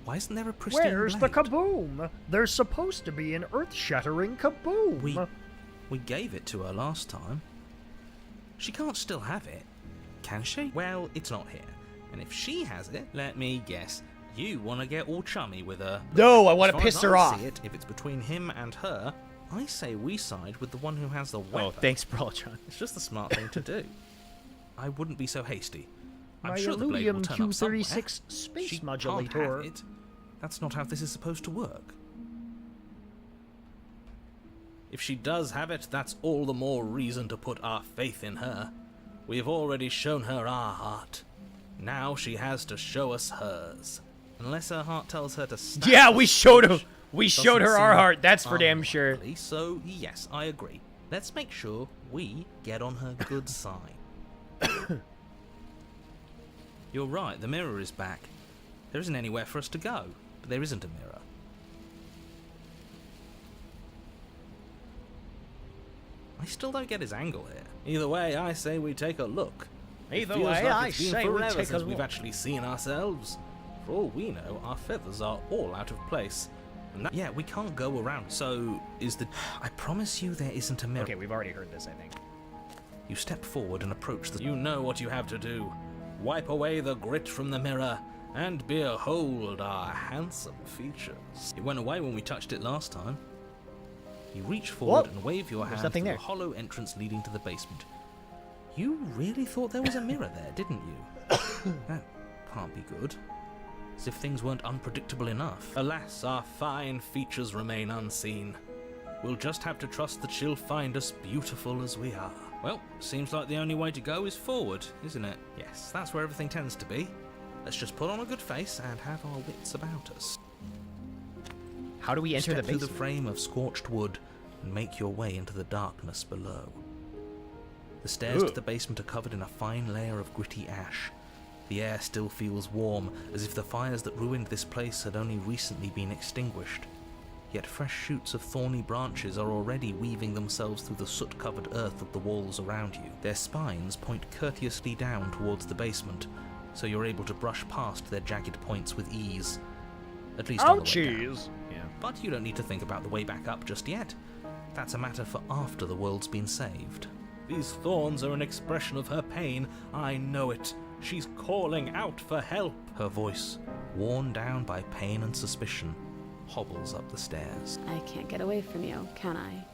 Why isn't there a pristine Where's blade? the kaboom? There's supposed to be an earth-shattering kaboom. We gave it to her last time. She can't still have it, can she? Well, it's not here. And if she has it, let me guess, you want to get all chummy with her. No, I want As to far piss as her I off. see it, if it's between him and her, I say we side with the one who has the weapon. Oh, thanks, Broltron. It's just the smart thing to do. I wouldn't be so hasty. I'm My sure the blade will Illudium turn up somewhere. Q36 space She modulator. can't have it. That's not how this is supposed to work. If she does have it, that's all the more reason to put our faith in her. We've already shown her our heart. Now she has to show us hers. Unless her heart tells her to stop. Yeah, we showed her. We Doesn't showed her our seem heart. That's for damn sure. unlikely, So yes, I agree. Let's make sure we get on her good side. You're right, the mirror is back. There isn't anywhere for us to go, but there isn't a mirror. I still don't get his angle here. Either way, I say we take a look. Either It feels way, like I it's been say we forever take a since we've look. actually seen ourselves. For all we know, our feathers are all out of place. And yeah, we can't go around. So, is the... I promise you there isn't a mirror. Okay, we've already heard this, I think. You step forward and approach the... You know what you have to do. Wipe away the grit from the mirror, and behold our handsome features. It went away when we touched it last time. You reach forward and wave your hand nothing to there. the hollow entrance leading to the basement. You really thought there was a mirror there, didn't you? That can't be good. As if things weren't unpredictable enough. Alas, our fine features remain unseen. We'll just have to trust that she'll find us beautiful as we are. Well, seems like the only way to go is forward, isn't it? Yes, that's where everything tends to be. Let's just put on a good face and have our wits about us. How do we enter the Step through basement? the frame of scorched wood and make your way into the darkness below. The stairs to the basement are covered in a fine layer of gritty ash. The air still feels warm, as if the fires that ruined this place had only recently been extinguished. Yet fresh shoots of thorny branches are already weaving themselves through the soot-covered earth of the walls around you. Their spines point courteously down towards the basement, so you're able to brush past their jagged points with ease. At least on the way down. Ouchies! Yeah. But you don't need to think about the way back up just yet. That's a matter for after the world's been saved. These thorns are an expression of her pain. I know it. She's calling out for help. Her voice, worn down by pain and suspicion, hobbles up the stairs. I can't get away from you, can I?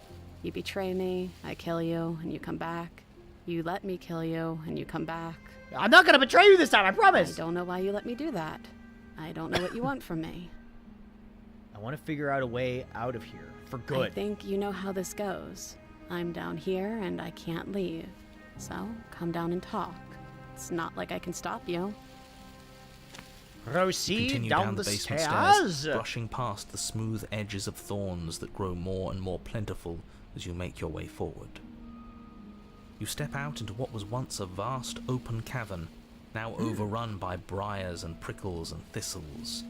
You betray me, I kill you, and you come back. You let me kill you, and you come back. I'm not gonna betray you this time, I promise! I don't know why you let me do that. I don't know what you want from me. I want to figure out a way out of here, for good. I think you know how this goes. I'm down here, and I can't leave. So, come down and talk. It's not like I can stop you. Proceed Continue down the basement stairs. brushing past the smooth edges of thorns that grow more and more plentiful as you make your way forward. You step out into what was once a vast open cavern, now overrun by briars and prickles and thistles.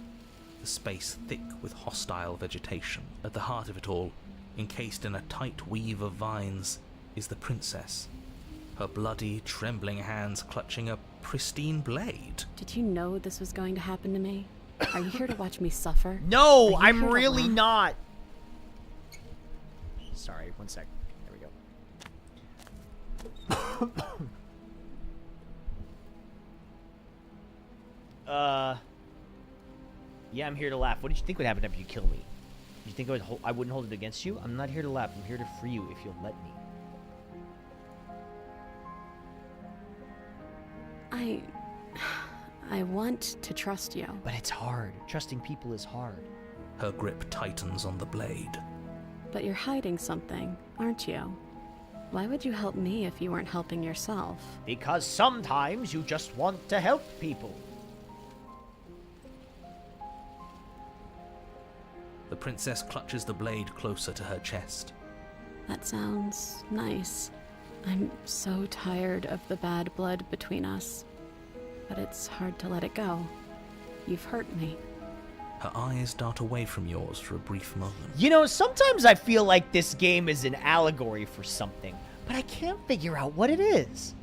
The space thick with hostile vegetation. At the heart of it all, encased in a tight weave of vines, is the princess. Her bloody, trembling hands clutching a pristine blade. Did you know this was going to happen to me? Are you here to watch me suffer? No, Are you I'm here to really laugh? not. Sorry, one sec. There we go. Yeah, I'm here to laugh. What did you think would happen after you kill me? Did you think I wouldn't hold it against you? I'm not here to laugh. I'm here to free you if you'll let me. I want to trust you. But it's hard. Trusting people is hard. Her grip tightens on the blade. But you're hiding something, aren't you? Why would you help me if you weren't helping yourself? Because sometimes you just want to help people. The princess clutches the blade closer to her chest. That sounds nice. I'm so tired of the bad blood between us. But it's hard to let it go. You've hurt me. Her eyes dart away from yours for a brief moment. You know, sometimes I feel like this game is an allegory for something, but I can't figure out what it is.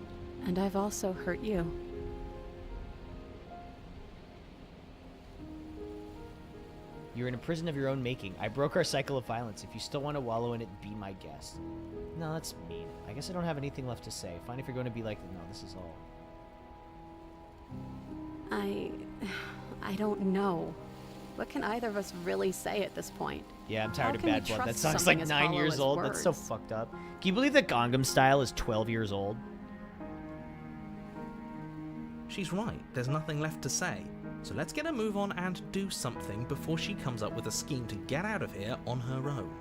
And I've also hurt you. You're in a prison of your own making. I broke our cycle of violence. If you still want to wallow in it, be my guest. No, that's mean. I guess I don't have anything left to say. Fine if you're going to be like, no, this is all. I don't know. What can either of us really say at this point? Yeah, I'm tired How of can we Bad Blood. That trust song's something like as 9 hollow years as old. That's so words? fucked up. Can you believe that Gangnam Style is 12 years old? She's right. There's nothing left to say. So let's get a move on and do something before she comes up with a scheme to get out of here on her own.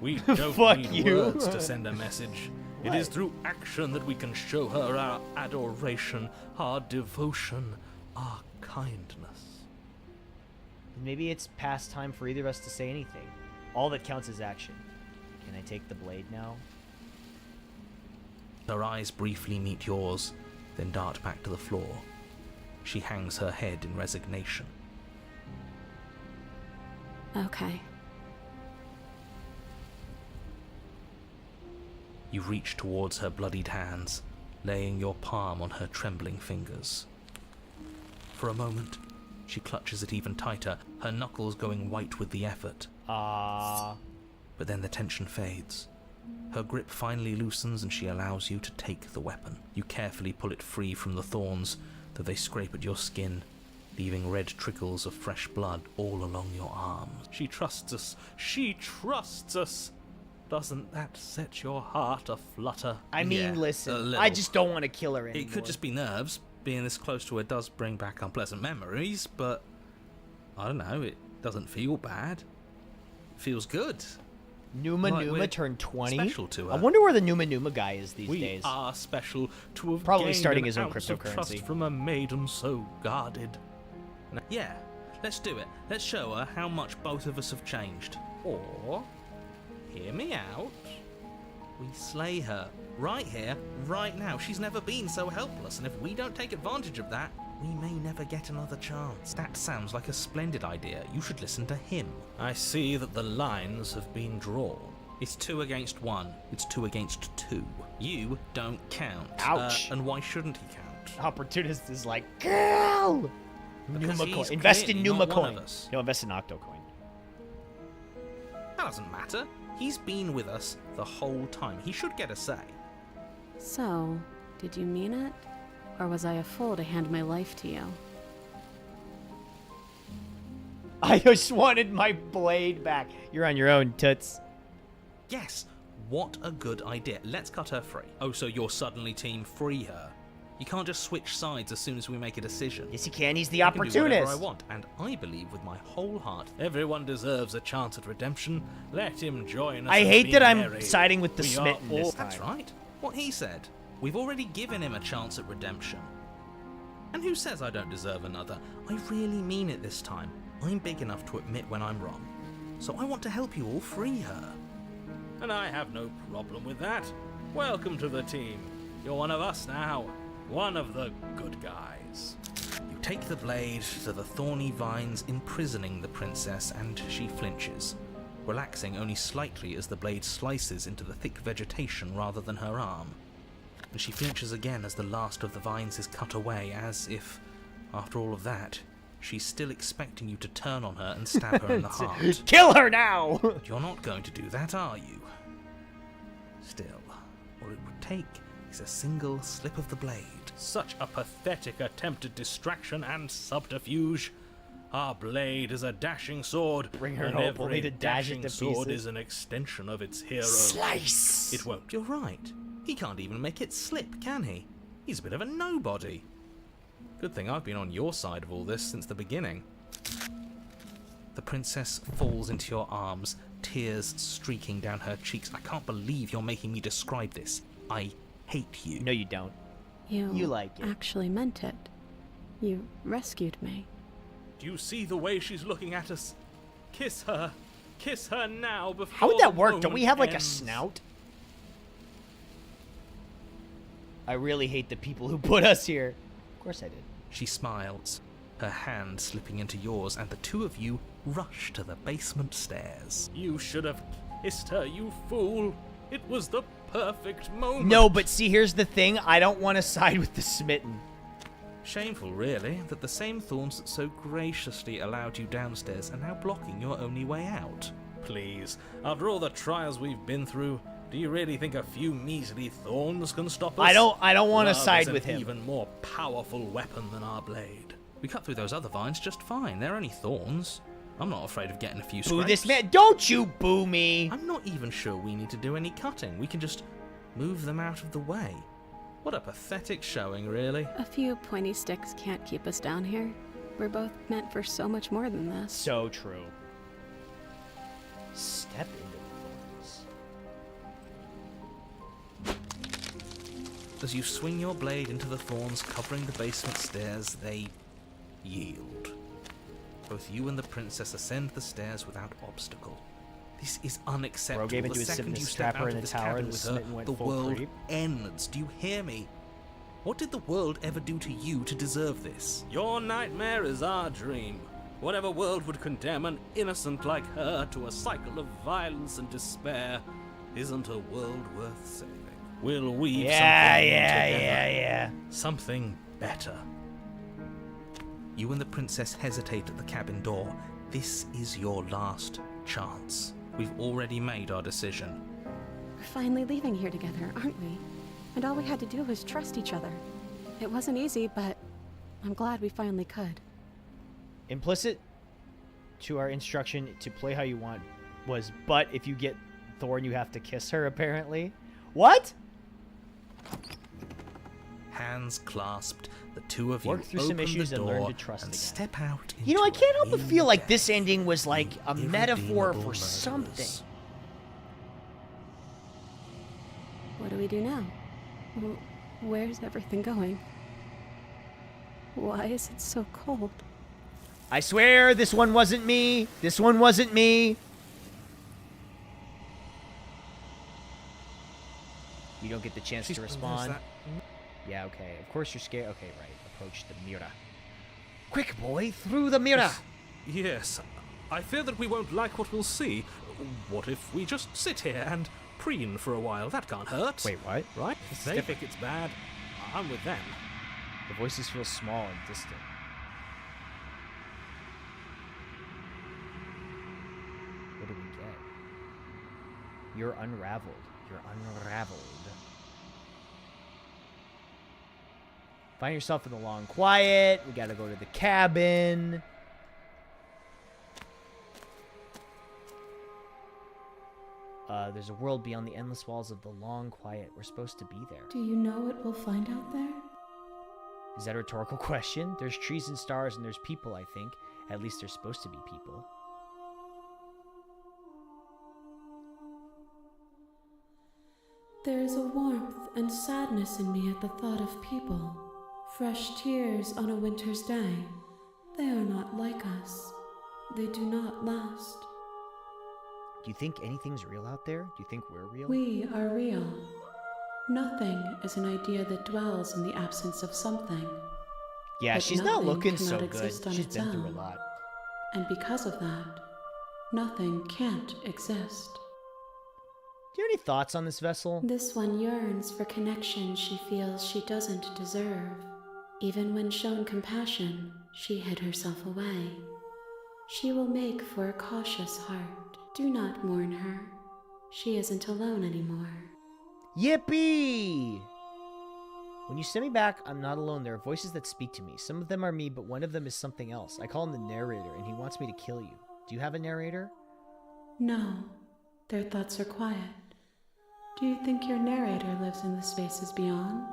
We don't Fuck need you. words to send a message. It is through action that we can show her our adoration, our devotion, our kindness. Maybe it's past time for either of us to say anything. All that counts is action. Can I take the blade now? Her eyes briefly meet yours, then dart back to the floor. She hangs her head in resignation. Okay. You reach towards her bloodied hands, laying your palm on her trembling fingers. For a moment, she clutches it even tighter, her knuckles going white with the effort. Ah. But then the tension fades. Her grip finally loosens and she allows you to take the weapon. You carefully pull it free from the thorns, though they scrape at your skin, leaving red trickles of fresh blood all along your arms. She trusts us. She trusts us. Doesn't that set your heart aflutter? I mean, Yeah, a listen, little. I just don't want to kill her anymore. It could just be nerves. Being this close to her does bring back unpleasant memories, but I don't know, it doesn't feel bad. It feels good. Numa Like Numa we're turned 20? special to her. I wonder where the Numa Numa guy is these We days. are special to have Probably gained starting an his own ounce of cryptocurrency. trust from a maiden so guarded. Yeah, let's do it. Let's show her how much both of us have changed. Or, hear me out, we slay her. Right here, right now. She's never been so helpless, and if we don't take advantage of that, we may never get another chance. That sounds like a splendid idea. You should listen to him. I see that the lines have been drawn. It's 2 against 1. It's 2 against 2. You don't count. Ouch. And why shouldn't he count? Opportunist is like, girl! Because Numa he's coin. Invest in clearly Numa not one coin. of us. No, invest in Octo coin. That doesn't matter. He's been with us the whole time. He should get a say. So, did you mean it? Or was I a fool to hand my life to you? I just wanted my blade back. You're on your own, toots. Yes, what a good idea. Let's cut her free. Oh, so you're suddenly team free her. You can't just switch sides as soon as we make a decision. Yes, he can. He's the I can do whatever opportunist. I want, and I believe with my whole heart. Everyone deserves a chance at redemption. Let him join us. I and hate be that I'm merry. siding with the We are smitten this all- time. That's right. What he said. We've already given him a chance at redemption. And who says I don't deserve another? I really mean it this time. I'm big enough to admit when I'm wrong. So I want to help you all free her. And I have no problem with that. Welcome to the team. You're one of us now. One of the good guys. You take the blade to the thorny vines imprisoning the princess, and she flinches, relaxing only slightly as the blade slices into the thick vegetation rather than her arm. And she flinches again as the last of the vines is cut away, as if, after all of that, she's still expecting you to turn on her and stab her in the heart. Kill her now! But you're not going to do that, are you? Still, all it would take is a single slip of the blade. Such a pathetic attempt at distraction and subterfuge. Our blade is a dashing sword, Bring her and hope, every only to dash it dashing to sword pieces. is an extension of its hero. Slice! It won't. You're right. He can't even make it slip, can he? He's a bit of a nobody. Good thing I've been on your side of all this since the beginning. The princess falls into your arms, tears streaking down her cheeks. I can't believe you're making me describe this. I hate you. No, you don't. You like it. actually meant it. You rescued me. Do you see the way she's looking at us? Kiss her. Kiss her now before How would that the work? Don't moment we have like a ends. snout? I really hate the people who put us here. Of course I did. She smiles, her hand slipping into yours, and the two of you rush to the basement stairs. You should have kissed her, you fool. It was the perfect moment. No, but see, here's the thing. I don't want to side with the smitten. Shameful, really, that the same thorns that so graciously allowed you downstairs are now blocking your only way out. Please, after all the trials we've been through, do you really think a few measly thorns can stop us? I don't want to Love side is with an him. even more powerful weapon than our blade. We cut through those other vines just fine. They're only thorns. I'm not afraid of getting a few Boo scrapes. this man. Don't you boo me. I'm not even sure we need to do any cutting. We can just move them out of the way. What a pathetic showing, really. A few pointy sticks can't keep us down here. We're both meant for so much more than this. So true. Step into the thorns. As you swing your blade into the thorns covering the basement stairs, they yield. Both you and the princess ascend the stairs without obstacle. This is unacceptable. Bro gave into the his second sickness, you strap step her out in of the this tower, cabin the with her, smitten went the full world creep. ends. Do you hear me? What did the world ever do to you to deserve this? Your nightmare is our dream. Whatever world would condemn an innocent like her to a cycle of violence and despair isn't a world worth saving. We'll weave something together. Something better. You and the princess hesitate at the cabin door. This is your last chance. We've already made our decision. We're finally leaving here together, aren't we? And all we had to do was trust each other. It wasn't easy, but I'm glad we finally could. Implicit to our instruction to play how you want was, but if you get Thorn, you have to kiss her, apparently. What? Hands clasped, the two of Work you through open some issues the and door learn to trust and again. step out. You know, I can't help but feel like in-depth, this ending was like a metaphor irredeemable for murders. something. What do we do now? Where's everything going? Why is it so cold? I swear this one wasn't me. This one wasn't me. You don't get the chance to respond. Yeah, okay. Of course you're scared. Okay, right. Approach the mirror. Quick, boy, through the mirror. Yes, I fear that we won't like what we'll see. What if we just sit here and preen for a while? That can't hurt. Wait, what? Right? This is They different. think it's bad. I'm with them. The voices feel small and distant. What do we get? You're unraveled. You're unraveled. Find yourself in the long quiet. We gotta go to the cabin. There's a world beyond the endless walls of the long quiet. We're supposed to be there. Do you know what we'll find out there? Is that a rhetorical question? There's trees and stars and there's people, I think. At least there's supposed to be people. There is a warmth and sadness in me at the thought of people. Fresh tears on a winter's day. They are not like us. They do not last. Do you think anything's real out there? Do you think we're real? We are real. Nothing is an idea that dwells in the absence of something. Yeah, But she's not nothing looking so cannot good. exist on She's its been through a own. lot. And because of that, nothing can't exist. Do you have any thoughts on this vessel? This one yearns for connection she feels she doesn't deserve. Even when shown compassion, she hid herself away. She will make for a cautious heart. Do not mourn her. She isn't alone anymore. Yippee! When you send me back, I'm not alone. There are voices that speak to me. Some of them are me, but one of them is something else. I call him the narrator, and he wants me to kill you. Do you have a narrator? No, their thoughts are quiet. Do you think your narrator lives in the spaces beyond?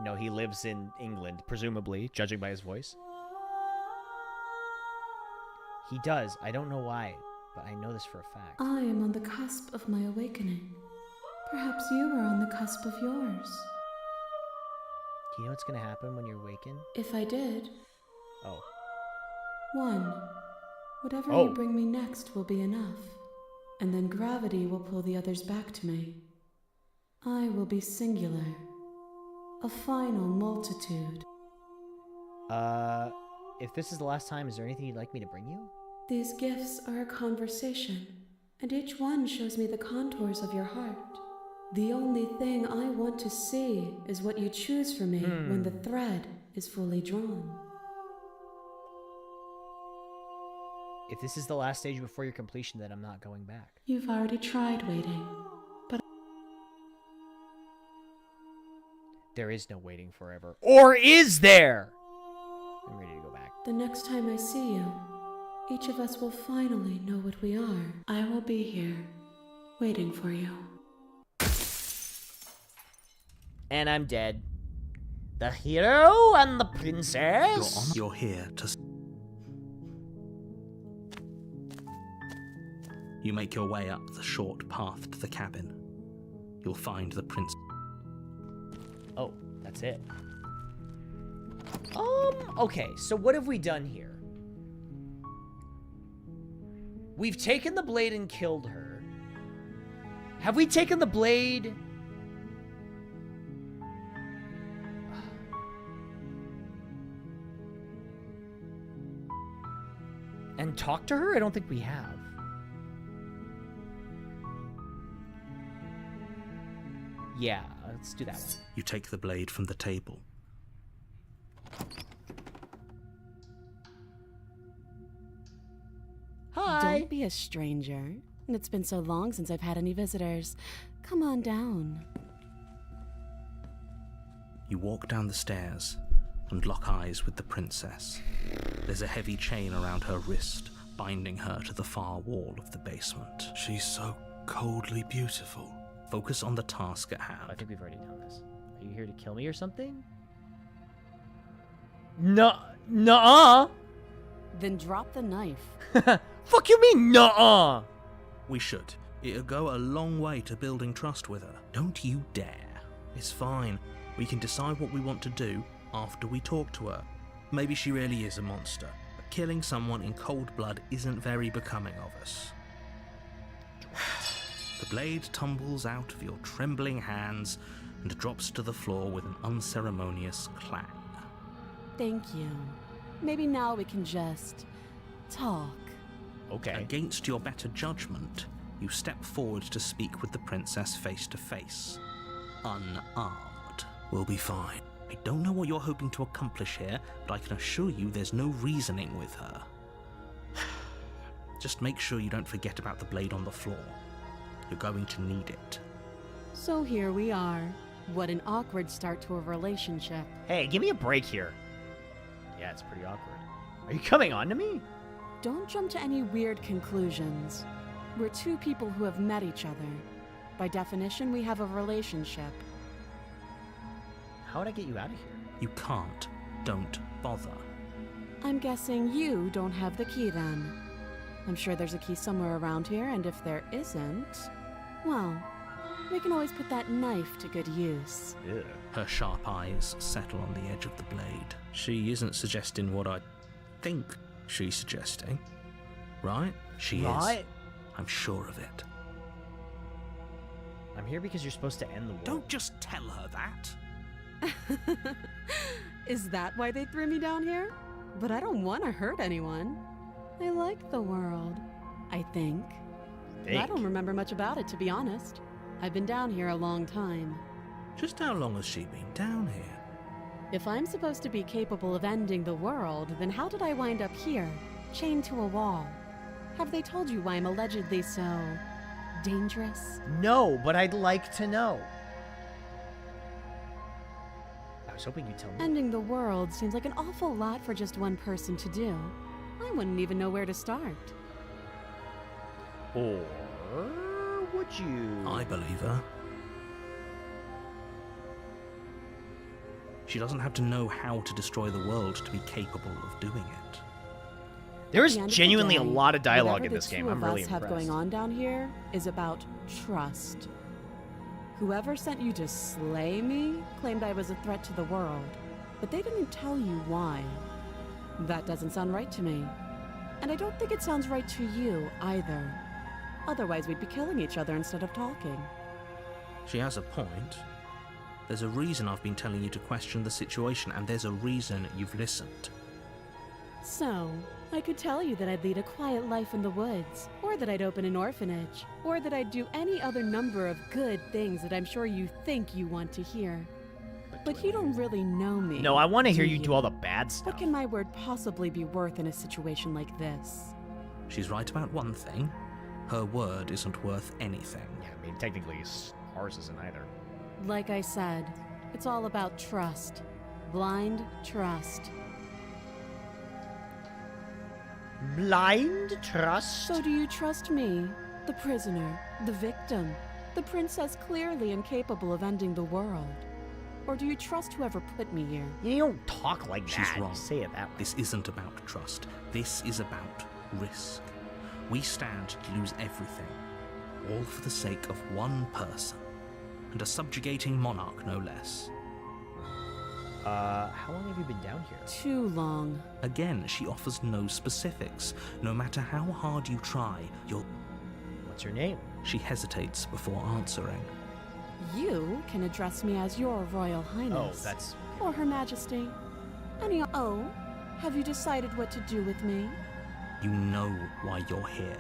No, he lives in England, presumably, judging by his voice. He does. I don't know why, but I know this for a fact. I am on the cusp of my awakening. Perhaps you are on the cusp of yours. Do you know what's going to happen when you're awakened? If I did, Oh. 1. Whatever Oh. you bring me next will be enough, and then gravity will pull the others back to me. I will be singular, a final multitude. If this is the last time, is there anything you'd like me to bring you? These gifts are a conversation, and each one shows me the contours of your heart. The only thing I want to see is what you choose for me when the thread is fully drawn. If this is the last stage before your completion, then I'm not going back. You've already tried waiting, but There is no waiting forever. Or is there? I'm ready to go back. the next time I see you, each of us will finally know what we are. I will be here, waiting for you. And I'm dead. The hero and the princess? You're here to... You make your way up the short path to the cabin. You'll find the prince. Oh, that's it. Okay, so what have we done here? We've taken the blade and killed her. Have we taken the blade? And talked to her? I don't think we have. Yeah, let's do that one. You take the blade from the table. Hi. Don't be a stranger. It's been so long since I've had any visitors. Come on down. You walk down the stairs and lock eyes with the princess. There's a heavy chain around her wrist, binding her to the far wall of the basement. She's so coldly beautiful. Focus on the task at hand. I think we've already done this. Are you here to kill me or something? Nuh-uh. Then drop the knife. Fuck you mean, nuh-uh? We should. It'll go a long way to building trust with her. Don't you dare. It's fine. We can decide what we want to do after we talk to her. Maybe she really is a monster, but killing someone in cold blood isn't very becoming of us. The blade tumbles out of your trembling hands and drops to the floor with an unceremonious clang. Thank you. Maybe now we can just talk. Okay. Against your better judgment, you step forward to speak with the princess face to face. Unarmed. We'll be fine. I don't know what you're hoping to accomplish here, but I can assure you there's no reasoning with her. Just make sure you don't forget about the blade on the floor. You're going to need it. So here we are. What an awkward start to a relationship. Hey, give me a break here. Yeah, it's pretty awkward. Are you coming on to me? Don't jump to any weird conclusions. We're two people who have met each other. By definition, we have a relationship. How would I get you out of here? You can't. Don't bother. I'm guessing you don't have the key then. I'm sure there's a key somewhere around here, and if there isn't, well, we can always put that knife to good use. Ew. Her sharp eyes settle on the edge of the blade. She isn't suggesting what I think she's suggesting. Right? She is. I'm sure of it. I'm here because you're supposed to end the world. Don't just tell her that. Is that why they threw me down here? But I don't want to hurt anyone. I like the world, I think. I don't remember much about it, to be honest. I've been down here a long time. Just how long has she been down here? If I'm supposed to be capable of ending the world, then how did I wind up here, chained to a wall? Have they told you why I'm allegedly so dangerous? No, but I'd like to know. I was hoping you'd tell me. Ending the world seems like an awful lot for just one person to do. I wouldn't even know where to start. Or would you? I believe her. She doesn't have to know how to destroy the world to be capable of doing it. There is At the end of the genuinely a day, lot of dialogue whatever in this game. the I'm two of really us have impressed. going on down here is about trust. Whoever sent you to slay me claimed I was a threat to the world, but they didn't tell you why. That doesn't sound right to me. And I don't think it sounds right to you either. Otherwise, we'd be killing each other instead of talking. She has a point. There's a reason I've been telling you to question the situation, and there's a reason you've listened. So, I could tell you that I'd lead a quiet life in the woods, or that I'd open an orphanage, or that I'd do any other number of good things that I'm sure you think you want to hear. But you don't really know me. No, I want to hear you do all the bad stuff. What can my word possibly be worth in a situation like this? She's right about one thing. Her word isn't worth anything. Yeah, I mean, technically, ours isn't either. Like I said, it's all about trust. Blind trust. Blind trust? So do you trust me, the prisoner, the victim, the princess clearly incapable of ending the world? Or do you trust whoever put me here? You don't talk like She's that. wrong. You say it that way. This isn't about trust. This is about risk. We stand to lose everything, all for the sake of one person, and a subjugating monarch, no less. How long have you been down here? Too long. Again, she offers no specifics. No matter how hard you try, you'll... What's your name? She hesitates before answering. You can address me as your Royal Highness. Oh, that's... Or Her Majesty. Oh, have you decided what to do with me? You know why you're here.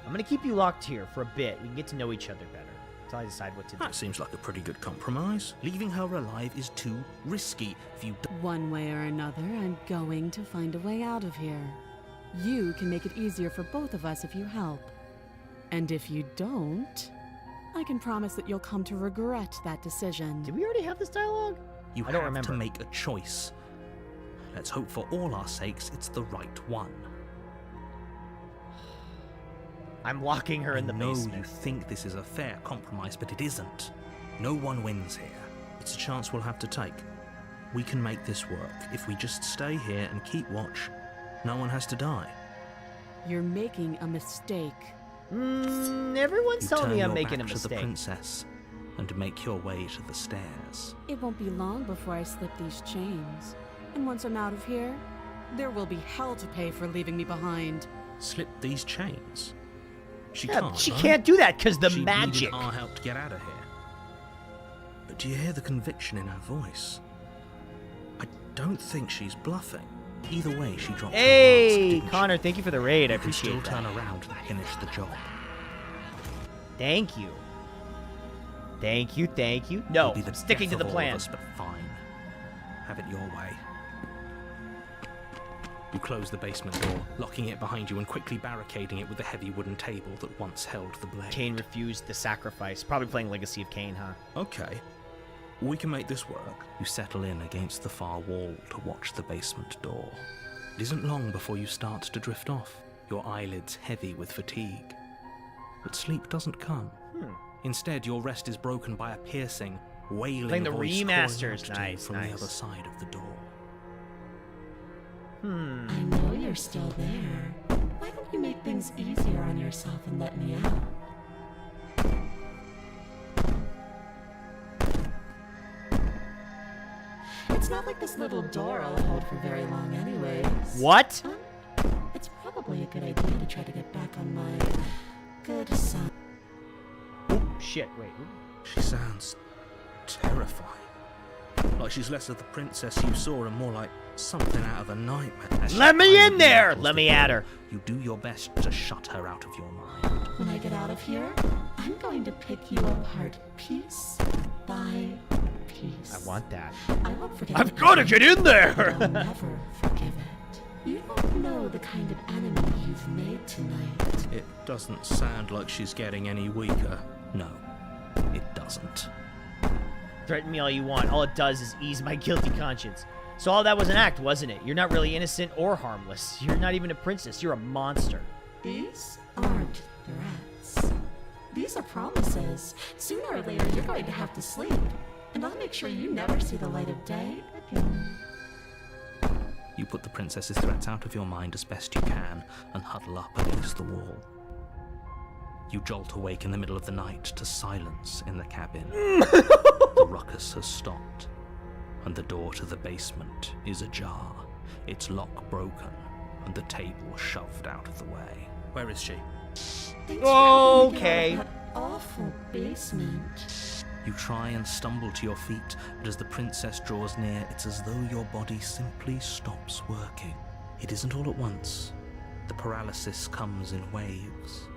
I'm gonna keep you locked here for a bit. We can get to know each other better. Until I decide what to do. That seems like a pretty good compromise. Leaving her alive is too risky. If you One way or another, I'm going to find a way out of here. You can make it easier for both of us if you help. And if you don't, I can promise that you'll come to regret that decision. Did we already have this dialogue? You have to make a choice. Let's hope for all our sakes it's the right one. I'm locking her in the basement. You think this is a fair compromise, but it isn't. No one wins here. It's a chance we'll have to take. We can make this work. If we just stay here and keep watch, no one has to die. You're making a mistake. Everyone's telling me I'm making a To the mistake. princess and make your way to the stairs. It won't be long before I slip these chains. And once I'm out of here, there will be hell to pay for leaving me behind. Slip these chains? She Yeah, can't. she no? can't do that because the She magic. needed our help to get out of here. But do you hear the conviction in her voice? I don't think she's bluffing. Either way, she dropped her mask, Hey, didn't she? Connor, thank you for the raid. I You can appreciate still that. turn around and finish the job. Thank you. Thank you, thank you. No, It'll be the I'm sticking to death the of all of plan. us, but fine. Have it your way. You close the basement door, locking it behind you and quickly barricading it with the heavy wooden table that once held the blade. Cain refused the sacrifice. Probably playing Legacy of Cain, huh? Okay. We can make this work. You settle in against the far wall to watch the basement door. It isn't long before you start to drift off, your eyelids heavy with fatigue. But sleep doesn't come. Instead, your rest is broken by a piercing, wailing Playing the voice remasters. calling out to you Nice, from the nice. other side of the door. I know you're still there. Why don't you make things easier on yourself and let me out? It's not like this little door I'll hold for very long anyways. What? It's probably a good idea to try to get back on my good side. Shit, wait. She sounds terrifying. Like she's less of the princess you saw and more like something out of a nightmare. As she Let me in finally there! opens Let the me door, at her. You do your best to shut her out of your mind. When I get out of here, I'm going to pick you apart piece by piece. I want that. I won't forget. I've got to get in there! I'll never forgive it. You don't know the kind of enemy you've made tonight. It doesn't sound like she's getting any weaker. No, it doesn't. Threaten me all you want. All it does is ease my guilty conscience. So all that was an act, wasn't it? You're not really innocent or harmless. You're not even a princess. You're a monster. These aren't threats. These are promises. Sooner or later, you're going to have to sleep. And I'll make sure you never see the light of day again. You put the princess's threats out of your mind as best you can and huddle up against the wall. You jolt awake in the middle of the night to silence in the cabin. The ruckus has stopped, and the door to the basement is ajar, its lock broken, and the table shoved out of the way. Where is she? Thanks for helping me get out Okay. of that awful basement. You try and stumble to your feet, but as the princess draws near, it's as though your body simply stops working. It isn't all at once. The paralysis comes in waves.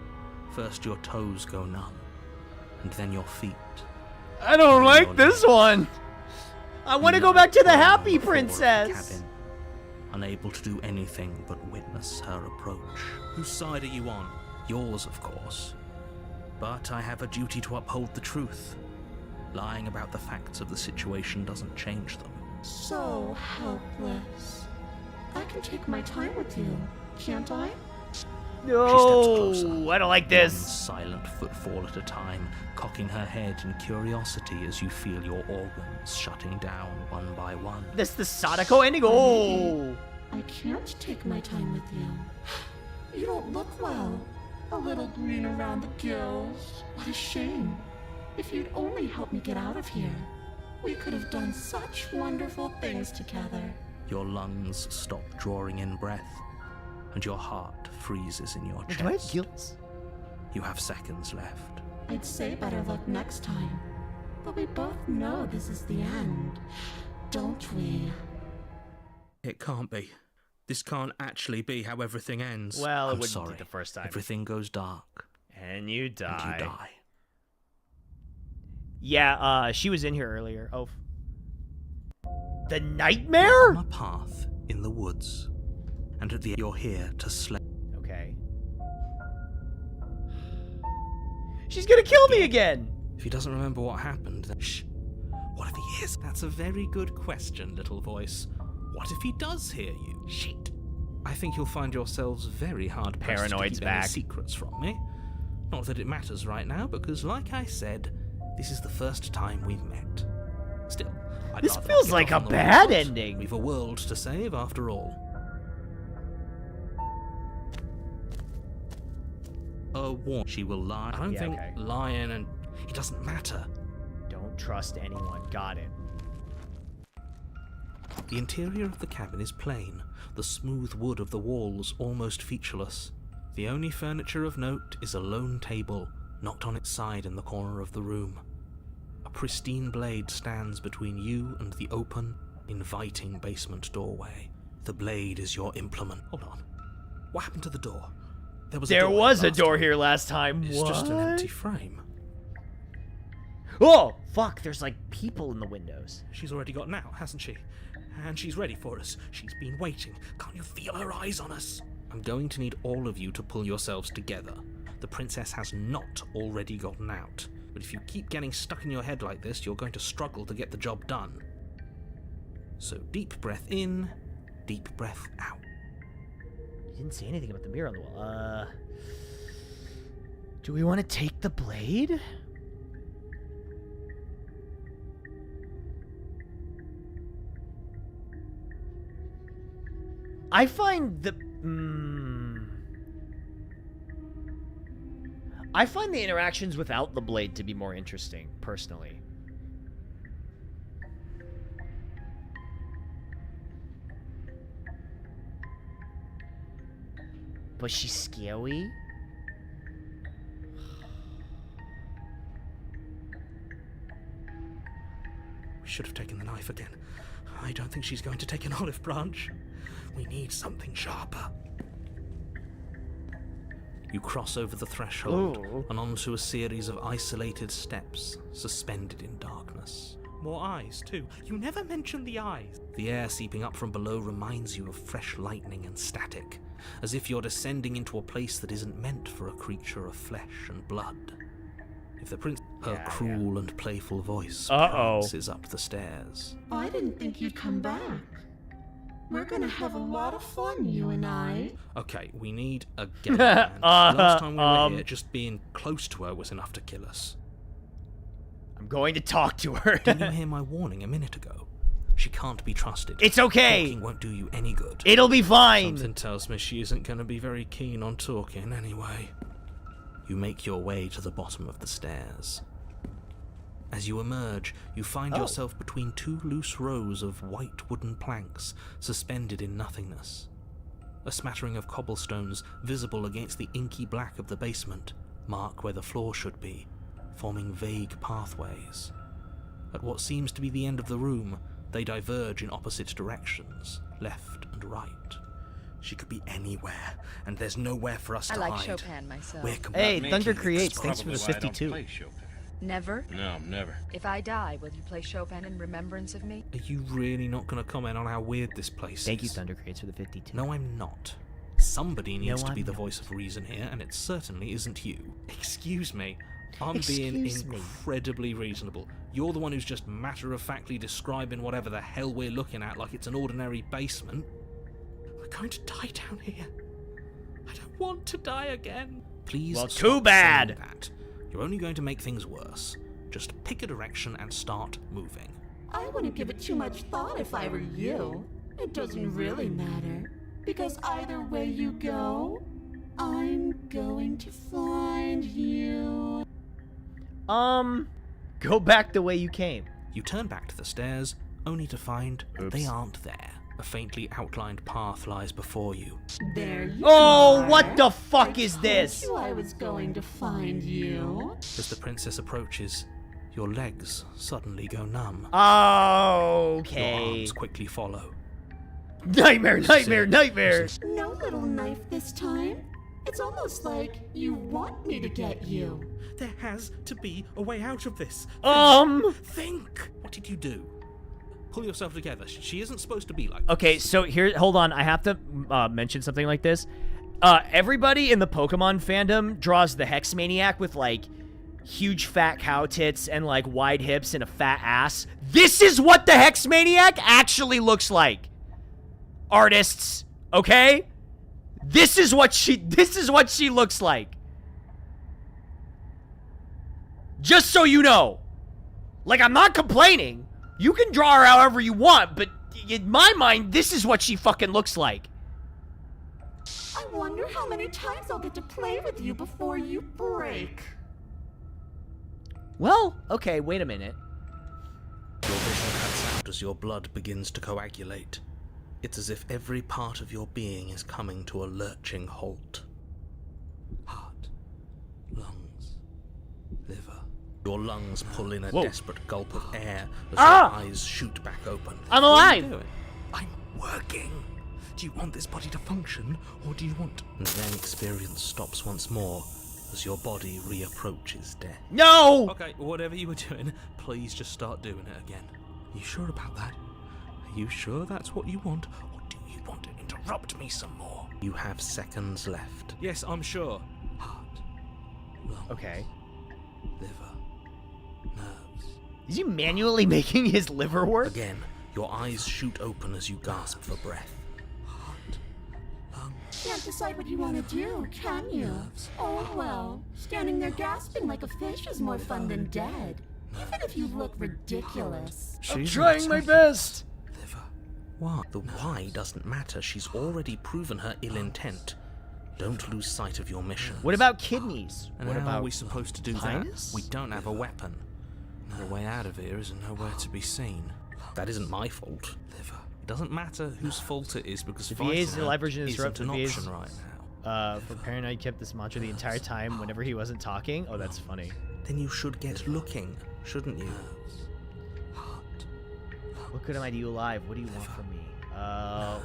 First your toes go numb, and then your feet. I don't like this one. I want to go back to the happy princess. Cabin, unable to do anything but witness her approach. Whose side are you on? Yours, of course. But I have a duty to uphold the truth. Lying about the facts of the situation doesn't change them. So helpless. I can take my time with you, can't I? No, I don't like this. One silent footfall at a time, cocking her head in curiosity as you feel your organs shutting down one by one. That's the Sadako ending. Oh! I can't take my time with you. You don't look well. A little green around the gills. What a shame. If you'd only help me get out of here, we could have done such wonderful things together. Your lungs stop drawing in breath, and your heart freezes in your chest. Do I have gills? You have seconds left. I'd say better luck next time, but we both know this is the end, don't we? It can't be. This can't actually be how everything ends. Well, it I'm wouldn't sorry. be the first time. Everything goes dark. And you die. And you die. Yeah, she was in here earlier. Oh. The nightmare? On a path in the woods. And at the end, you're here to slay. Okay. She's gonna kill me again! If he doesn't remember what happened, then shh. What if he is? That's a very good question, little voice. What if he does hear you? Shit. I think you'll find yourselves very hard pressed to Paranoid's keep back. any secrets from me. Not that it matters right now, because like I said, this is the first time we've met. Still, I'd This rather feels not like get a off on the bad wrong foot. ending. We've a world to save after all. She will lie. I don't think okay. lying and it doesn't matter. Don't trust anyone. Got it. The interior of the cabin is plain, the smooth wood of the walls almost featureless. The only furniture of note is a lone table, knocked on its side in the corner of the room. A pristine blade stands between you and the open, inviting basement doorway. The blade is your implement. Hold on. What happened to the door? There was a door here last time. It's What? just an empty frame. Oh, fuck. There's like people in the windows. She's already gotten out, hasn't she? And she's ready for us. She's been waiting. Can't you feel her eyes on us? I'm going to need all of you to pull yourselves together. The princess has not already gotten out. But if you keep getting stuck in your head like this, you're going to struggle to get the job done. So deep breath in, deep breath out. You didn't say anything about the mirror on the wall. Do we want to take the blade? I find the I find the interactions without the blade to be more interesting, personally. But she's scary. We should have taken the knife again. I don't think she's going to take an olive branch. We need something sharper. You cross over the threshold and onto a series of isolated steps, suspended in darkness. More eyes, too. You never mention the eyes. The air seeping up from below reminds you of fresh lightning and static, as if you're descending into a place that isn't meant for a creature of flesh and blood. If the prince... Her cruel and playful voice prances up the stairs. I didn't think you'd come back. We're gonna have a lot of fun, you and I. Okay, we need a game plan. Last time we were here, just being close to her was enough to kill us. I'm going to talk to her. Didn't you hear my warning a minute ago? She can't be trusted. It's okay. Talking won't do you any good. It'll be fine. Something tells me she isn't going to be very keen on talking anyway. You make your way to the bottom of the stairs. As you emerge, you find yourself between two loose rows of white wooden planks suspended in nothingness. A smattering of cobblestones visible against the inky black of the basement mark where the floor should be, forming vague pathways. At what seems to be the end of the room, they diverge in opposite directions, left and right. She could be anywhere, and there's nowhere for us to hide. I like Chopin myself. Hey, Thunder Creates, thanks for the 52. Never? No, never. If I die, will you play Chopin in remembrance of me? Are you really not going to comment on how weird this place is? Thank you, Thunder Creates, for the 52. No, I'm not. Somebody needs to be I'm the not. voice of reason here, and it certainly isn't you. Excuse me. I'm being incredibly reasonable. You're the one who's just matter-of-factly describing whatever the hell we're looking at like it's an ordinary basement. We're going to die down here. I don't want to die again. Please Well, stop too bad. saying that. You're only going to make things worse. Just pick a direction and start moving. I wouldn't give it too much thought if I were you. It doesn't really matter, because either way you go, I'm going to find you. Go back the way you came. You turn back to the stairs, only to find they aren't there. A faintly outlined path lies before you. There you Oh, are. what the fuck is this? I told you I was going to find you. As the princess approaches, your legs suddenly go numb. Okay. Your arms quickly follow. Nightmare, nightmare, nightmare. No little knife this time. It's almost like you want me to get you. There has to be a way out of this. Think! What did you do? Pull yourself together. She isn't supposed to be like this. Okay, so here, hold on. I have to mention something like this. Everybody in the Pokemon fandom draws the Hex Maniac with, like, huge fat cow tits and, like, wide hips and a fat ass. This is what the Hex Maniac actually looks like. Artists, okay? This is what she looks like. Just so you know. Like, I'm not complaining. You can draw her however you want, but in my mind, this is what she fucking looks like. I wonder how many times I'll get to play with you before you break. Well, okay, wait a minute. Your vision cuts out as your blood begins to coagulate. It's as if every part of your being is coming to a lurching halt. Heart, lungs, liver. Your lungs pull in a desperate gulp of air as your eyes shoot back open. I'm alive! What are you doing? I'm working. Do you want this body to function, or do you want... And then experience stops once more as your body reapproaches death. No! Okay, whatever you were doing, please just start doing it again. You sure about that? Are you sure that's what you want, or do you want to interrupt me some more? You have seconds left. Yes, I'm sure. Heart, lungs, Okay. liver, nerves. Is he manually making his liver work? Again, your eyes shoot open as you gasp for breath. Heart, lungs. Can't decide what you want to do, can you? Oh well, standing there gasping like a fish is more fun than dead. Even if you look ridiculous. I'm trying my best. Why? The why doesn't matter. She's already proven her ill intent. Don't lose sight of your mission. What about kidneys? And What how about are we supposed to do pinus? that? We don't have a weapon. The way out of here is nowhere to be seen. That isn't my fault. It doesn't matter whose fault it is because The fighting VA's her live version is isn't an VA's option right now. For Paranoid kept this mantra the entire time whenever he wasn't talking. Oh, that's funny. Then you should get looking, shouldn't you? What good am I to you alive? What do you want from me?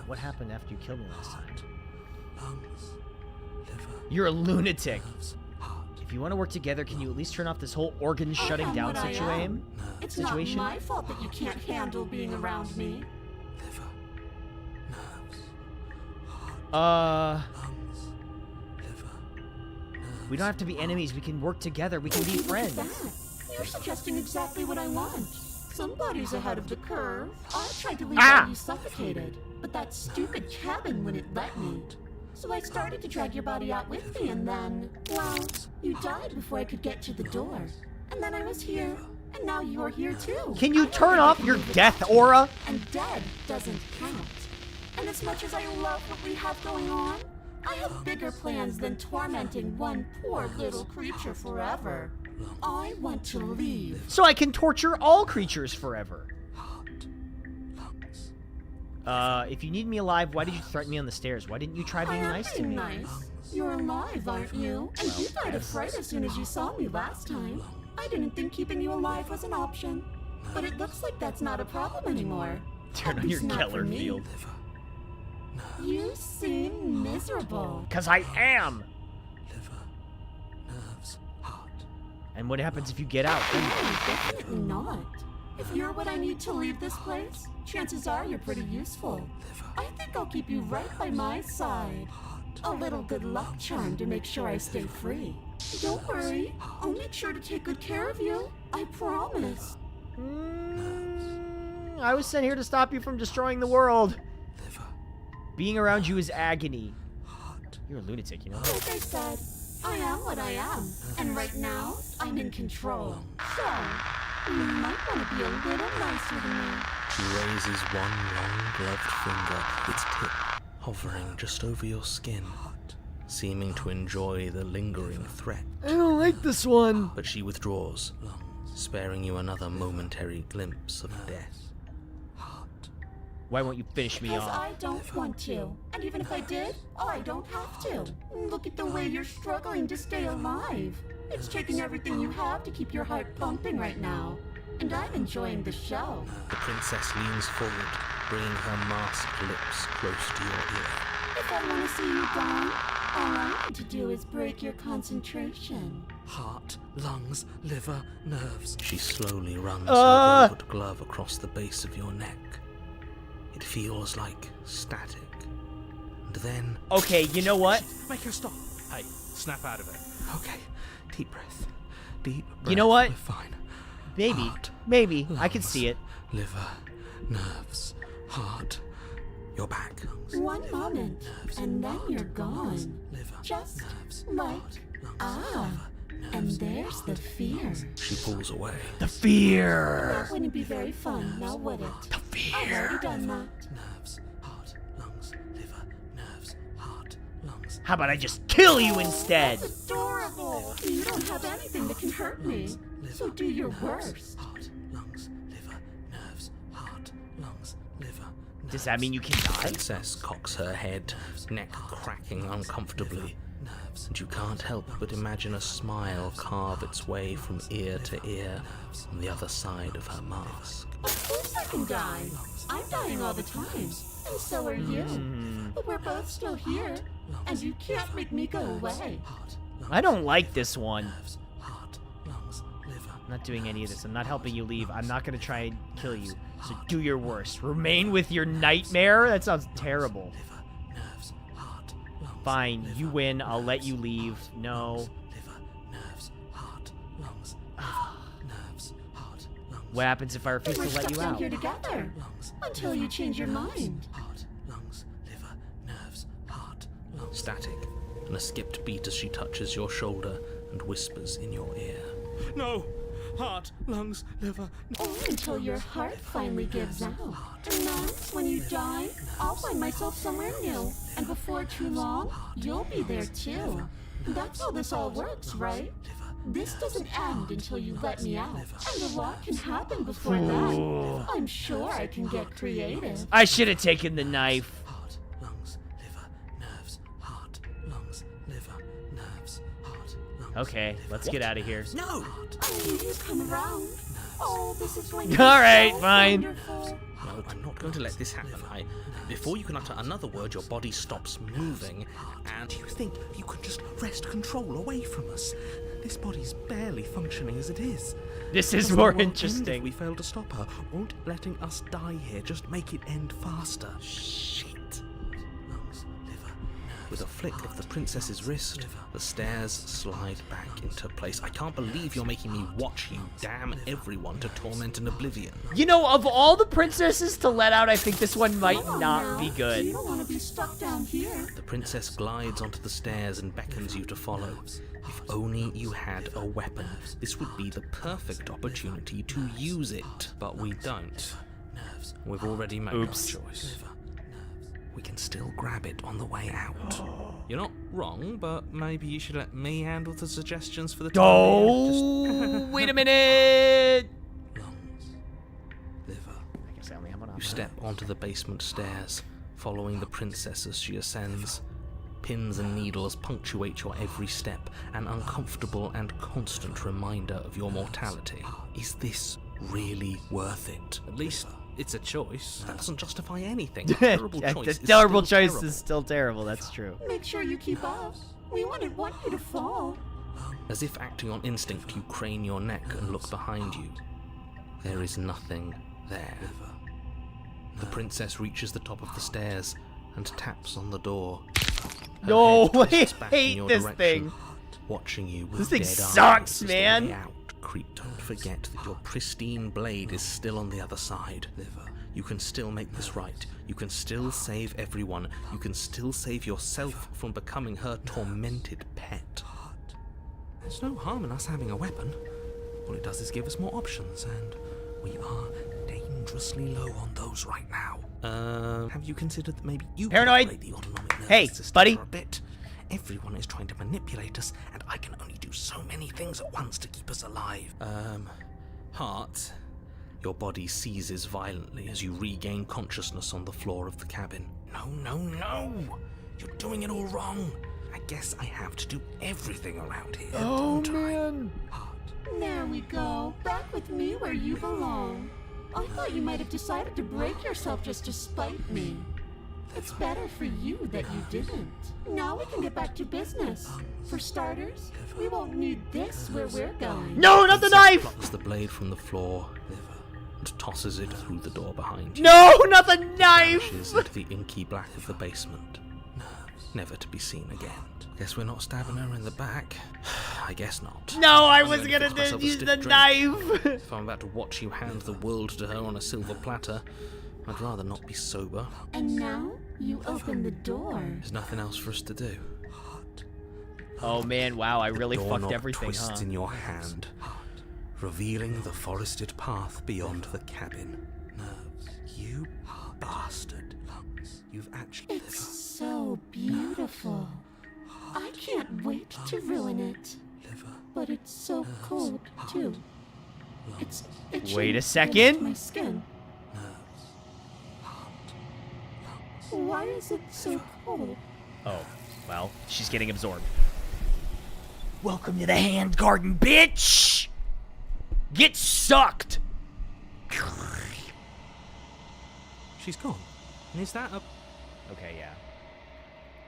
What happened after you killed me last time? You're a lunatic. If you want to work together, can you at least turn off this whole organ shutting am down what I am. situation? It's not my fault that you can't handle being around me. We don't have to be enemies. We can work together. We can be Look at friends. that. You're suggesting exactly what I want. Somebody's ahead of the curve. I tried to leave Ah! while you suffocated, but that stupid cabin wouldn't let me. So I started to drag your body out with me, and then, well, you died before I could get to the door. And then I was here, and now you're here too. Can you turn off your death aura? And dead doesn't count. And as much as I love what we have going on, I have bigger plans than tormenting one poor little creature forever. I want to leave. So I can torture all creatures forever. If you need me alive, why did you threaten me on the stairs? Why didn't you try being nice to me? Nice. You're alive, aren't you? And you died of fright as soon as you saw me last time. I didn't think keeping you alive was an option. but it looks like that's not a problem anymore. Turn on At your least not for Keller me. field. You seem miserable. Cause I am! Nerves, heart. And what happens if you get out? No, definitely not. If you're what I need to leave this place, chances are you're pretty useful. I think I'll keep you right by my side. A little good luck charm to make sure I stay free. Don't worry, I'll make sure to take good care of you. I promise. I was sent here to stop you from destroying the world. Being around you is agony. You're a lunatic, you know? Like I said, I am what I am. And right now, I'm in control. So, you might want to be a little nicer to me. She raises one long gloved finger, its tip hovering just over your skin, seeming to enjoy the lingering threat. I don't like this one. But she withdraws, sparing you another momentary glimpse of death. Why won't you finish me Because off? I don't want to. And even if I did, I don't have to. Look at the way you're struggling to stay alive. It's taking everything you have to keep your heart pumping right now. And I'm enjoying the show. The princess leans forward, bringing her masked lips close to your ear. If I want to see you gone, all I need to do is break your concentration. Heart, lungs, liver, nerves. She slowly runs her velvet glove across the base of your neck. It feels like static. And then... Okay, you know what? Make her stop. Hey, snap out of it. Okay, deep breath. Deep breath. You know what? We're fine. Maybe. Heart, Maybe. I can lungs, see it. Liver, nerves, heart. You're back. One moment, and then you're gone. Just like, and there's the fear. She pulls away. The fear! That wouldn't be very fun, now would it? The fear! I've already done that. Nerves, heart, lungs, liver, nerves, heart, lungs. How about I just kill you instead? That's adorable! You don't have anything that can hurt me, so do your worst. Heart, lungs, liver, nerves, heart, lungs, liver. Does that mean you can die? Princess cocks her head, neck cracking uncomfortably. And you can't help but imagine a smile carve its way from ear to ear on the other side of her mask. Of course I can die. I'm dying all the time, and so are you. But we're both still here, and you can't make me go away. I don't like this one. I'm not doing any of this. I'm not helping you leave. I'm not going to try and kill you. So do your worst. Remain with your nightmare? That sounds terrible. Fine, you win. I'll let you leave. No. What happens if I refuse We're to let stuck you down out? here together until you change your mind. Static, and a skipped beat as she touches your shoulder and whispers in your ear. No! Heart, lungs, liver. Only until your heart finally gives out. And then, when you die, I'll find myself somewhere new. And before too long, you'll be there too. That's how this all works, right? This doesn't end until you let me out. And a lot can happen before that. I'm sure I can get creative. I should have taken the knife. Heart, lungs, liver, nerves, heart, lungs, liver, nerves, heart, lungs. Okay, let's get out of here. No! I need you to come around. Oh, this is going to be All right, so fine. wonderful. No, I'm not going to let this happen. Before you can utter another word, your body stops moving, and Do you think you could just wrest control away from us? This body's barely functioning as it is. This is Doesn't more want to end interesting. If we fail to stop her, won't letting us die here just make it end faster? Shit. With a flick of the princess's wrist, the stairs slide back into place. I can't believe you're making me watch you damn everyone to torment and oblivion. You know, of all the princesses to let out, I think this one might Come on not now. be good. You don't want to be stuck down here. The princess glides onto the stairs and beckons you to follow. If only you had a weapon, this would be the perfect opportunity to use it. But we don't. We've already made our choice. We can still grab it on the way out. You're not wrong, but maybe you should let me handle the suggestions for the time Oh, wait a minute. Liver. I guess I only have one You option. step onto the basement stairs, following the princess as she ascends. Pins and needles punctuate your every step, an uncomfortable and constant reminder of your mortality. Is this really worth it? At least it's a choice. That doesn't justify anything. A terrible choice. The terrible is still choice terrible. is still terrible. That's true. Make sure you keep up. We wouldn't want you to fall. As if acting on instinct, you crane your neck and look behind you. There is nothing there. The princess reaches the top of the stairs and taps on the door. Her No, head twists I back in hate your this direction, thing. watching you with This thing dead sucks, eyes as man. the way out creep. Don't forget that your pristine blade is still on the other side. You can still make this right. You can still save everyone. You can still save yourself from becoming her tormented pet. There's no harm in us having a weapon. All it does is give us more options, and we are dangerously low on those right now. Have you considered that maybe you Paranoid. could play the autonomic nervous Hey, system buddy. for a bit? Everyone is trying to manipulate us, and I can only do so many things at once to keep us alive. Heart. Your body seizes violently as you regain consciousness on the floor of the cabin. No, no, no! You're doing it all wrong. I guess I have to do everything around here, don't I? There we go. Back with me where you belong. I thought you might have decided to break yourself just to spite me. It's better for you that you didn't. Now we can get back to business. For starters, we won't need this where we're going. No, not the knife! Plucks the blade from the floor and tosses it through the door behind you. No, not the knife! Vanishes into the inky black of the basement, never to be seen again. Guess we're not stabbing her in the back. I guess not. No, I I'm was to gonna fix myself a use stiff the drink. knife. If I'm about to watch you hand the world to her on a silver platter, I'd rather not be sober. And now you open the door. There's nothing else for us to do. Oh man, wow, I really fucked Doorknob everything, twists huh? in your hand, revealing the forested path beyond the cabin. You bastard. You've actually... It's so beautiful. I can't wait to ruin it. But it's so cold, too. It's itching Wait a against second. my skin. Why is it so cold? Oh, well, she's getting absorbed. Welcome to the hand garden, bitch! Get sucked! She's gone. And is that a... Okay, yeah.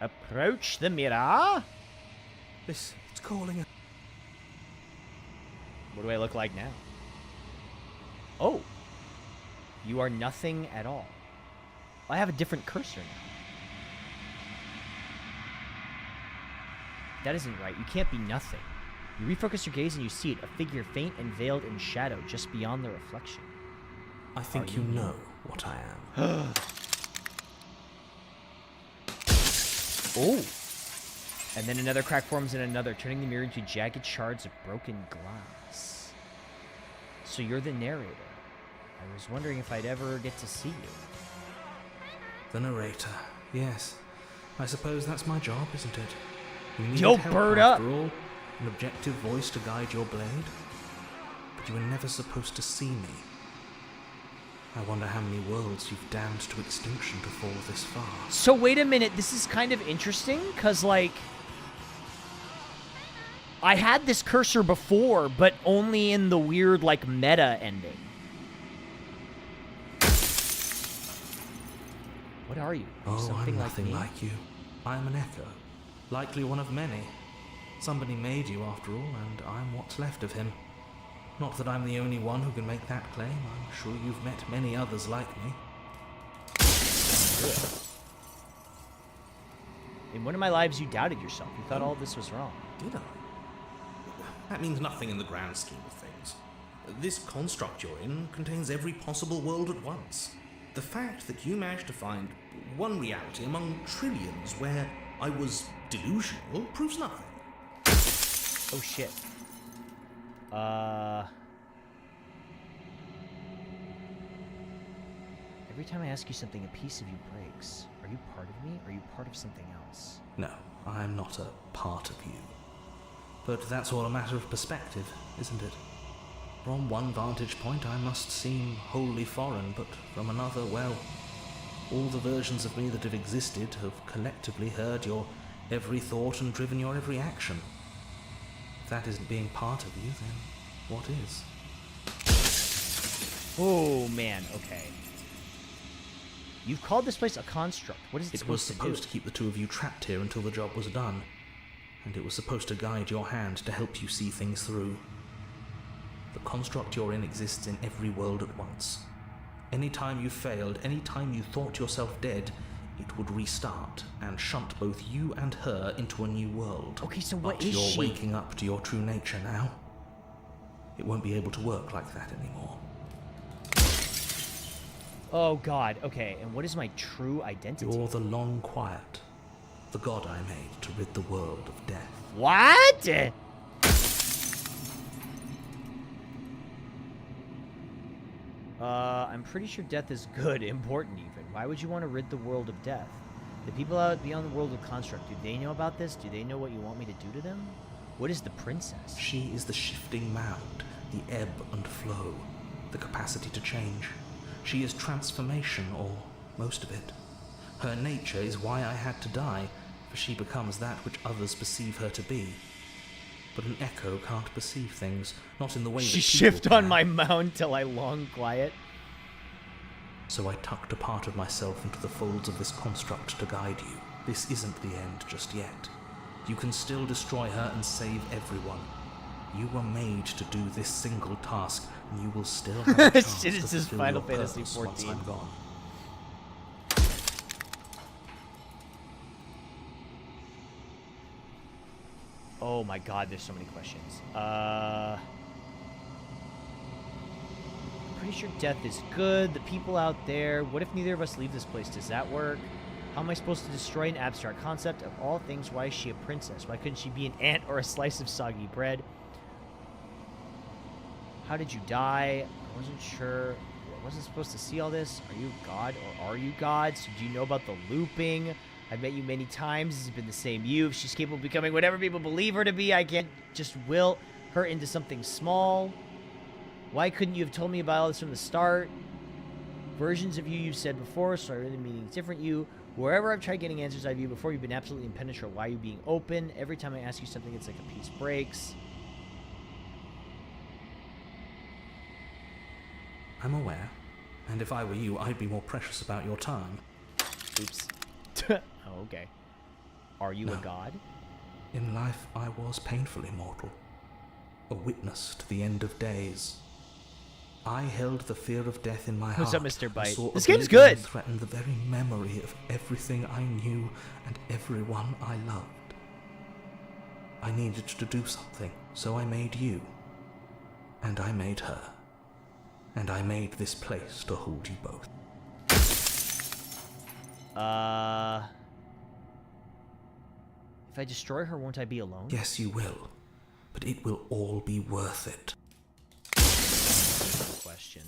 Approach the mirror. It's calling her. What do I look like now? Oh. You are nothing at all. I have a different cursor now. That isn't right. You can't be nothing. You refocus your gaze and you see it, a figure faint and veiled in shadow just beyond the reflection. I think you know what I am. Oh. And then another crack forms in another, turning the mirror into jagged shards of broken glass. So you're the narrator. I was wondering if I'd ever get to see you. The narrator. Yes. I suppose that's my job, isn't it? You needed Yo, help, bird after up. all. An objective voice to guide your blade. But you were never supposed to see me. I wonder how many worlds you've damned to extinction to fall this far. So wait a minute, this is kind of interesting, because, like, I had this cursor before, but only in the weird, like, meta ending. What are you? Oh, Something I'm like nothing me? like you. I am an echo. Likely one of many. Somebody made you, after all, and I'm what's left of him. Not that I'm the only one who can make that claim. I'm sure you've met many others like me. In one of my lives, you doubted yourself. You thought all of this was wrong. Did I? That means nothing in the grand scheme of things. This construct you're in contains every possible world at once. The fact that you managed to find one reality among trillions where I was delusional proves nothing. Oh, shit. Every time I ask you something, a piece of you breaks. Are you part of me, or are you part of something else? No, I'm not a part of you. But that's all a matter of perspective, isn't it? From one vantage point I must seem wholly foreign, but from another, well, all the versions of me that have existed have collectively heard your every thought and driven your every action. If that isn't being part of you, then what is? Oh, man. Okay. You've called this place a construct. What is it It was supposed supposed to to keep the two of you trapped here until the job was done. And it was supposed to guide your hand to help you see things through. The construct you're in exists in every world at once. Any time you failed, any time you thought yourself dead, it would restart and shunt both you and her into a new world. Okay, so what but is you're she? waking up to your true nature now. It won't be able to work like that anymore. Oh, God. Okay, and what is my true identity? You're the Long Quiet, the god I made to rid the world of death. What? I'm pretty sure death is good, important even. Why would you want to rid the world of death? The people out beyond the world of construct, do they know about this? Do they know what you want me to do to them? What is the princess? She is the shifting mound, the ebb and flow, the capacity to change. She is transformation, or most of it. Her nature is why I had to die, for she becomes that which others perceive her to be. But an echo can't perceive things, not in the way that She people shift on can. my mound till I long quiet. So I tucked a part of myself into the folds of this construct to guide you. This isn't the end just yet. You can still destroy her and save everyone. You were made to do this single task, and you will still have a chance Shit, to this is fulfill Final your Fantasy purpose once 14. I'm gone. Oh my God, there's so many questions. Pretty sure death is good. The people out there. What if neither of us leave this place? Does that work? How am I supposed to destroy an abstract concept? Of all things, why is she a princess? Why couldn't she be an ant or a slice of soggy bread? How did you die? I wasn't sure. I wasn't supposed to see all this. Are you God or are you God? So do you know about the looping? I've met you many times. It's been the same you. If she's capable of becoming whatever people believe her to be, I can't just will her into something small. Why couldn't you have told me about all this from the start? Versions of you you've said before, so I really meaning different you. Wherever I've tried getting answers out of you before, you've been absolutely impenetrable. Why are you being open? Every time I ask you something, it's like a piece breaks. I'm aware, and if I were you, I'd be more precious about your time. Oops. Oh, okay. Are you a No. god? In life, I was painfully mortal, a witness to the end of days. I held the fear of death in my heart. What's up, Mr. and Bite? saw This game's oblivion good. threaten the very memory of everything I knew and everyone I loved. I needed to do something, so I made you, and I made her, and I made this place to hold you both. If I destroy her, won't I be alone? Yes, you will, but it will all be worth it. Question.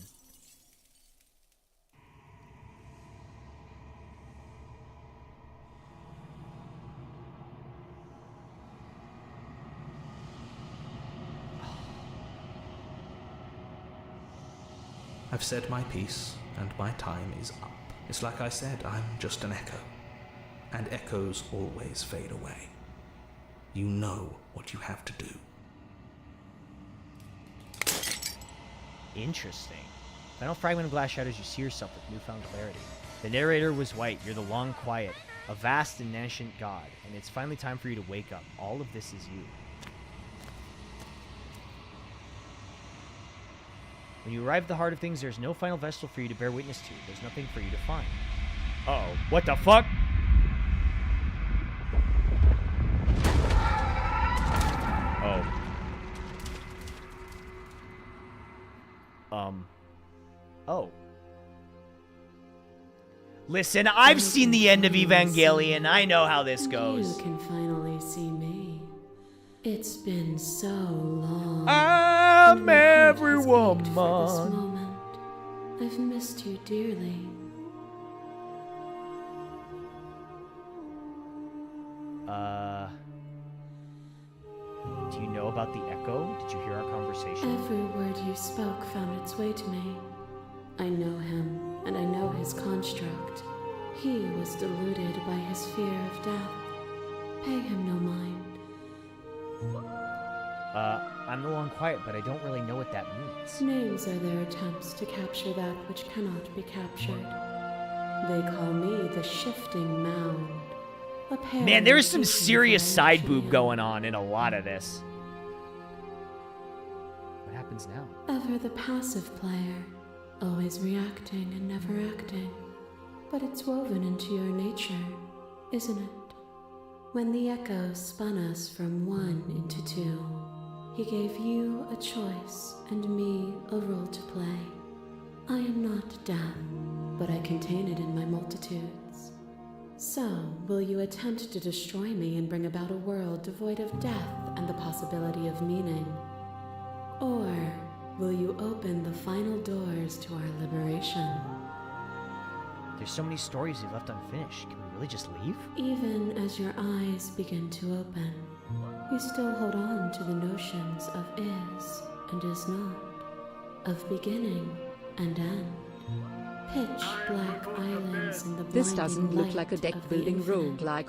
I've said my piece, and my time is up. It's like I said, I'm just an echo. And echoes always fade away. You know what you have to do. Interesting. Final fragment of glass shatters, you see yourself with newfound clarity. The narrator was white. You're the long quiet, a vast and nascent god, and it's finally time for you to wake up. All of this is you. When you arrive at the heart of things, there's no final vestal for you to bear witness to. There's nothing for you to find. Uh-oh. What the fuck? Oh. Oh. Listen, I've seen the end of Evangelion. I know how this goes. You can finally see me. It's been so long. I'm and my heart has every ached for this woman. moment. I've missed you dearly. Do you know about the echo? Did you hear our conversation? Every word you spoke found its way to me. I know him, and I know his construct. He was deluded by his fear of death. Pay him no mind. I'm the one quiet, but I don't really know what that means. Names are their attempts to capture that which cannot be captured. They call me the shifting mound. Man, there's some serious side boob going on in a lot of this. What happens now? Ever the passive player, always reacting and never acting. But it's woven into your nature, isn't it? When the echo spun us from one into two, he gave you a choice and me a role to play. I am not death, but I contain it in my multitudes. So, will you attempt to destroy me and bring about a world devoid of death and the possibility of meaning? Or will you open the final doors to our liberation? There's so many stories you left unfinished. Can we really just leave? Even as your eyes begin to open, you still hold on to the notions of is and is not, of beginning and end. Pitch black islands in the This doesn't look like a deck building roguelike.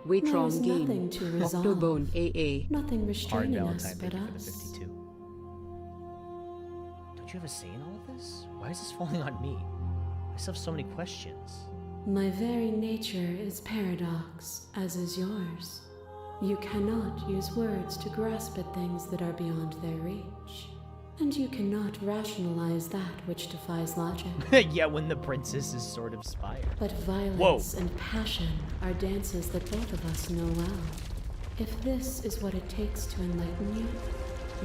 Wait, wrong game. Nothing to resolve. Octobone AA. Nothing restraining Hard us Valentine, but thank you for the us. 52. Don't you have a say in all of this? Why is this falling on me? I still have so many questions. My very nature is paradox, as is yours. You cannot use words to grasp at things that are beyond their reach. And you cannot rationalize that which defies logic. Yeah, when the princess is sort of inspired. But violence and passion are dances that both of us know well. If this is what it takes to enlighten you,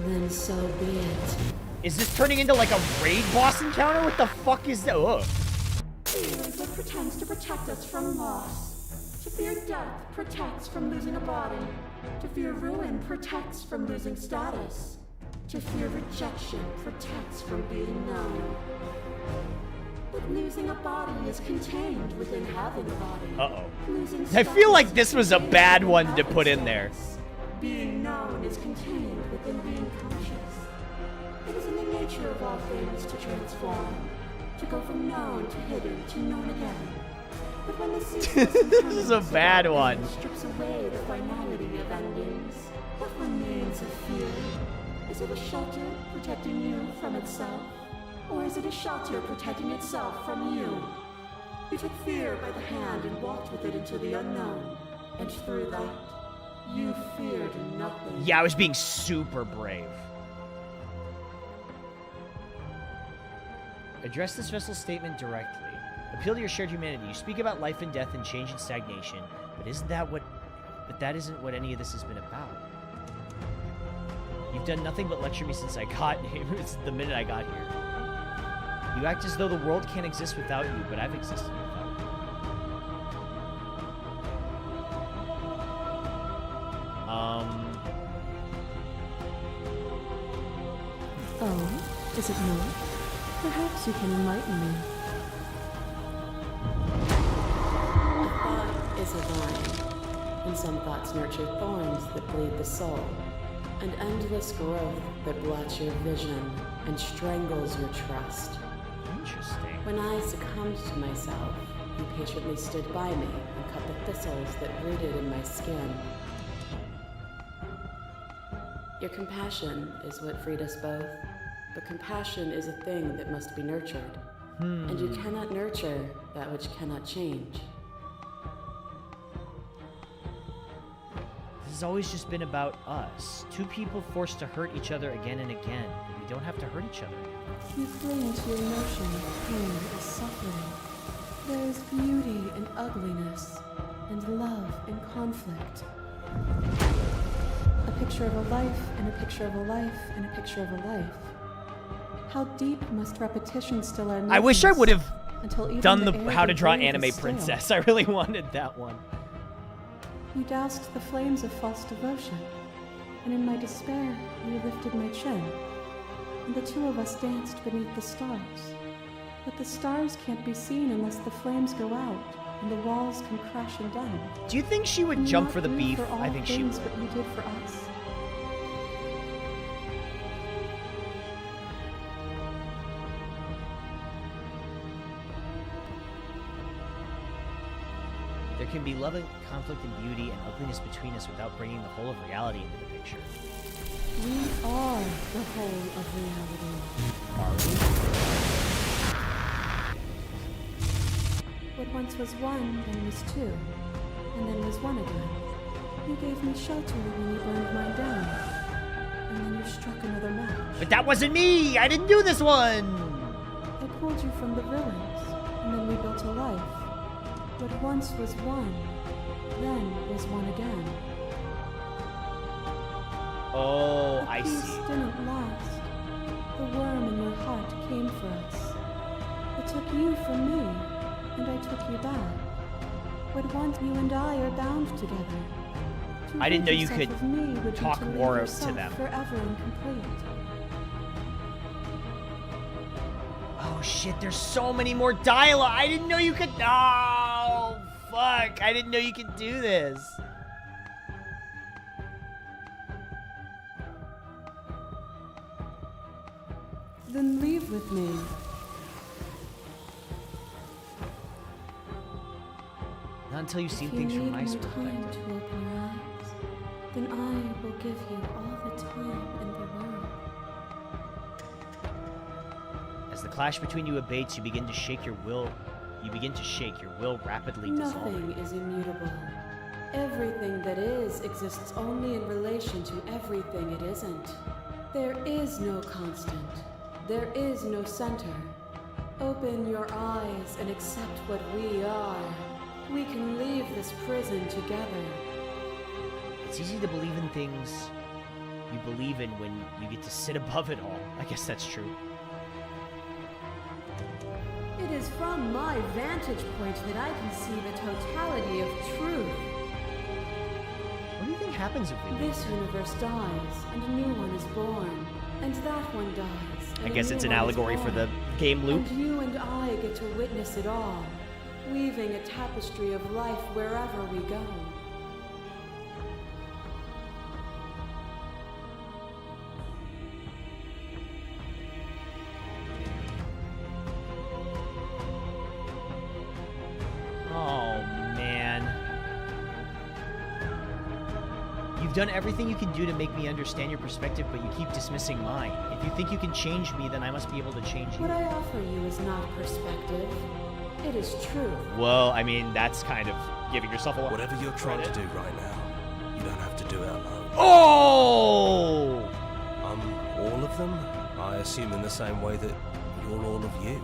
then so be it. Is this turning into like a raid boss encounter? What the fuck is that? Ugh. Fear that pretends to protect us from loss. To fear death protects from losing a body. To fear ruin protects from losing status. To fear rejection protects from being known. But losing a body is contained within having a body. Uh-oh. I feel like this was a bad one to put in there. Being known is contained within being conscious. It is in the nature of all things to transform. To go from known to hidden to known again. But when the ceaseless This is a bad one. strips away the finality of endings, what remains of fear? Is it a shelter protecting you from itself? Or is it a shelter protecting itself from you? You took fear by the hand and walked with it into the unknown. And through that, you feared nothing. Yeah, I was being super brave. Address this vessel's statement directly. Appeal to your shared humanity. You speak about life and death and change and stagnation, but that isn't what any of this has been about. You've done nothing but lecture me since I got here. It's the minute I got here. You act as though the world can't exist without you, but I've existed without you. Oh, is it not? Perhaps you can enlighten me. A thought is a vine, and some thoughts nurture thorns that bleed the soul, an endless growth that blots your vision and strangles your trust. Interesting. When I succumbed to myself, you patiently stood by me and cut the thistles that rooted in my skin. Your compassion is what freed us both, but compassion is a thing that must be nurtured, and you cannot nurture that which cannot change. This has always just been about us. Two people forced to hurt each other again and again, but we don't have to hurt each other. You cling to your notion of pain as suffering. There is beauty in ugliness, and love in conflict. A picture of a life, and a picture of a life, and a picture of a life. How deep must repetition still our I wish I would have until even done the air How to they Draw breathe Anime is stale. Princess. I really wanted that one. You doused the flames of false devotion, and in my despair, you lifted my chin, and the two of us danced beneath the stars. But the stars can't be seen unless the flames go out, and the walls come crashing down. Do you think she would Can you jump not for the grieve beef? for all I think she things would. what you did for us? There can be love and conflict and beauty and ugliness between us without bringing the whole of reality into the picture. We are the whole of reality. Are we? What once was one, then was two, and then was one again. You gave me shelter when you burned mine down, and then you struck another match. But that wasn't me! I didn't do this one! I pulled you from the ruins, and then we built a life. What once was one, then was one again. Oh, The I peace see. didn't last. The worm in your heart came for us. It took you from me, and I took you back. But once you and I are bound together. To I didn't know rid you yourself could of me would be talk to leave more to yourself them. Forever incomplete. Oh shit, there's so many more dialogue. I didn't know you could. Oh, fuck. I didn't know you could do this. Then leave with me. Not until you've seen If you things from need my more perspective. time to open your eyes, then I will give you all the time in the world. As the clash between you abates, you begin to shake your will. You begin to shake your will rapidly dissolving. Nothing is immutable. Everything that is exists only in relation to everything it isn't. There is no constant. There is no center. Open your eyes and accept what we are. We can leave this prison together. It's easy to believe in things you believe in when you get to sit above it all. I guess that's true. It is from my vantage point that I can see the totality of truth. What do you think happens if we leave? This universe dies, and a new one is born. And that one dies. I and a guess new it's an one is allegory for the born. game loop. And you and I get to witness it all, weaving a tapestry of life wherever we go. Oh, man. You've done everything you can do to make me understand your perspective, but you keep dismissing mine. If you think you can change me, then I must be able to change you. What I offer you is not perspective. It is truth. Well, I mean, that's kind of giving yourself a lot. Whatever you're trying to do right now, you don't have to do it alone. Oh! All of them? I assume in the same way that you're all of you.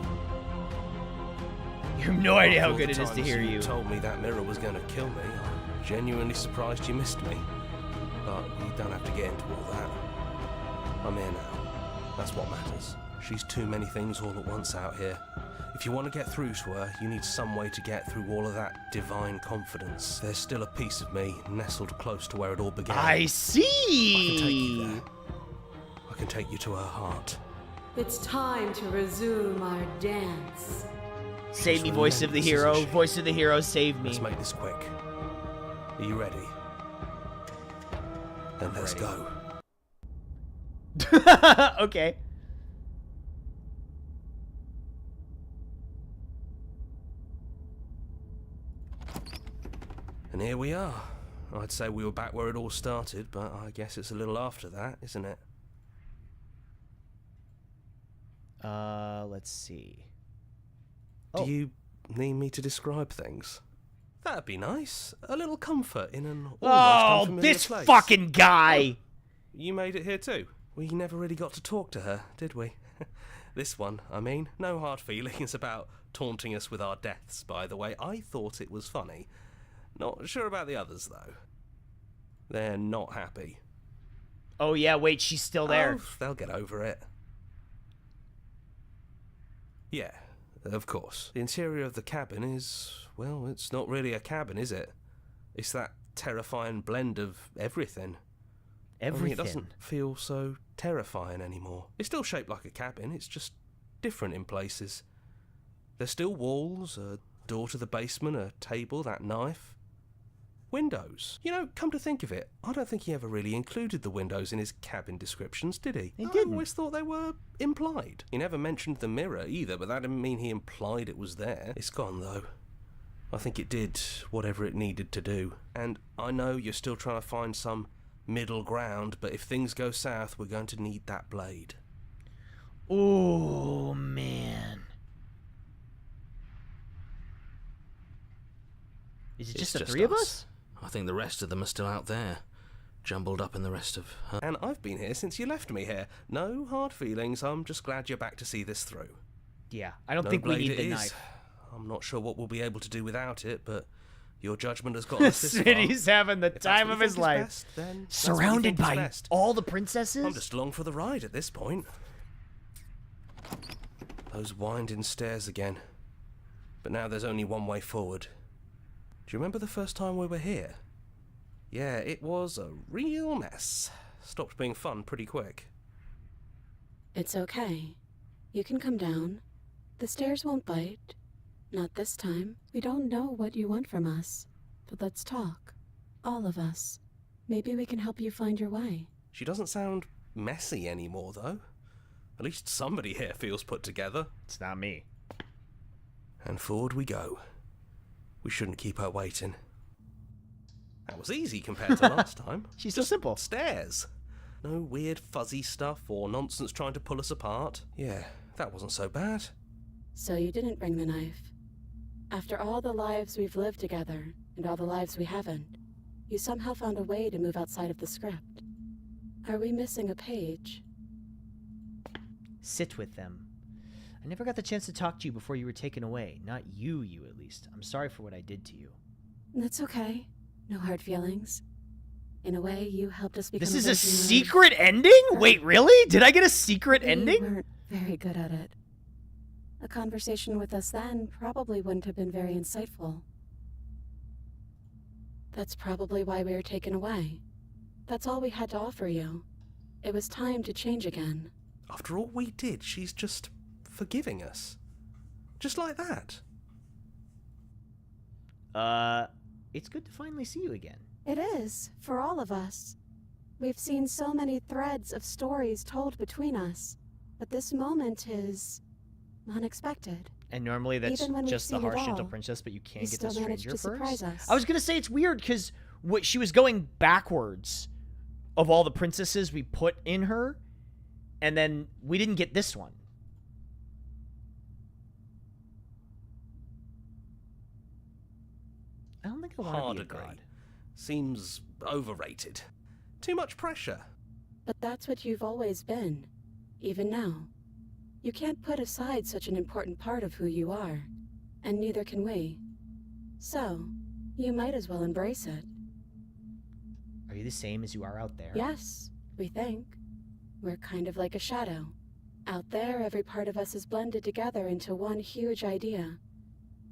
You have no idea how After all good the it is to times hear you. told me that mirror was going to kill me. I'm genuinely surprised you missed me. But you don't have to get into all that. I'm here now. That's what matters. She's too many things all at once out here. If you want to get through to her, you need some way to get through all of that divine confidence. There's still a piece of me nestled close to where it all began. I see! I can take you there. I can take you to her heart. It's time to resume our dance. Save me, voice of the hero. Voice of the hero, save me. Let's make this quick. Are you ready? Then let's go. Okay. And here we are. I'd say we were back where it all started, but I guess it's a little after that, isn't it? Let's see. Do you need me to describe things? That'd be nice. A little comfort in an almost unfamiliar this place. fucking guy! Oh, you made it here too? We never really got to talk to her, did we? This one, I mean. No hard feelings about taunting us with our deaths, by the way. I thought it was funny. Not sure about the others, though. They're not happy. Oh, yeah, wait, she's still there. Oh, they'll get over it. Yeah, of course. The interior of the cabin is, well, it's not really a cabin, is it? It's that terrifying blend of everything. Everything. Only it doesn't feel so terrifying anymore. It's still shaped like a cabin, it's just different in places. There's still walls, a door to the basement, a table, that knife. Windows. You know, come to think of it, I don't think he ever really included the windows in his cabin descriptions, did he? He didn't. I always thought they were implied. He never mentioned the mirror either, but that didn't mean he implied it was there. It's gone, though. I think it did whatever it needed to do. And I know you're still trying to find some middle ground, but if things go south, we're going to need that blade. Oh, man. Is it just the three of us? I think the rest of them are still out there, jumbled up in the rest of her. And I've been here since you left me here. No hard feelings, I'm just glad you're back to see this through. Yeah, I don't think we need the knife. I'm not sure what we'll be able to do without it, but your judgment has gotten us this far. Smitty's having the time of his life. Best, then surrounded by all the princesses? I'm just along for the ride at this point. Those winding stairs again. But now there's only one way forward. Do you remember the first time we were here? Yeah, it was a real mess. Stopped being fun pretty quick. It's okay. You can come down. The stairs won't bite. Not this time. We don't know what you want from us. But let's talk. All of us. Maybe we can help you find your way. She doesn't sound messy anymore, though. At least somebody here feels put together. It's not me. And forward we go. We shouldn't keep her waiting. That was easy compared to last time. She's so simple. Stairs. No weird fuzzy stuff or nonsense trying to pull us apart. Yeah, that wasn't so bad. So you didn't bring the knife. After all the lives we've lived together, and all the lives we haven't, you somehow found a way to move outside of the script. Are we missing a page? Sit with them. I never got the chance to talk to you before you were taken away. Not you at least. I'm sorry for what I did to you. That's okay. No hard feelings. In a way, you helped us become This is a secret ending? Wait, really? Did I get a secret ending? We weren't very good at it. A conversation with us then probably wouldn't have been very insightful. That's probably why we were taken away. That's all we had to offer you. It was time to change again. After all we did, she's just forgiving us. Just like that. It's good to finally see you again. It is, for all of us. We've seen so many threads of stories told between us, but this moment is unexpected. And normally that's just the harsh gentle princess, but you can't get the stranger first. I was gonna say it's weird because she was going backwards of all the princesses we put in her, and then we didn't get this one. I don't think I want to be a god. Seems overrated. Too much pressure. But that's what you've always been, even now. You can't put aside such an important part of who you are, and neither can we. So, you might as well embrace it. Are you the same as you are out there? Yes, we think. We're kind of like a shadow. Out there, every part of us is blended together into one huge idea.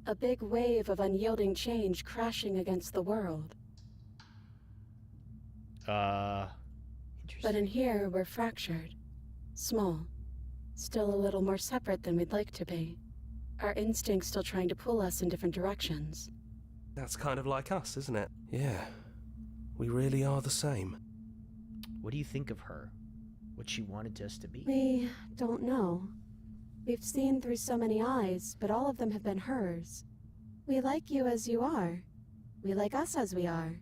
A big wave of unyielding change crashing against the world. Interesting. But in here, we're fractured. Small. Still a little more separate than we'd like to be. Our instincts still trying to pull us in different directions. That's kind of like us, isn't it? Yeah. We really are the same. What do you think of her? What she wanted us to be? We don't know. We've seen through so many eyes, but all of them have been hers. We like you as you are. We like us as we are.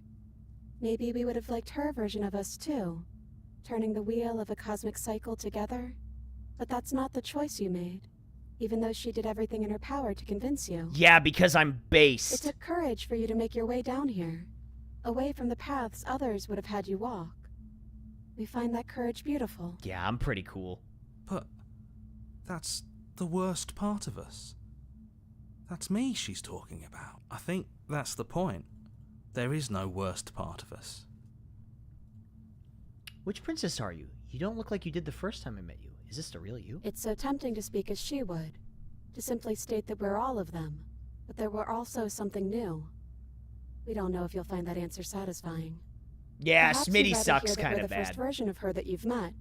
Maybe we would have liked her version of us too, turning the wheel of a cosmic cycle together. But that's not the choice you made, even though she did everything in her power to convince you. Yeah, because I'm based. It took courage for you to make your way down here, away from the paths others would have had you walk. We find that courage beautiful. Yeah, I'm pretty cool. But that's the worst part of us. That's me she's talking about. I think that's the point. There is no worst part of us. Which princess are you? You don't look like you did the first time I met you. Is this the real you? It's so tempting to speak as she would, to simply state that we're all of them, but there were also something new. We don't know if you'll find that answer satisfying. Yeah, Perhaps Smitty you'd rather sucks hear that kind we're of the bad. first version of her that you've met,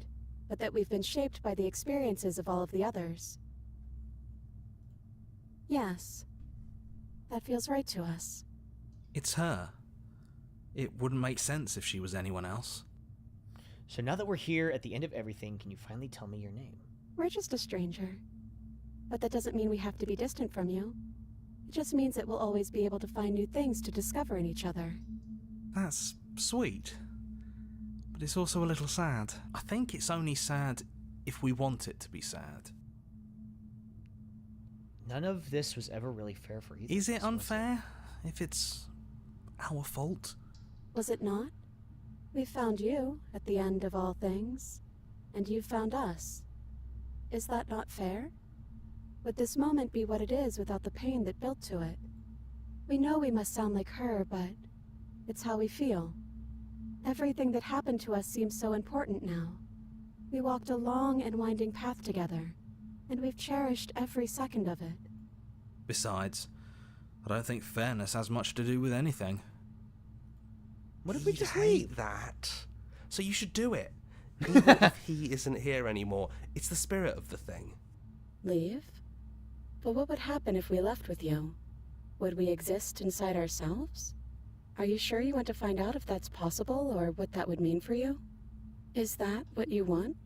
but that we've been shaped by the experiences of all of the others. Yes, that feels right to us. It's her. It wouldn't make sense if she was anyone else. So now that we're here at the end of everything, can you finally tell me your name? We're just a stranger. But that doesn't mean we have to be distant from you. It just means that we'll always be able to find new things to discover in each other. That's sweet. But it's also a little sad. I think it's only sad if we want it to be sad. None of this was ever really fair for either. Is it unfair if it's our fault? Was it not? We found you at the end of all things, and you found us. Is that not fair? Would this moment be what it is without the pain that built to it? We know we must sound like her, but it's how we feel. Everything that happened to us seems so important now. We walked a long and winding path together, and we've cherished every second of it. Besides, I don't think fairness has much to do with anything. What if we just hate leave? that? So you should do it. Even if he isn't here anymore, it's the spirit of the thing. Leave? But what would happen if we left with you? Would we exist inside ourselves? Are you sure you want to find out if that's possible, or what that would mean for you? Is that what you want?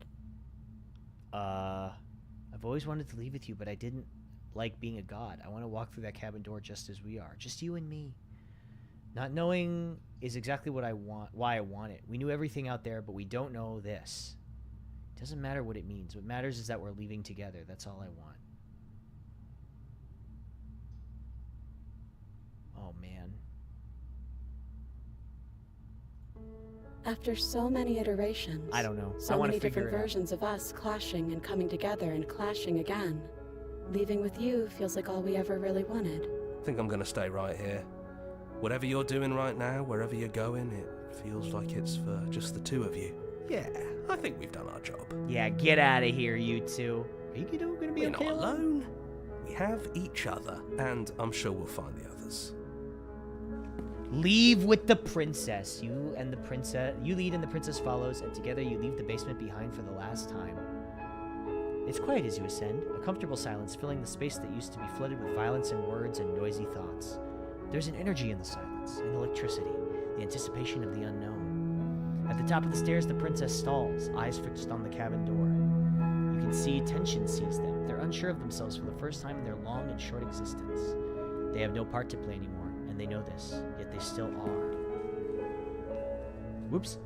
I've always wanted to leave with you, but I didn't like being a god. I want to walk through that cabin door just as we are. Just you and me. Not knowing is exactly what I want, why I want it. We knew everything out there, but we don't know this. It doesn't matter what it means. What matters is that we're leaving together. That's all I want. Oh, man. After so many iterations, I don't know. I so want many to figure different it out. versions of us clashing and coming together and clashing again, leaving with you feels like all we ever really wanted. I think I'm gonna stay right here. Whatever you're doing right now, wherever you're going, it feels like it's for just the two of you. Yeah, I think we've done our job. Yeah, get out of here, you two. Are you gonna be We're okay not alone. We have each other, and I'm sure we'll find the others. Leave with the princess. You and the princess. You lead and the princess follows, and together you leave the basement behind for the last time. It's quiet as you ascend, a comfortable silence filling the space that used to be flooded with violence and words and noisy thoughts. There's an energy in the silence, an electricity, the anticipation of the unknown. At the top of the stairs, the princess stalls, eyes fixed on the cabin door. You can see tension seize them. They're unsure of themselves for the first time in their long and short existence. They have no part to play anymore, and they know this, yet they still are. Whoops.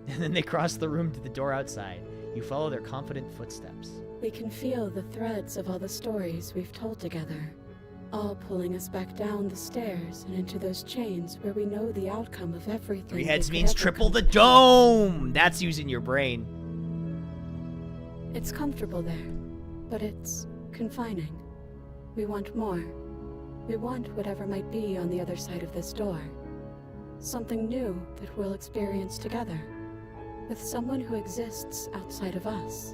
And then they cross the room to the door outside. You follow their confident footsteps. We can feel the threads of all the stories we've told together, all pulling us back down the stairs and into those chains where we know the outcome of everything. 3 heads that could means ever triple come the to pass. dome! That's using your brain. It's comfortable there, but it's confining. We want more. We want whatever might be on the other side of this door. Something new that we'll experience together. With someone who exists outside of us.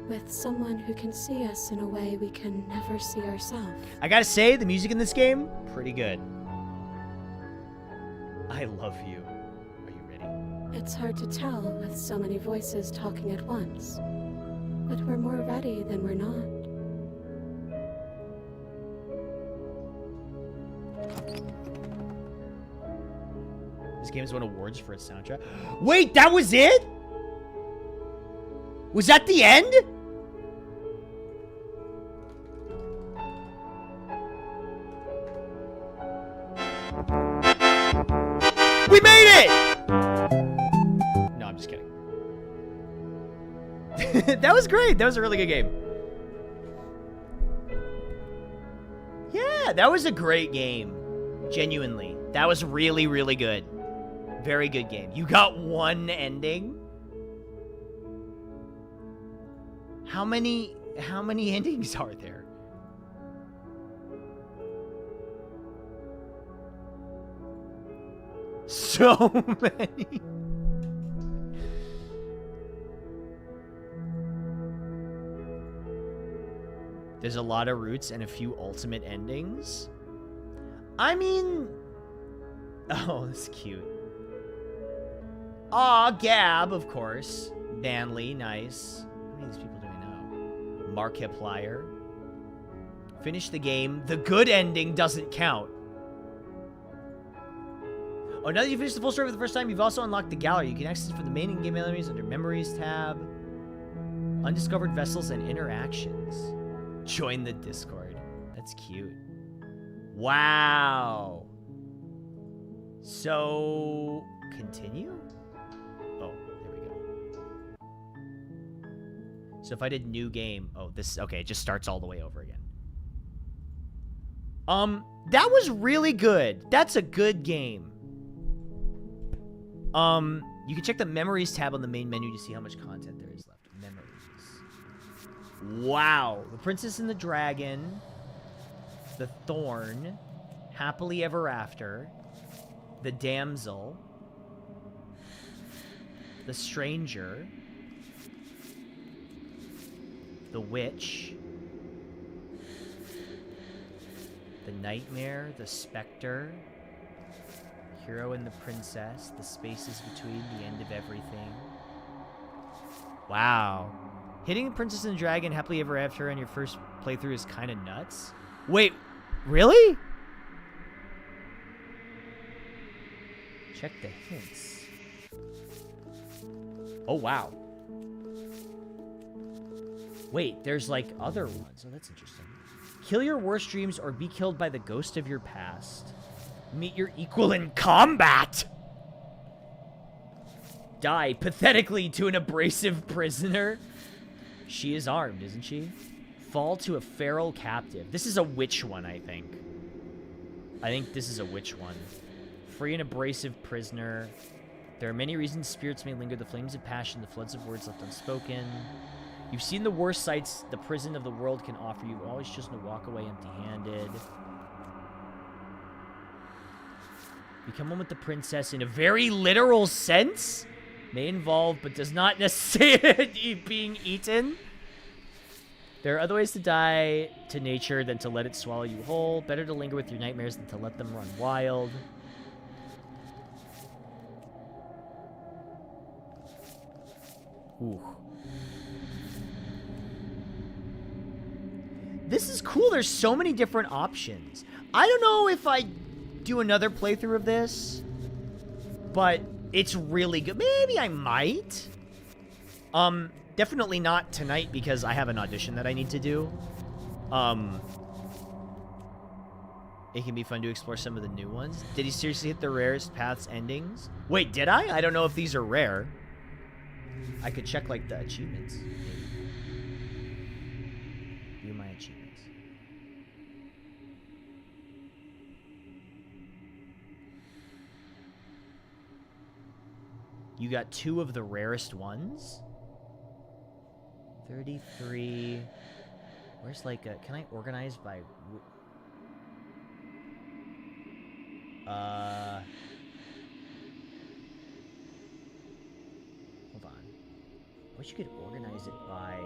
With someone who can see us in a way we can never see ourselves. I gotta say, the music in this game, pretty good. I love you. Are you ready? It's hard to tell with so many voices talking at once. But we're more ready than we're not. This game has won awards for its soundtrack. Wait, that was it? Was that the end? We made it! No, I'm just kidding. That was great. That was a really good game. Yeah, that was a great game. Genuinely. That was really, really good. Very good game. You got one ending? How many endings are there? So many. There's a lot of routes and a few ultimate endings. I mean... Oh, that's cute. Aw, Gab, of course. Danley, nice. How many of these people do I know? Markiplier. Finish the game. The good ending doesn't count. Oh, now that you've finished the full story for the first time, you've also unlocked the gallery. You can access it for the main in-game enemies under Memories tab. Undiscovered vessels and interactions. Join the Discord. That's cute. Wow. So, continue? Oh, there we go. So if I did new game, oh, this, okay, it just starts all the way over again. That was really good. That's a good game. You can check the Memories tab on the main menu to see how much content there is left. Memories. Wow. The Princess and the Dragon. The Thorn. Happily Ever After. The Damsel. The Stranger. The Witch. The Nightmare. The Spectre. Hero and the Princess, the spaces between, the end of everything. Wow. Hitting the Princess and the Dragon happily ever after on your first playthrough is kind of nuts. Wait, really? Check the hints. Oh, wow. Wait, there's like other ones. Oh, that's interesting. Kill your worst dreams or be killed by the ghost of your past. Meet your equal in combat. Die pathetically to an abrasive prisoner. She is armed, isn't she? Fall to a feral captive. This is a witch one, I think. I think this is a witch one. Free an abrasive prisoner. There are many reasons spirits may linger. The flames of passion, the floods of words left unspoken. You've seen the worst sights the prison of the world can offer you. Always chosen to walk away empty-handed. Become one with the princess in a very literal sense. May involve, but does not necessarily being eaten. There are other ways to die to nature than to let it swallow you whole. Better to linger with your nightmares than to let them run wild. Ooh. This is cool. There's so many different options. I don't know if I do another playthrough of this, but it's really good. Maybe I might. Definitely not tonight because I have an audition that I need to do. It can be fun to explore some of the new ones. Did he seriously hit the rarest paths endings? Wait, did I? I don't know if these are rare. I could check like the achievements. View my achievements. You got 2 of the rarest ones? 33. Where's like a... Can I organize by... Hold on. I wish you could organize it by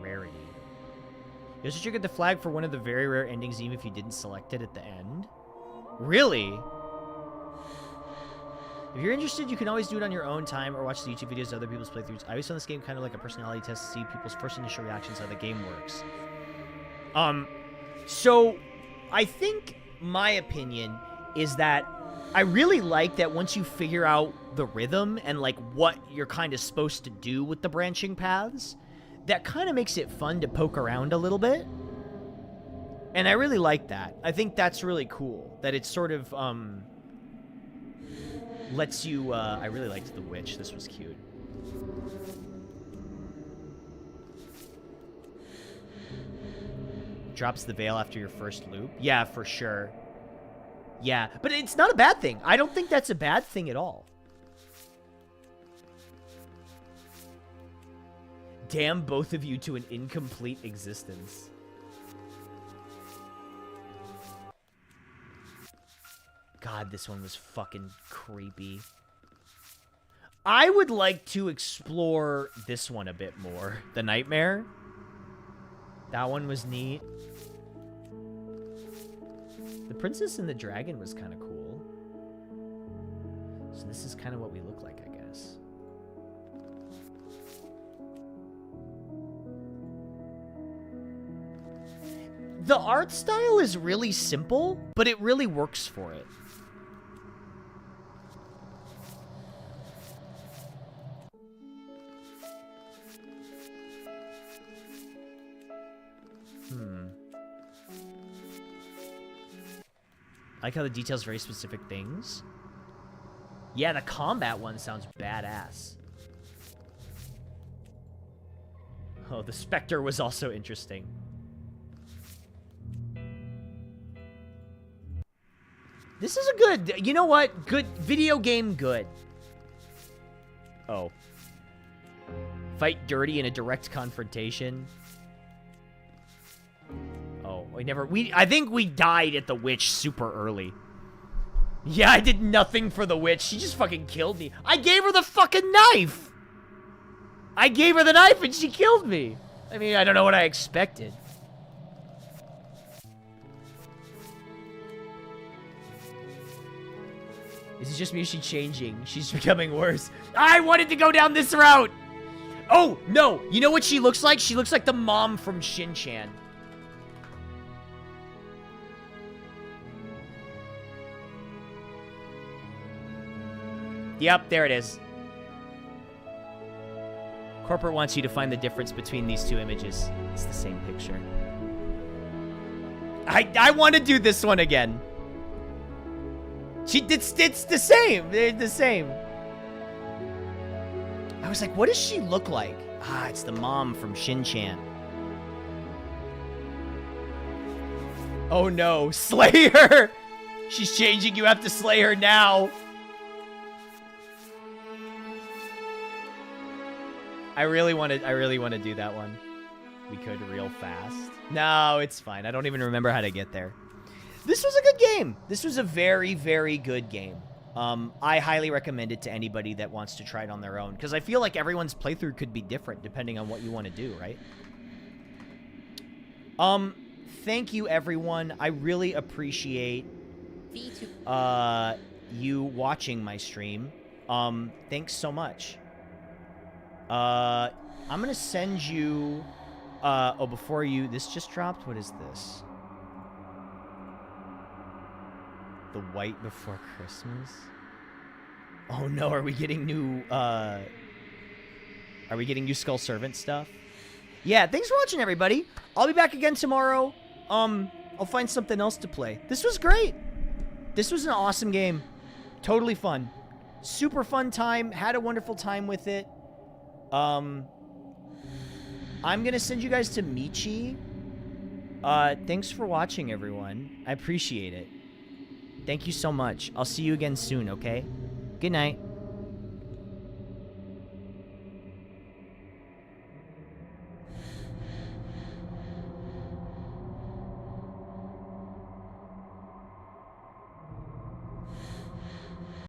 rarity. You also triggered the flag for one of the very rare endings even if you didn't select it at the end? Really? If you're interested, you can always do it on your own time or watch the YouTube videos of other people's playthroughs. I always found this game kind of like a personality test to see people's first initial reactions, how the game works. So I think my opinion is that I really like that once you figure out the rhythm and like what you're kind of supposed to do with the branching paths, that kind of makes it fun to poke around a little bit. And I really like that. I think that's really cool that it's sort of, lets you, I really liked the witch. This was cute. Drops the veil after your first loop. Yeah, for sure. Yeah, but it's not a bad thing. I don't think that's a bad thing at all. Damn both of you to an incomplete existence. God, this one was fucking creepy. I would like to explore this one a bit more. The Nightmare. That one was neat. The Princess and the Dragon was kind of cool. So this is kind of what we look like, I guess. The art style is really simple, but it really works for it. I like how the details very specific things. Yeah, the combat one sounds badass. Oh, the Spectre was also interesting. This is a good, you know what? Good, video game good. Oh. Fight dirty in a direct confrontation. Oh, I think we died at the witch super early. Yeah, I did nothing for the witch. She just fucking killed me. I gave her the fucking knife! I gave her the knife and she killed me. I mean, I don't know what I expected. Is it just me or is she changing? She's becoming worse. I wanted to go down this route! Oh, no! You know what she looks like? She looks like the mom from Shin-chan. Yep, there it is. Corporate wants you to find the difference between these two images. It's the same picture. I want to do this one again. It's the same. They're the same. I was like, what does she look like? Ah, it's the mom from Shin-chan. Oh no, slay her! She's changing, you have to slay her now. I really want to do that one. We could real fast. No, it's fine. I don't even remember how to get there. This was a good game. This was a very, very good game. I highly recommend it to anybody that wants to try it on their own, because I feel like everyone's playthrough could be different depending on what you want to do, right? Thank you, everyone. I really appreciate you watching my stream. Thanks so much. I'm gonna send you, oh, before you, this just dropped? What is this? The White Before Christmas? Oh no, are we getting new Skull Servant stuff? Yeah, thanks for watching, everybody. I'll be back again tomorrow. I'll find something else to play. This was great. This was an awesome game. Totally fun. Super fun time. Had a wonderful time with it. I'm gonna send you guys to Michi. Thanks for watching, everyone. I appreciate it. Thank you so much. I'll see you again soon, okay? Good night.